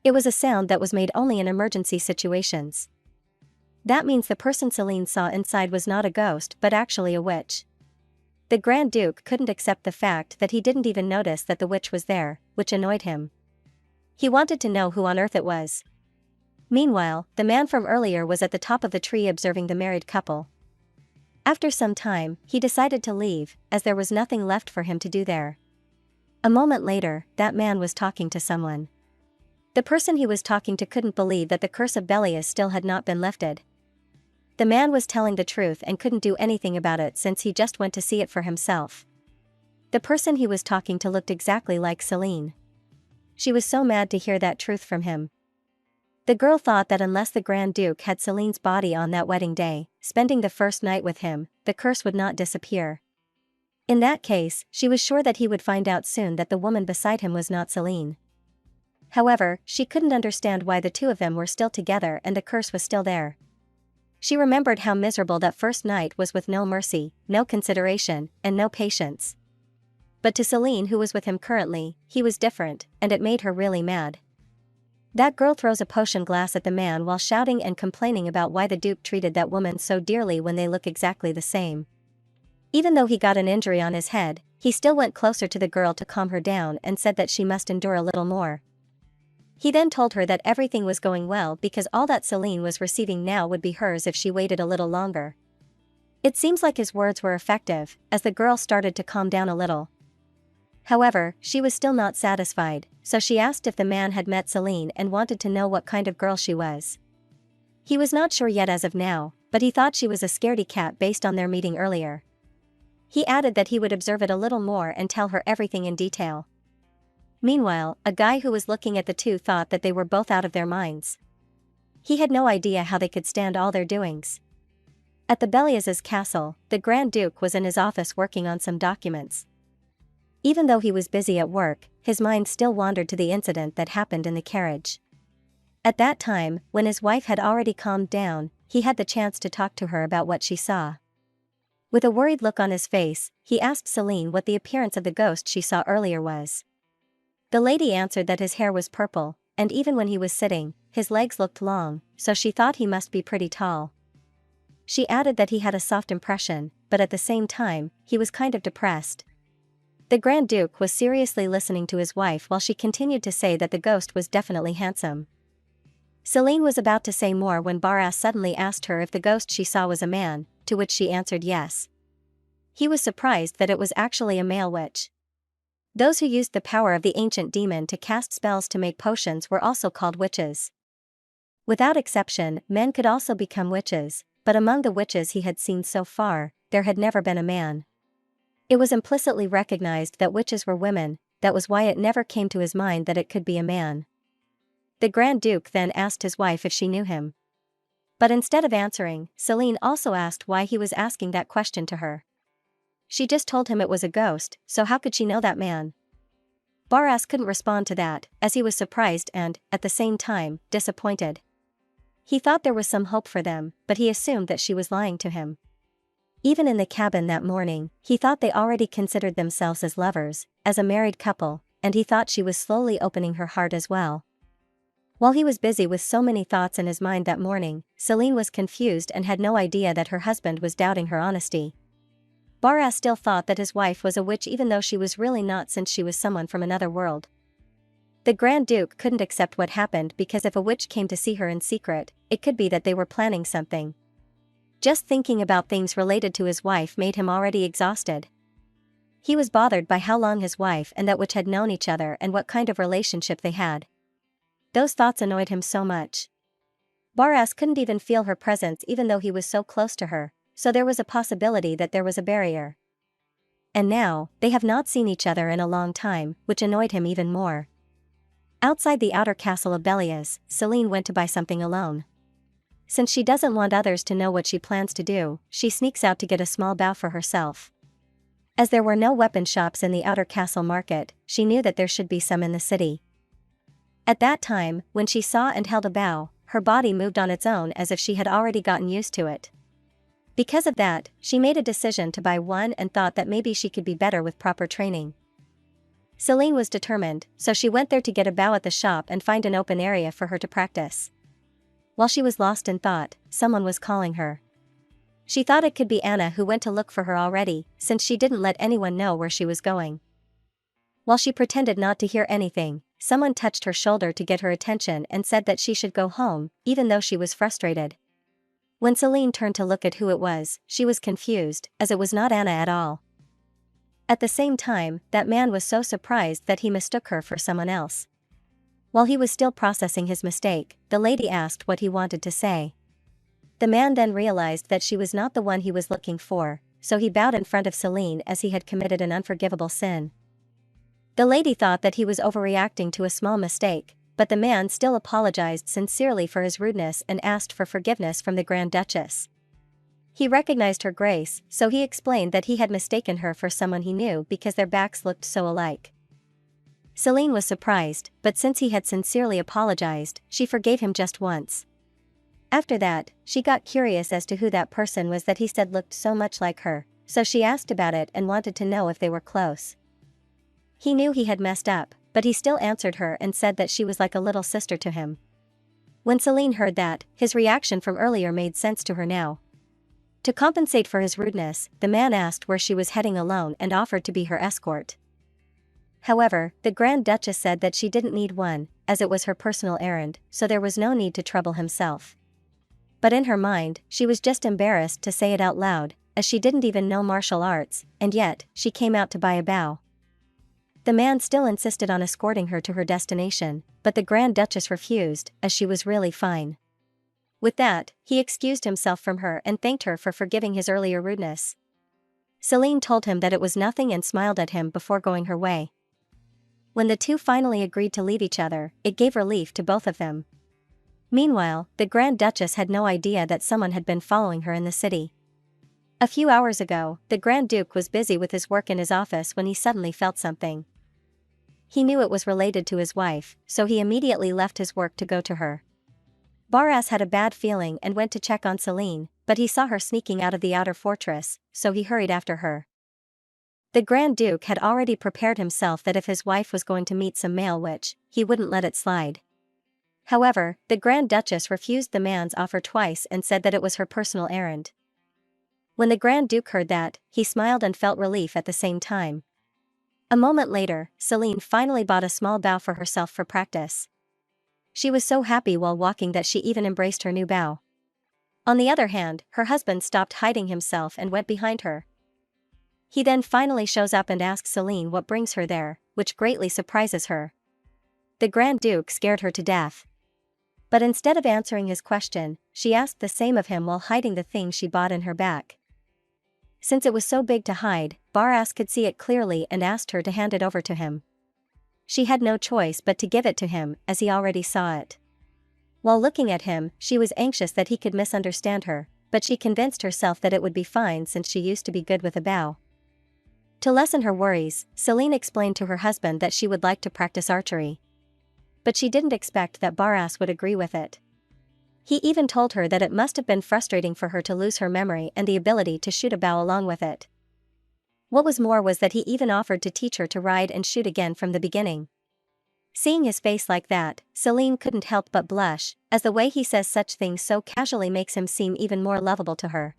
It was a sound that was made only in emergency situations. That means the person Celine saw inside was not a ghost but actually a witch. The Grand Duke couldn't accept the fact that he didn't even notice that the witch was there, which annoyed him. He wanted to know who on earth it was. Meanwhile, the man from earlier was at the top of the tree observing the married couple. After some time, he decided to leave, as there was nothing left for him to do there. A moment later, that man was talking to someone. The person he was talking to couldn't believe that the curse of Belias still had not been lifted. The man was telling the truth and couldn't do anything about it since he just went to see it for himself. The person he was talking to looked exactly like Celine. She was so mad to hear that truth from him. The girl thought that unless the Grand Duke had Celine's body on that wedding day, spending the first night with him, the curse would not disappear. In that case, she was sure that he would find out soon that the woman beside him was not Celine. However, she couldn't understand why the two of them were still together and the curse was still there. She remembered how miserable that first night was with no mercy, no consideration, and no patience. But to Celine, who was with him currently, he was different, and it made her really mad. That girl throws a potion glass at the man while shouting and complaining about why the Duke treated that woman so dearly when they look exactly the same. Even though he got an injury on his head, he still went closer to the girl to calm her down and said that she must endure a little more. He then told her that everything was going well because all that Celine was receiving now would be hers if she waited a little longer. It seems like his words were effective, as the girl started to calm down a little. However, she was still not satisfied, so she asked if the man had met Celine and wanted to know what kind of girl she was. He was not sure yet as of now, but he thought she was a scaredy cat based on their meeting earlier. He added that he would observe it a little more and tell her everything in detail. Meanwhile, a guy who was looking at the two thought that they were both out of their minds. He had no idea how they could stand all their doings. At the Belias' castle, the Grand Duke was in his office working on some documents. Even though he was busy at work, his mind still wandered to the incident that happened in the carriage. At that time, when his wife had already calmed down, he had the chance to talk to her about what she saw. With a worried look on his face, he asked Celine what the appearance of the ghost she saw earlier was. The lady answered that his hair was purple, and even when he was sitting, his legs looked long, so she thought he must be pretty tall. She added that he had a soft impression, but at the same time, he was kind of depressed. The Grand Duke was seriously listening to his wife while she continued to say that the ghost was definitely handsome. Celine was about to say more when Barras suddenly asked her if the ghost she saw was a man, to which she answered yes. He was surprised that it was actually a male witch. Those who used the power of the ancient demon to cast spells to make potions were also called witches. Without exception, men could also become witches, but among the witches he had seen so far, there had never been a man. It was implicitly recognized that witches were women, that was why it never came to his mind that it could be a man. The Grand Duke then asked his wife if she knew him. But instead of answering, Celine also asked why he was asking that question to her. She just told him it was a ghost, so how could she know that man? Baras couldn't respond to that, as he was surprised and, at the same time, disappointed. He thought there was some hope for them, but he assumed that she was lying to him. Even in the cabin that morning, he thought they already considered themselves as lovers, as a married couple, and he thought she was slowly opening her heart as well. While he was busy with so many thoughts in his mind that morning, Celine was confused and had no idea that her husband was doubting her honesty. Baras still thought that his wife was a witch even though she was really not, since she was someone from another world. The Grand Duke couldn't accept what happened because if a witch came to see her in secret, it could be that they were planning something. Just thinking about things related to his wife made him already exhausted. He was bothered by how long his wife and that witch had known each other and what kind of relationship they had. Those thoughts annoyed him so much. Baras couldn't even feel her presence even though he was so close to her, so there was a possibility that there was a barrier. And now, they have not seen each other in a long time, which annoyed him even more. Outside the outer castle of Belias, Celine went to buy something alone. Since she doesn't want others to know what she plans to do, she sneaks out to get a small bow for herself. As there were no weapon shops in the outer castle market, she knew that there should be some in the city. At that time, when she saw and held a bow, her body moved on its own as if she had already gotten used to it. Because of that, she made a decision to buy one and thought that maybe she could be better with proper training. Celine was determined, so she went there to get a bow at the shop and find an open area for her to practice. While she was lost in thought, someone was calling her. She thought it could be Anna, who went to look for her already, since she didn't let anyone know where she was going. While she pretended not to hear anything, someone touched her shoulder to get her attention and said that she should go home, even though she was frustrated. When Celine turned to look at who it was, she was confused, as it was not Anna at all. At the same time, that man was so surprised that he mistook her for someone else. While he was still processing his mistake, the lady asked what he wanted to say. The man then realized that she was not the one he was looking for, so he bowed in front of Celine as he had committed an unforgivable sin. The lady thought that he was overreacting to a small mistake, but the man still apologized sincerely for his rudeness and asked for forgiveness from the Grand Duchess. He recognized her grace, so he explained that he had mistaken her for someone he knew because their backs looked so alike. Celine was surprised, but since he had sincerely apologized, she forgave him just once. After that, she got curious as to who that person was that he said looked so much like her, so she asked about it and wanted to know if they were close. He knew he had messed up, but he still answered her and said that she was like a little sister to him. When Celine heard that, his reaction from earlier made sense to her now. To compensate for his rudeness, the man asked where she was heading alone and offered to be her escort. However, the Grand Duchess said that she didn't need one, as it was her personal errand, so there was no need to trouble himself. But in her mind, she was just embarrassed to say it out loud, as she didn't even know martial arts, and yet, she came out to buy a bow. The man still insisted on escorting her to her destination, but the Grand Duchess refused, as she was really fine. With that, he excused himself from her and thanked her for forgiving his earlier rudeness. Celine told him that it was nothing and smiled at him before going her way. When the two finally agreed to leave each other, it gave relief to both of them. Meanwhile, the Grand Duchess had no idea that someone had been following her in the city. A few hours ago, the Grand Duke was busy with his work in his office when he suddenly felt something. He knew it was related to his wife, so he immediately left his work to go to her. Baras had a bad feeling and went to check on Celine, but he saw her sneaking out of the outer fortress, so he hurried after her. The Grand Duke had already prepared himself that if his wife was going to meet some male witch, he wouldn't let it slide. However, the Grand Duchess refused the man's offer twice and said that it was her personal errand. When the Grand Duke heard that, he smiled and felt relief at the same time. A moment later, Celine finally bought a small bow for herself for practice. She was so happy while walking that she even embraced her new bow. On the other hand, her husband stopped hiding himself and went behind her. He then finally shows up and asks Celine what brings her there, which greatly surprises her. The Grand Duke scared her to death. But instead of answering his question, she asked the same of him while hiding the thing she bought in her back. Since it was so big to hide, Baras could see it clearly and asked her to hand it over to him. She had no choice but to give it to him, as he already saw it. While looking at him, she was anxious that he could misunderstand her, but she convinced herself that it would be fine since she used to be good with a bow. To lessen her worries, Celine explained to her husband that she would like to practice archery. But she didn't expect that Barras would agree with it. He even told her that it must have been frustrating for her to lose her memory and the ability to shoot a bow along with it. What was more was that he even offered to teach her to ride and shoot again from the beginning. Seeing his face like that, Celine couldn't help but blush, as the way he says such things so casually makes him seem even more lovable to her.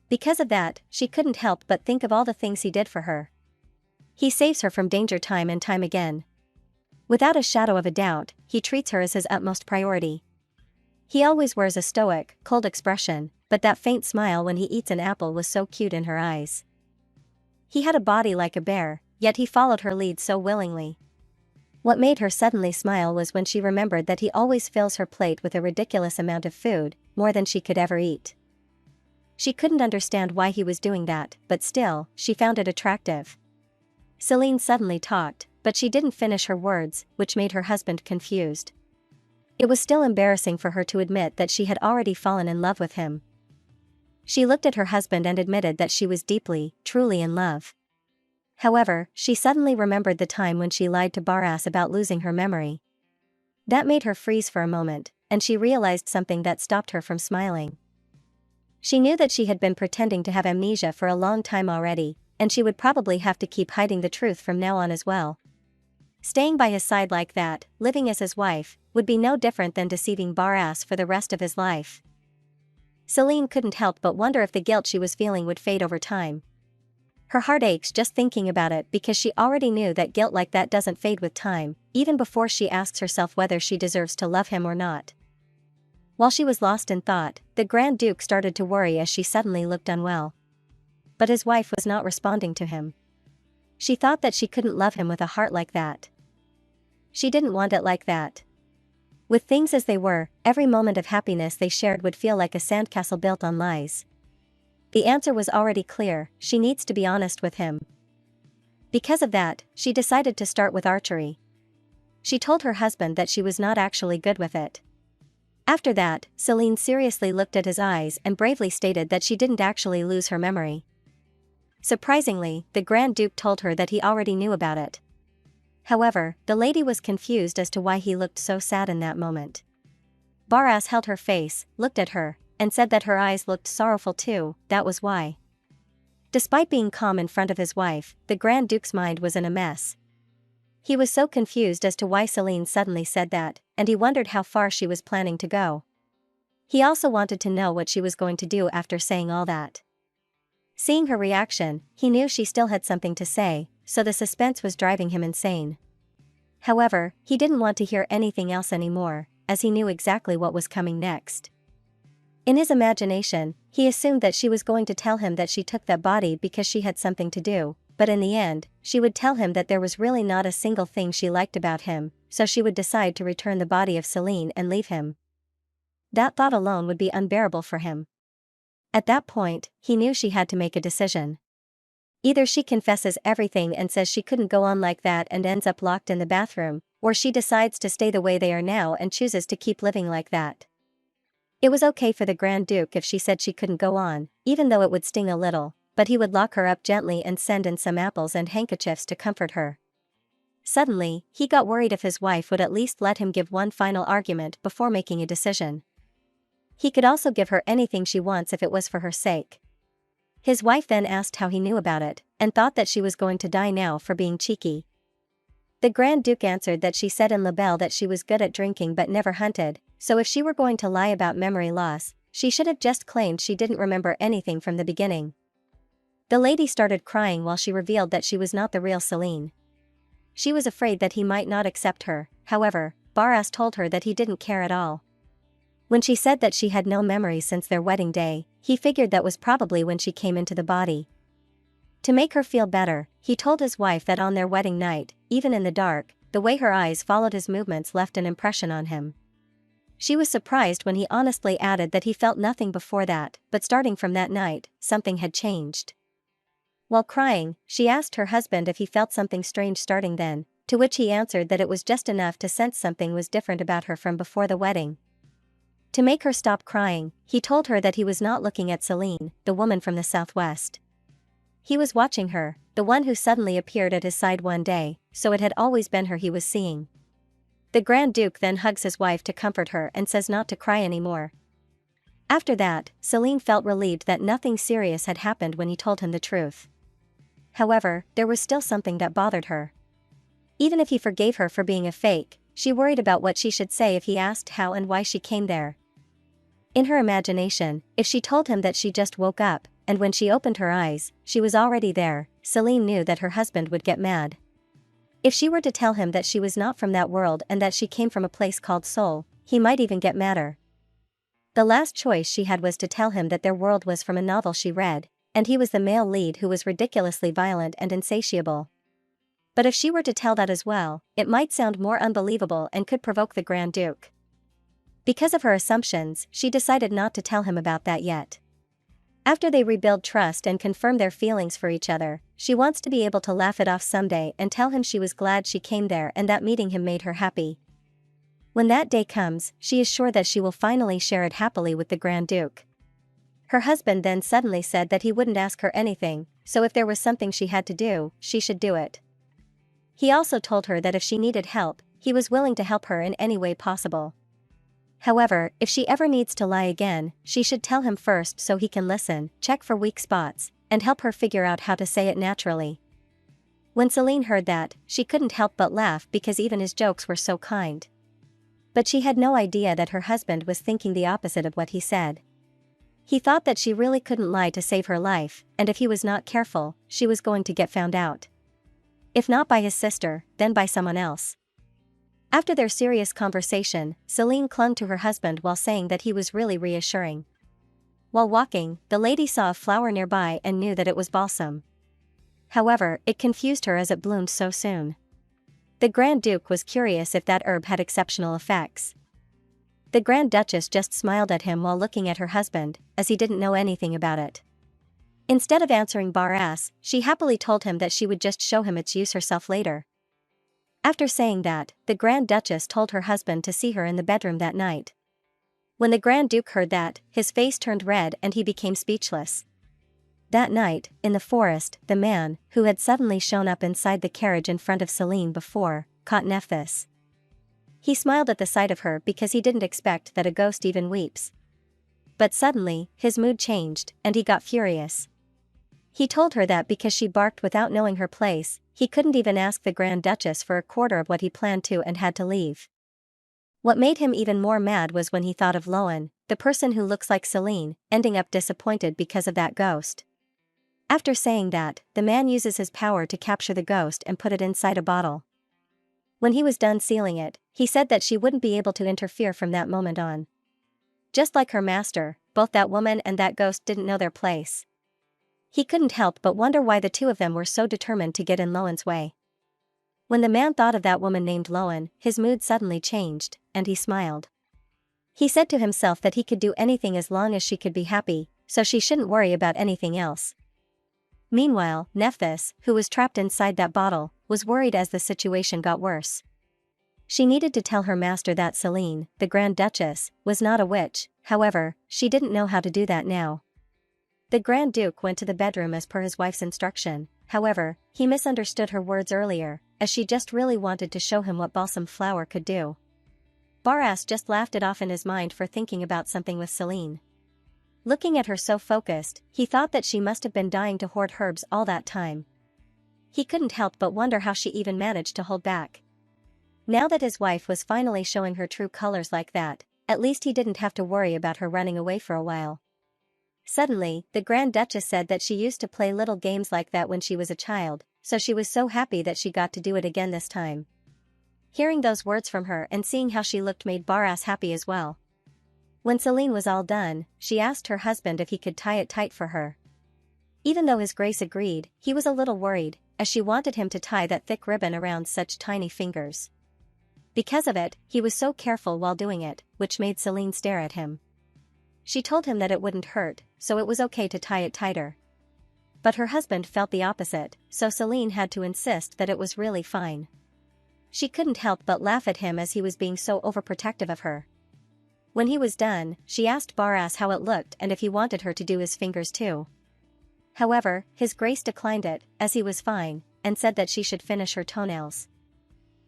Because of that, she couldn't help but think of all the things he did for her. He saves her from danger time and time again. Without a shadow of a doubt, he treats her as his utmost priority. He always wears a stoic, cold expression, but that faint smile when he eats an apple was so cute in her eyes. He had a body like a bear, yet he followed her lead so willingly. What made her suddenly smile was when she remembered that he always fills her plate with a ridiculous amount of food, more than she could ever eat. She couldn't understand why he was doing that, but still, she found it attractive. Celine suddenly talked, but she didn't finish her words, which made her husband confused. It was still embarrassing for her to admit that she had already fallen in love with him. She looked at her husband and admitted that she was deeply, truly in love. However, she suddenly remembered the time when she lied to Barras about losing her memory. That made her freeze for a moment, and she realized something that stopped her from smiling. She knew that she had been pretending to have amnesia for a long time already, and she would probably have to keep hiding the truth from now on as well. Staying by his side like that, living as his wife, would be no different than deceiving Barras for the rest of his life. Celine couldn't help but wonder if the guilt she was feeling would fade over time. Her heart aches just thinking about it because she already knew that guilt like that doesn't fade with time, even before she asks herself whether she deserves to love him or not. While she was lost in thought, the Grand Duke started to worry as she suddenly looked unwell. But his wife was not responding to him. She thought that she couldn't love him with a heart like that. She didn't want it like that. With things as they were, every moment of happiness they shared would feel like a sandcastle built on lies. The answer was already clear: she needs to be honest with him. Because of that, she decided to start with archery. She told her husband that she was not actually good with it. After that, Celine seriously looked at his eyes and bravely stated that she didn't actually lose her memory. Surprisingly, the Grand Duke told her that he already knew about it. However, the lady was confused as to why he looked so sad in that moment. Barras held her face, looked at her, and said that her eyes looked sorrowful too, that was why. Despite being calm in front of his wife, the Grand Duke's mind was in a mess. He was so confused as to why Celine suddenly said that, and he wondered how far she was planning to go. He also wanted to know what she was going to do after saying all that. Seeing her reaction, he knew she still had something to say, so the suspense was driving him insane. However, he didn't want to hear anything else anymore, as he knew exactly what was coming next. In his imagination, he assumed that she was going to tell him that she took that body because she had something to do, but in the end, she would tell him that there was really not a single thing she liked about him, so she would decide to return the body of Celine and leave him. That thought alone would be unbearable for him. At that point, he knew she had to make a decision. Either she confesses everything and says she couldn't go on like that and ends up locked in the bathroom, or she decides to stay the way they are now and chooses to keep living like that. It was okay for the Grand Duke if she said she couldn't go on, even though it would sting a little, but he would lock her up gently and send in some apples and handkerchiefs to comfort her. Suddenly, he got worried if his wife would at least let him give one final argument before making a decision. He could also give her anything she wants if it was for her sake. His wife then asked how he knew about it, and thought that she was going to die now for being cheeky. The Grand Duke answered that she said in Labelle that she was good at drinking but never hunted, so if she were going to lie about memory loss, she should have just claimed she didn't remember anything from the beginning. The lady started crying while she revealed that she was not the real Celine. She was afraid that he might not accept her. However, Barras told her that he didn't care at all. When she said that she had no memory since their wedding day, he figured that was probably when she came into the body. To make her feel better, he told his wife that on their wedding night, even in the dark, the way her eyes followed his movements left an impression on him. She was surprised when he honestly added that he felt nothing before that, but starting from that night, something had changed. While crying, she asked her husband if he felt something strange starting then, to which he answered that it was just enough to sense something was different about her from before the wedding. To make her stop crying, he told her that he was not looking at Celine, the woman from the southwest. He was watching her, the one who suddenly appeared at his side one day, so it had always been her he was seeing. The Grand Duke then hugs his wife to comfort her and says not to cry anymore. After that, Celine felt relieved that nothing serious had happened when he told him the truth. However, there was still something that bothered her. Even if he forgave her for being a fake, she worried about what she should say if he asked how and why she came there. In her imagination, if she told him that she just woke up, and when she opened her eyes, she was already there, Celine knew that her husband would get mad. If she were to tell him that she was not from that world and that she came from a place called Seoul, he might even get madder. The last choice she had was to tell him that their world was from a novel she read, and he was the male lead who was ridiculously violent and insatiable. But if she were to tell that as well, it might sound more unbelievable and could provoke the Grand Duke. Because of her assumptions, she decided not to tell him about that yet. After they rebuild trust and confirm their feelings for each other, she wants to be able to laugh it off someday and tell him she was glad she came there and that meeting him made her happy. When that day comes, she is sure that she will finally share it happily with the Grand Duke. Her husband then suddenly said that he wouldn't ask her anything, so if there was something she had to do, she should do it. He also told her that if she needed help, he was willing to help her in any way possible. However, if she ever needs to lie again, she should tell him first so he can listen, check for weak spots, and help her figure out how to say it naturally. When Celine heard that, she couldn't help but laugh because even his jokes were so kind. But she had no idea that her husband was thinking the opposite of what he said. He thought that she really couldn't lie to save her life, and if he was not careful, she was going to get found out. If not by his sister, then by someone else. After their serious conversation, Celine clung to her husband while saying that he was really reassuring. While walking, the lady saw a flower nearby and knew that it was balsam. However, it confused her as it bloomed so soon. The Grand Duke was curious if that herb had exceptional effects. The Grand Duchess just smiled at him while looking at her husband, as he didn't know anything about it. Instead of answering Barras, she happily told him that she would just show him its use herself later. After saying that, the Grand Duchess told her husband to see her in the bedroom that night. When the Grand Duke heard that, his face turned red and he became speechless. That night, in the forest, the man, who had suddenly shown up inside the carriage in front of Celine before, caught Nephthys. He smiled at the sight of her because he didn't expect that a ghost even weeps. But suddenly, his mood changed, and he got furious. He told her that because she barked without knowing her place, he couldn't even ask the Grand Duchess for a quarter of what he planned to and had to leave. What made him even more mad was when he thought of Loan, the person who looks like Celine, ending up disappointed because of that ghost. After saying that, the man uses his power to capture the ghost and put it inside a bottle. When he was done sealing it, he said that she wouldn't be able to interfere from that moment on. Just like her master, both that woman and that ghost didn't know their place. He couldn't help but wonder why the two of them were so determined to get in Loan's way. When the man thought of that woman named Loan, his mood suddenly changed, and he smiled. He said to himself that he could do anything as long as she could be happy, so she shouldn't worry about anything else. Meanwhile, Nephthys, who was trapped inside that bottle, was worried as the situation got worse. She needed to tell her master that Celine, the Grand Duchess, was not a witch, however, she didn't know how to do that now. The Grand Duke went to the bedroom as per his wife's instruction, however, he misunderstood her words earlier, as she just really wanted to show him what balsam flower could do. Barras just laughed it off in his mind for thinking about something with Celine. Looking at her so focused, he thought that she must have been dying to hoard herbs all that time. He couldn't help but wonder how she even managed to hold back. Now that his wife was finally showing her true colors like that, at least he didn't have to worry about her running away for a while. Suddenly, the Grand Duchess said that she used to play little games like that when she was a child, so she was so happy that she got to do it again this time. Hearing those words from her and seeing how she looked made Barras happy as well. When Celine was all done, she asked her husband if he could tie it tight for her. Even though His Grace agreed, he was a little worried, as she wanted him to tie that thick ribbon around such tiny fingers. Because of it, he was so careful while doing it, which made Celine stare at him. She told him that it wouldn't hurt, so it was okay to tie it tighter. But her husband felt the opposite, so Celine had to insist that it was really fine. She couldn't help but laugh at him as he was being so overprotective of her. When he was done, she asked Barras how it looked and if he wanted her to do his fingers too. However, His Grace declined it, as he was fine, and said that she should finish her toenails.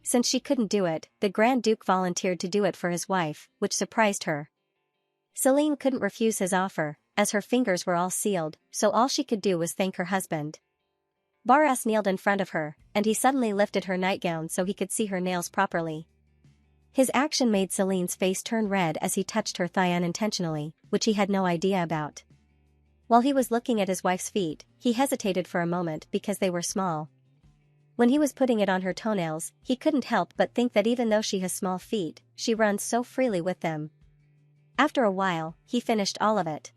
Since she couldn't do it, the Grand Duke volunteered to do it for his wife, which surprised her. Celine couldn't refuse his offer, as her fingers were all sealed, so all she could do was thank her husband. Barras kneeled in front of her, and he suddenly lifted her nightgown so he could see her nails properly. His action made Celine's face turn red as he touched her thigh unintentionally, which he had no idea about. While he was looking at his wife's feet, he hesitated for a moment because they were small. When he was putting it on her toenails, he couldn't help but think that even though she has small feet, she runs so freely with them. After a while, he finished all of it.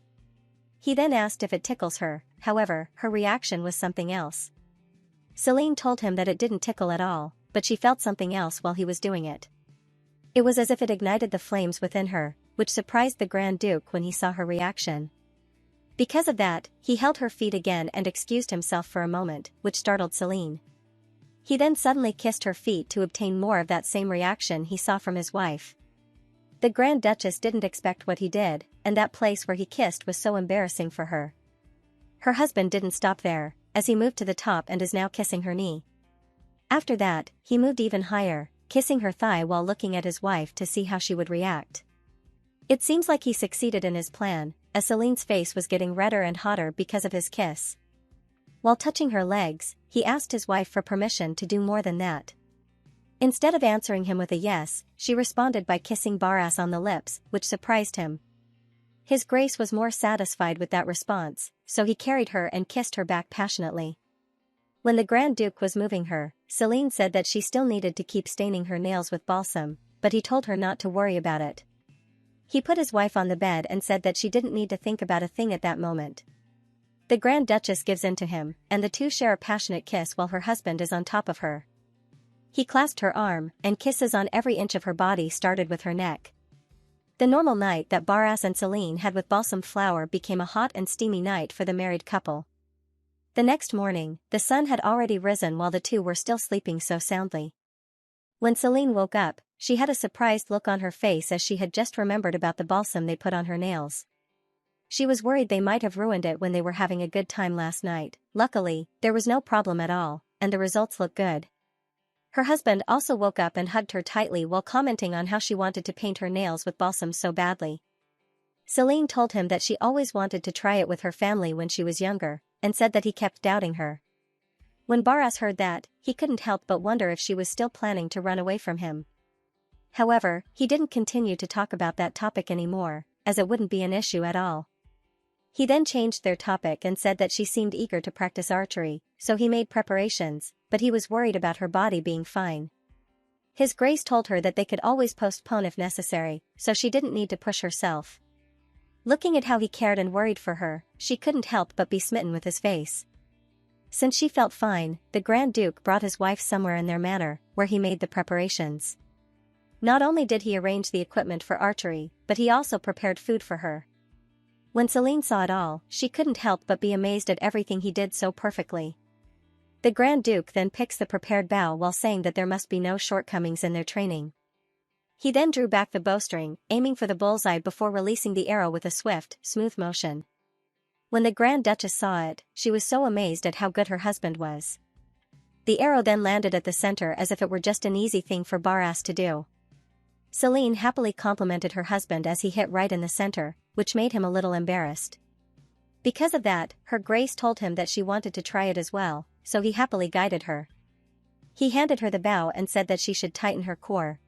He then asked if it tickles her, however, her reaction was something else. Celine told him that it didn't tickle at all, but she felt something else while he was doing it. It was as if it ignited the flames within her, which surprised the Grand Duke when he saw her reaction. Because of that, he held her feet again and excused himself for a moment, which startled Celine. He then suddenly kissed her feet to obtain more of that same reaction he saw from his wife. The Grand Duchess didn't expect what he did, and that place where he kissed was so embarrassing for her. Her husband didn't stop there, as he moved to the top and is now kissing her knee. After that, he moved even higher, kissing her thigh while looking at his wife to see how she would react. It seems like he succeeded in his plan, as Celine's face was getting redder and hotter because of his kiss. While touching her legs, he asked his wife for permission to do more than that. Instead of answering him with a yes, she responded by kissing Barras on the lips, which surprised him. His Grace was more satisfied with that response, so he carried her and kissed her back passionately. When the Grand Duke was moving her, Celine said that she still needed to keep staining her nails with balsam, but he told her not to worry about it. He put his wife on the bed and said that she didn't need to think about a thing at that moment. The Grand Duchess gives in to him, and the two share a passionate kiss while her husband is on top of her. He clasped her arm, and kisses on every inch of her body started with her neck. The normal night that Barras and Celine had with balsam flower became a hot and steamy night for the married couple. The next morning, the sun had already risen while the two were still sleeping so soundly. When Celine woke up, she had a surprised look on her face as she had just remembered about the balsam they put on her nails. She was worried they might have ruined it when they were having a good time last night. Luckily, there was no problem at all, and the results looked good. Her husband also woke up and hugged her tightly while commenting on how she wanted to paint her nails with balsam so badly. Celine told him that she always wanted to try it with her family when she was younger, and said that he kept doubting her. When Barras heard that, he couldn't help but wonder if she was still planning to run away from him. However, he didn't continue to talk about that topic anymore, as it wouldn't be an issue at all. He then changed their topic and said that she seemed eager to practice archery, so he made preparations, but he was worried about her body being fine. His Grace told her that they could always postpone if necessary, so she didn't need to push herself. Looking at how he cared and worried for her, she couldn't help but be smitten with his face. Since she felt fine, the Grand Duke brought his wife somewhere in their manor, where he made the preparations. Not only did he arrange the equipment for archery, but he also prepared food for her. When Celine saw it all, she couldn't help but be amazed at everything he did so perfectly. The Grand Duke then picks the prepared bow while saying that there must be no shortcomings in their training. He then drew back the bowstring, aiming for the bullseye before releasing the arrow with a swift, smooth motion. When the Grand Duchess saw it, she was so amazed at how good her husband was. The arrow then landed at the center as if it were just an easy thing for Barras to do. Celine happily complimented her husband as he hit right in the center, which made him a little embarrassed. Because of that, her Grace told him that she wanted to try it as well, so he happily guided her. He handed her the bow and said that she should tighten her core.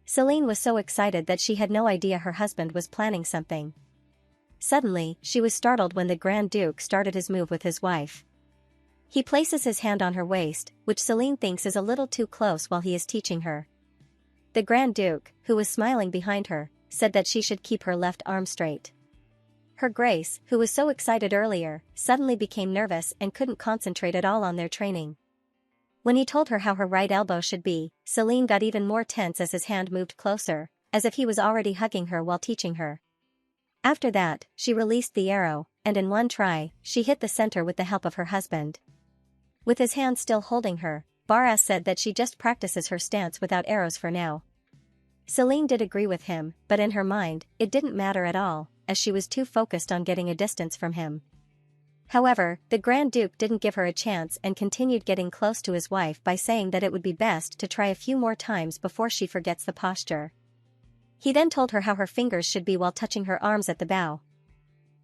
Celine was so excited that she had no idea her husband was planning something. Suddenly, she was startled when the Grand Duke started his move with his wife. He places his hand on her waist, which Celine thinks is a little too close while he is teaching her. The Grand Duke, who was smiling behind her, said that she should keep her left arm straight. Her Grace, who was so excited earlier, suddenly became nervous and couldn't concentrate at all on their training. When he told her how her right elbow should be, Celine got even more tense as his hand moved closer, as if he was already hugging her while teaching her. After that, she released the arrow, and in one try, she hit the center with the help of her husband. With his hand still holding her, Barras said that she just practices her stance without arrows for now. Celine did agree with him, but in her mind, it didn't matter at all, as she was too focused on getting a distance from him. However, the Grand Duke didn't give her a chance and continued getting close to his wife by saying that it would be best to try a few more times before she forgets the posture. He then told her how her fingers should be while touching her arms at the bow.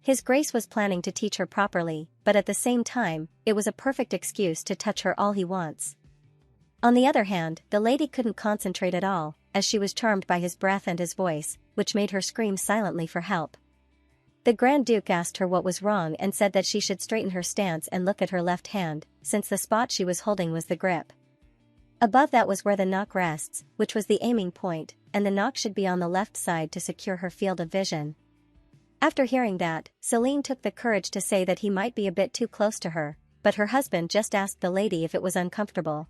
His Grace was planning to teach her properly, but at the same time, it was a perfect excuse to touch her all he wants. On the other hand, the lady couldn't concentrate at all, as she was charmed by his breath and his voice, which made her scream silently for help. The Grand Duke asked her what was wrong and said that she should straighten her stance and look at her left hand, since the spot she was holding was the grip. Above that was where the knock rests, which was the aiming point, and the knock should be on the left side to secure her field of vision. After hearing that, Celine took the courage to say that he might be a bit too close to her, but her husband just asked the lady if it was uncomfortable.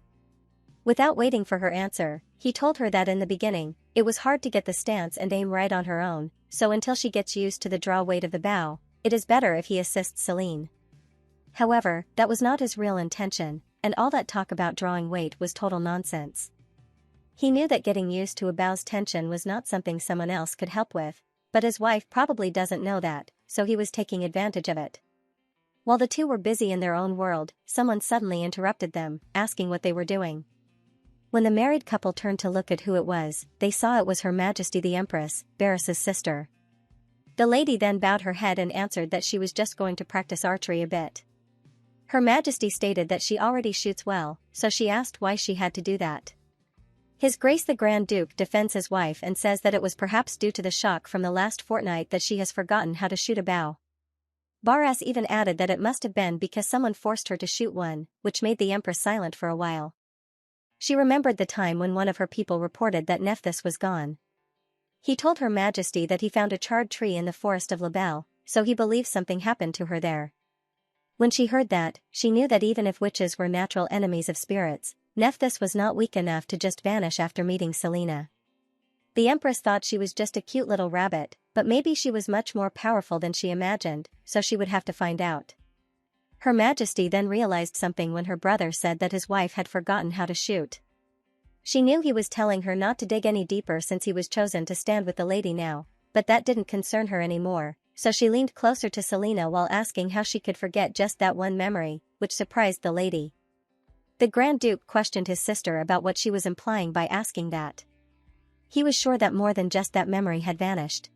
Without waiting for her answer, he told her that in the beginning, it was hard to get the stance and aim right on her own, so until she gets used to the draw weight of the bow, it is better if he assists Celine. However, that was not his real intention, and all that talk about drawing weight was total nonsense. He knew that getting used to a bow's tension was not something someone else could help with, but his wife probably doesn't know that, so he was taking advantage of it. While the two were busy in their own world, someone suddenly interrupted them, asking what they were doing. When the married couple turned to look at who it was, they saw it was Her Majesty the Empress, Barris's sister. The lady then bowed her head and answered that she was just going to practice archery a bit. Her Majesty stated that she already shoots well, so she asked why she had to do that. His Grace the Grand Duke defends his wife and says that it was perhaps due to the shock from the last fortnight that she has forgotten how to shoot a bow. Barras even added that it must have been because someone forced her to shoot one, which made the Empress silent for a while. She remembered the time when one of her people reported that Nephthys was gone. He told Her Majesty that he found a charred tree in the forest of Labelle, so he believes something happened to her there. When she heard that, she knew that even if witches were natural enemies of spirits, Nephthys was not weak enough to just vanish after meeting Selena. The Empress thought she was just a cute little rabbit, but maybe she was much more powerful than she imagined, so she would have to find out. Her Majesty then realized something when her brother said that his wife had forgotten how to shoot. She knew he was telling her not to dig any deeper since he was chosen to stand with the lady now, but that didn't concern her anymore, so she leaned closer to Selena while asking how she could forget just that one memory, which surprised the lady. The Grand Duke questioned his sister about what she was implying by asking that. He was sure that more than just that memory had vanished.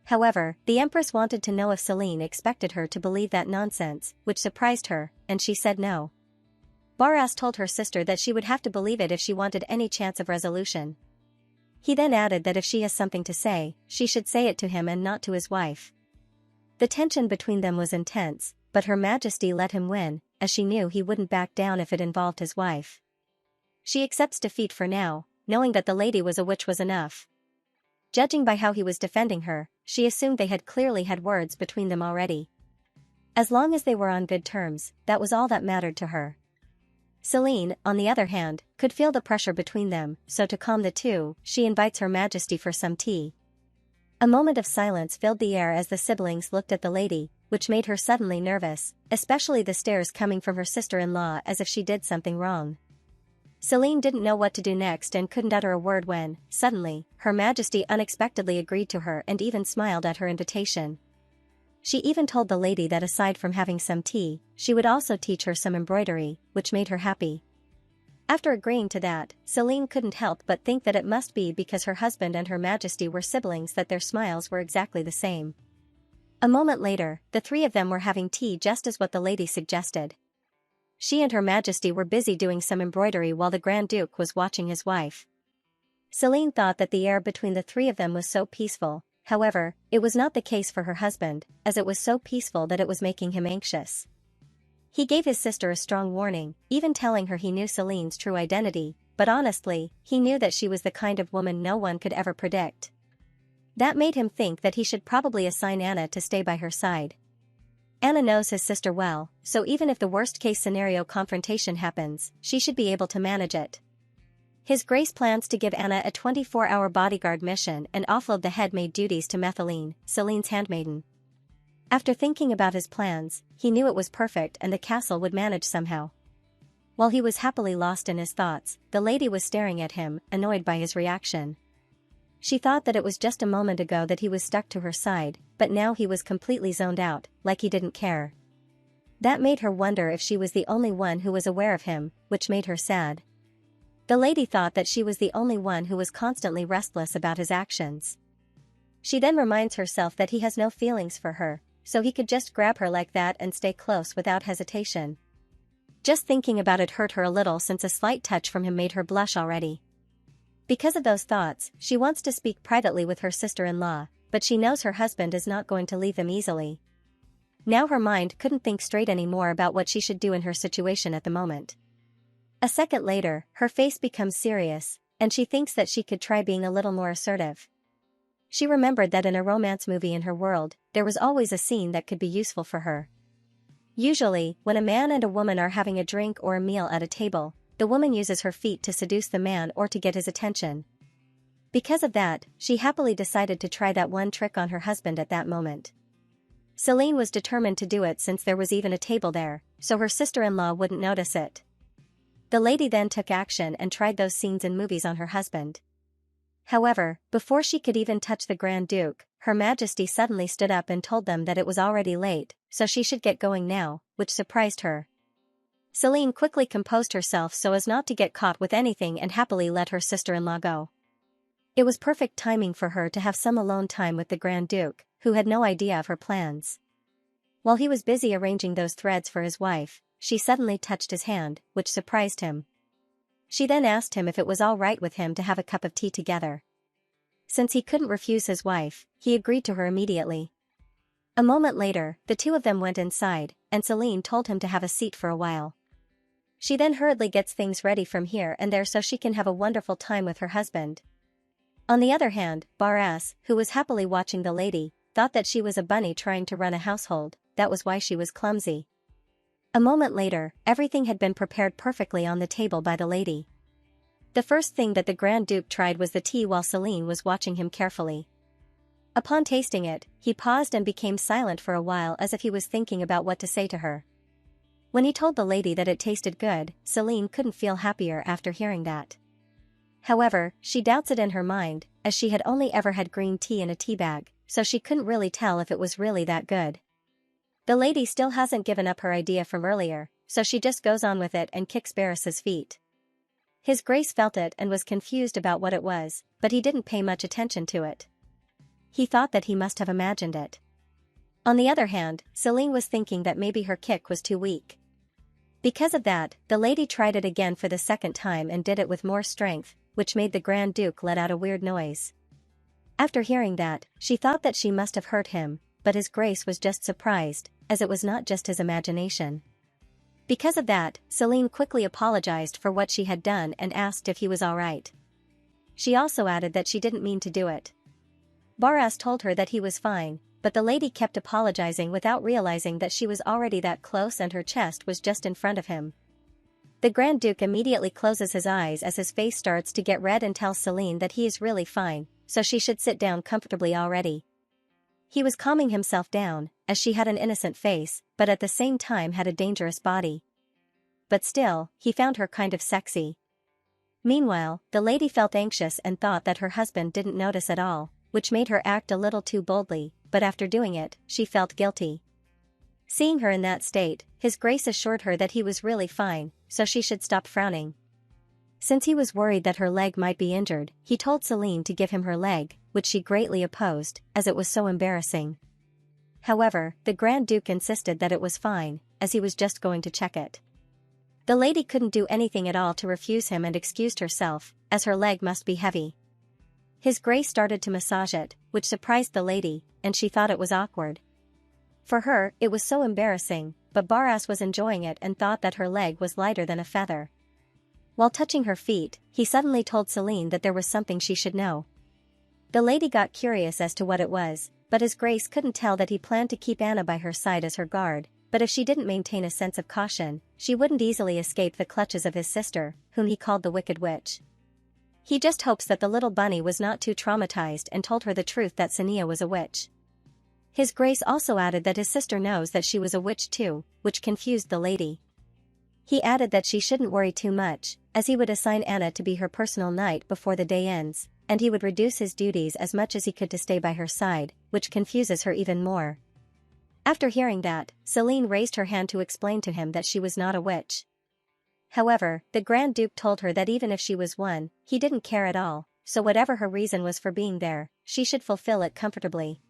However, the Empress wanted to know if Celine expected her to believe that nonsense, which surprised her, and she said no. Barras told her sister that she would have to believe it if she wanted any chance of resolution. He then added that if she has something to say, she should say it to him and not to his wife. The tension between them was intense, but Her Majesty let him win, as she knew he wouldn't back down if it involved his wife. She accepts defeat for now, knowing that the lady was a witch was enough. Judging by how he was defending her, she assumed they had clearly had words between them already. As long as they were on good terms, that was all that mattered to her. Celine, on the other hand, could feel the pressure between them, so to calm the two, she invites Her Majesty for some tea. A moment of silence filled the air as the siblings looked at the lady, which made her suddenly nervous, especially the stares coming from her sister-in-law as if she did something wrong. Celine didn't know what to do next and couldn't utter a word when, suddenly, Her Majesty unexpectedly agreed to her and even smiled at her invitation. She even told the lady that aside from having some tea, she would also teach her some embroidery, which made her happy. After agreeing to that, Celine couldn't help but think that it must be because her husband and Her Majesty were siblings that their smiles were exactly the same. A moment later, the three of them were having tea just as what the lady suggested. She and Her Majesty were busy doing some embroidery while the Grand Duke was watching his wife. Celine thought that the air between the three of them was so peaceful, however, it was not the case for her husband, as it was so peaceful that it was making him anxious. He gave his sister a strong warning, even telling her he knew Celine's true identity, but honestly, he knew that she was the kind of woman no one could ever predict. That made him think that he should probably assign Anna to stay by her side. Anna knows his sister well, so even if the worst-case scenario confrontation happens, she should be able to manage it. His Grace plans to give Anna a 24-hour bodyguard mission and offload the head-maid duties to Methyline, Celine's handmaiden. After thinking about his plans, he knew it was perfect and the castle would manage somehow. While he was happily lost in his thoughts, the lady was staring at him, annoyed by his reaction. She thought that it was just a moment ago that he was stuck to her side, but now he was completely zoned out, like he didn't care. That made her wonder if she was the only one who was aware of him, which made her sad. The lady thought that she was the only one who was constantly restless about his actions. She then reminds herself that he has no feelings for her, so he could just grab her like that and stay close without hesitation. Just thinking about it hurt her a little, since a slight touch from him made her blush already. Because of those thoughts, she wants to speak privately with her sister-in-law, but she knows her husband is not going to leave them easily. Now her mind couldn't think straight anymore about what she should do in her situation at the moment. A second later, her face becomes serious, and she thinks that she could try being a little more assertive. She remembered that in a romance movie in her world, there was always a scene that could be useful for her. Usually, when a man and a woman are having a drink or a meal at a table, the woman uses her feet to seduce the man or to get his attention. Because of that, she happily decided to try that one trick on her husband at that moment. Celine was determined to do it since there was even a table there, so her sister-in-law wouldn't notice it. The lady then took action and tried those scenes in movies on her husband. However, before she could even touch the Grand Duke, Her Majesty suddenly stood up and told them that it was already late, so she should get going now, which surprised her. Celine quickly composed herself so as not to get caught with anything and happily let her sister-in-law go. It was perfect timing for her to have some alone time with the Grand Duke, who had no idea of her plans. While he was busy arranging those threads for his wife, she suddenly touched his hand, which surprised him. She then asked him if it was all right with him to have a cup of tea together. Since he couldn't refuse his wife, he agreed to her immediately. A moment later, the two of them went inside, and Celine told him to have a seat for a while. She then hurriedly gets things ready from here and there so she can have a wonderful time with her husband. On the other hand, Barras, who was happily watching the lady, thought that she was a bunny trying to run a household. That was why she was clumsy. A moment later, everything had been prepared perfectly on the table by the lady. The first thing that the Grand Duke tried was the tea while Celine was watching him carefully. Upon tasting it, he paused and became silent for a while as if he was thinking about what to say to her. When he told the lady that it tasted good, Celine couldn't feel happier after hearing that. However, she doubts it in her mind, as she had only ever had green tea in a tea bag, so she couldn't really tell if it was really that good. The lady still hasn't given up her idea from earlier, so she just goes on with it and kicks Barris's feet. His Grace felt it and was confused about what it was, but he didn't pay much attention to it. He thought that he must have imagined it. On the other hand, Celine was thinking that maybe her kick was too weak. Because of that, the lady tried it again for the second time and did it with more strength, which made the Grand Duke let out a weird noise. After hearing that, she thought that she must have hurt him, but His Grace was just surprised, as it was not just his imagination. Because of that, Celine quickly apologized for what she had done and asked if he was all right. She also added that she didn't mean to do it. Barras told her that he was fine, but the lady kept apologizing without realizing that she was already that close and her chest was just in front of him. The Grand Duke immediately closes his eyes as his face starts to get red and tells Celine that he is really fine, so she should sit down comfortably already. He was calming himself down, as she had an innocent face, but at the same time had a dangerous body. But still, he found her kind of sexy. Meanwhile, the lady felt anxious and thought that her husband didn't notice at all, which made her act a little too boldly, but after doing it, she felt guilty. Seeing her in that state, His Grace assured her that he was really fine, so she should stop frowning. Since he was worried that her leg might be injured, he told Celine to give him her leg, which she greatly opposed, as it was so embarrassing. However, the Grand Duke insisted that it was fine, as he was just going to check it. The lady couldn't do anything at all to refuse him and excused herself, as her leg must be heavy. His Grace started to massage it, which surprised the lady, and she thought it was awkward. For her, it was so embarrassing, but Barras was enjoying it and thought that her leg was lighter than a feather. While touching her feet, he suddenly told Celine that there was something she should know. The lady got curious as to what it was, but His Grace couldn't tell that he planned to keep Anna by her side as her guard, but if she didn't maintain a sense of caution, she wouldn't easily escape the clutches of his sister, whom he called the Wicked Witch. He just hopes that the little bunny was not too traumatized and told her the truth that Sania was a witch. His Grace also added that his sister knows that she was a witch too, which confused the lady. He added that she shouldn't worry too much, as he would assign Anna to be her personal knight before the day ends, and he would reduce his duties as much as he could to stay by her side, which confuses her even more. After hearing that, Celine raised her hand to explain to him that she was not a witch. However, the Grand Duke told her that even if she was one, he didn't care at all, so whatever her reason was for being there, she should fulfill it comfortably.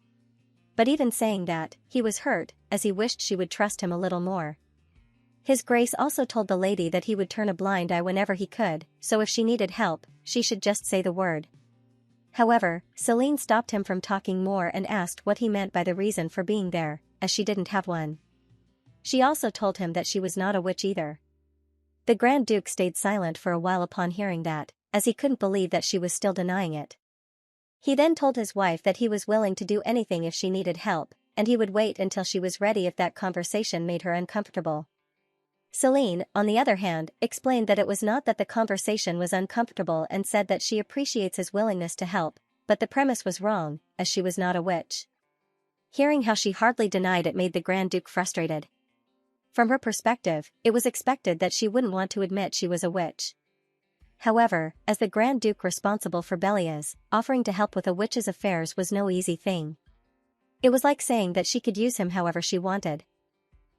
But even saying that, he was hurt, as he wished she would trust him a little more. His Grace also told the lady that he would turn a blind eye whenever he could, so if she needed help, she should just say the word. However, Celine stopped him from talking more and asked what he meant by the reason for being there, as she didn't have one. She also told him that she was not a witch either. The Grand Duke stayed silent for a while upon hearing that, as he couldn't believe that she was still denying it. He then told his wife that he was willing to do anything if she needed help, and he would wait until she was ready if that conversation made her uncomfortable. Celine, on the other hand, explained that it was not that the conversation was uncomfortable and said that she appreciates his willingness to help, but the premise was wrong, as she was not a witch. Hearing how she hardly denied it made the Grand Duke frustrated. From her perspective, it was expected that she wouldn't want to admit she was a witch. However, as the Grand Duke responsible for Belize, offering to help with a witch's affairs was no easy thing. It was like saying that she could use him however she wanted.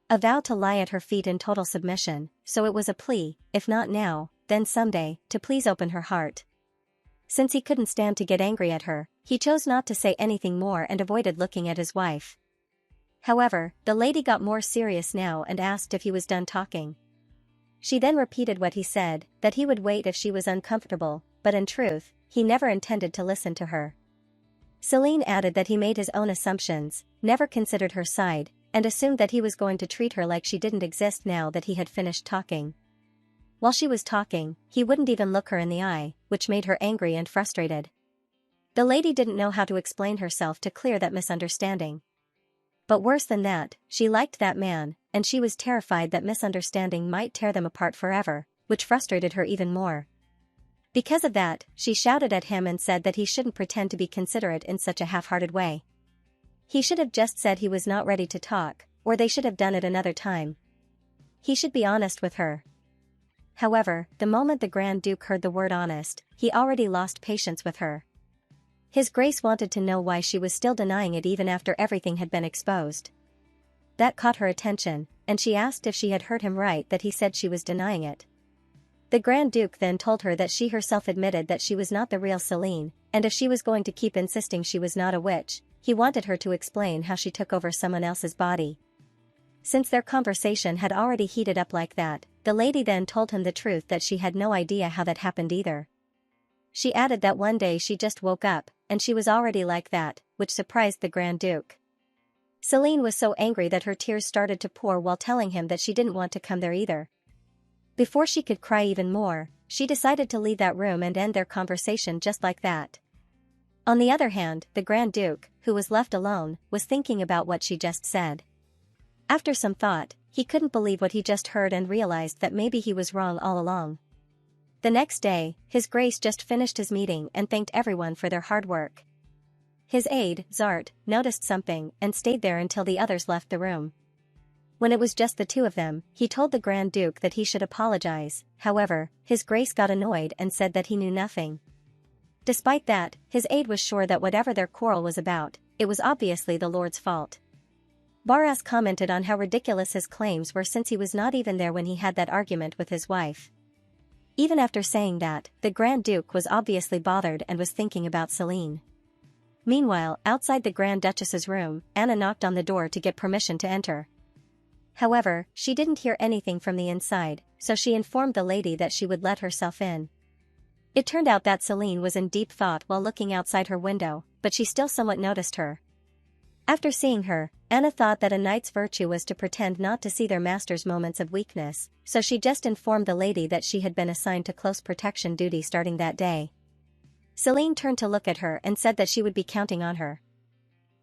A vow to lie at her feet in total submission, so it was a plea, if not now, then someday, to please open her heart. Since he couldn't stand to get angry at her, he chose not to say anything more and avoided looking at his wife. However, the lady got more serious now and asked if he was done talking. She then repeated what he said, that he would wait if she was uncomfortable, but in truth, he never intended to listen to her. Celine added that he made his own assumptions, never considered her side, and assumed that he was going to treat her like she didn't exist now that he had finished talking. While she was talking, he wouldn't even look her in the eye, which made her angry and frustrated. The lady didn't know how to explain herself to clear that misunderstanding. But worse than that, she liked that man, and she was terrified that misunderstanding might tear them apart forever, which frustrated her even more. Because of that, she shouted at him and said that he shouldn't pretend to be considerate in such a half-hearted way. He should have just said he was not ready to talk, or they should have done it another time. He should be honest with her. However, the moment the Grand Duke heard the word honest, he already lost patience with her. His Grace wanted to know why she was still denying it even after everything had been exposed. That caught her attention, and she asked if she had heard him right that he said she was denying it. The Grand Duke then told her that she herself admitted that she was not the real Celine, and if she was going to keep insisting she was not a witch, he wanted her to explain how she took over someone else's body. Since their conversation had already heated up like that, the lady then told him the truth that she had no idea how that happened either. She added that one day she just woke up, and she was already like that, which surprised the Grand Duke. Celine was so angry that her tears started to pour while telling him that she didn't want to come there either. Before she could cry even more, she decided to leave that room and end their conversation just like that. On the other hand, the Grand Duke, who was left alone, was thinking about what she just said. After some thought, he couldn't believe what he just heard and realized that maybe he was wrong all along. The next day, His Grace just finished his meeting and thanked everyone for their hard work. His aide, Zart, noticed something and stayed there until the others left the room. When it was just the two of them, he told the Grand Duke that he should apologize. However, His Grace got annoyed and said that he knew nothing. Despite that, his aide was sure that whatever their quarrel was about, it was obviously the Lord's fault. Barras commented on how ridiculous his claims were since he was not even there when he had that argument with his wife. Even after saying that, the Grand Duke was obviously bothered and was thinking about Celine. Meanwhile, outside the Grand Duchess's room, Anna knocked on the door to get permission to enter. However, she didn't hear anything from the inside, so she informed the lady that she would let herself in. It turned out that Celine was in deep thought while looking outside her window, but she still somewhat noticed her. After seeing her, Anna thought that a knight's virtue was to pretend not to see their master's moments of weakness, so she just informed the lady that she had been assigned to close protection duty starting that day. Celine turned to look at her and said that she would be counting on her.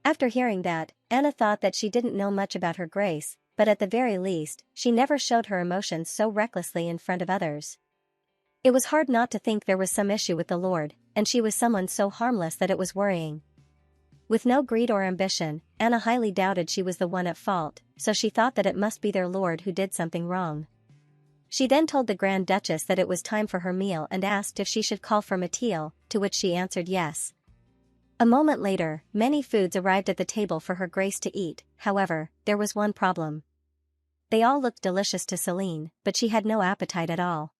After hearing that, Anna thought that she didn't know much about her Grace, but at the very least, she never showed her emotions so recklessly in front of others. It was hard not to think there was some issue with the Lord, and she was someone so harmless that it was worrying. With no greed or ambition, Anna highly doubted she was the one at fault, so she thought that it must be their Lord who did something wrong. She then told the Grand Duchess that it was time for her meal and asked if she should call for Mathilde, to which she answered yes. A moment later, many foods arrived at the table for her grace to eat. However, there was one problem. They all looked delicious to Celine, but she had no appetite at all.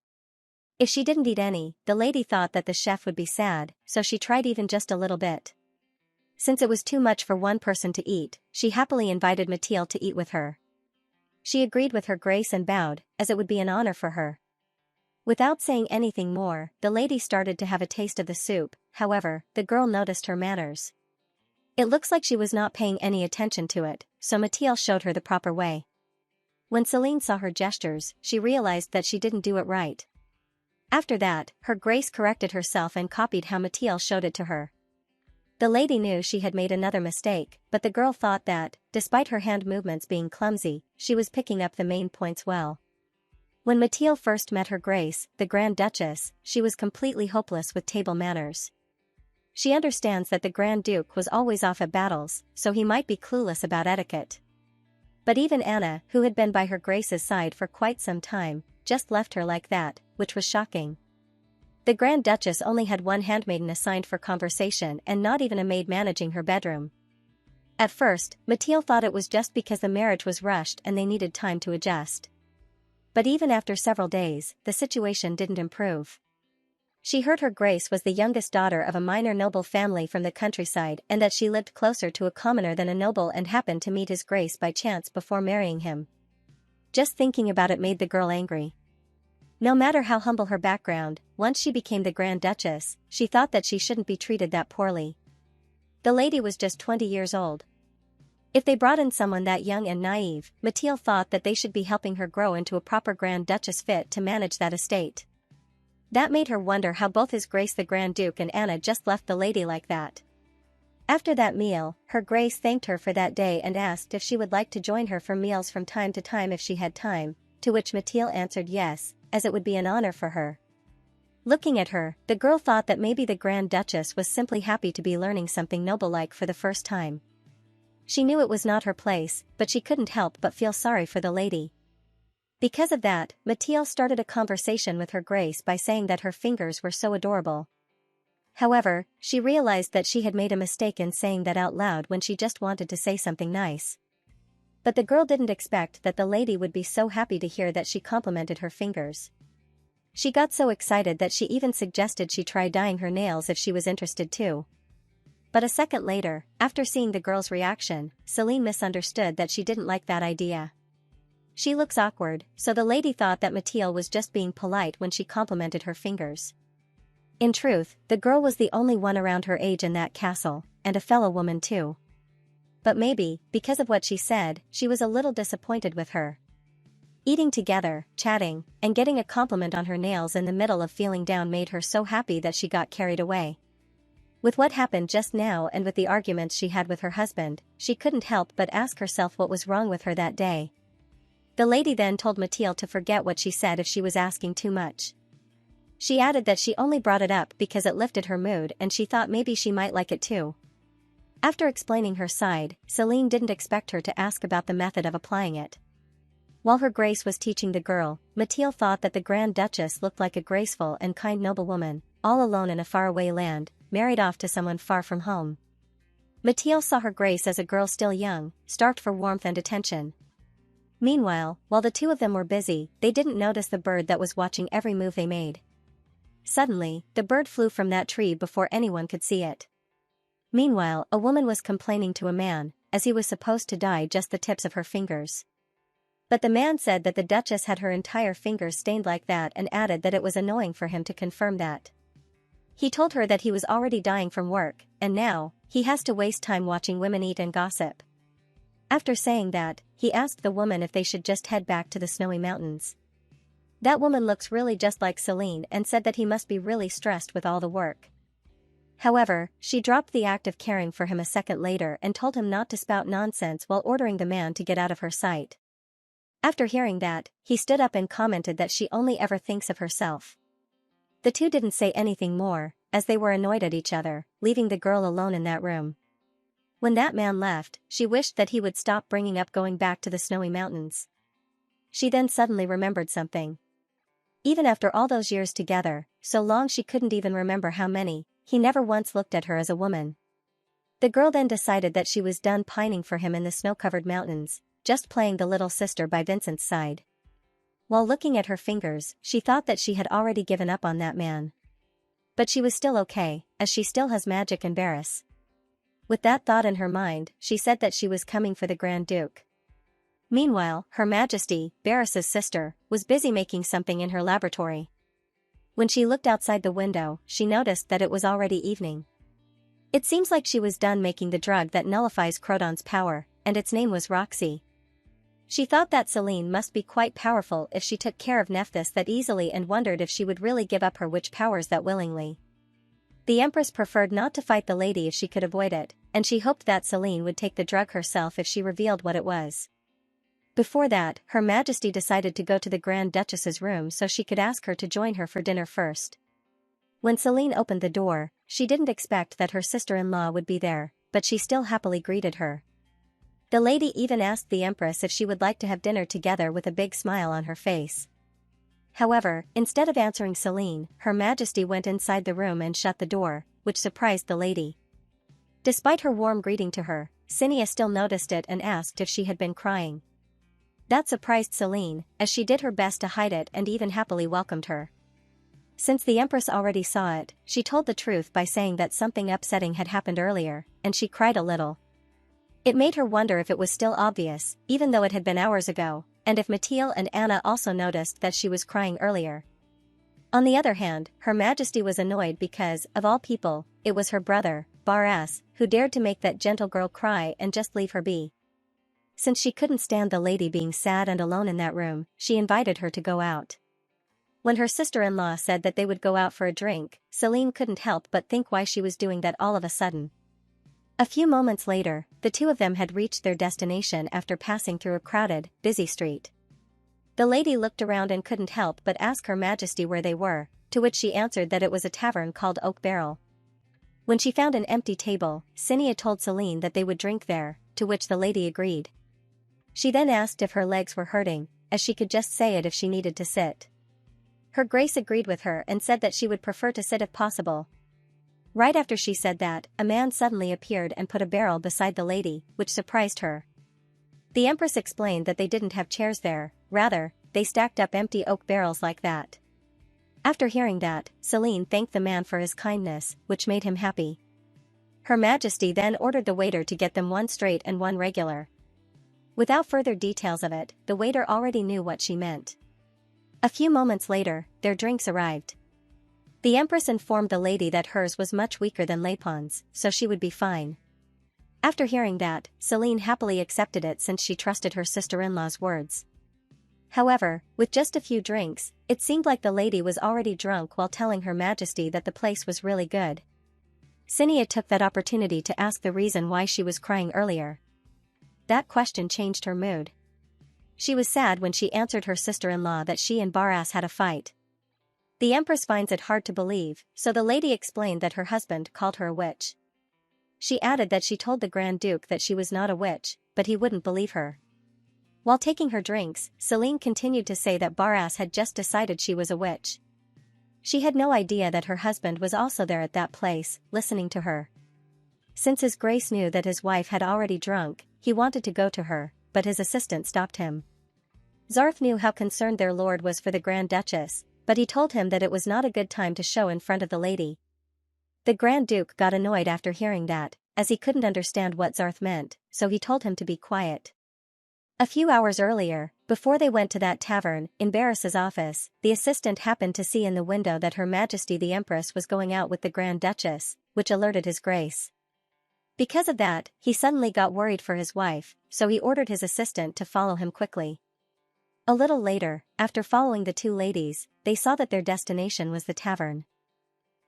If she didn't eat any, the lady thought that the chef would be sad, so she tried even just a little bit. Since it was too much for one person to eat, she happily invited Mathilde to eat with her. She agreed with her grace and bowed, as it would be an honor for her. Without saying anything more, the lady started to have a taste of the soup. However, the girl noticed her manners. It looks like she was not paying any attention to it, so Mathilde showed her the proper way. When Celine saw her gestures, she realized that she didn't do it right. After that, her grace corrected herself and copied how Mathilde showed it to her. The lady knew she had made another mistake, but the girl thought that, despite her hand movements being clumsy, she was picking up the main points well. When Mathilde first met her grace, the Grand Duchess, she was completely hopeless with table manners. She understands that the Grand Duke was always off at battles, so he might be clueless about etiquette. But even Anna, who had been by her grace's side for quite some time, just left her like that, which was shocking. The Grand Duchess only had one handmaiden assigned for conversation and not even a maid managing her bedroom. At first, Mathilde thought it was just because the marriage was rushed and they needed time to adjust. But even after several days, the situation didn't improve. She heard her grace was the youngest daughter of a minor noble family from the countryside and that she lived closer to a commoner than a noble and happened to meet his grace by chance before marrying him. Just thinking about it made the girl angry. No matter how humble her background, once she became the Grand Duchess, she thought that she shouldn't be treated that poorly. The lady was just 20 years old. If they brought in someone that young and naive, Mathilde thought that they should be helping her grow into a proper Grand Duchess fit to manage that estate. That made her wonder how both His Grace the Grand Duke and Anna just left the lady like that. After that meal, her grace thanked her for that day and asked if she would like to join her for meals from time to time if she had time, to which Mathilde answered yes, as it would be an honor for her. Looking at her, the girl thought that maybe the Grand Duchess was simply happy to be learning something noble-like for the first time. She knew it was not her place, but she couldn't help but feel sorry for the lady. Because of that, Mathilde started a conversation with her grace by saying that her fingers were so adorable. However, she realized that she had made a mistake in saying that out loud when she just wanted to say something nice. But the girl didn't expect that the lady would be so happy to hear that she complimented her fingers. She got so excited that she even suggested she try dyeing her nails if she was interested too. But a second later, after seeing the girl's reaction, Celine misunderstood that she didn't like that idea. She looks awkward, so the lady thought that Mathilde was just being polite when she complimented her fingers. In truth, the girl was the only one around her age in that castle, and a fellow woman too. But maybe, because of what she said, she was a little disappointed with her. Eating together, chatting, and getting a compliment on her nails in the middle of feeling down made her so happy that she got carried away. With what happened just now and with the arguments she had with her husband, she couldn't help but ask herself what was wrong with her that day. The lady then told Mathilde to forget what she said if she was asking too much. She added that she only brought it up because it lifted her mood and she thought maybe she might like it too. After explaining her side, Celine didn't expect her to ask about the method of applying it. While her grace was teaching the girl, Mathilde thought that the Grand Duchess looked like a graceful and kind noblewoman, all alone in a faraway land, married off to someone far from home. Mathilde saw her grace as a girl still young, starved for warmth and attention. Meanwhile, while the two of them were busy, they didn't notice the bird that was watching every move they made. Suddenly, the bird flew from that tree before anyone could see it. Meanwhile, a woman was complaining to a man, as he was supposed to dye just the tips of her fingers. But the man said that the Duchess had her entire fingers stained like that and added that it was annoying for him to confirm that. He told her that he was already dying from work, and now, he has to waste time watching women eat and gossip. After saying that, he asked the woman if they should just head back to the snowy mountains. That woman looks really just like Celine and said that he must be really stressed with all the work. However, she dropped the act of caring for him a second later and told him not to spout nonsense while ordering the man to get out of her sight. After hearing that, he stood up and commented that she only ever thinks of herself. The two didn't say anything more, as they were annoyed at each other, leaving the girl alone in that room. When that man left, she wished that he would stop bringing up going back to the snowy mountains. She then suddenly remembered something. Even after all those years together, so long she couldn't even remember how many, he never once looked at her as a woman. The girl then decided that she was done pining for him in the snow-covered mountains, just playing the little sister by Vincent's side. While looking at her fingers, she thought that she had already given up on that man. But she was still okay, as she still has magic and Barris. With that thought in her mind, she said that she was coming for the Grand Duke. Meanwhile, Her Majesty, Barris's sister, was busy making something in her laboratory. When she looked outside the window, she noticed that it was already evening. It seems like she was done making the drug that nullifies Crodon's power, and its name was Roxy. She thought that Celine must be quite powerful if she took care of Nephthys that easily and wondered if she would really give up her witch powers that willingly. The Empress preferred not to fight the lady if she could avoid it, and she hoped that Celine would take the drug herself if she revealed what it was. Before that, Her Majesty decided to go to the Grand Duchess's room so she could ask her to join her for dinner first. When Celine opened the door, she didn't expect that her sister-in-law would be there, but she still happily greeted her. The lady even asked the Empress if she would like to have dinner together with a big smile on her face. However, instead of answering Celine, Her Majesty went inside the room and shut the door, which surprised the lady. Despite her warm greeting to her, Cinia still noticed it and asked if she had been crying. That surprised Celine, as she did her best to hide it and even happily welcomed her. Since the Empress already saw it, she told the truth by saying that something upsetting had happened earlier, and she cried a little. It made her wonder if it was still obvious, even though it had been hours ago, and if Mathilde and Anna also noticed that she was crying earlier. On the other hand, Her Majesty was annoyed because, of all people, it was her brother, Barras, who dared to make that gentle girl cry and just leave her be. Since she couldn't stand the lady being sad and alone in that room, she invited her to go out. When her sister-in-law said that they would go out for a drink, Celine couldn't help but think why she was doing that all of a sudden. A few moments later, the two of them had reached their destination after passing through a crowded, busy street. The lady looked around and couldn't help but ask Her Majesty where they were, to which she answered that it was a tavern called Oak Barrel. When she found an empty table, Cinia told Celine that they would drink there, to which the lady agreed. She then asked if her legs were hurting, as she could just say it if she needed to sit. Her Grace agreed with her and said that she would prefer to sit if possible. Right after she said that, a man suddenly appeared and put a barrel beside the lady, which surprised her. The Empress explained that they didn't have chairs there, rather, they stacked up empty oak barrels like that. After hearing that, Celine thanked the man for his kindness, which made him happy. Her Majesty then ordered the waiter to get them one straight and one regular. Without further details of it, the waiter already knew what she meant. A few moments later, their drinks arrived. The Empress informed the lady that hers was much weaker than Lapon's, so she would be fine. After hearing that, Celine happily accepted it since she trusted her sister-in-law's words. However, with just a few drinks, it seemed like the lady was already drunk while telling Her Majesty that the place was really good. Cinia took that opportunity to ask the reason why she was crying earlier. That question changed her mood. She was sad when she answered her sister-in-law that she and Barras had a fight. The Empress finds it hard to believe, so the lady explained that her husband called her a witch. She added that she told the Grand Duke that she was not a witch, but he wouldn't believe her. While taking her drinks, Celine continued to say that Barras had just decided she was a witch. She had no idea that her husband was also there at that place, listening to her. Since His Grace knew that his wife had already drunk, he wanted to go to her, but his assistant stopped him. Zarth knew how concerned their lord was for the Grand Duchess, but he told him that it was not a good time to show in front of the lady. The Grand Duke got annoyed after hearing that, as he couldn't understand what Zarth meant, so he told him to be quiet. A few hours earlier, before they went to that tavern, in Barris's office, the assistant happened to see in the window that Her Majesty the Empress was going out with the Grand Duchess, which alerted His Grace. Because of that, he suddenly got worried for his wife, so he ordered his assistant to follow him quickly. A little later, after following the two ladies, they saw that their destination was the tavern.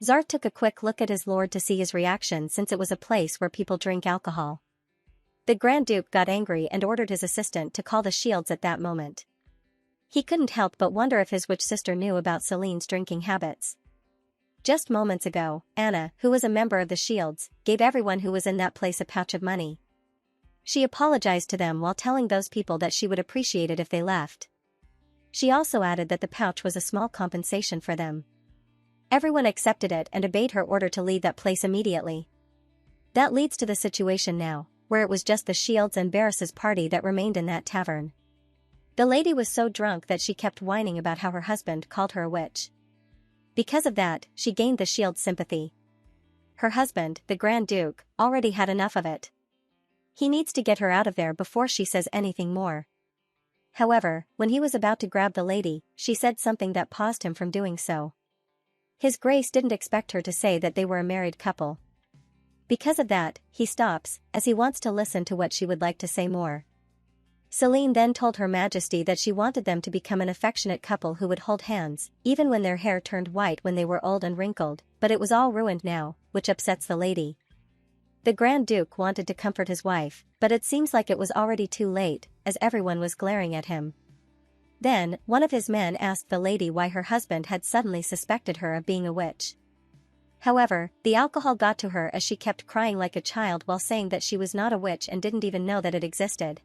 Zarth took a quick look at his lord to see his reaction since it was a place where people drink alcohol. The Grand Duke got angry and ordered his assistant to call the shields at that moment. He couldn't help but wonder if his witch sister knew about Celine's drinking habits. Just moments ago, Anna, who was a member of the Shields, gave everyone who was in that place a pouch of money. She apologized to them while telling those people that she would appreciate it if they left. She also added that the pouch was a small compensation for them. Everyone accepted it and obeyed her order to leave that place immediately. That leads to the situation now, where it was just the Shields and Barris's party that remained in that tavern. The lady was so drunk that she kept whining about how her husband called her a witch. Because of that, she gained the Shield's sympathy. Her husband, the Grand Duke, already had enough of it. He needs to get her out of there before she says anything more. However, when he was about to grab the lady, she said something that paused him from doing so. His Grace didn't expect her to say that they were a married couple. Because of that, he stops, as he wants to listen to what she would like to say more. Celine then told Her Majesty that she wanted them to become an affectionate couple who would hold hands, even when their hair turned white when they were old and wrinkled, but it was all ruined now, which upsets the lady. The Grand Duke wanted to comfort his wife, but it seems like it was already too late, as everyone was glaring at him. Then, one of his men asked the lady why her husband had suddenly suspected her of being a witch. However, the alcohol got to her as she kept crying like a child while saying that she was not a witch and didn't even know that it existed.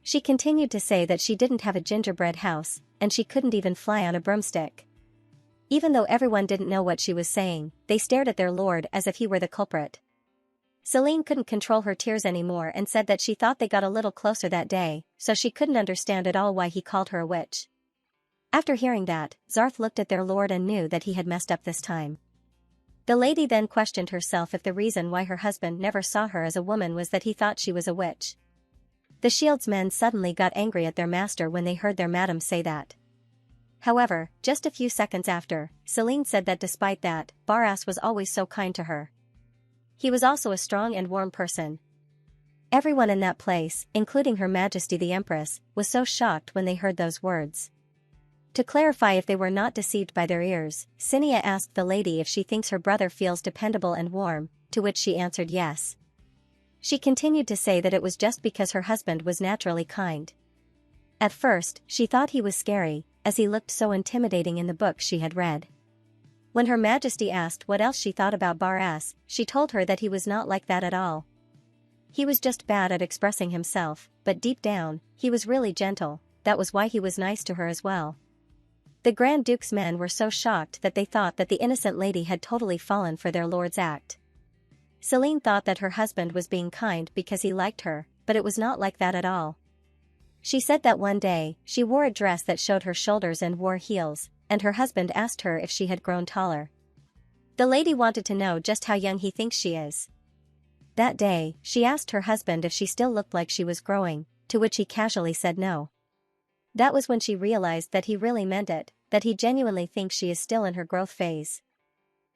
She continued to say that she didn't have a gingerbread house, and she couldn't even fly on a broomstick. Even though everyone didn't know what she was saying, they stared at their lord as if he were the culprit. Celine couldn't control her tears anymore and said that she thought they got a little closer that day, so she couldn't understand at all why he called her a witch. After hearing that, Zarth looked at their lord and knew that he had messed up this time. The lady then questioned herself if the reason why her husband never saw her as a woman was that he thought she was a witch. The Shield's men suddenly got angry at their master when they heard their madam say that. However, just a few seconds after, Celine said that despite that, Barras was always so kind to her. He was also a strong and warm person. Everyone in that place, including Her Majesty the Empress, was so shocked when they heard those words. To clarify if they were not deceived by their ears, Cinia asked the lady if she thinks her brother feels dependable and warm, to which she answered yes. She continued to say that it was just because her husband was naturally kind. At first, she thought he was scary, as he looked so intimidating in the book she had read. When Her Majesty asked what else she thought about Barras, she told her that he was not like that at all. He was just bad at expressing himself, but deep down, he was really gentle. That was why he was nice to her as well. The Grand Duke's men were so shocked that they thought that the innocent lady had totally fallen for their lord's act. Celine thought that her husband was being kind because he liked her, but it was not like that at all. She said that one day, she wore a dress that showed her shoulders and wore heels, and her husband asked her if she had grown taller. The lady wanted to know just how young he thinks she is. That day, she asked her husband if she still looked like she was growing, to which he casually said no. That was when she realized that he really meant it, that he genuinely thinks she is still in her growth phase.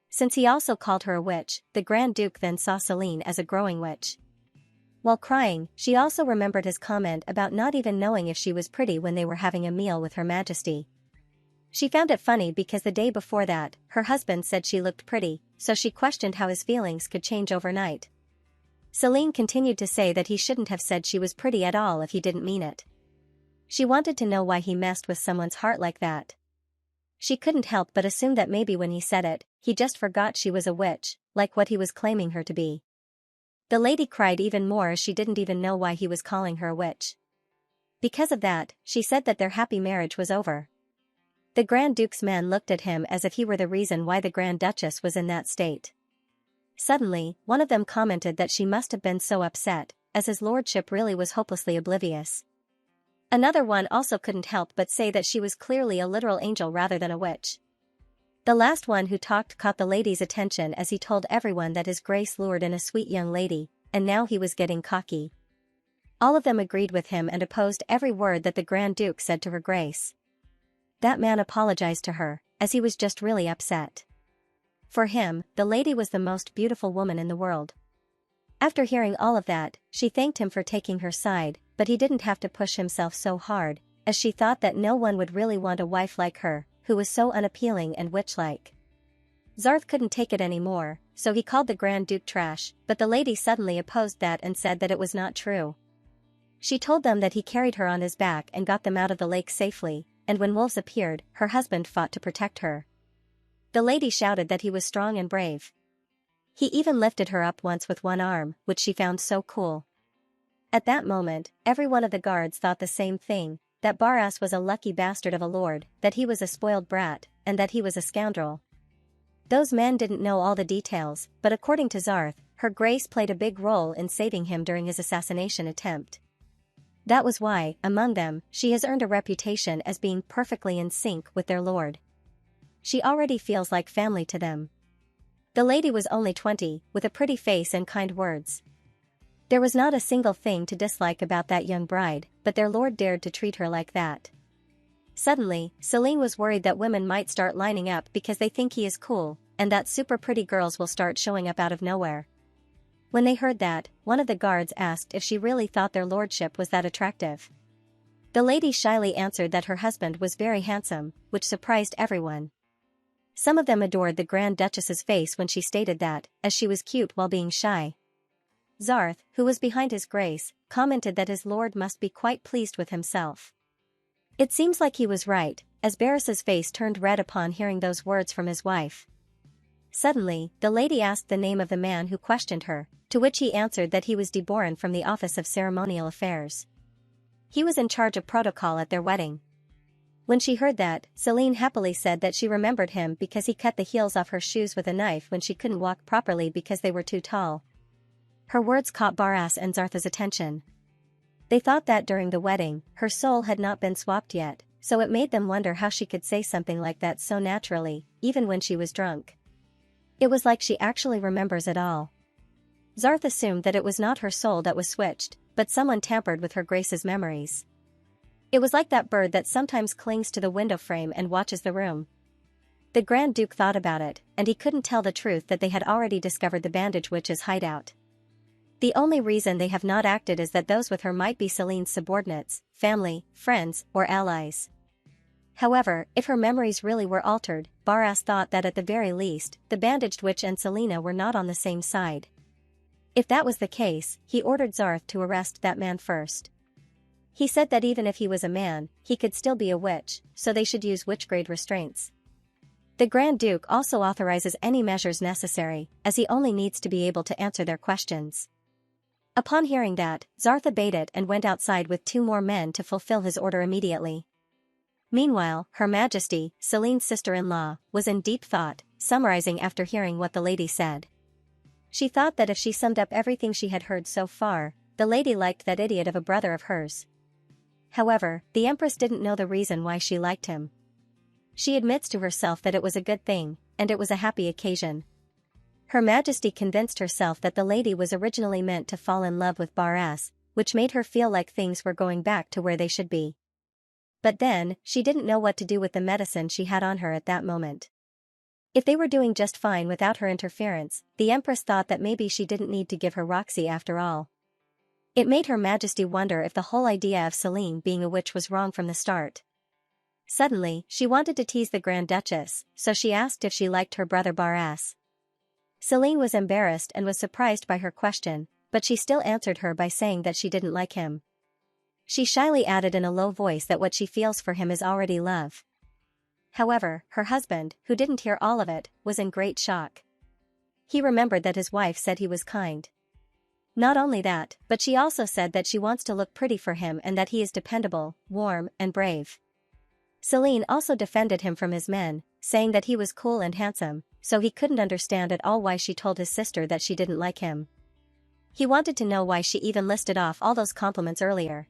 Since he also called her a witch, the Grand Duke then saw Celine as a growing witch. While crying, she also remembered his comment about not even knowing if she was pretty when they were having a meal with Her Majesty. She found it funny because the day before that, her husband said she looked pretty, so she questioned how his feelings could change overnight. Celine continued to say that he shouldn't have said she was pretty at all if he didn't mean it. She wanted to know why he messed with someone's heart like that. She couldn't help but assume that maybe when he said it, he just forgot she was a witch, like what he was claiming her to be. The lady cried even more as she didn't even know why he was calling her a witch. Because of that, she said that their happy marriage was over. The Grand Duke's men looked at him as if he were the reason why the Grand Duchess was in that state. Suddenly, one of them commented that she must have been so upset, as his lordship really was hopelessly oblivious. Another one also couldn't help but say that she was clearly a literal angel rather than a witch. The last one who talked caught the lady's attention as he told everyone that his grace lured in a sweet young lady, and now he was getting cocky. All of them agreed with him and opposed every word that the Grand Duke said to her grace. That man apologized to her, as he was just really upset. For him, the lady was the most beautiful woman in the world. After hearing all of that, she thanked him for taking her side, but he didn't have to push himself so hard, as she thought that no one would really want a wife like her, who was so unappealing and witch-like. Zarth couldn't take it anymore, so he called the Grand Duke trash, but the lady suddenly opposed that and said that it was not true. She told them that he carried her on his back and got them out of the lake safely, and when wolves appeared, her husband fought to protect her. The lady shouted that he was strong and brave. He even lifted her up once with one arm, which she found so cool. At that moment, every one of the guards thought the same thing, that Barras was a lucky bastard of a lord, that he was a spoiled brat, and that he was a scoundrel. Those men didn't know all the details, but according to Zarth, her grace played a big role in saving him during his assassination attempt. That was why, among them, she has earned a reputation as being perfectly in sync with their lord. She already feels like family to them. The lady was only 20, with a pretty face and kind words. There was not a single thing to dislike about that young bride, but their lord dared to treat her like that. Suddenly, Celine was worried that women might start lining up because they think he is cool, and that super pretty girls will start showing up out of nowhere. When they heard that, one of the guards asked if she really thought their lordship was that attractive. The lady shyly answered that her husband was very handsome, which surprised everyone. Some of them adored the Grand Duchess's face when she stated that, as she was cute while being shy. Zarth, who was behind his grace, commented that his lord must be quite pleased with himself. It seems like he was right, as Barris's face turned red upon hearing those words from his wife. Suddenly, the lady asked the name of the man who questioned her, to which he answered that he was de Boran from the Office of Ceremonial Affairs. He was in charge of protocol at their wedding. When she heard that, Celine happily said that she remembered him because he cut the heels off her shoes with a knife when she couldn't walk properly because they were too tall. Her words caught Barras and Zartha's attention. They thought that during the wedding, her soul had not been swapped yet, so it made them wonder how she could say something like that so naturally, even when she was drunk. It was like she actually remembers it all. Zarth assumed that it was not her soul that was switched, but someone tampered with her grace's memories. It was like that bird that sometimes clings to the window frame and watches the room. The Grand Duke thought about it, and he couldn't tell the truth that they had already discovered the Bandage Witch's hideout. The only reason they have not acted is that those with her might be Celine's subordinates, family, friends, or allies. However, if her memories really were altered, Barras thought that at the very least, the Bandaged Witch and Selina were not on the same side. If that was the case, he ordered Zarth to arrest that man first. He said that even if he was a man, he could still be a witch, so they should use witch-grade restraints. The Grand Duke also authorizes any measures necessary, as he only needs to be able to answer their questions. Upon hearing that, Zarth obeyed it and went outside with 2 more men to fulfill his order immediately. Meanwhile, Her Majesty, Celine's sister-in-law, was in deep thought, summarizing after hearing what the lady said. She thought that if she summed up everything she had heard so far, the lady liked that idiot of a brother of hers. However, the Empress didn't know the reason why she liked him. She admits to herself that it was a good thing, and it was a happy occasion. Her Majesty convinced herself that the lady was originally meant to fall in love with Barras, which made her feel like things were going back to where they should be. But then, she didn't know what to do with the medicine she had on her at that moment. If they were doing just fine without her interference, the Empress thought that maybe she didn't need to give her Roxy after all. It made Her Majesty wonder if the whole idea of Celine being a witch was wrong from the start. Suddenly, she wanted to tease the Grand Duchess, so she asked if she liked her brother Barras. Celine was embarrassed and was surprised by her question, but she still answered her by saying that she didn't like him. She shyly added in a low voice that what she feels for him is already love. However, her husband, who didn't hear all of it, was in great shock. He remembered that his wife said he was kind. Not only that, but she also said that she wants to look pretty for him and that he is dependable, warm, and brave. Celine also defended him from his men, saying that he was cool and handsome, so he couldn't understand at all why she told his sister that she didn't like him. He wanted to know why she even listed off all those compliments earlier.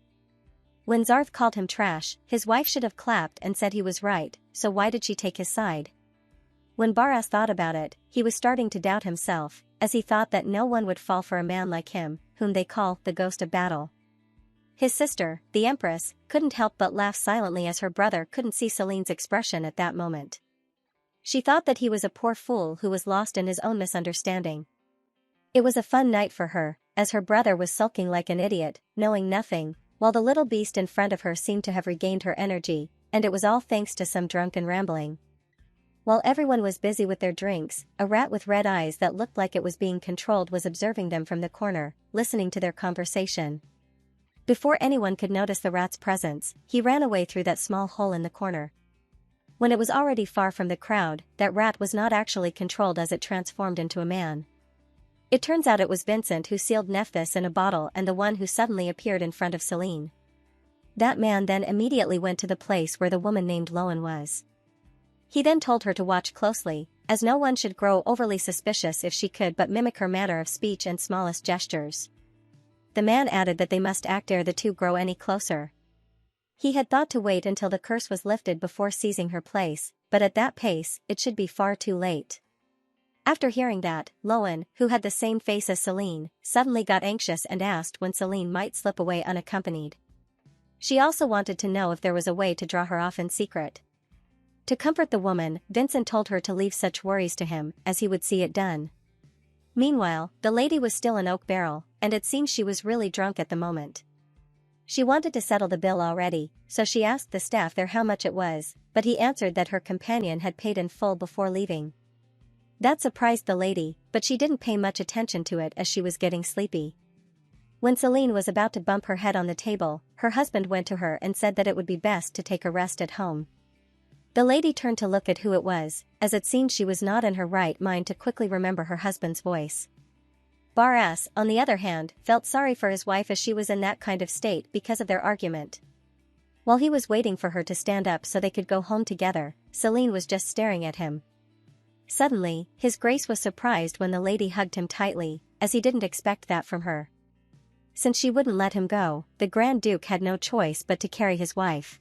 When Zarth called him trash, his wife should have clapped and said he was right, so why did she take his side? When Barras thought about it, he was starting to doubt himself, as he thought that no one would fall for a man like him, whom they call the Ghost of Battle. His sister, the Empress, couldn't help but laugh silently as her brother couldn't see Celine's expression at that moment. She thought that he was a poor fool who was lost in his own misunderstanding. It was a fun night for her, as her brother was sulking like an idiot, knowing nothing, while the little beast in front of her seemed to have regained her energy, and it was all thanks to some drunken rambling. While everyone was busy with their drinks, a rat with red eyes that looked like it was being controlled was observing them from the corner, listening to their conversation. Before anyone could notice the rat's presence, he ran away through that small hole in the corner. When it was already far from the crowd, that rat was not actually controlled as it transformed into a man. It turns out it was Vincent who sealed Nephthys in a bottle and the one who suddenly appeared in front of Celine. That man then immediately went to the place where the woman named Loan was. He then told her to watch closely, as no one should grow overly suspicious if she could but mimic her manner of speech and smallest gestures. The man added that they must act ere the two grow any closer. He had thought to wait until the curse was lifted before seizing her place, but at that pace, it should be far too late. After hearing that, Loan, who had the same face as Celine, suddenly got anxious and asked when Celine might slip away unaccompanied. She also wanted to know if there was a way to draw her off in secret. To comfort the woman, Vincent told her to leave such worries to him, as he would see it done. Meanwhile, the lady was still an oak barrel, and it seemed she was really drunk at the moment. She wanted to settle the bill already, so she asked the staff there how much it was, but he answered that her companion had paid in full before leaving. That surprised the lady, but she didn't pay much attention to it as she was getting sleepy. When Celine was about to bump her head on the table, her husband went to her and said that it would be best to take a rest at home. The lady turned to look at who it was, as it seemed she was not in her right mind to quickly remember her husband's voice. Barras, on the other hand, felt sorry for his wife as she was in that kind of state because of their argument. While he was waiting for her to stand up so they could go home together, Celine was just staring at him. Suddenly, His Grace was surprised when the lady hugged him tightly, as he didn't expect that from her. Since she wouldn't let him go, the Grand Duke had no choice but to carry his wife.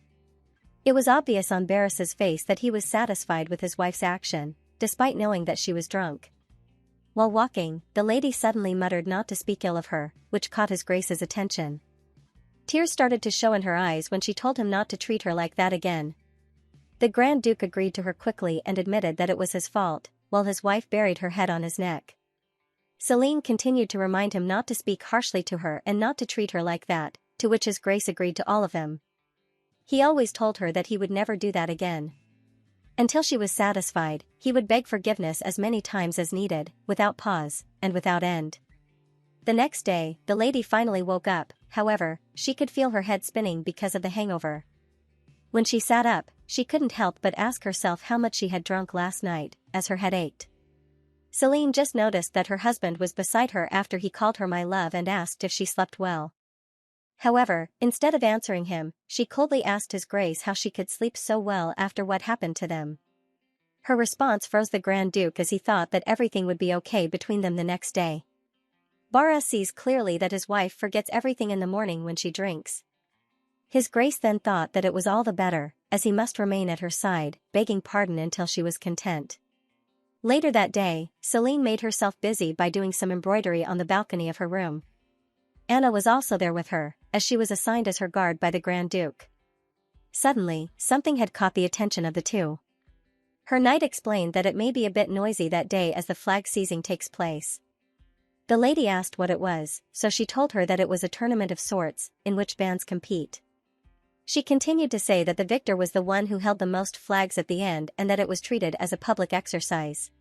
It was obvious on Barris's face that he was satisfied with his wife's action, despite knowing that she was drunk. While walking, the lady suddenly muttered not to speak ill of her, which caught His Grace's attention. Tears started to show in her eyes when she told him not to treat her like that again. The Grand Duke agreed to her quickly and admitted that it was his fault, while his wife buried her head on his neck. Celine continued to remind him not to speak harshly to her and not to treat her like that, to which His Grace agreed to all of them. He always told her that he would never do that again. Until she was satisfied, he would beg forgiveness as many times as needed, without pause, and without end. The next day, the lady finally woke up, however, she could feel her head spinning because of the hangover. When she sat up, she couldn't help but ask herself how much she had drunk last night, as her head ached. Celine just noticed that her husband was beside her after he called her my love and asked if she slept well. However, instead of answering him, she coldly asked His Grace how she could sleep so well after what happened to them. Her response froze the Grand Duke as he thought that everything would be okay between them the next day. Barras sees clearly that his wife forgets everything in the morning when she drinks. His Grace then thought that it was all the better, as he must remain at her side, begging pardon until she was content. Later that day, Celine made herself busy by doing some embroidery on the balcony of her room. Anna was also there with her, as she was assigned as her guard by the Grand Duke. Suddenly, something had caught the attention of the two. Her knight explained that it may be a bit noisy that day as the flag seizing takes place. The lady asked what it was, so she told her that it was a tournament of sorts, in which bands compete. She continued to say that the victor was the one who held the most flags at the end and that it was treated as a public exercise.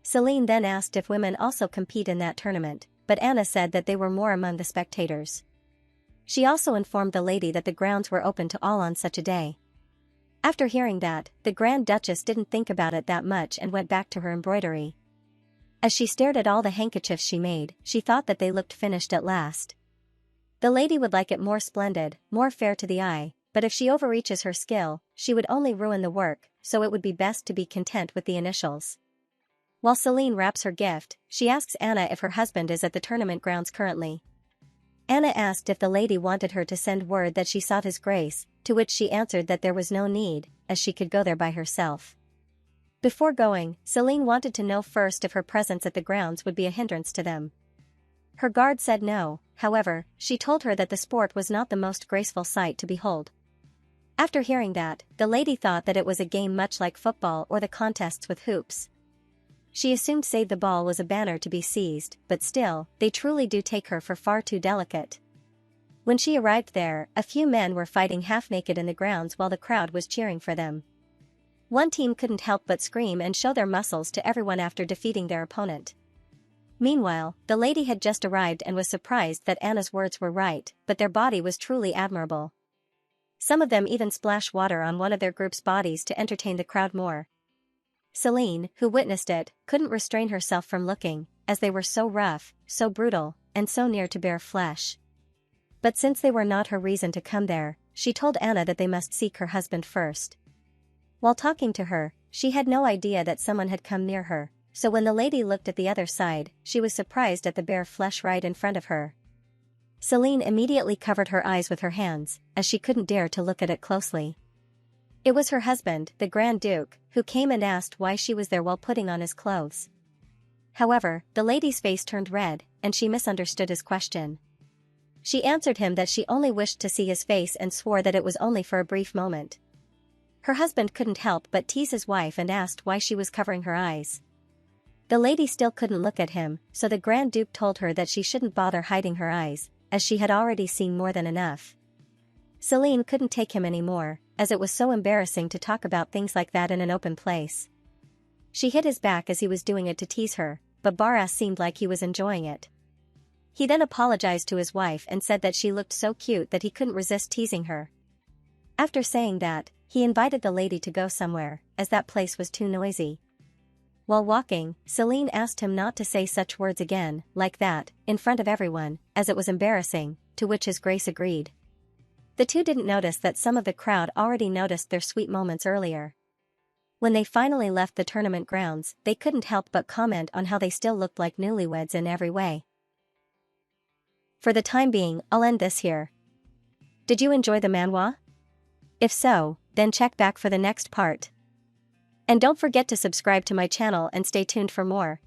Celine then asked if women also compete in that tournament, but Anna said that they were more among the spectators. She also informed the lady that the grounds were open to all on such a day. After hearing that, the Grand Duchess didn't think about it that much and went back to her embroidery. As she stared at all the handkerchiefs she made, she thought that they looked finished at last. The lady would like it more splendid, more fair to the eye, but if she overreaches her skill, she would only ruin the work, so it would be best to be content with the initials. While Celine wraps her gift, she asks Anna if her husband is at the tournament grounds currently. Anna asked if the lady wanted her to send word that she sought His Grace, to which she answered that there was no need, as she could go there by herself. Before going, Celine wanted to know first if her presence at the grounds would be a hindrance to them. Her guard said no, however, she told her that the sport was not the most graceful sight to behold. After hearing that, the lady thought that it was a game much like football or the contests with hoops. She assumed save the ball was a banner to be seized, but still, they truly do take her for far too delicate. When she arrived there, a few men were fighting half-naked in the grounds while the crowd was cheering for them. One team couldn't help but scream and show their muscles to everyone after defeating their opponent. Meanwhile, the lady had just arrived and was surprised that Anna's words were right, but their body was truly admirable. Some of them even splashed water on one of their group's bodies to entertain the crowd more. Celine, who witnessed it, couldn't restrain herself from looking, as they were so rough, so brutal, and so near to bare flesh. But since they were not her reason to come there, she told Anna that they must seek her husband first. While talking to her, She had no idea that someone had come near her, so when the lady looked at the other side, she was surprised at the bare flesh right in front of her. Celine immediately covered her eyes with her hands, as she couldn't dare to look at it closely. It was her husband, the Grand Duke, who came and asked why she was there while putting on his clothes. However, the lady's face turned red, and she misunderstood his question. She answered him that she only wished to see his face and swore that it was only for a brief moment. Her husband couldn't help but tease his wife and asked why she was covering her eyes. The lady still couldn't look at him, so the Grand Duke told her that she shouldn't bother hiding her eyes, as she had already seen more than enough. Celine couldn't take him anymore, as it was so embarrassing to talk about things like that in an open place. She hit his back as he was doing it to tease her, but Barras seemed like he was enjoying it. He then apologized to his wife and said that she looked so cute that he couldn't resist teasing her. After saying that, he invited the lady to go somewhere, as that place was too noisy. While walking, Celine asked him not to say such words again, like that, in front of everyone, as it was embarrassing, to which his grace agreed. The two didn't notice that some of the crowd already noticed their sweet moments earlier. When they finally left the tournament grounds, they couldn't help but comment on how they still looked like newlyweds in every way. For the time being, I'll end this here. Did you enjoy the manhwa? If so, then check back for the next part. And don't forget to subscribe to my channel and stay tuned for more.